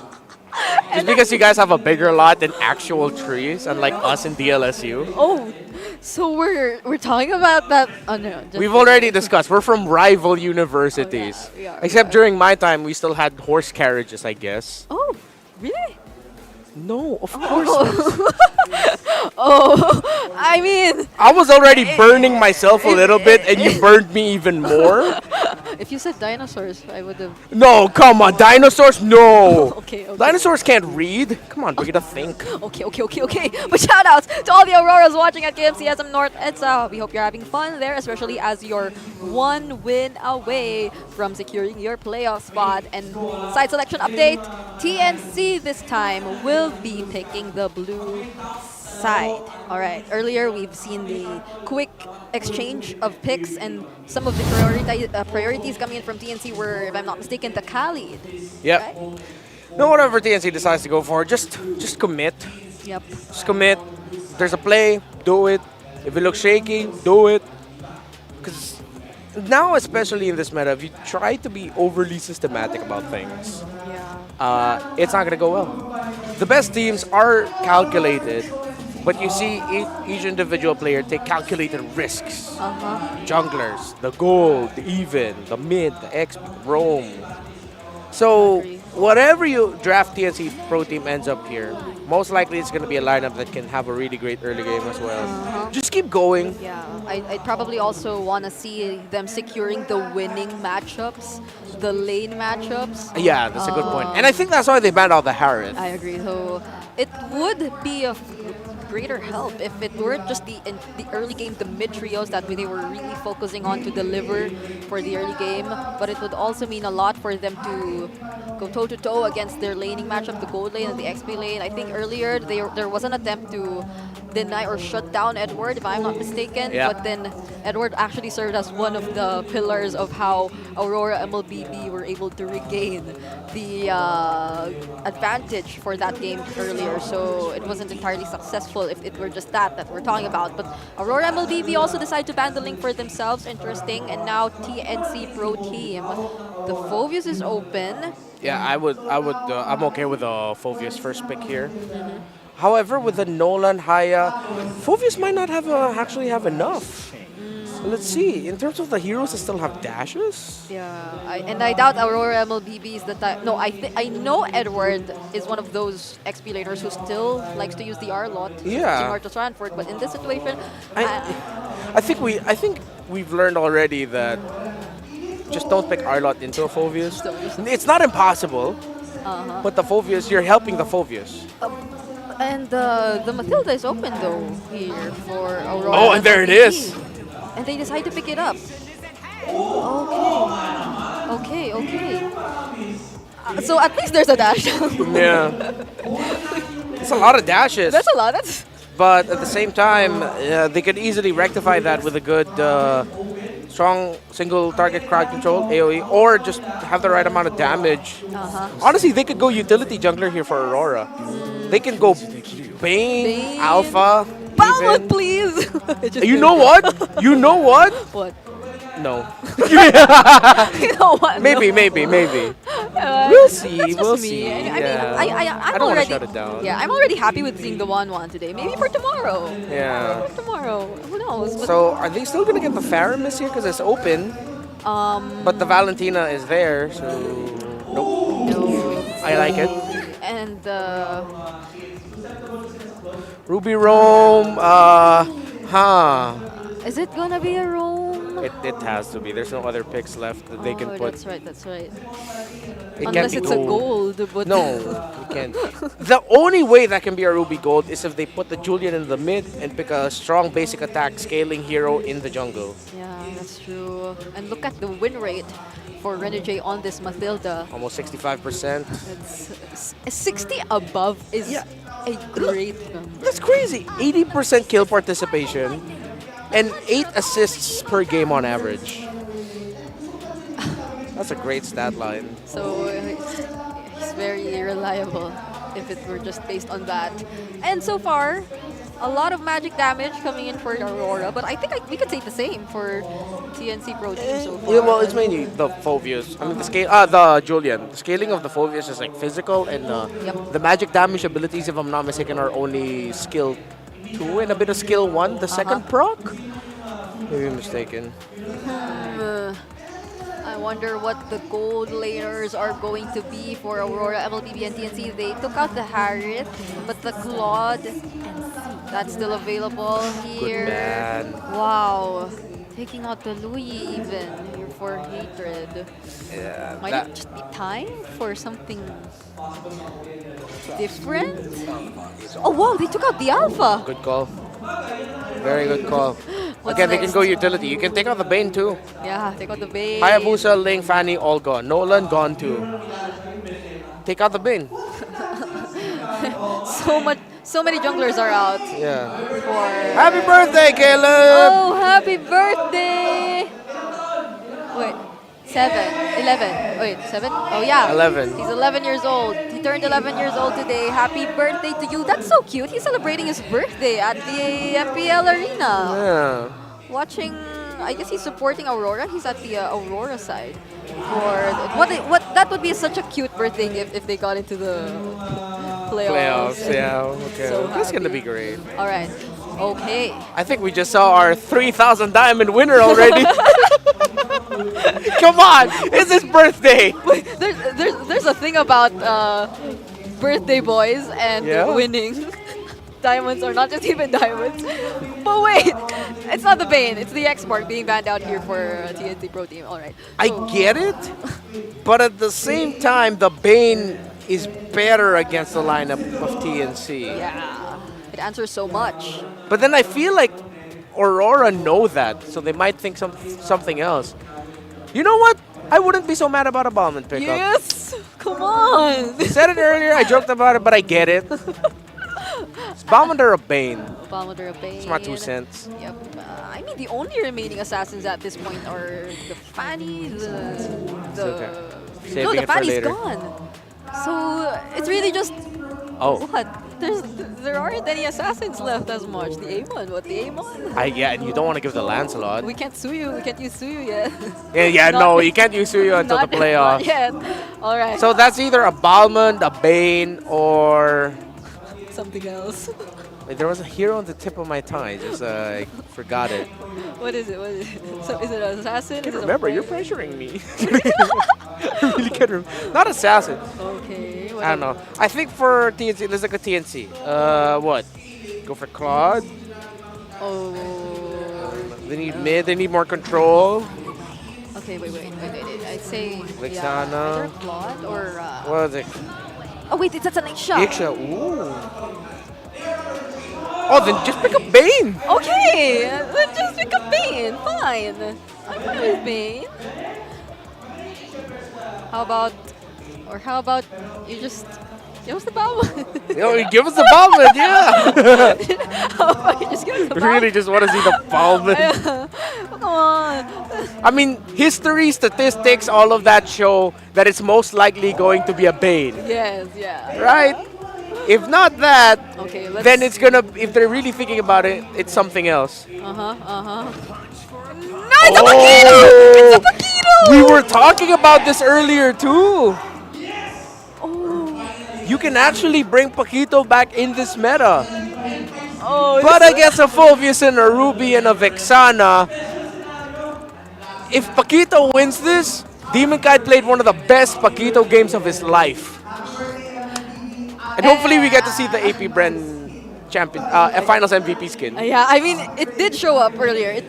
Just because you guys have a bigger lot than actual trees, unlike us in DLSU. Oh, so we're talking about that. Oh no, We've already discussed. We're from rival universities. Oh, yeah, we are, Except during my time, we still had horse carriages, I guess. Oh, really? No, of course not. Oh, I mean... I was already burning myself a little bit, and you burned me even more. If you said dinosaurs, I would have... No, come on, dinosaurs, no. Okay. Dinosaurs can't read. Come on, we gotta think. Okay. But shout outs to all the Auroras watching at KMCSM North EDSA. We hope you're having fun there, especially as you're one win away from securing your playoff spot. And side selection update, TNC this time will be picking the blue side. All right. Earlier, we've seen the quick exchange of picks, and some of the priorities coming in from TNC were, if I'm not mistaken, the Khalid. Yep. Right? No, whatever TNC decides to go for, just commit. Yep. Just commit. If there's a play, do it. If it looks shaky, do it. Because now, especially in this meta, if you try to be overly systematic about things, it's not going to go well. The best teams are calculated But you see each individual player take calculated risks. Junglers, the gold, the even, the mid, the XP, roam. So whatever you draft TNC Pro Team ends up here, most likely it's going to be a lineup that can have a really great early game as well. Just keep going. Yeah, I'd probably also want to see them securing the winning matchups, the lane matchups. Yeah, that's a good point. And I think that's why they banned out the Harith. I agree. So it would be of greater help if it weren't just the early game, the mid trios that they were really focusing on to deliver for the early game. But it would also mean a lot for them to go toe-to-toe against their laning matchup, the gold lane and the XP lane. I think earlier there was an attempt to deny or shut down Edward, if I'm not mistaken. Yeah. But then Edward actually served as one of the pillars of how Aurora MLBB were able to regain the advantage for that game earlier. So it wasn't entirely successful if it were just that we're talking about. But Aurora MLBB also decided to ban the link for themselves. Interesting. And now TNC Pro Team. The Phoveus is open. Yeah, I'm okay with Phoveus first pick here. However, with the Nolan Haya, Phoveus might not actually have enough. Let's see. In terms of the heroes that still have dashes? Yeah, I doubt Aurora MLBB is the type. No, I know Edward is one of those XP laners who still likes to use the R lot. Yeah. Similar to Swanford, but in this situation, I think we've learned already that just don't pick Arlot into a Phoveus. It's not impossible, but the Phoveus, you're helping the Phoveus. And the Matilda is open though here for Aurora. Oh, and there it is. And they decide to pick it up. Okay. So at least there's a dash. Yeah. It's a lot of dashes. That's a lot. But at the same time, they could easily rectify that with a good, strong single target crowd control, AoE, or just have the right amount of damage. Honestly, they could go utility jungler here for Aurora. They can go Bane, Alpha, Balmond, please! You know what? You know what? What? No. You know what? Maybe. We'll see. We'll see. I'm I don't want to shut it down. Yeah, I'm already happy with seeing the 1-1 today. Maybe for tomorrow. Yeah. For tomorrow. Who knows? But So are they still gonna get the Faramis here because it's open? But the Valentina is there, so nope. I like it. And Ruby Roam, is it gonna be a roam? It has to be. There's no other picks left that they can put. That's right. It Unless can't be it's a gold, but No, you can't. The only way that can be a Ruby Gold is if they put the Julian in the mid and pick a strong basic attack scaling hero in the jungle. Yeah, that's true. And look at the win rate for Renegade on this Matilda. Almost 65%. It's 60 above is a great number. That's crazy. 80% kill participation and 8 assists per game on average. That's a great stat line. So he's very reliable if it were just based on that. And so far, a lot of magic damage coming in for Aurora, but I think we could say the same for TNC Pro Team so far. Yeah, well, it's mainly the Phoveus. I mean, the Julian. The scaling of the Phoveus is like physical, and the magic damage abilities, if I'm not mistaken, are only skill 2 and a bit of skill 1. The second proc? Maybe I'm mistaken. I wonder what the gold laners are going to be for Aurora, MLBB, and TNC. They took out the Harith, but the Claude, that's still available here. Good man. Wow. Taking out the Louis even here for Hatred. Yeah. Might it just be time for something different? Oh wow, they took out the Alpha! Good call. Very good call. What's Again, they next? can go utility. You can take out the Bane too. Yeah, take out the Bane. Hayabusa, Ling, Fanny, all gone. Nolan, gone too. Take out the Bane. So many junglers are out. Yeah. For Happy birthday, Caleb! Oh, happy birthday! Wait, 7, 11. Wait, 7? Oh yeah. 11. He's 11 years old. He turned 11 years old today. Happy birthday to you. That's so cute. He's celebrating his birthday at the MPL arena. Yeah. Watching, I guess he's supporting Aurora. He's at the Aurora side. For what that would be such a cute birthday if they got into the playoffs. yeah. Okay. So That's going to happy. be great. All right. Okay. I think we just saw our 3,000 diamond winner already. Come on, it's his birthday. There's a thing about birthday boys and Yeah? winning. Diamonds are not just even diamonds. But wait, it's not the Bane. It's the X-Mark being banned out here for TNC Pro Team. All right. I get it, but at the same time, the Bane is better against the lineup of TNC. Yeah. It answers so much. But then I feel like Aurora know that, so they might think something else. You know what? I wouldn't be so mad about a Bauman pickup. Yes! Come on! You said it earlier, I joked about it, but I get it. It's Bauman or a Bane? Bauman or a Bane. It's my 2 cents. Yep. I mean, the only remaining assassins at this point are the Fanny, the Saving the it for Fanny's later. gone. So it's really just what? There aren't any assassins left as much. The Amon, what the Amon? Yeah, and you don't want to give the Lancelot. We can't sue you. We can't use Suyu yet. Yeah, Not- no, you can't use Suyu until the Not playoff. yet. All right. So that's either a Balmond, a Bane, or something else. wait, there was a hero on the tip of my tongue. I just I forgot it. What is it? What is it? So is it an assassin? I can't Is it a remember. You're friend? pressuring me. I really can't remember. Not assassin. Okay. I don't know. I think for TNC, let's look at TNC. What? Go for Claude. Oh. They need mid. They need more control. Okay, wait. I'd say Lixana. either Claude or. What is it? Oh wait, that's an Iksha. Iksha. Ooh. Oh, then just pick up Bane. Okay, let's just pick up Bane. Fine. I'm fine with Bane. How about you just give us the bomb? Give us the Balmond, yeah. How about you just give us the I bomb? really just want to see the Balmond. Come on. I mean, history, statistics, all of that show that it's most likely going to be a Bane. Yes, yeah. Right? If not that, Okay, then it's gonna, if they're really thinking about it, it's something else. No, it's a Paquito! It's a Paquito! We were talking about this earlier too. You can actually bring Paquito back in this meta. But against a Phobius and a Ruby and a Vexana, if Paquito wins this, Demon Kite played one of the best Paquito games of his life. And hopefully we get to see the AP Bren champion, finals MVP skin. Yeah, I mean, it did show up earlier.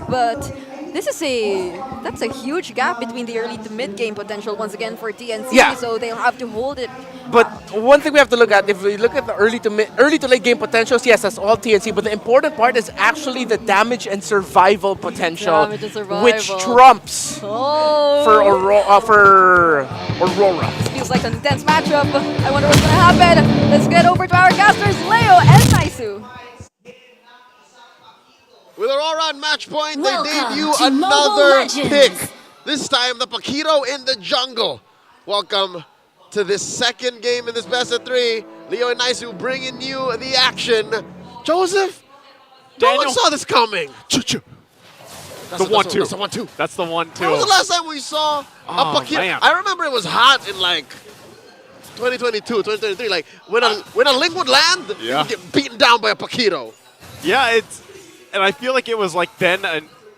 But that's a huge gap between the early to mid game potential once again for TNC. Yeah. So they'll have to hold it. But one thing we have to look at, if we look at the early to late game potentials, yes, that's all TNC. But the important part is actually the damage and survival potential, Damage and survival. which trumps for Aurora. This feels like an intense matchup. I wonder what's gonna happen. Let's get over to our casters, Leo and Naisu. With Aurora on match point, they Welcome debut to Mobile another Legends. pick. This time, the Paquito in the jungle. Welcome to this second game in this best of 3. Leo and Naisu bringing you the action. Joseph, no one saw this coming. The 1-2. That's the 1-2. That's the 1-2. When was the last time we saw a Paquito? man. I remember it was hot in like 2022, 2023. Like when a Link would land, it Yeah. would get beaten down by a Paquito. Yeah, and I feel like it was like then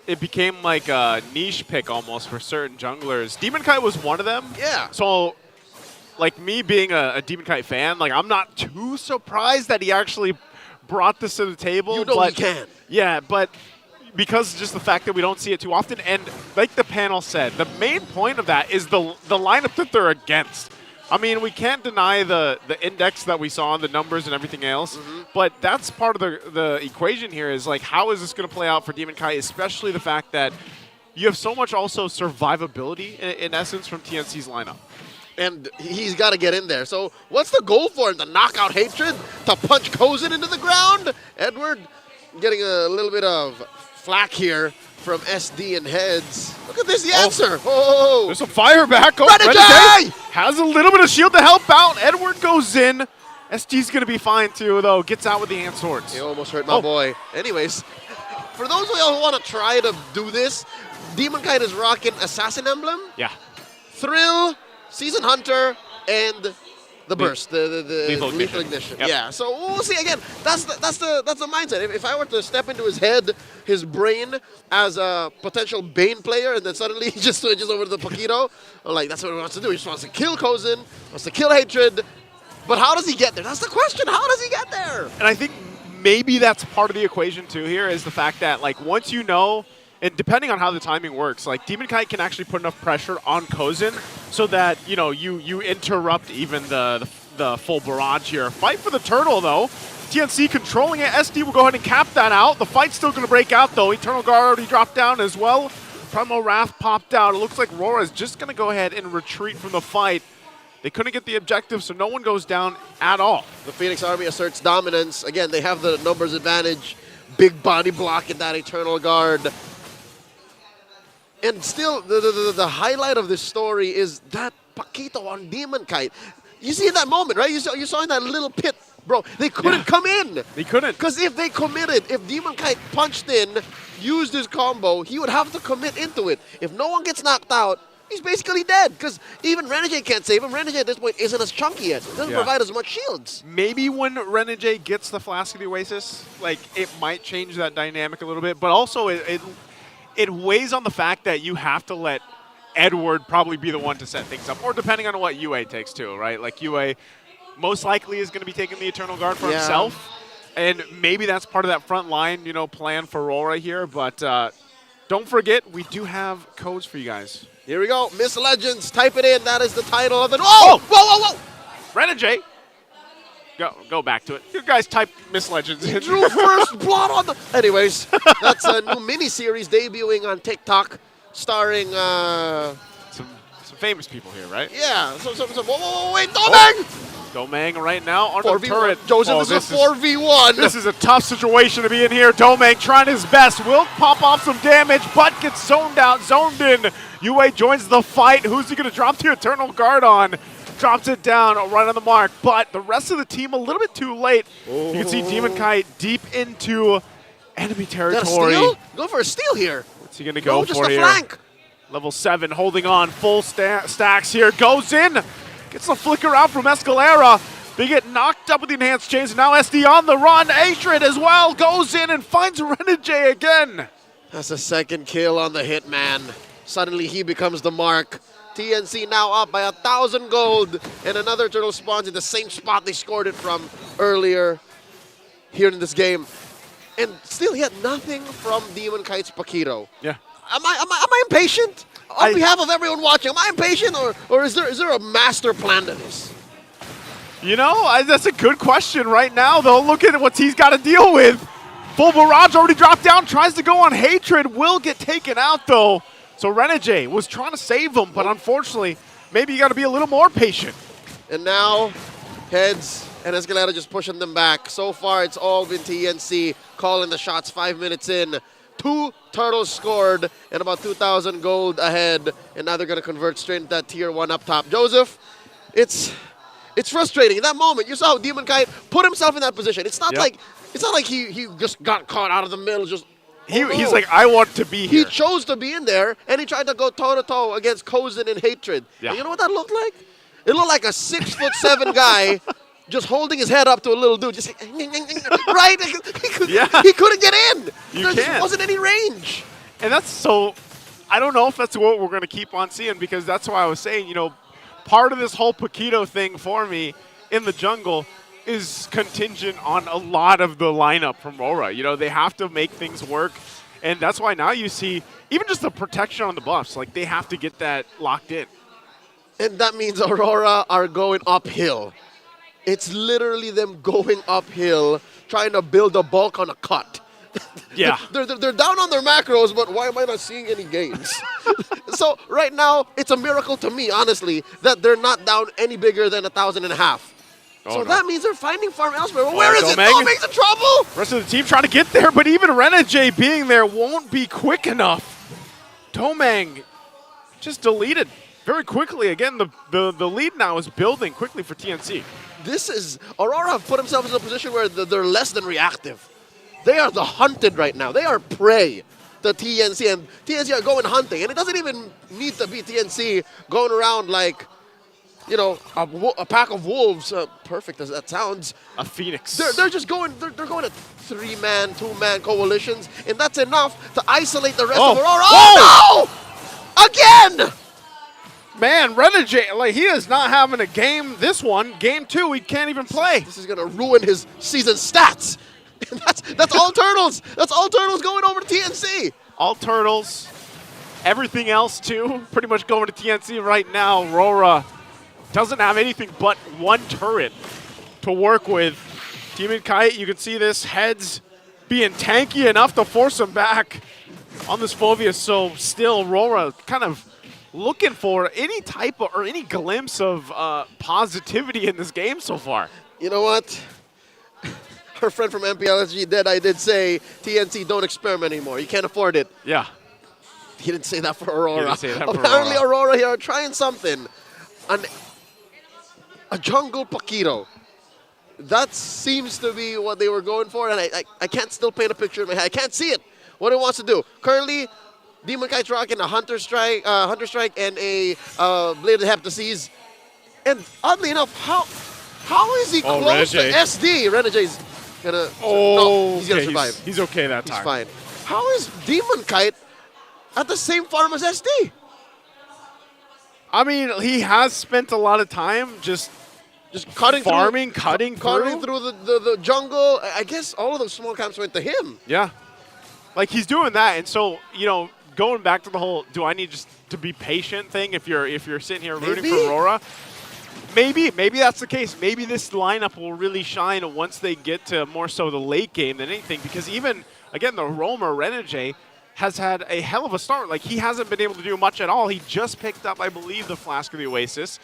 it became like a niche pick almost for certain junglers. Demon Kite was one of them. Yeah. So, like me being a Demon Kite fan, like I'm not too surprised that he actually brought this to the table. You know but, he can. Yeah, but because just the fact that we don't see it too often, and like the panel said, the main point of that is the lineup that they're against. I mean, we can't deny the index that we saw, the numbers and everything else, but that's part of the equation here is like, how is this going to play out for Demon Kite, especially the fact that you have so much also survivability in essence from TNC's lineup. And he's got to get in there. So what's the goal for him? To knock out Hatred? To punch Kozin into the ground? Edward getting a little bit of flack here from SD and Heads. Look at this, the answer. Oh, there's some fire back. Oh, Renegade! Has a little bit of shield to help out. Edward goes in. SG's going to be fine too, though. Gets out with the hand swords. He almost hurt my boy. Anyways, for those of y'all who want to try to do this, Demon Kite is rocking Assassin Emblem, Yeah. Thrill, Season Hunter, and The burst, the lethal ignition. Yep. Yeah. So we'll see again. That's the mindset. If I were to step into his head, his brain as a potential Bane player, and then suddenly he just switches over to the Paquito, I'm like, that's what he wants to do. He just wants to kill Kozin, wants to kill Hatred. But how does he get there? That's the question. How does he get there? And I think maybe that's part of the equation too here is the fact that like once you know, and depending on how the timing works, like Demon Kite can actually put enough pressure on Kozin so that, you know, you interrupt even the full barrage here. Fight for the turtle though. TNC controlling it. SD will go ahead and cap that out. The fight's still going to break out though. Eternal Guard already dropped down as well. Primal Wrath popped out. It looks like RORA is just going to go ahead and retreat from the fight. They couldn't get the objective, so no one goes down at all. The Phoenix Army asserts dominance. Again, they have the numbers advantage. Big body block in that Eternal Guard. And still, the highlight of this story is that Paquito on Demon Kite. You see in that moment, right? You saw in that little pit, bro. They couldn't come in. They couldn't. Because if they committed, if Demon Kite punched in, used his combo, he would have to commit into it. If no one gets knocked out, he's basically dead. Because even Renegade can't save him. Renegade at this point isn't as chunky yet. Doesn't provide as much shields. Maybe when Renegade gets the Flask of the Oasis, like it might change that dynamic a little bit. But also it weighs on the fact that you have to let Edward probably be the one to set things up, or depending on what UA takes too, right? Like UA most likely is going to be taking the Eternal Guard for himself, and maybe that's part of that front line, you know, plan for RORA here. But don't forget, we do have codes for you guys. Here we go, Miss Legends, type it in. That is the title of it. Oh, whoa! Renegade, go back to it. You guys type Miss Legends in. Drew first blood on the. Anyways, that's a new mini-series debuting on TikTok, starring some famous people here, right? Yeah. Whoa, wait, Domeng! Domeng right now on the 4v1. turret. Joseph, this is a 4v1. This is a tough situation to be in here. Domeng trying his best. Will pop off some damage, but gets zoned out, zoned in. UA joins the fight. Who's he going to drop the Eternal Guard on? Drops it down right on the mark, but the rest of the team a little bit too late. You can see Demon Kite deep into enemy territory. Go for a steal here. What's he going to go just for a here? Flank. Level 7 holding on, full stacks here. Goes in, gets the flicker out from Escalera. They get knocked up with the enhanced chains. Now SD on the run. Atrid as well goes in and finds Renegade again. That's a second kill on the Hitman. Suddenly he becomes the mark. TNC now up by 1,000 gold, and another turtle spawns in the same spot they scored it from earlier here in this game. And still yet nothing from Demon Kite's Paquito. Yeah. Am I impatient? On behalf of everyone watching, am I impatient, or is there a master plan to this? You know, that's a good question right now, though. Look at what he's got to deal with. Full barrage already dropped down, tries to go on Hatred, will get taken out, though. So Renegade was trying to save him, but unfortunately, maybe you got to be a little more patient. And now, Heads and Escalera just pushing them back. So far, it's all been TNC calling the shots 5 minutes in. 2 turtles scored and about 2,000 gold ahead. And now they're going to convert straight into that tier 1 up top. Joseph, it's frustrating. In that moment, you saw how Demon Kite put himself in that position. It's not like he just got caught out of the middle. He's like, I want to be here. He chose to be in there, and he tried to go toe-to-toe against Kozin and Hatred. Yeah. And you know what that looked like? It looked like a 6'7" guy just holding his head up to a little dude. Just right? He couldn't get in. There just wasn't any range. And that's so, I don't know if that's what we're going to keep on seeing, because that's why I was saying, you know, part of this whole Paquito thing for me in the jungle is contingent on a lot of the lineup from RORA. You know, they have to make things work, and that's why now you see even just the protection on the buffs, like they have to get that locked in. And that means Aurora are going uphill. It's literally them going uphill, trying to build a bulk on a cut. Yeah. they're down on their macros, but why am I not seeing any gains? So right now, it's a miracle to me, honestly, that they're not down any bigger than 1,500. So that means they're finding farm elsewhere. Well, where is it? Domeng's in trouble! Rest of the team trying to get there, but even Renegade being there won't be quick enough. Domeng just deleted very quickly. Again, the lead now is building quickly for TNC. This is, Aurora have put themselves in a position where they're less than reactive. They are the hunted right now. They are prey to TNC, and TNC are going hunting. And it doesn't even need to be TNC going around like you know, a pack of wolves. Perfect as that sounds. A phoenix. They're just going. They're going at 3-man, 2-man coalitions, and that's enough to isolate the rest of Aurora. Oh no! Again! Man, Renegade, like, he is not having a game this one. Game 2, he can't even play. This is going to ruin his season stats. that's all Turtles. That's all Turtles going over to TNC. All Turtles. Everything else, too, pretty much going to TNC right now. RORA doesn't have anything but one turret to work with. Demon Kite, you can see this. Heads being tanky enough to force him back on this Phobius. So still, RORA kind of looking for any type of, or any glimpse of positivity in this game so far. You know what? Our friend from MPL Deadeye did say, TNC, don't experiment anymore. You can't afford it. Yeah. He didn't say that for Aurora. He didn't say that for Apparently Aurora here are trying something. A jungle Paquito. That seems to be what they were going for, and I can't still paint a picture in my head. I can't see it, what it wants to do. Currently, Demon Kite's rocking a Hunter Strike and a Blade of Heptases. And oddly enough, how is he close to SD? Renegade's gonna... no, he's gonna survive. He's okay that time. He's fine. How is Demon Kite at the same farm as SD? I mean, he has spent a lot of time just cutting farming, through, cutting through the jungle. I guess all of those small camps went to him. Yeah. Like, he's doing that, and so, you know, going back to the whole do I need just to be patient thing if you're sitting here rooting for Aurora, maybe that's the case. Maybe this lineup will really shine once they get to more so the late game than anything, because even, again, the Roma Renegade has had a hell of a start. Like, he hasn't been able to do much at all. He just picked up, I believe, the Flask of the Oasis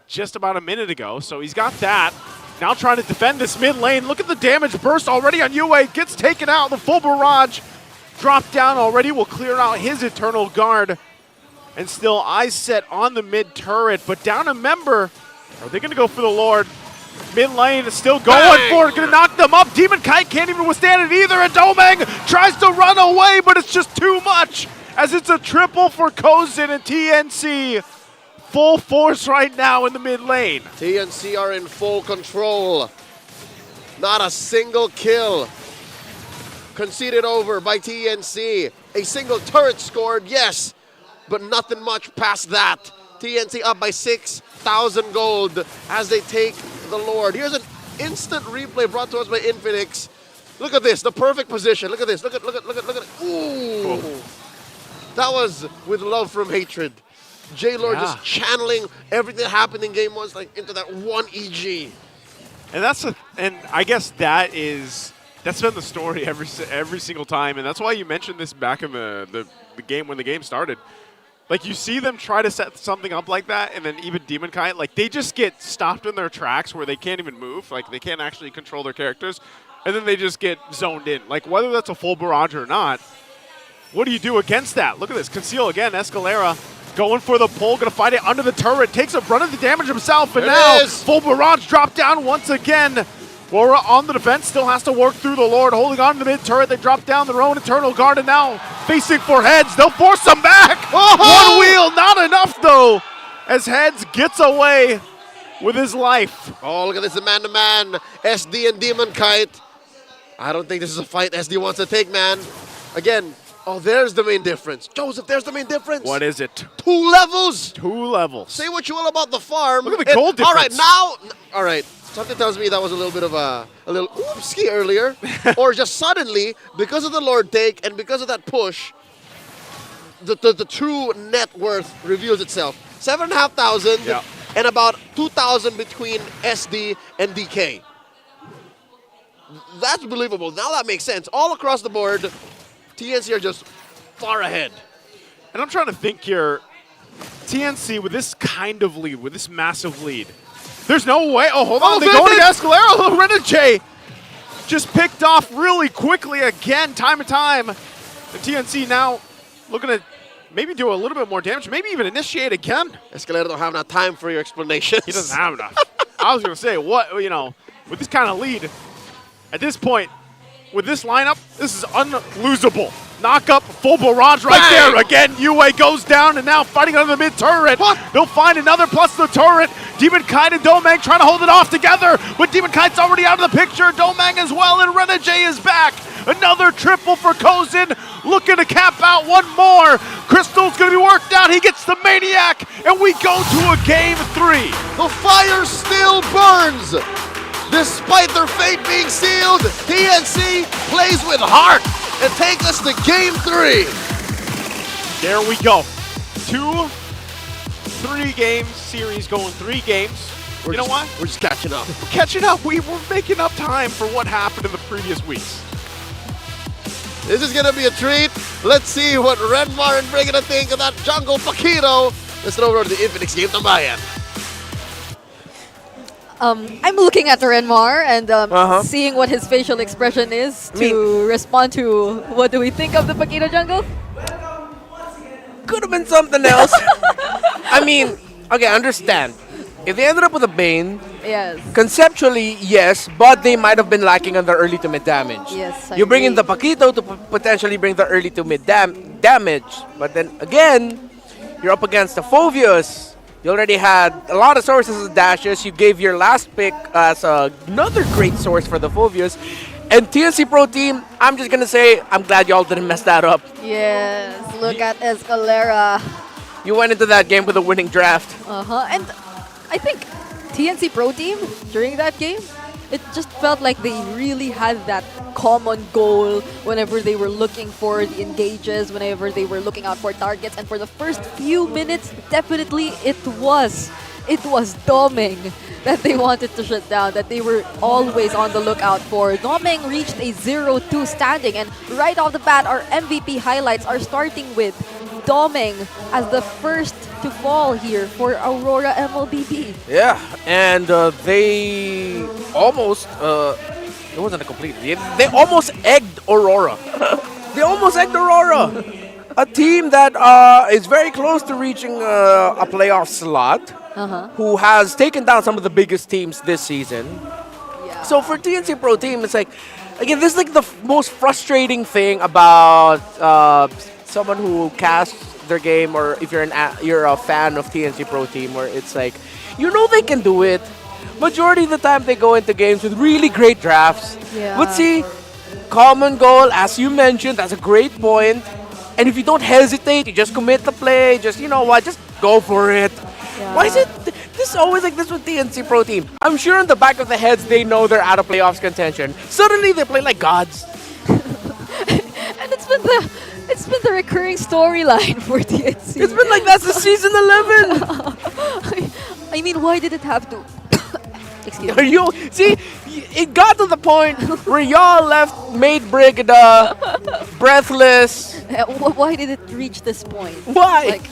just about a minute ago, so he's got that. Now trying to defend this mid lane. Look at the damage burst already on UA. Gets taken out. The full barrage dropped down already. Will clear out his Eternal Guard. And still eyes set on the mid turret, but down a member. Are they going to go for the Lord? Mid lane is still going for it. Going to knock them up. Demon Kite can't even withstand it either. And Domeng tries to run away, but it's just too much as it's a triple for Kozin and TNC. Full force right now in the mid lane. TNC are in full control. Not a single kill conceded over by TNC. A single turret scored, yes, but nothing much past that. TNC up by 6,000 gold as they take the Lord. Here's an instant replay brought to us by Infinix. Look at this, the perfect position. Look at this. Look at it. Ooh. That was with love from hatred. J-Lord just channeling everything that happened in game 1 like into that one EG. And I guess that's been the story every single time, and that's why you mentioned this back in the game when the game started. Like, you see them try to set something up like that, and then even Demon Kite, like, they just get stopped in their tracks where they can't even move. Like, they can't actually control their characters, and then they just get zoned in. Like, whether that's a full barrage or not, what do you do against that? Look at this. Conceal again. Escalera going for the pull, going to fight it under the turret. Takes a run of the damage himself, and now full barrage dropped down once again. RORA on the defense, still has to work through the Lord, holding on to the mid-turret. They drop down their own Eternal Guard, and now facing for Heads. They'll force them back. One wheel, not enough, though, as Heads gets away with his life. Oh, look at this, the man-to-man. SD and Demon Kite. I don't think this is a fight SD wants to take, man. Again, oh, there's the main difference. Joseph, there's the main difference. What is it? 2 levels. 2 levels. Say what you will about the farm. Look at the gold difference. All right. Something tells me that was a little bit of a little oopsie earlier. Or just suddenly, because of the Lord take and because of that push, the true net worth reveals itself. 7,500 and about 2,000 between SD and DK. That's believable. Now that makes sense. All across the board, TNC are just far ahead. And I'm trying to think here, TNC with this kind of lead, with this massive lead, there's no way. Oh, hold on. They're going to Escalera. Renegade just picked off really quickly again, time and time. And TNC now looking to maybe do a little bit more damage, maybe even initiate again. Escalera don't have enough time for your explanations. He doesn't have enough. I was going to say, with this kind of lead, at this point, with this lineup, this is unlosable. Knock up, full barrage right there. Again, UA goes down and now fighting on the mid turret. They'll find another plus the turret. Demon Kite and Domang trying to hold it off together, but Demon Kite's already out of the picture. Domang as well, and Renegade is back. Another triple for Kozin, looking to cap out one more. Crystal's gonna be worked out. He gets the Maniac, and we go to a game 3. The fire still burns. Despite their fate being sealed, TNC plays with heart and take us to game 3. There we go. 2-3 game series going 3 games. You know what? We're just catching up. We're catching up. We're making up time for what happened in the previous weeks. This is gonna be a treat. Let's see what Renmar and Brigada think of that jungle Paquito. Let's throw over to the Infinix game tambayan. I'm looking at Renmar and seeing what his facial expression is to respond to what do we think of the Paquito jungle? Could have been something else. I mean, okay, understand. If they ended up with a Bane, yes, conceptually, yes, but they might have been lacking on the early to mid damage. Yes, I you bring in agree. the Paquito to potentially bring the early to mid damage, but then again, you're up against the Phoveus. You already had a lot of sources of dashes. You gave your last pick as another great source for the Phoveus. And TNC Pro Team, I'm just going to say, I'm glad y'all didn't mess that up. Yes, look at Escalera. You went into that game with a winning draft. And I think TNC Pro Team, during that game, it just felt like they really had that common goal whenever they were looking for the engages, whenever they were looking out for targets. And for the first few minutes, definitely it was Doming that they wanted to shut down, that they were always on the lookout for. Doming reached a 0-2 standing, and right off the bat, our MVP highlights are starting with Doming as the first to fall here for Aurora MLBB. Yeah, and they almost, it wasn't a complete, they almost egged Aurora. They almost egged Aurora. A team that is very close to reaching a playoff slot, who has taken down some of the biggest teams this season. Yeah. So for TNC Pro Team, it's like, again, this is like the most frustrating thing about someone who casts their game, or if you're a fan of TNC Pro Team, where it's like, you know they can do it. Majority of the time they go into games with really great drafts. Yeah. But see, common goal, as you mentioned, that's a great point. And if you don't hesitate, you just commit the play, just, you know what, just go for it. Yeah. Why is it this is always like this with TNC Pro Team? I'm sure in the back of the heads they know they're out of playoffs contention. Suddenly they play like gods. And it's been the recurring storyline for TNC. It's been like that since season 11. I mean, why did it have to? Excuse Are me. you see? It got to the point where y'all made Brigada breathless. Why did it reach this point? Why? Like,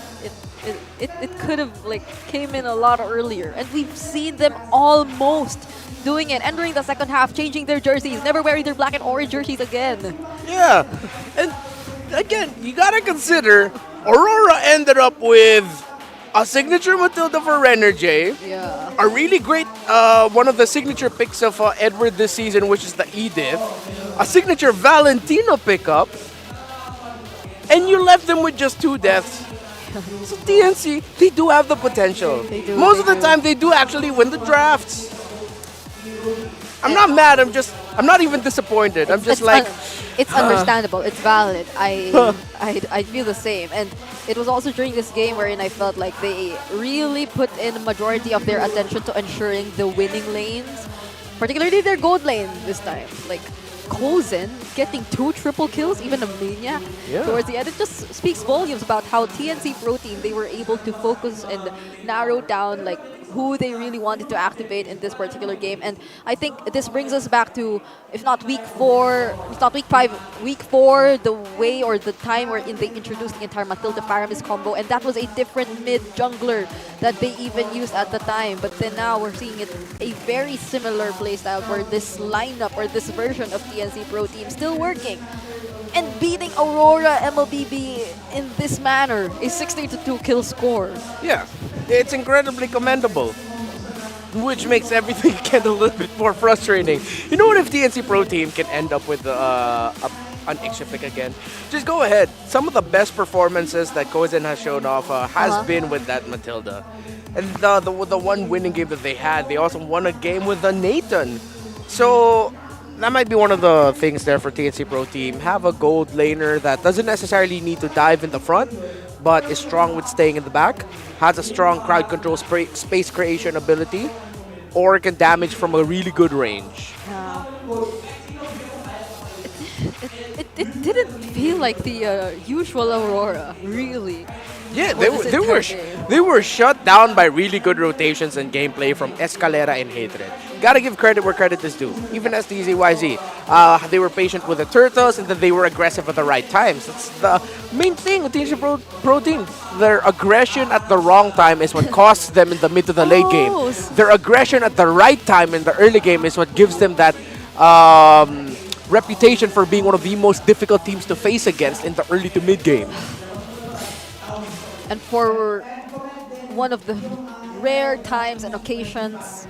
it could have like came in a lot earlier, and we've seen them almost doing it, entering the second half, changing their jerseys, never wearing their black and orange jerseys again. Yeah, and again, you gotta consider Aurora ended up with a signature Matilda for Renegade. Yeah. A really great one of the signature picks of Edward this season, which is the Edith. A signature Valentino pickup. And you left them with just 2 deaths. So TNC, they do have the potential. Most of the time, they do actually win the drafts. I'm not mad. I'm not even disappointed. I'm just like, it's understandable. It's valid. I feel the same. And it was also during this game wherein I felt like they really put in a majority of their attention to ensuring the winning lanes, particularly their gold lane this time. Like Kozin getting 2 triple kills, even a Maniac towards the end. It just speaks volumes about how TNC Pro Team, they were able to focus and narrow down like who they really wanted to activate in this particular game. And I think this brings us back to, if not week 4, if not week 5, week 4, the way or the time wherein they introduced the entire Matilda Paramis combo, and that was a different mid jungler that they even used at the time. But then now we're seeing it a very similar playstyle for this lineup or this version of TNC Pro Team still working. And beating Aurora MLBB in this manner, a 16-2 kill score. yeah, it's incredibly commendable. Which makes everything get a little bit more frustrating. You know what, if TNC Pro Team can end up with a an extra pick again. Just go ahead. Some of the best performances that Kozen has shown off has been with that Matilda. And the one winning game that they had, they also won a game with the Nathan. So that might be one of the things there for TNC Pro Team. Have a gold laner that doesn't necessarily need to dive in the front, but is strong with staying in the back, has a strong crowd control space creation ability, or can damage from a really good range. It didn't feel like the usual Aurora, really. Yeah, they were shut down by really good rotations and gameplay from Escalera and Hatred. Gotta give credit where credit is due. Even SDZYZ, they were patient with the turtles, and then they were aggressive at the right times. That's the main thing with TNC Pro Team. Their aggression at the wrong time is what costs them in the mid to the late game. Their aggression at the right time in the early game is what gives them that reputation for being one of the most difficult teams to face against in the early to mid game. And for one of the rare times and occasions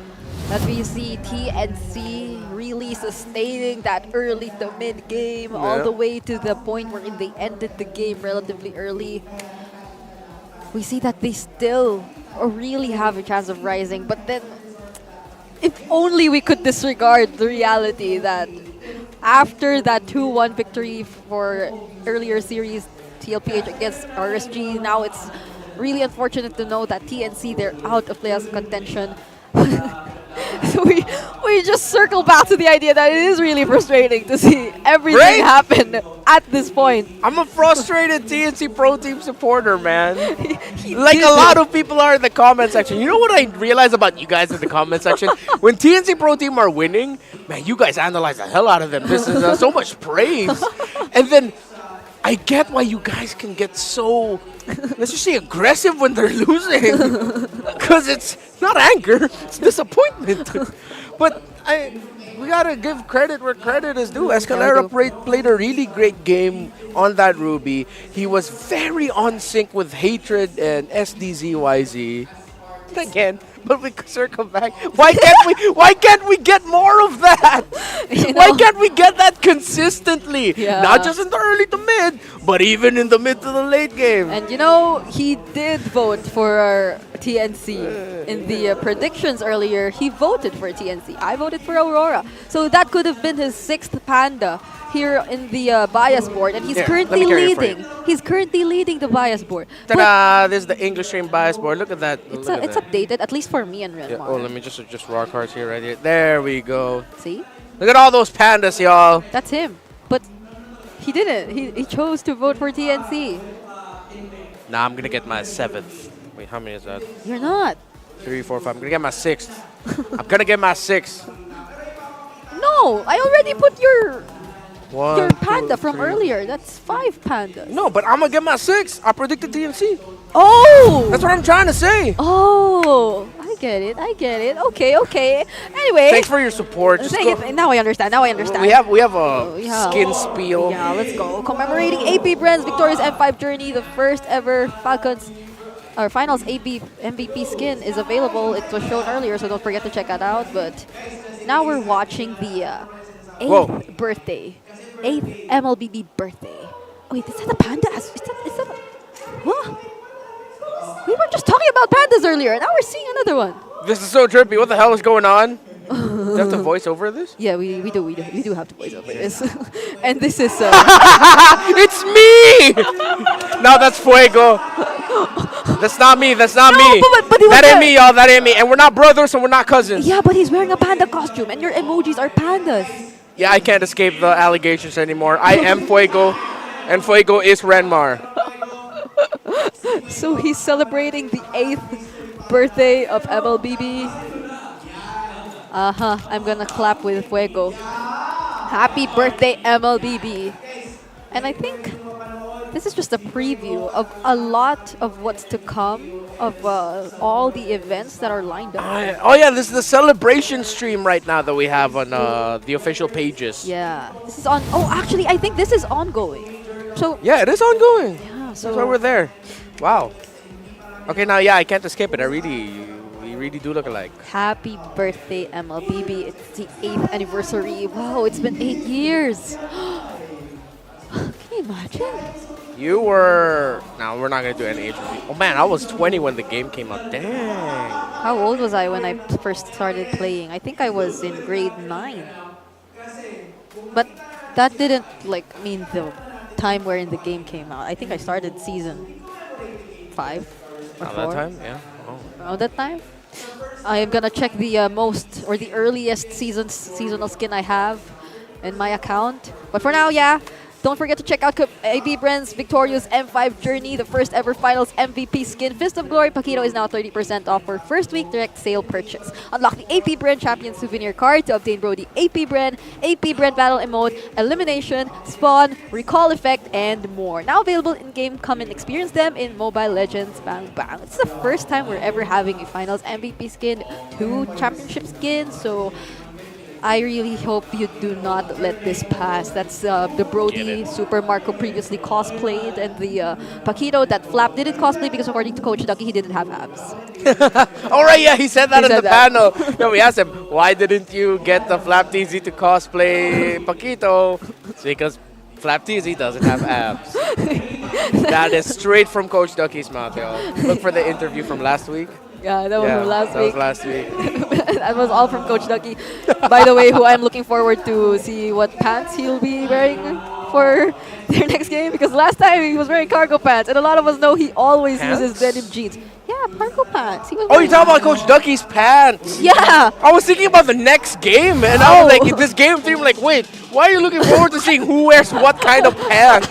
that we see TNC really sustaining that early to mid game all the way to the point where they ended the game relatively early, we see that they still really have a chance of rising. But then, if only we could disregard the reality that after that 2-1 victory for earlier series TLPH against RSG, now it's really unfortunate to know that TNC, they're out of playoff contention. So we just circle back to the idea that it is really frustrating to see everything happen at this point. I'm a frustrated TNC Pro Team supporter, man. Like a lot of people are in the comment section. You know what I realize about you guys in the comment section? When TNC Pro Team are winning, man, you guys analyze the hell out of them. This is so much praise. And then I get why you guys can get so, let's just say, aggressive when they're losing. Because it's not anger, it's disappointment. But we gotta give credit where credit is due. Escalera played a really great game on that Ruby. He was very on sync with Hatred and SDZYZ. Again, but we circle back. Why can't we get more of that? Why can't we get that consistently? Not just in the early to mid, but even in the mid to the late game. And you know, he did vote for our TNC in the predictions earlier. He voted for TNC. I voted for Aurora. So that could have been his 6th Panda here in the bias board, and he's currently leading. He's currently leading the bias board. Ta-da! This is the English stream bias board. Look at that. It's updated, at least for me and Renmar. Oh, let me just adjust raw cards here, right here. There we go. See? Look at all those pandas, y'all. That's him. But he didn't. He chose to vote for TNC. Nah, I'm gonna get my 7th. Wait, how many is that? You're not. 3, 4, 5. I'm gonna get my 6th. I'm gonna get my 6th. No, I already put your panda 2, from 3. earlier. That's 5 pandas. No, but I'm gonna get my 6th. I predicted TNC. Oh! That's what I'm trying to say. Oh, I get it. Okay. Anyway. Thanks for your support. Now I understand. We have a skin spiel. Yeah, let's go. Commemorating AP Brand's victorious M5 journey, the first ever Falcons our finals MVP skin is available. It was shown earlier, so don't forget to check that out. But now we're watching the 8th birthday. 8th MLBB birthday. Oh, wait, is that a panda? Is that a... What? We were just talking about pandas earlier, and now we're seeing another one. This is so trippy. What the hell is going on? Do you have to voice over this? Yeah, we do have to voice over this. And this is... It's me! No, that's Fuego. That's not me. But that ain't me, y'all. That ain't me. And we're not brothers and we're not cousins. Yeah, but he's wearing a panda costume, and your emojis are pandas. Yeah, I can't escape the allegations anymore. I am Fuego, and Fuego is Renmar. So he's celebrating the 8th birthday of MLBB. I'm gonna clap with Fuego. Happy birthday, MLBB. And I think this is just a preview of a lot of what's to come, of all the events that are lined up. Oh yeah, this is the celebration stream right now that we have on the official pages. Yeah, this is on. Oh, actually, I think this is ongoing. So yeah, it is ongoing. Yeah, so that's why we're there. Wow. Okay, now yeah, I can't escape it. We really do look alike. Happy birthday, MLBB. It's the 8th anniversary. Wow, it's been 8 years. imagine? You were... Now, we're not going to do any age review. Oh, man, I was 20 when the game came out. Dang. How old was I when I first started playing? I think I was in grade 9. But that didn't mean the time wherein the game came out. I think I started season 5 or 4. Around that time? Yeah. Oh. Around that time? I am gonna check the most or the earliest seasonal skin I have in my account. But for now, yeah. Don't forget to check out AB Brand's victorious M5 Journey, the first ever finals MVP skin. Fist of Glory Paquito is now 30% off for first week direct sale purchase. Unlock the AP Brand Champion souvenir card to obtain Brody AP Brand Battle Emote, Elimination, Spawn, Recall Effect, and more. Now available in-game. Come and experience them in Mobile Legends Bang Bang. It's the first time we're ever having a finals MVP skin, 2 championship skins, so I really hope you do not let this pass. That's the Brody Super Marco previously cosplayed, and the Paquito that Flap didn't cosplay because according to Coach Ducky, he didn't have abs. All right, yeah, he said that in the panel. No, we asked him, why didn't you get the Flap TZ to cosplay Paquito? It's because Flap TZ doesn't have abs. That is straight from Coach Ducky's mouth, yo. Look for the interview from last week. Yeah, that was from last week. That was last week. That was all from Coach Ducky. By the way, who I'm looking forward to see what pants he'll be wearing for their next game, because last time he was wearing cargo pants, and a lot of us know he always uses denim jeans. Yeah, cargo pants. He was you're talking about Coach Ducky's pants. Yeah. I was thinking about the next game, and I was like, this game team, like, wait, why are you looking forward to seeing who wears what kind of pants?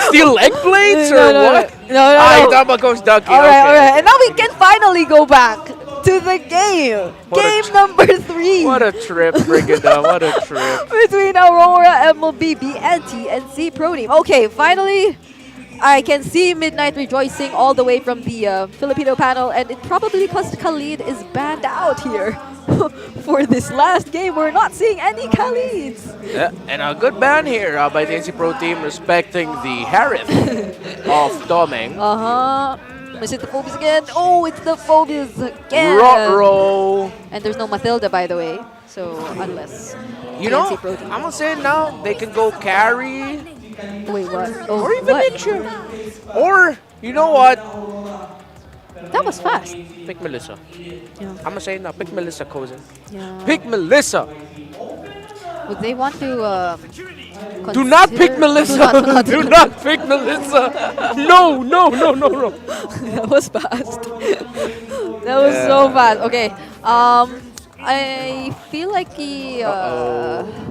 Steel leg blades or what? No. You're talking about Coach Ducky. All right. And now we can finally go back to the game. Game number 3. What a trip, Brigada. What a trip. Between Aurora MLBB and TNC Pro Team. Okay, finally, I can see Midnight rejoicing all the way from the Filipino panel, and it probably because Khalid is banned out here. For this last game, we're not seeing any Khalids. Yeah, and a good ban here by TNC Pro Team, respecting the Harith of Domeng. Is it the Phobias again? Oh, it's the Phobias again. Ruh-roh. And there's no Mathilda, by the way. So, unless You know, I'm going to say it now, they can go carry. Wait, what? Oh, or even ninja. Or, you know what? That was fast. Pick Melissa. Yeah. I'm going to say it now, pick Melissa, cousin. Yeah. Pick Melissa. Would they want to do not pick Melissa. Do not pick Melissa. No. That was fast. That was so fast. Okay. I feel like the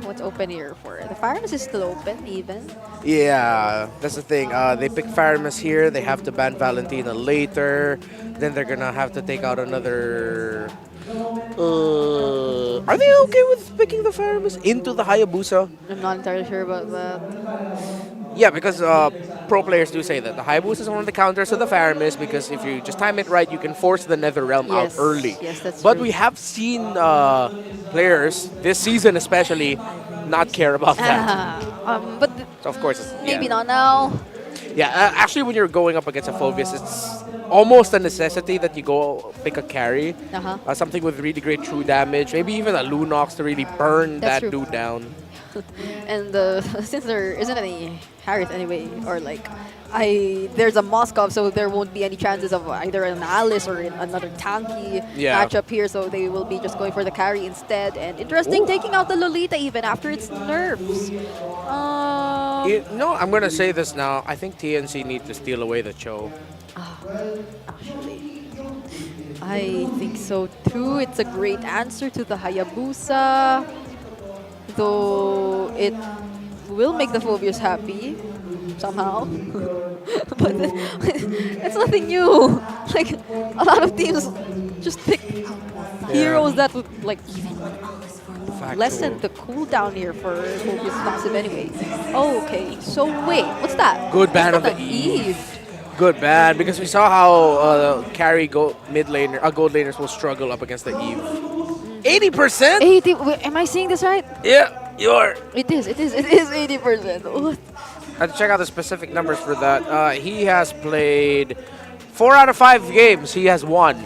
what's open here for the Firemas is still open even. Yeah, that's the thing. They pick Firemas here. They have to ban Valentina later. Then they're gonna have to take out another. Are they okay with picking the Firemas into the Hayabusa? I'm not entirely sure about that. Yeah, because pro players do say that the Hayabusa is one of the counters to the Firemas, because if you just time it right, you can force the Nether Realm out early. Yes, that's But true. we have seen players, this season especially, not care about that. But So of course, maybe not now. Yeah, actually when you're going up against a Phobius, it's almost a necessity that you go pick a carry. Something with really great true damage, maybe even a Lunox to really burn That's that true. dude down. And since there isn't any Harith anyway, or like there's a Moskov, so there won't be any chances of either an Alice or another tanky matchup here, so they will be just going for the carry instead. And interesting, taking out the Lolita even after its nerfs. I'm gonna say this now. I think TNC need to steal away the Cho. Actually, I think so too. It's a great answer to the Hayabusa, though it will make the Phobius happy somehow. But it's nothing new. Like a lot of teams just pick heroes that would like lessen the cooldown here for Phobius passive anyway. Okay, so wait, what's that? Good ban It's of the not Eve. Good ban, because we saw how carry mid laner, gold laners will struggle up against the Eve. 80%? 80. Wait, am I seeing this right? Yeah, you are. It is 80%. What? I have to check out the specific numbers for that. He has played 4 out of 5 games. He has won.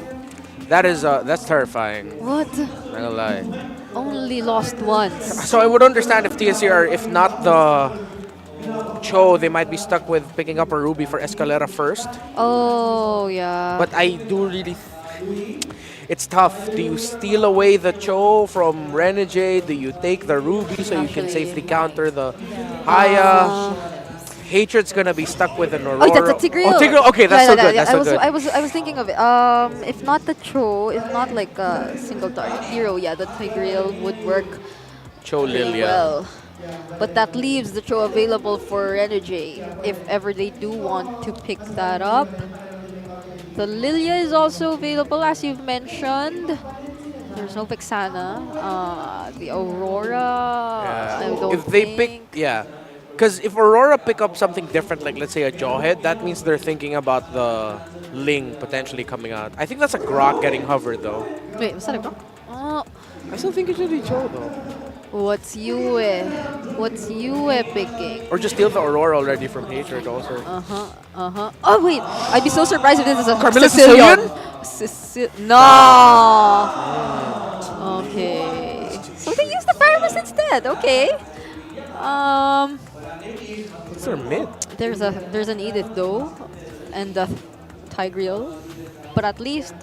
That's terrifying. What? Not gonna lie. Only lost once. So I would understand if TSC are, if not the Cho, they might be stuck with picking up a Ruby for Escalera first. Oh, yeah. But I do really... It's tough. Do you steal away the Cho from Renegade? Do you take the Ruby so you can safely counter the Haya? Hatred's gonna be stuck with an Aurora. Oh, that's a Tigreal. Oh, Tigreal. Okay, that's so good. That's so good. I was thinking of it. If not the Cho, if not like a single target hero, yeah, the Tigreal would work Cho really Lilia. well. But that leaves the Cho available for Renegade if ever they do want to pick that up. The Lilia is also available, as you've mentioned. There's no Vexana. The Aurora. I don't If they pick, because if Aurora pick up something different, like let's say a Jawhead, that means they're thinking about the Ling potentially coming out. I think that's a Grok getting hovered though. Wait, was that a Grok? Oh, I still think it should be Cho though. What's Yue? What's Yue picking? Or just steal the Aurora already from Hatred also. Oh wait, I'd be so surprised if this is a Carmilla Sicilian. No. Okay. So they use the Paramus instead. Okay. What's their mid? There's an Edith though, and the Tigreal. But at least,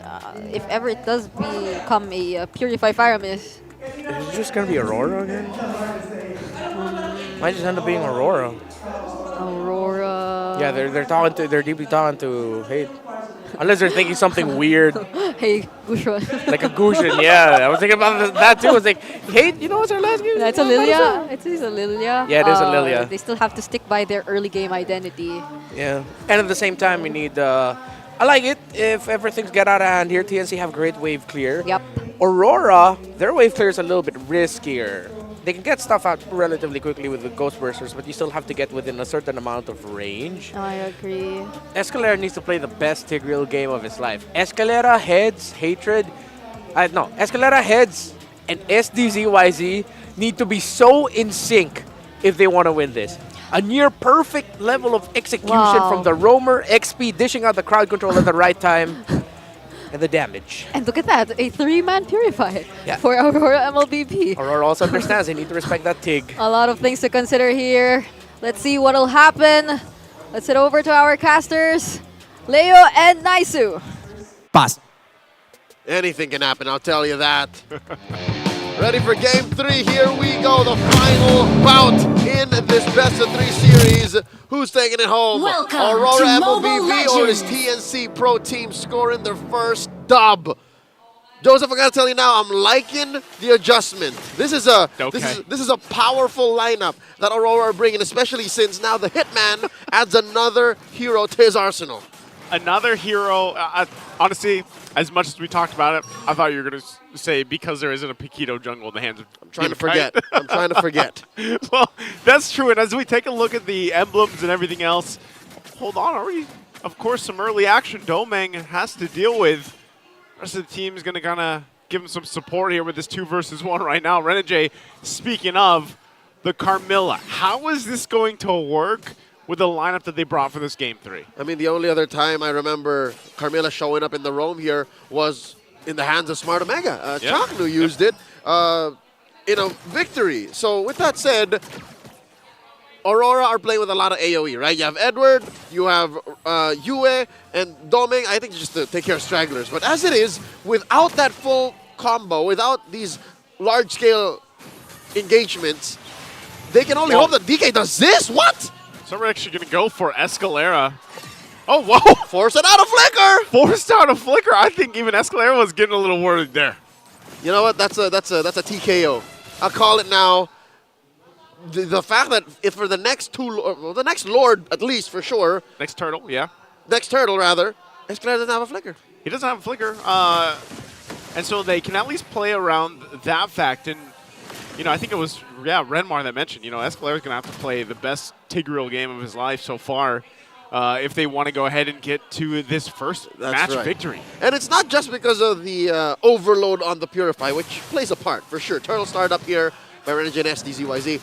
if ever it does become a Purify Paramus, is it just gonna be Aurora again? Might just end up being Aurora. Aurora. Yeah, they're deeply talking to Hate. Unless they're thinking something weird. Hey, Gushun. Like a Gushin, yeah. I was thinking about that too. I was like, Hate, you know what's our last game? That's a Lilia. It is a Lilia. Yeah, it is a Lilia. They still have to stick by their early game identity. Yeah. And at the same time, we need... I like it if everything's get out of hand here. TNC have great wave clear. Yep. Aurora, their wave clear is a little bit riskier. They can get stuff out relatively quickly with the Ghost Bursters, but you still have to get within a certain amount of range. I agree. Escalera needs to play the best Tigreal game of his life. Escalera, Heads, Hatred... Escalera, Heads, and SDZYZ need to be so in sync if they want to win this. A near perfect level of execution from the Roamer, XP dishing out the crowd control at the right time. And the damage. And look at that, a 3-man Purify for Aurora MLBB. Aurora also understands they need to respect that Tig. A lot of things to consider here. Let's see what'll happen. Let's head over to our casters, Leo and Naisu. Pass. Anything can happen, I'll tell you that. Ready for game 3, here we go, the final bout in this best of 3 series. Who's taking it home? Welcome Aurora to Mobile MLBB or is Legends. TNC Pro Team scoring their first dub? Joseph, I gotta tell you now, I'm liking the adjustment. This is a this is a powerful lineup that Aurora are bringing, especially since now the Hitman adds another hero to his arsenal. Another hero, honestly, as much as we talked about it, I thought you were going to say because there isn't a Paquito jungle in the hands of... I'm trying to forget. I'm trying to forget. Well, that's true. And as we take a look at the emblems and everything else, hold on, already, of course, some early action Domeng has to deal with. The rest of the team is going to kind of give him some support here with this 2 versus 1 right now. Renegade, speaking of the Carmilla, how is this going to work with the lineup that they brought for this game 3? I mean, the only other time I remember Carmilla showing up in the roam here was in the hands of Smart Omega. Chaknu used it in a victory. So with that said, Aurora are playing with a lot of AoE, right? You have Edward, you have Yue, and Domeng, I think just to take care of stragglers. But as it is, without that full combo, without these large-scale engagements, they can only hope that DK does this? What? So we're actually going to go for Escalera. Oh, whoa! Force it out of Flicker! Forced out of Flicker. I think even Escalera was getting a little worried there. You know what? That's a TKO. I'll call it now. The fact that if for the next the next Lord at least for sure. Next turtle, yeah. Next turtle rather. Escalera doesn't have a Flicker. He doesn't have a Flicker, and so they can at least play around that fact. And you know, I think it was Renmar that mentioned. You know, Escalera's gonna have to play the best Tigreal game of his life so far. If they want to go ahead and get to this first match victory. And it's not just because of the overload on the Purify, which plays a part for sure. Turtle started up here by Renegade SDZYZ.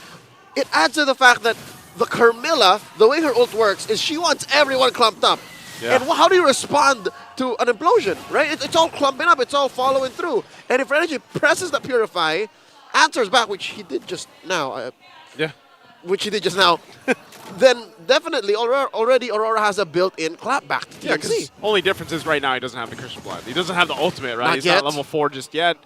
It adds to the fact that the Carmilla, the way her ult works, is she wants everyone clumped up. Yeah. And how do you respond to an implosion, right? It's all clumping up, it's all following through. And if Renegade presses the Purify, answers back, which he did just now. Which he did just now. then definitely already Aurora has a built-in clapback to Yeah, TNC. because only difference is right now he doesn't have the Crystal Blood. He doesn't have the ultimate, right? He's yet. not level 4 just yet.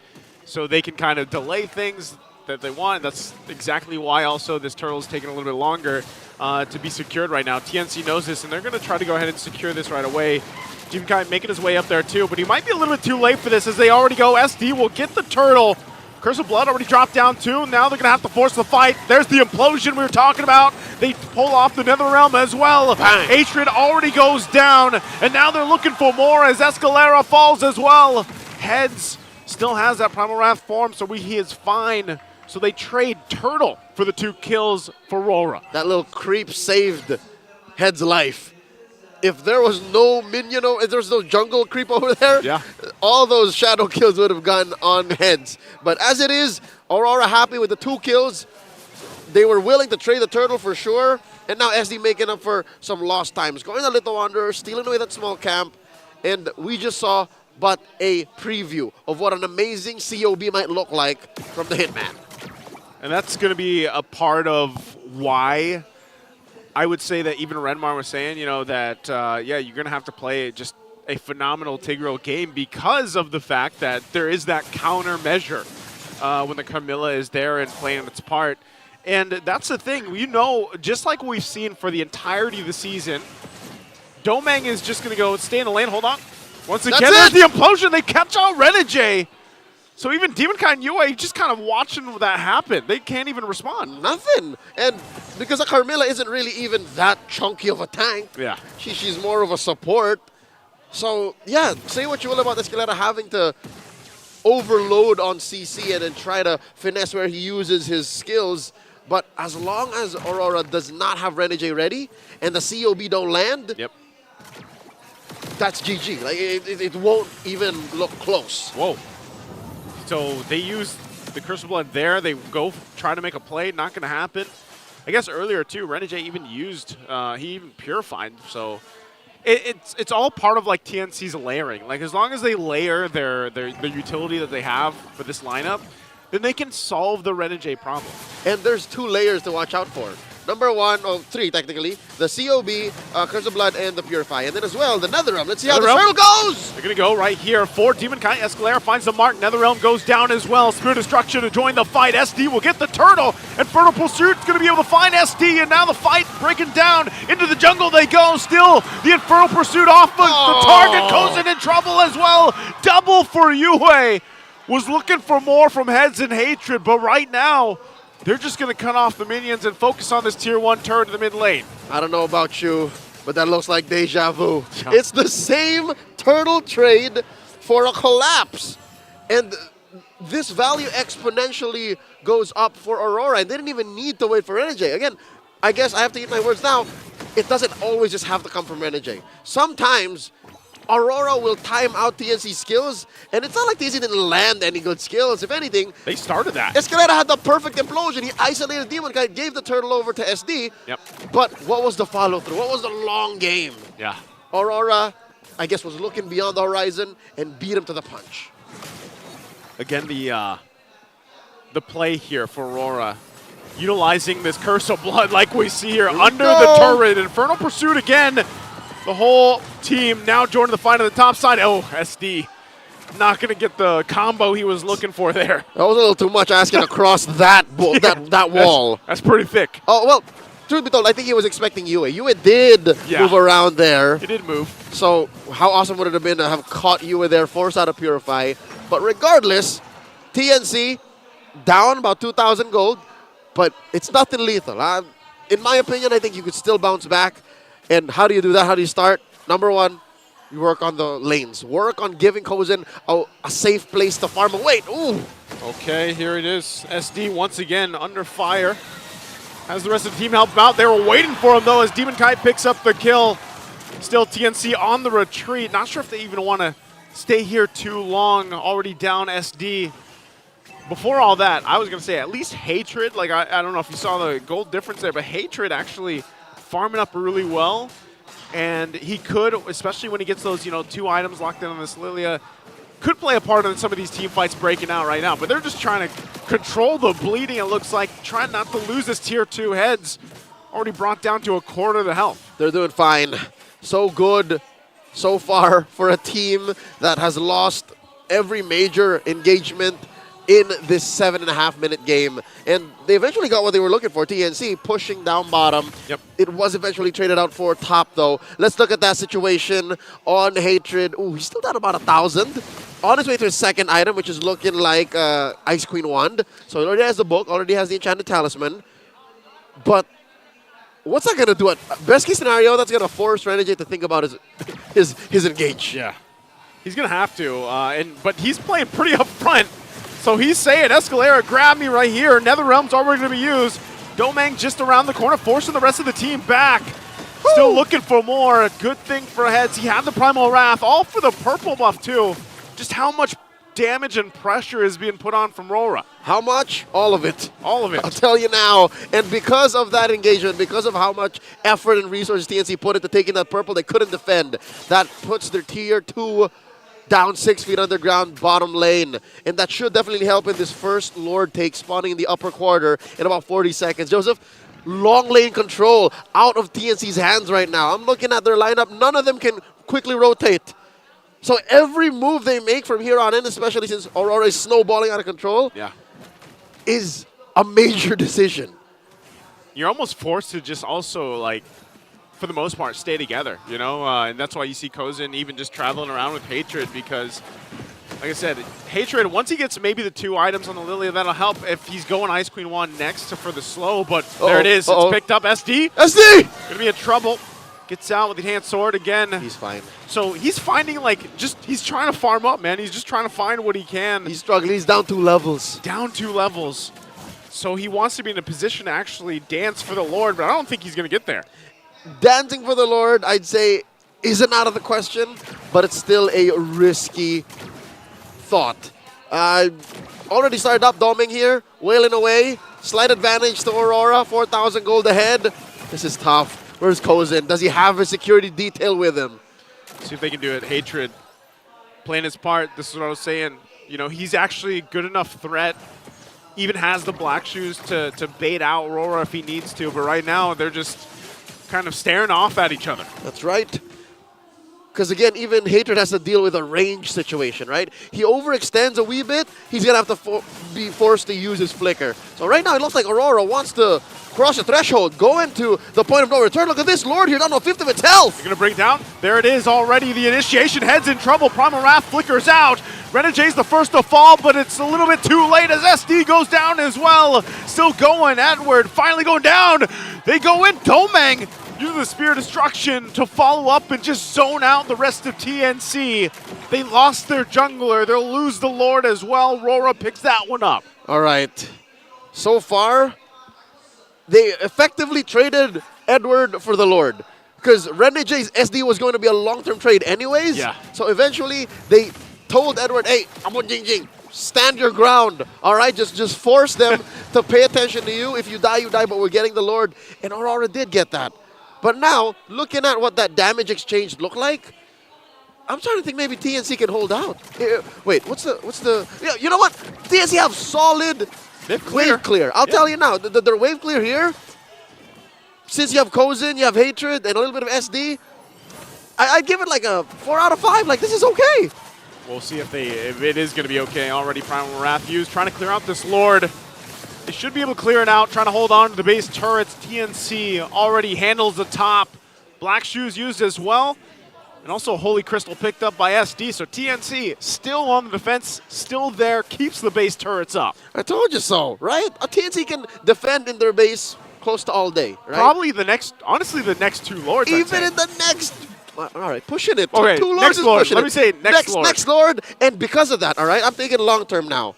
So they can kind of delay things that they want. That's exactly why also this turtle is taking a little bit longer to be secured right now. TNC knows this, and they're going to try to go ahead and secure this right away. Jimenkai making his way up there too, but he might be a little bit too late for this as they already go. SD will get the turtle. Curse of Blood already dropped down too. Now they're going to have to force the fight. There's the implosion we were talking about. They pull off the Nether Realm as well. Hatred already goes down, and now they're looking for more as Escalera falls as well. Heads still has that Primal Wrath form, so he is fine. So they trade Turtle for the 2 kills for RORA. That little creep saved Head's life. If there was no minion, if there was no jungle creep over there, all those shadow kills would have gone on Heads. But as it is, Aurora happy with the 2 kills. They were willing to trade the turtle for sure. And now SD making up for some lost times. Going a Little Wanderer, stealing away that small camp. And we just saw but a preview of what an amazing COB might look like from the Hitman. And that's going to be a part of why I would say that even Renmar was saying, you know, that, yeah, you're going to have to play just a phenomenal Tigreal game because of the fact that there is that countermeasure when the Carmilla is there and playing its part. And that's the thing. You know, just like we've seen for the entirety of the season, Domang is just going to go stay in the lane. Hold on. Once again, there's the implosion. They catch out Renegade. So even Demonkai and UA just kind of watching that happen. They can't even respond. Nothing. And because the Carmilla isn't really even that chunky of a tank. Yeah. She's more of a support. So, yeah, say what you will about Escalera having to overload on CC and then try to finesse where he uses his skills. But as long as Aurora does not have Renegade ready and the COB don't land, that's GG. Like it won't even look close. Whoa. So they use the Curse of Blood there. They go try to make a play. Not going to happen. I guess earlier, too, Renegade even used, he even purified. So it's all part of, like, TNC's layering. Like, as long as they layer their utility that they have for this lineup, then they can solve the Renegade problem. And there's 2 layers to watch out for. Number 1, or 3 technically, the COB, Curse of Blood, and the Purify. And then as well, the Netherrealm. Let's see how the turtle goes! They're going to go right here for Demonkai. Escalera finds the mark. Netherrealm goes down as well. Spirit Destruction to join the fight. SD will get the turtle. Infernal Pursuit's going to be able to find SD. And now the fight breaking down. Into the jungle they go. Still, the Infernal Pursuit off. But the target goes in trouble as well. Double for Yue. Was looking for more from Heads and Hatred. But right now, they're just going to cut off the minions and focus on this tier 1 turret in the mid lane. I don't know about you, but that looks like deja vu. It's the same turtle trade for a collapse. And this value exponentially goes up for Aurora, and they didn't even need to wait for Renegade. Again, I guess I have to eat my words now. It doesn't always just have to come from Renegade. Sometimes Aurora will time out TNC skills, and it's not like TNC didn't land any good skills. If anything, they started that. Escalera had the perfect implosion. He isolated Demonkai, gave the turtle over to SD. Yep. But what was the follow-through? What was the long game? Yeah. Aurora, I guess, was looking beyond the horizon and beat him to the punch. Again, the play here for Aurora, utilizing this Curse of Blood like we see here under the turret. Infernal Pursuit again. The whole team now joining the fight on the top side. Oh, SD not going to get the combo he was looking for there. That was a little too much asking across that that wall. That's pretty thick. Oh, well, truth be told, I think he was expecting Yue. Yue did move around there. He did move. So how awesome would it have been to have caught Yue there, force out a Purify. But regardless, TNC down about 2,000 gold, but it's nothing lethal. In my opinion, I think you could still bounce back. And how do you do that? How do you start? Number 1, you work on the lanes. Work on giving Kozen a safe place to farm. Wait, ooh. Okay, here it is. SD once again under fire. Has the rest of the team help him out. They were waiting for him, though, as Demonkai picks up the kill. Still TNC on the retreat. Not sure if they even want to stay here too long. Already down SD. Before all that, I was going to say at least Hatred. Like, I don't know if you saw the gold difference there, but Hatred actually farming up really well, and he could, especially when he gets those, 2 items locked in on this Lilia, could play a part in some of these team fights breaking out right now. But they're just trying to control the bleeding, it looks like, trying not to lose this tier 2 Heads. already brought down to a quarter of the health. They're doing fine. So good so far for a team that has lost every major engagement in this 7.5-minute game. And they eventually got what they were looking for. TNC pushing down bottom. Yep. It was eventually traded out for top, though. Let's look at that situation on Hatred. Ooh, he's still down about 1,000. On his way to his second item, which is looking like Ice Queen Wand. So he already has the book, already has the Enchanted Talisman. But what's that going to do? Best case scenario, that's going to force Renegade to think about his engage. Yeah. He's going to have to. But he's playing pretty upfront. So he's saying, Escalera, grab me right here. Netherrealm's already going to be used. Domang just around the corner, forcing the rest of the team back. Woo! Still looking for more. A good thing for Heads. He had the Primal Wrath, all for the purple buff too. Just how much damage and pressure is being put on from RORA. How much? All of it. All of it. I'll tell you now. And because of that engagement, because of how much effort and resources TNC put into taking that purple, they couldn't defend. That puts their tier 2 down 6 feet underground, bottom lane. And that should definitely help in this first Lord take, spawning in the upper quarter in about 40 seconds. Joseph, long lane control out of TNC's hands right now. I'm looking at their lineup. None of them can quickly rotate. So every move they make from here on in, especially since Aurora is snowballing out of control, is a major decision. You're almost forced to just also, like, for the most part, stay together, you know? And that's why you see Kozin even just traveling around with Hatred because, like I said, Hatred, once he gets maybe the 2 items on the Lily, that'll help if he's going Ice Queen Wand next for the slow, but there it is. It's picked up. SD! SD! Gonna be in trouble. Gets out with the enhanced sword again. He's fine. So he's finding, like, he's trying to farm up, man. He's just trying to find what he can. He's struggling. He's down 2 levels. Down 2 levels. So he wants to be in a position to actually dance for the Lord, but I don't think he's going to get there. Dancing for the Lord, I'd say, isn't out of the question, but it's still a risky thought. Already started up Doming here, wailing away. Slight advantage to Aurora, 4,000 gold ahead. This is tough. Where's Kozin? Does he have a security detail with him? See if they can do it. Hatred playing his part. This is what I was saying. You know, he's actually a good enough threat. Even has the black shoes to bait out Aurora if he needs to. But right now, they're just kind of staring off at each other. That's right. Because again, even Hatred has to deal with a range situation, right? He overextends a wee bit, he's going to have to be forced to use his flicker. So right now, it looks like Aurora wants to cross the threshold, go into the point of no return. Look at this Lord here, down to a fifth of its health. You're going to bring down. There it is already. The initiation Heads in trouble. Primal Wrath flickers out. Renegade's the first to fall, but it's a little bit too late as SD goes down as well. Still going. Edward finally going down. They go in. Domang using the Spear of Destruction to follow up and just zone out the rest of TNC. They lost their jungler. They'll lose the Lord as well. RORA picks that one up. All right. So far, they effectively traded Edward for the Lord. Because Renegade's SD was going to be a long-term trade anyways. Yeah. So eventually, they told Edward, hey, I'm on Jing Jing. Stand your ground, all right? Just force them to pay attention to you. If you die, but we're getting the Lord. And Aurora did get that. But now, looking at what that damage exchange looked like, I'm starting to think maybe TNC can hold out. Wait, what's the? Yeah, you know what? TNC have solid wave clear. I'll tell you now, their wave clear here. Since you have Kozin, you have Hatred, and a little bit of SD, I'd give it like a 4 out of 5. Like, this is okay. We'll see if it is going to be okay. Already Primal Wrath used, trying to clear out this Lord. They should be able to clear it out, trying to hold on to the base turrets. TNC already handles the top. Black Shoes used as well. And also Holy Crystal picked up by SD. So TNC still on the defense, still there, keeps the base turrets up. I told you so, right? A TNC can defend in their base close to all day, right? Probably honestly, the next 2 Lords. Even in the next, all right, pushing it. Okay, 2 Lords next is Lord. pushing Let me say next Lord. Next Lord, and because of that, all right, I'm thinking long term now.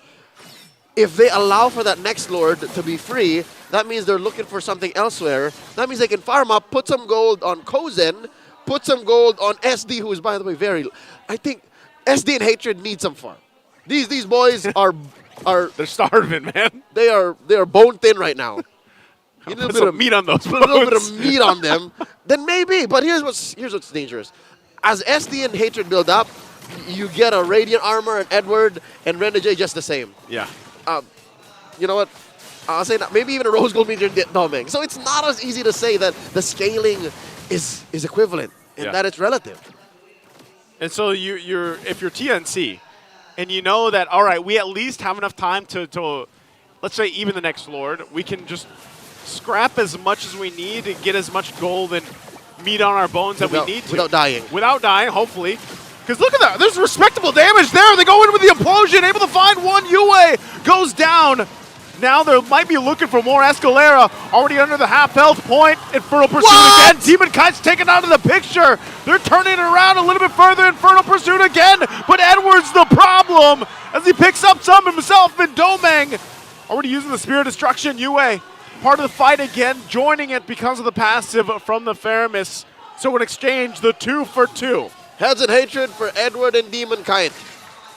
If they allow for that next Lord to be free, that means they're looking for something elsewhere. That means they can farm up, put some gold on Kozin, put some gold on SD, who is, by the way, I think SD and Hatred need some farm. These boys are they're starving, man. They are bone thin right now. You need a little bit of meat on those bones. A little bit of meat on them, then maybe. But here's what's dangerous. As SD and Hatred build up, you get a Radiant Armor and Edward and Renegade just the same. Yeah. You know what? I'll say that, maybe even a rose gold means you're Domeng. So it's not as easy to say that the scaling is equivalent and that it's relative. And so if you're TNC and you know that, all right, we at least have enough time to let's say even the next Lord, we can just scrap as much as we need and get as much gold and meat on our bones that we need to. Without dying. Without dying, hopefully. Because look at that. There's respectable damage there. They go in with the implosion, able to find one. Yue goes down. Now they might be looking for more. Escalera already under the half health point. Infernal Pursuit again. Demon Kite's taken out of the picture. They're turning it around a little bit further. Infernal Pursuit again. But Edward's the problem as he picks up some himself. And Domeng already using the Spear of Destruction. Yue part of the fight again, joining it because of the passive from the Faramis. So in exchange, the 2 for 2. Heads and hatred for Edward and Demon Kite.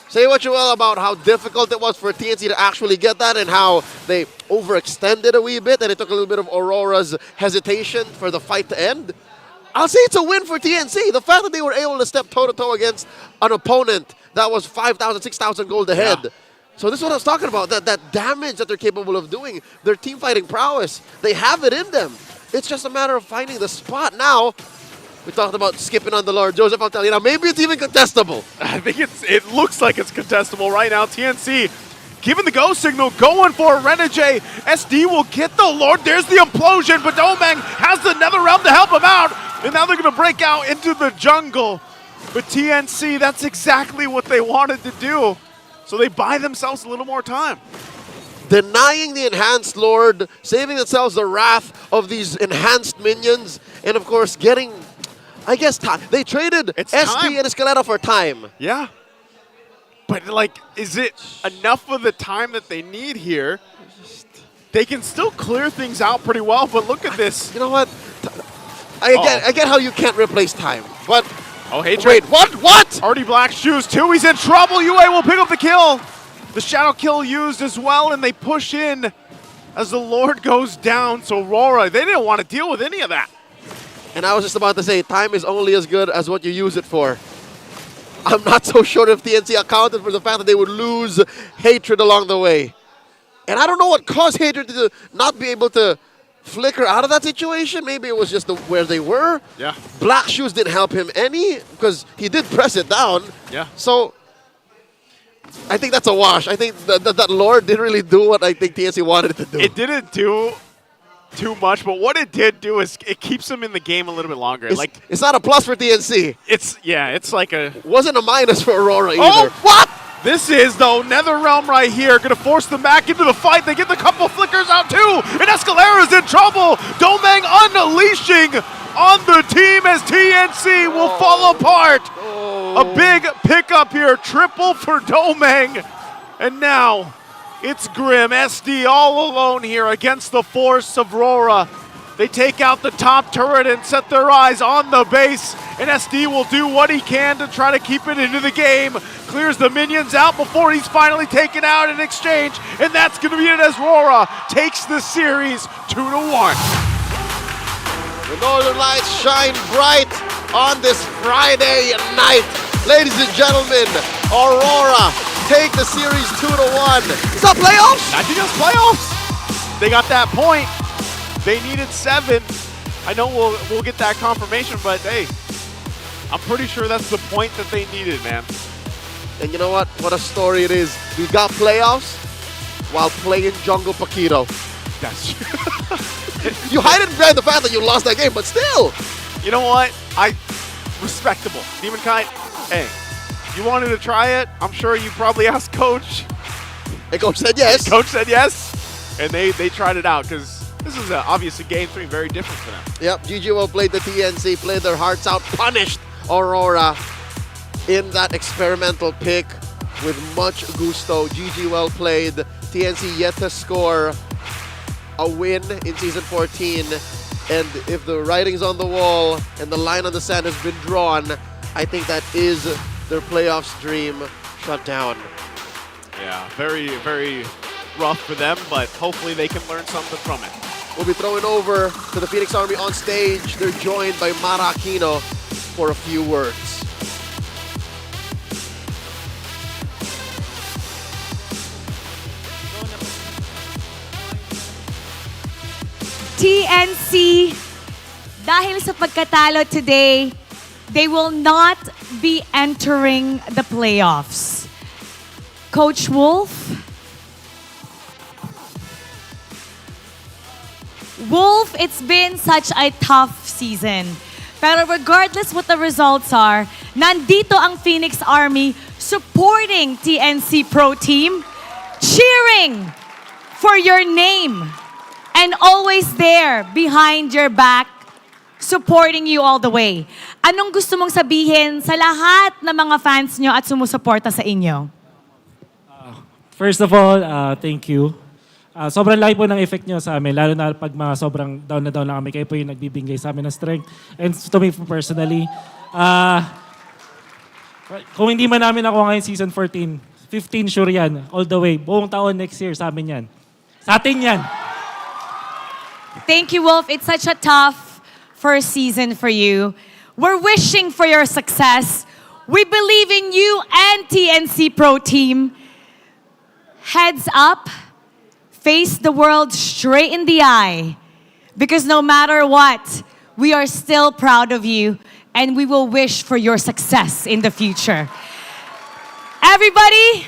Say what you will about how difficult it was for TNC to actually get that and how they overextended a wee bit and it took a little bit of Aurora's hesitation for the fight to end. I'll say it's a win for TNC. The fact that they were able to step toe-to-toe against an opponent that was 5,000, 6,000 gold ahead. Yeah. So this is what I was talking about, that damage that they're capable of doing, their team fighting prowess, they have it in them. It's just a matter of finding the spot. Now, we talked about skipping on the Lord. Joseph, I'll tell you now, maybe it's even contestable. I think it looks like it's contestable right now. TNC giving the go signal, going for Renegade. SD will get the Lord. There's the implosion, but Domeng has the Netherrealm to help him out. And now they're going to break out into the jungle. But TNC, that's exactly what they wanted to do. So they buy themselves a little more time. Denying the enhanced Lord, saving themselves the wrath of these enhanced minions, and of course getting, I guess, time. They traded SD and Escalera for time. Yeah. But, like, is it enough of the time that they need here? They can still clear things out pretty well, but look at this. You know what? I get how you can't replace time, but... Oh, hatred. Wait, what? Already Black Shoes too. He's in trouble. UA will pick up the kill. The shadow kill used as well, and they push in as the Lord goes down. So RORA, they didn't want to deal with any of that. And I was just about to say, time is only as good as what you use it for. I'm not so sure if TNC accounted for the fact that they would lose hatred along the way. And I don't know what caused hatred to not be able to flicker out of that situation. Maybe it was just where they were. Yeah. Black Shoes didn't help him any because he did press it down. Yeah. So I think that's a wash. I think that Lord didn't really do what I think TNC wanted it to do. It didn't do too much, but what it did do is it keeps them in the game a little bit longer. It's not a plus for TNC. It's like a... Wasn't a minus for Aurora either. Oh, what? This is, though, Netherrealm right here. Going to force them back into the fight. They get the couple flickers out, too. And Escalera's in trouble. Domeng unleashing on the team as TNC will fall apart. A big pickup here. Triple for Domeng. And now it's Grim. SD all alone here against the force of RORA. They take out the top turret and set their eyes on the base. And SD will do what he can to try to keep it into the game. Clears the minions out before he's finally taken out in exchange. And that's going to be it as RORA takes the series 2-1. The Northern Lights shine bright on this Friday night. Ladies and gentlemen, Aurora take the series 2-1. Is that playoffs? I think it's playoffs. They got that point. They needed 7. I know we'll get that confirmation, but hey, I'm pretty sure that's the point that they needed, man. And you know what? What a story it is. We got playoffs while playing Jungle Paquito. That's You hide it behind the fact that you lost that game, but still. You know what? Respectable. Demon Kite, hey, you wanted to try it? I'm sure you probably asked Coach. And Coach said yes. Coach said yes. And they tried it out because this is obviously game 3, very different for them. Yep, GGWell played the TNC, played their hearts out, punished Aurora in that experimental pick with much gusto. GGWell played. TNC yet to score a win in Season 14. And if the writing's on the wall and the line on the sand has been drawn, I think that is their playoffs dream shut down. Yeah, very, very rough for them, but hopefully they can learn something from it. We'll be throwing over to the Phoenix Army on stage. They're joined by Mara Aquino for a few words. TNC, dahil sa pagkatalo today, they will not be entering the playoffs. Coach Wolf? Wolf, it's been such a tough season. Pero regardless what the results are, nandito ang Phoenix Army supporting TNC Pro Team, cheering for your name, and always there behind your back, supporting you all the way. Anong gusto mong sabihin sa lahat ng mga fans nyo at sumusuporta sa inyo? First of all, thank you. Sobrang laki po ng effect nyo sa amin, lalo na pag mga sobrang down na down na kami. Kayo po yung nagbibigay sa amin ng strength. And to me personally, kung hindi man namin ako ngayon season 14, 15 sure yan, all the way. Buong taon next year sa amin yan. Sa atin yan. Thank you, Wolf. It's such a tough first season for you. We're wishing for your success. We believe in you and TNC Pro Team. Heads up, face the world straight in the eye. Because no matter what, we are still proud of you and we will wish for your success in the future. Everybody,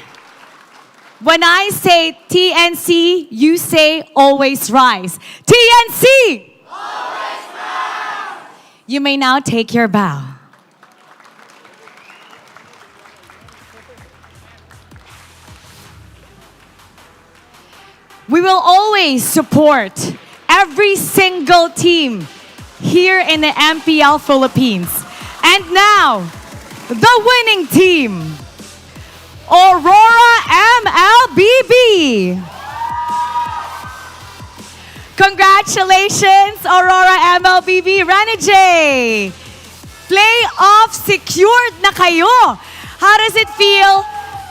when I say TNC, you say always rise. TNC! Always rise! You may now take your bow. We will always support every single team here in the MPL Philippines. And now, the winning team, Aurora MLBB. Congratulations, Aurora MLBB. Rani J. Playoff secured na kayo. How does it feel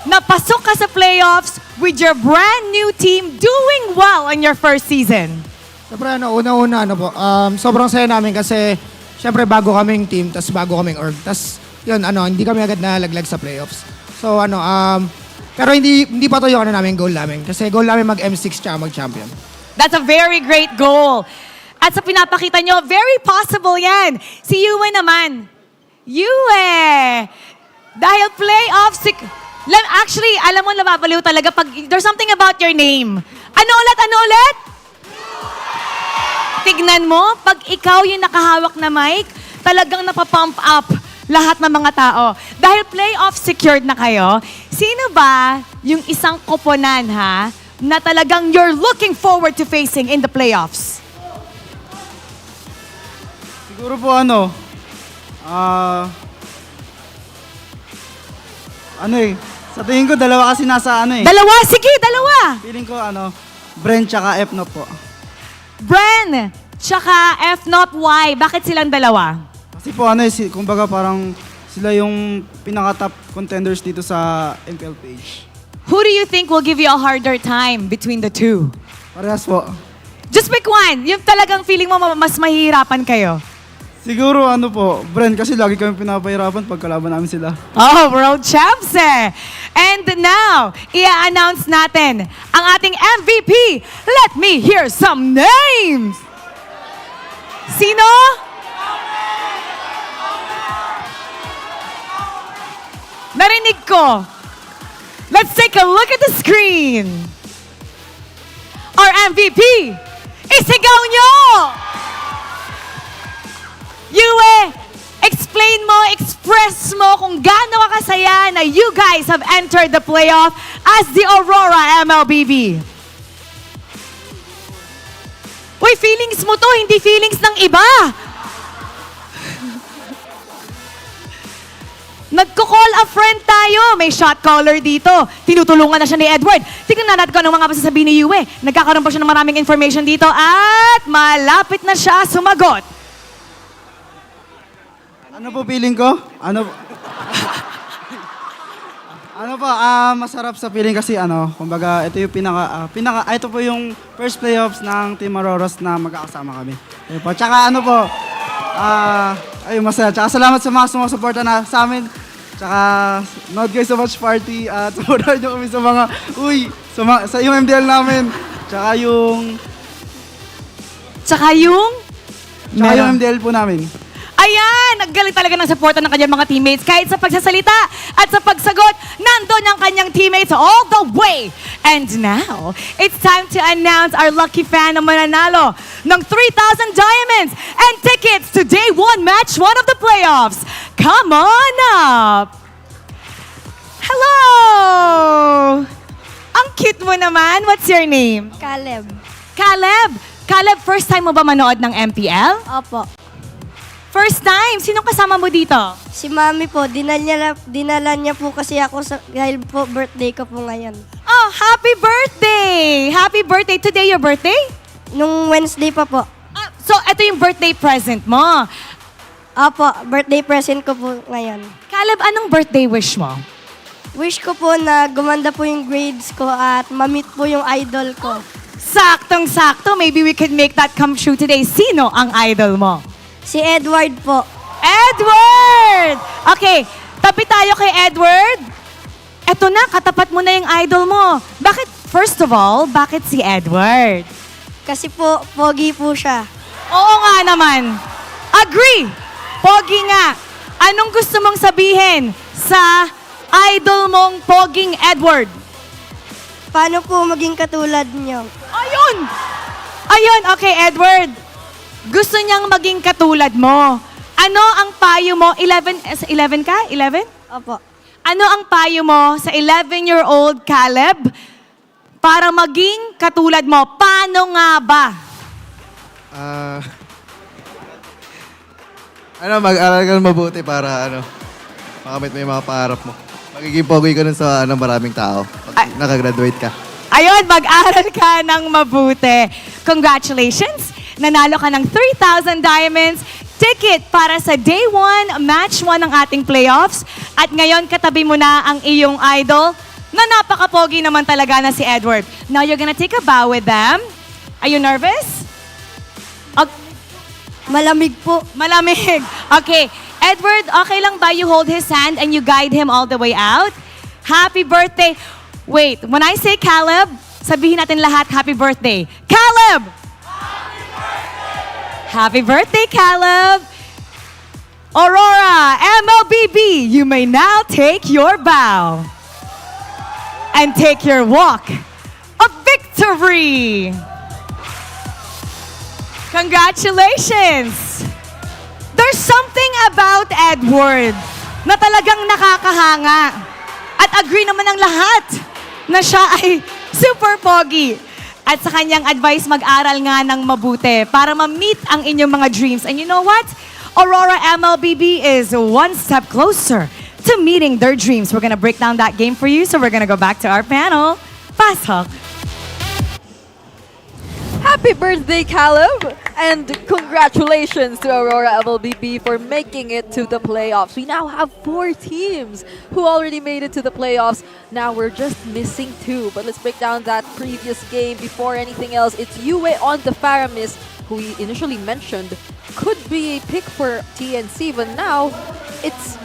na pasok ka sa playoffs with your brand new team doing well in your first season? Siyempre, una-una, sobrang saya namin kasi siyempre bago kaming team, tas bago kaming org. Tas yun, hindi kami agad nalaglag sa playoffs. So, pero hindi pa to yung namin goal namin. Kasi goal namin mag-M6 tsaka mag-champion. That's a very great goal. At sa pinapakita nyo, very possible yan. Si Yue naman. Yue! Dahil playoffs, actually, alam mo, nababaliw talaga pag there's something about your name. Ano ulit? Tignan mo, pag ikaw yung nakahawak na mic, talagang napapump up lahat ng mga tao. Dahil playoff secured na kayo, sino ba yung isang koponan na talagang you're looking forward to facing in the playoffs? Siguro po sa tingin ko dalawa kasi nasa Dalawa? Sige, dalawa! Feeling ko Bren tsaka F-Nop po. Bren tsaka F-Nop, why? Bakit silang dalawa? Kasi po kumbaga parang sila yung pinaka-top contenders dito sa TLPH. Who do you think will give you a harder time between the two? Parehas po. Just pick one. Yung talagang feeling mo mas mahihirapan kayo. Siguro Bren, kasi lagi kami pinapahirapan pag kalaban namin sila. Oh, world champs eh! And now, i-announce natin ang ating MVP. Let me hear some names! Sino? Narinig ko. Let's take a look at the screen. Our MVP, isigaw nyo! Yue, explain mo, express mo kung gaano ka kasaya na you guys have entered the playoff as the Aurora MLBB. Uy, feelings mo to, hindi feelings ng iba. Nagko-call a friend tayo. May shot caller dito. Tinutulungan na siya ni Edward. Tignan natin kung anong mga masasabi ni Yue. Nagkakaroon pa siya ng maraming information dito at malapit na siya sumagot. Ano po feeling ko? Masarap sa feeling kasi kumbaga ito yung ito po yung first playoffs ng Team Auroras na magkakasama kami. Tsaka masaya. Tsaka salamat sa mga sumusuporta na sa amin. Tsaka not guys so much party at supportan nyo kami sa mga sa yung MPL namin. Tsaka yung Tsaka yung... Tsaka yung MDL po namin. Ayan! Naggaling talaga ng suporta ng kanyang mga teammates. Kahit sa pagsasalita at sa pagsagot, nandun ang kanyang teammates all the way. And now, it's time to announce our lucky fan na mananalo ng 3,000 diamonds and tickets to Day 1 Match 1 of the playoffs. Come on up! Hello! Ang cute mo naman. What's your name? Caleb. Caleb! Caleb, first time mo ba manood ng MPL? Opo. First time? Sinong kasama mo dito? Si Mami po, dinala niya po kasi ako dahil po birthday ko po ngayon. Oh, happy birthday! Happy birthday! Today your birthday? Nung Wednesday pa po. So, ito yung birthday present mo. Opo, birthday present ko po ngayon. Caleb, anong birthday wish mo? Wish ko po na gumanda po yung grades ko at ma-meet po yung idol ko. Saktong-sakto. Maybe we could make that come true today. Sino ang idol mo? Si Edward po. Edward! Okay, tabi tayo kay Edward. Eto na, katapat mo na yung idol mo. Bakit, first of all, bakit si Edward? Kasi po, pogi po siya. Oo nga naman. Agree! Pogi nga. Anong gusto mong sabihin sa idol mong poging Edward? Paano po maging katulad niyo? Ayun! Ayun, okay, Edward. Gusto niyang maging katulad mo. Ano ang payo mo? 11 ka? 11? Opo. Ano ang payo mo sa 11-year-old Caleb para maging katulad mo? Paano nga ba? Mag-aral ka ng mabuti para makamit mo yung mga pangarap mo. Magiging pogi ka nun sa maraming tao pag nakagraduate ka. Ayun, mag-aral ka ng mabuti. Congratulations! Nanalo ka ng 3,000 diamonds, ticket para sa Day 1, Match 1 ng ating playoffs. At ngayon, katabi mo na ang iyong idol na napaka-pogi naman talaga na si Edward. Now, you're gonna take a bow with them. Are you nervous? Malamig po. Malamig. Okay. Edward, okay lang ba you hold his hand and you guide him all the way out? Happy birthday. Wait, when I say Caleb, sabihin natin lahat, happy birthday. Caleb! Happy birthday, Caleb! Aurora MLBB, you may now take your bow and take your walk of victory. Congratulations! There's something about Edward na talagang nakakahanga. At agree naman ang lahat na siya ay super pogi. At sa kanyang advice, mag-aral nga ng mabuti para ma-meet ang inyong mga dreams. And you know what? Aurora MLBB is one step closer to meeting their dreams. We're gonna break down that game for you, so we're gonna go back to our panel. Pasok! Happy birthday, Caleb! And congratulations to Aurora MLBB for making it to the playoffs. We now have 4 teams who already made it to the playoffs. Now we're just missing 2. But let's break down that previous game. Before anything else, it's Yue on the Faramis, who we initially mentioned could be a pick for TNC, but now it's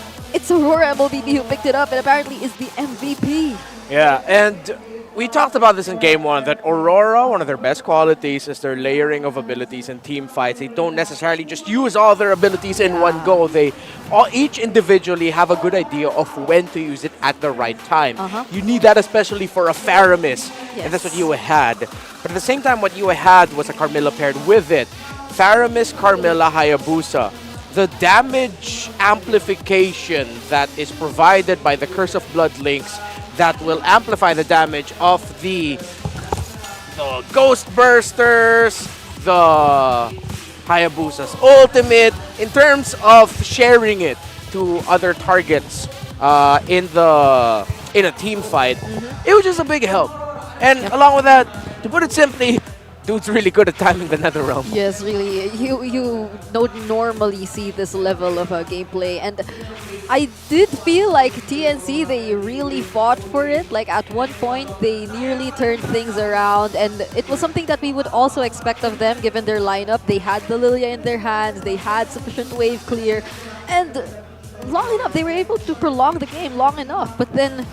Aurora MLBB who picked it up and apparently is the MVP. Yeah, and we talked about this in Game 1, that Aurora, one of their best qualities is their layering of abilities in team fights. They don't necessarily just use all their abilities in one go. They each individually have a good idea of when to use it at the right time. You need that especially for a Faramis, and that's what Yue had. But at the same time, what Yue had was a Carmilla paired with it. Faramis, Carmilla, Hayabusa. The damage amplification that is provided by the Curse of Blood links that will amplify the damage of the Ghost Bursters, the Hayabusa's ultimate, in terms of sharing it to other targets in a team fight. It was just a big help. And along with that, to put it simply, dude's really good at timing the Nether Realm. Yes, really. You don't normally see this level of gameplay. And I did feel like TNC, they really fought for it. Like at one point, they nearly turned things around. And it was something that we would also expect of them given their lineup. They had the Lilia in their hands. They had sufficient wave clear. And long enough, they were able to prolong the game long enough. But then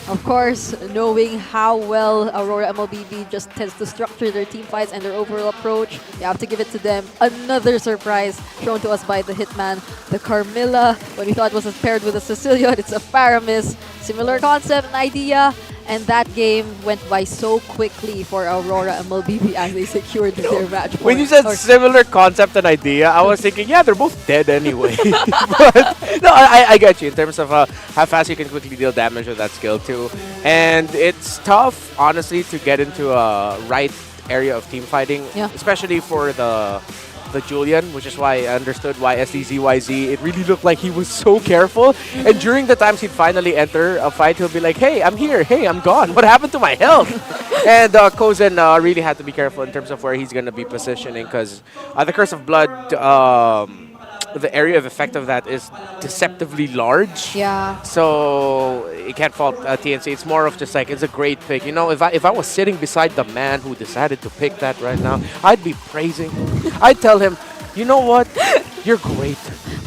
Of course, knowing how well Aurora MLBB just tends to structure their team fights and their overall approach, you have to give it to them. Another surprise shown to us by the Hitman, the Carmilla. When we thought it was paired with a Sicilian, it's a Paramis. Similar concept and idea. And that game went by so quickly for Aurora MLBB as they secured their match point. When you said similar concept and idea, I was thinking, yeah, they're both dead anyway. But no, I get you in terms of how fast you can quickly deal damage with that skill too. And it's tough, honestly, to get into a right area of team fighting, especially for the Julian, which is why I understood why SDZYZ, it really looked like he was so careful. And during the times he'd finally enter a fight, he'll be like, hey, I'm here. Hey, I'm gone. What happened to my health? And Kozen really had to be careful in terms of where he's going to be positioning because the Curse of Blood, the area of effect of that is deceptively large. Yeah. So you can't fault TNC. It's more of just like, it's a great pick. You know, if I was sitting beside the man who decided to pick that right now, I'd be praising. I'd tell him, you know what? You're great.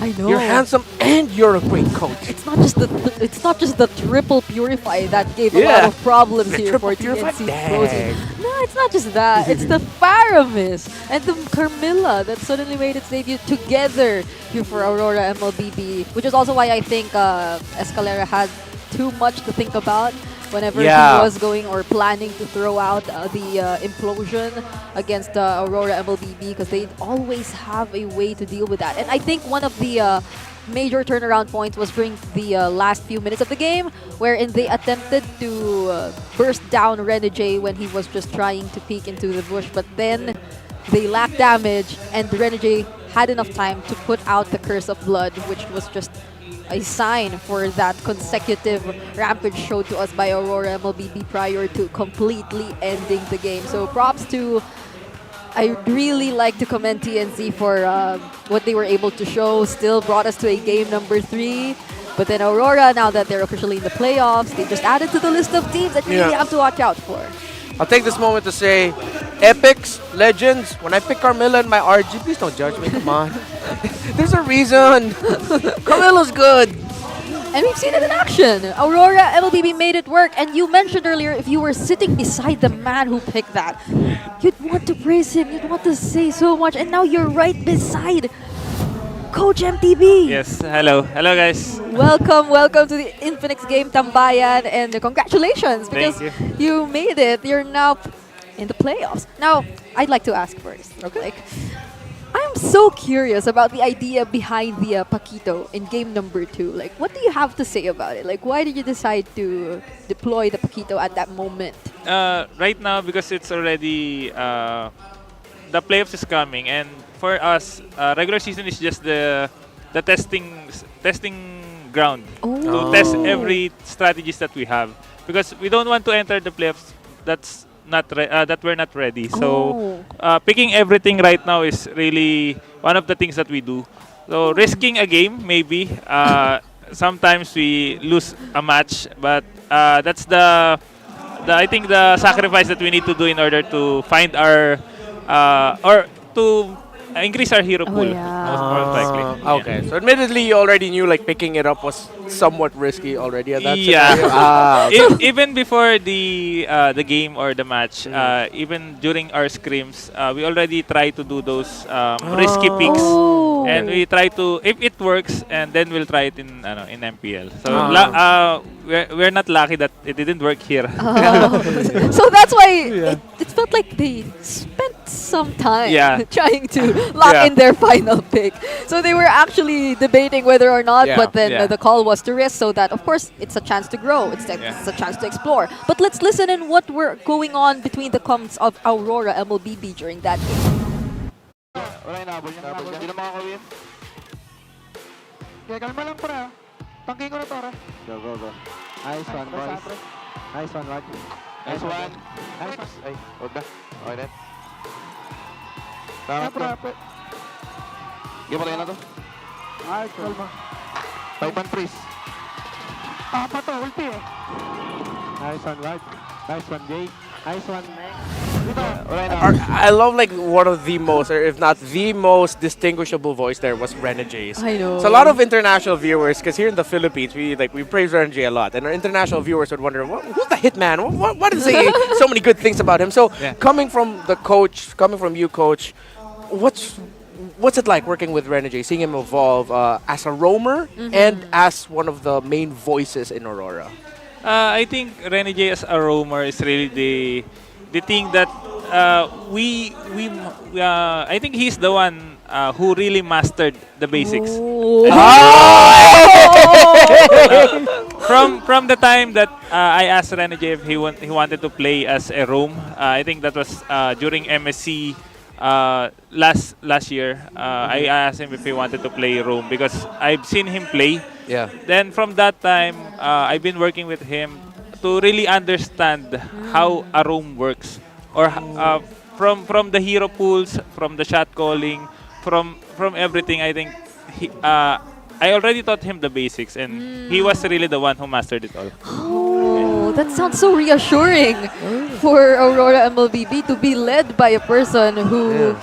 I know. You're handsome and you're a great coach. It's not just the triple purify that gave a lot of problems here for TNC Pro Team. No, it's not just that. It's the Paramis and the Carmilla that suddenly made its debut together here for Aurora MLBB, which is also why I think Escalera had too much to think about whenever he was going or planning to throw out the implosion against Aurora MLBB, because they always have a way to deal with that. And I think one of the major turnaround points was during the last few minutes of the game, wherein they attempted to burst down Renegade when he was just trying to peek into the bush, but then they lacked damage, and Renegade had enough time to put out the Curse of Blood, which was just a sign for that consecutive rampage showed to us by Aurora MLBB prior to completely ending the game. So props to, I really like to commend TNC for what they were able to show. Still brought us to a game number 3. But then Aurora, now that they're officially in the playoffs, they just added to the list of teams that you really have to watch out for. I'll take this moment to say, Epics, Legends, when I pick Carmilla in my RG, please don't judge me, come on. There's a reason. Carmilla's good. And we've seen it in action. Aurora MLBB made it work. And you mentioned earlier, if you were sitting beside the man who picked that, you'd want to praise him, you'd want to say so much. And now you're right beside Coach MTB. Yes, hello. Hello, guys. Welcome to the Infinix game Tambayan, and congratulations because you made it. You're now in the playoffs. Now, I'd like to ask first. Okay. I'm so curious about the idea behind the Paquito in game number 2. Like, what do you have to say about it? Like, why did you decide to deploy the Paquito at that moment? Right now, because it's already the playoffs is coming, and for us, regular season is just the testing ground to test every strategies that we have, because we don't want to enter the playoffs that we're not ready. So picking everything right now is really one of the things that we do. So risking a game, maybe sometimes we lose a match, but that's I think the sacrifice that we need to do in order to find our or to increase our hero pool. Most likely. Okay, so admittedly, you already knew like picking it up was somewhat risky already at that scenario. Even before the game or the match, even during our scrims, we already try to do those risky picks, and we try to, if it works, and then we'll try it in MPL. So we're not lucky that it didn't work here. So that's why it felt like they spent some time trying to lock in their final pick. So they were actually debating whether or not, but then the call was to risk, so that of course it's a chance to grow, it's a chance to explore. But let's listen in what were going on between the comments of Aurora MLBB during that game. Wala yung nabol niya. Hindi na makakawin. Kaya kalma lang pre. Tangking ko na to, re. Go. Nice one, boys. Nice one, Rod. Nice one. Nice. Ay, huwag na. Okay na. Tama ko. Sige, patayin na to. Nice, kalma. 5-1 freeze. Tama to, ulti eh. Nice one, Rod. Nice one, Jay. Nice one, Meg. I love like one of the most, or if not the most distinguishable voice there was Renegades. I know. So a lot of international viewers, because here in the Philippines we praise Renegade a lot, and our international viewers would wonder, who's the hitman? What is he? So many good things about him. So coming from you, coach, what's it like working with Renegade, seeing him evolve as a roamer and as one of the main voices in Aurora? I think Renegade as a roamer is really the thing that I think he's the one who really mastered the basics. From the time that I asked Renegade if he wanted to play as a roam, I think that was during MSC last year. I asked him if he wanted to play roam because I've seen him play. Yeah. Then from that time, I've been working with him to really understand how a roam works, or from the hero pools, from the shot calling, from everything. I think I already taught him the basics, and he was really the one who mastered it all. Oh, that sounds so reassuring for Aurora MLBB to be led by a person who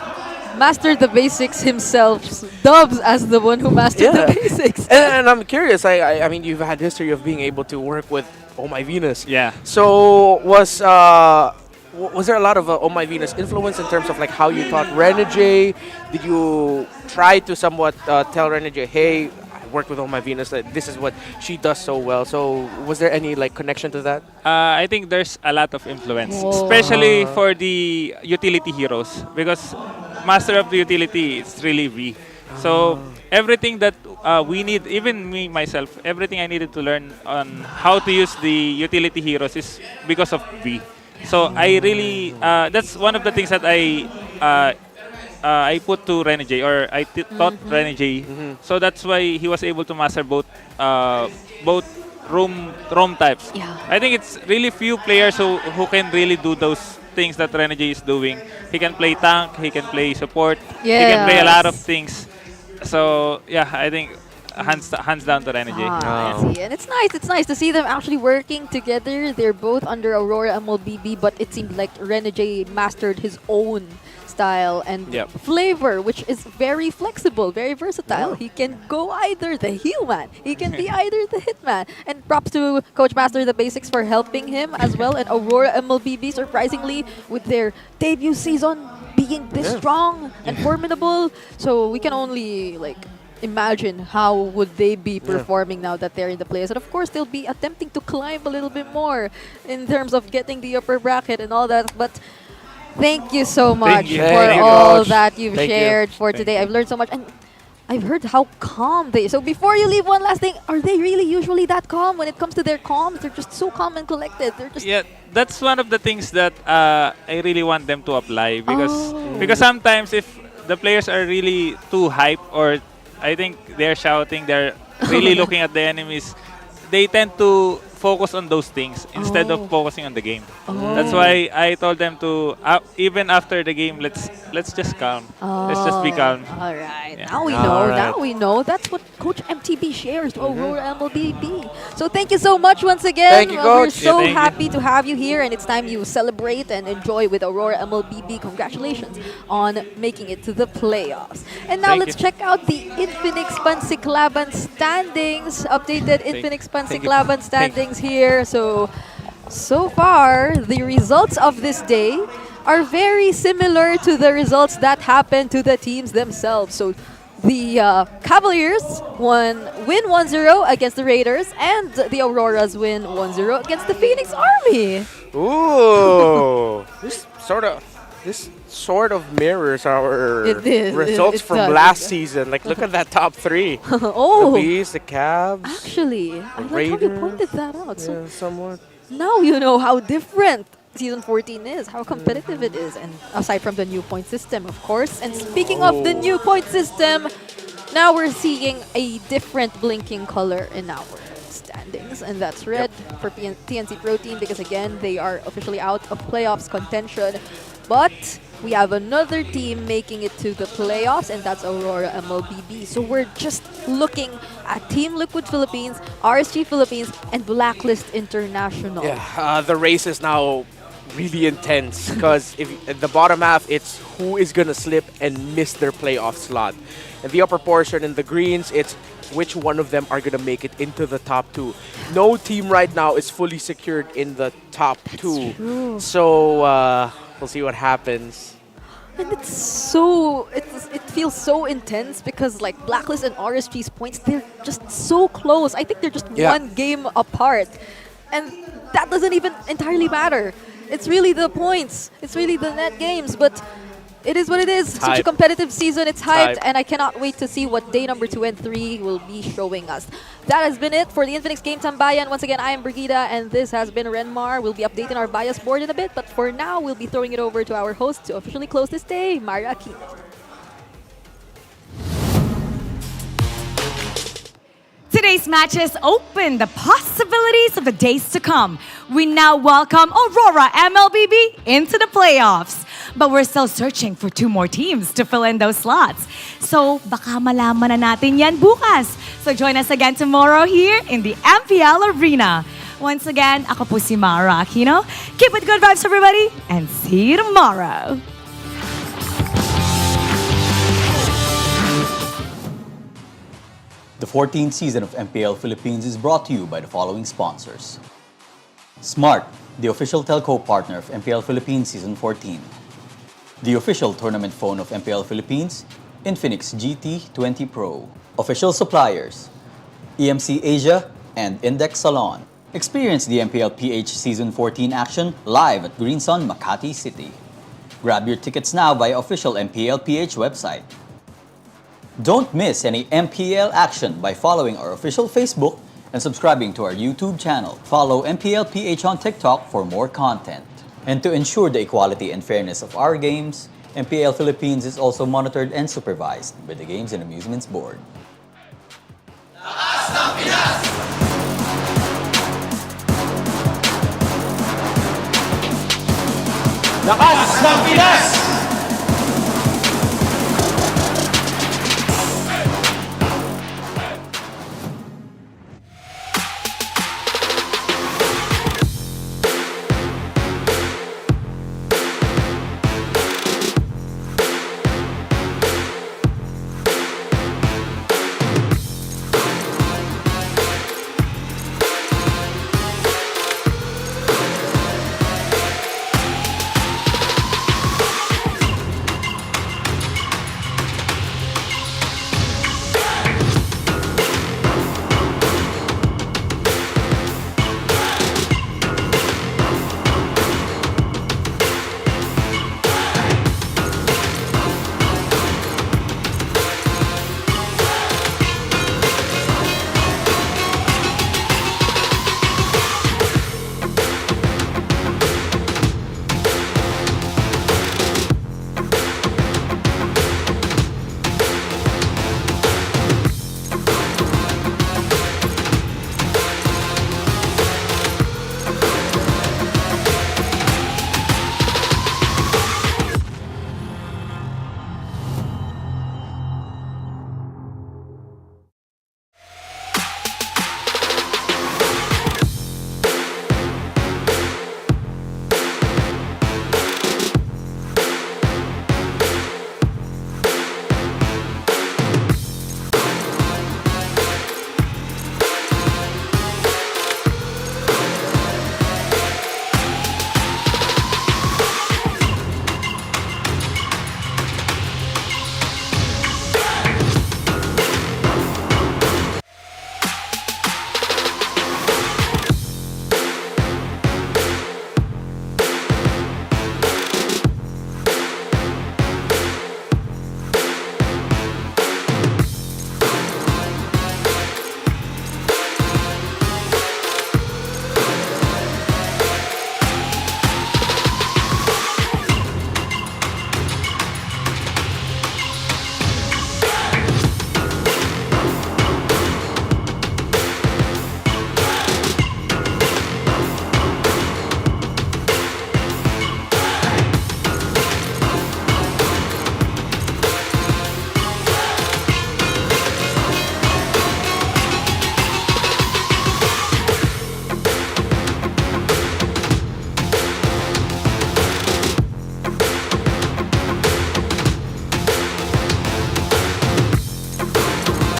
mastered the basics himself, dubs as the one who mastered the basics. And I'm curious, I mean, you've had history of being able to work with Oh My Venus. Yeah. So was there a lot of Oh My Venus influence in terms of like how you taught Renegade? Did you try to somewhat tell Renegade, hey, I worked with Oh My Venus, this is what she does so well? So was there any like connection to that? I think there's a lot of influence, especially for the utility heroes, because master of the utility is really V. So everything that we need, even me myself, everything I needed to learn on how to use the utility heroes is because of V. So I really, that's one of the things that I put to Renegade, or I taught Renegade. So that's why he was able to master both roam types. Yeah. I think it's really few players who can really do those things that Renegade is doing. He can play tank, he can play support, he can play a lot of things. So yeah, I think hands down to Renegade. I see. And it's nice to see them actually working together. They're both under Aurora MLBB, but it seemed like Renegade mastered his own style and flavor, which is very flexible, very versatile. He can go either the heel man, he can be either the hitman. And props to Coach Master the Basics for helping him as well. And Aurora MLBB, surprisingly, with their debut season being this strong and formidable. So we can only like imagine how would they be performing now that they're in the playoffs. And of course, they'll be attempting to climb a little bit more in terms of getting the upper bracket and all that. But thank you so much for all that you've shared for today. I've learned so much. And I've heard how calm they. So before you leave, one last thing: are they really usually that calm when it comes to their comms? They're just so calm and collected. They're just that's one of the things that I really want them to apply, because sometimes if the players are really too hype, or I think they're shouting, they're really looking at the enemies, they tend to focus on those things instead of focusing on the game. That's why I told them to even after the game, let's just calm. Let's just be calm. All right. Now we know. Now we know. That's what Coach MTB shares to Aurora MLBB. So thank you so much once again. Thank you, Coach. We're so happy to have you here, and it's time you celebrate and enjoy with Aurora MLBB. Congratulations on making it to the playoffs. And now let's check out the Infinix Pansiklaban standings. Updated Infinix Pansiklaban standings here. So far, the results of this day are very similar to the results that happened to the teams themselves. So the Cavaliers win 1-0 against the Raiders, and the Auroras win 1-0 against the Phoenix Army. Ooh, this sort of mirrors our results from last season. Like, look at that top three. The Bees, the Cavs. Actually, I like how you pointed that out. So somewhat. Now you know how different Season 14 is, how competitive it is, and aside from the new point system, of course. And speaking of the new point system, now we're seeing a different blinking color in our standings, and that's red for TNC Pro Team, because again, they are officially out of playoffs contention. But we have another team making it to the playoffs, and that's Aurora MLBB. So we're just looking at Team Liquid Philippines, RSG Philippines, and Blacklist International. Yeah, the race is now really intense because if at the bottom half, it's who is gonna slip and miss their playoff slot. In the upper portion, in the greens, it's which one of them are gonna make it into the top two. No team right now is fully secured in the top two. true. So we'll see what happens. And it's so, it feels so intense because like Blacklist and RSG's points, they're just so close. I think they're just Yeah. one game apart. And that doesn't even entirely matter. It's really the points. It's really the net games. But it is what it is. Such a Hype. competitive season. It's hyped. Hype. And I cannot wait to see what day number 2 and 3 will be showing us. That has been it for the Infinix Game Tambayan. Once again, I am Brigida, and this has been Renmar. We'll be updating our bias board in a bit. But for now, we'll be throwing it over to our host to officially close this day, Mara Aquino. Today's matches open the possibilities of the days to come. We now welcome Aurora MLBB into the playoffs. But we're still searching for 2 more teams to fill in those slots. So baka malaman na natin yan bukas. So join us again tomorrow here in the MPL Arena. Once again, ako po si Mara Aquino. Keep it good vibes, everybody, and see you tomorrow. The 14th season of MPL Philippines is brought to you by the following sponsors. Smart, the official telco partner of MPL Philippines Season 14. The official tournament phone of MPL Philippines, Infinix GT20 Pro. Official suppliers, EMC Asia and Index Salon. Experience the TLPH Season 14 action live at Green Sun, Makati City. Grab your tickets now via official MPLPH website. Don't miss any MPL action by following our official Facebook and subscribing to our YouTube channel. Follow MPLPH on TikTok for more content. And to ensure the equality and fairness of our games, MPL Philippines is also monitored and supervised by the Games and Amusements Board. Lakas ng Pinas!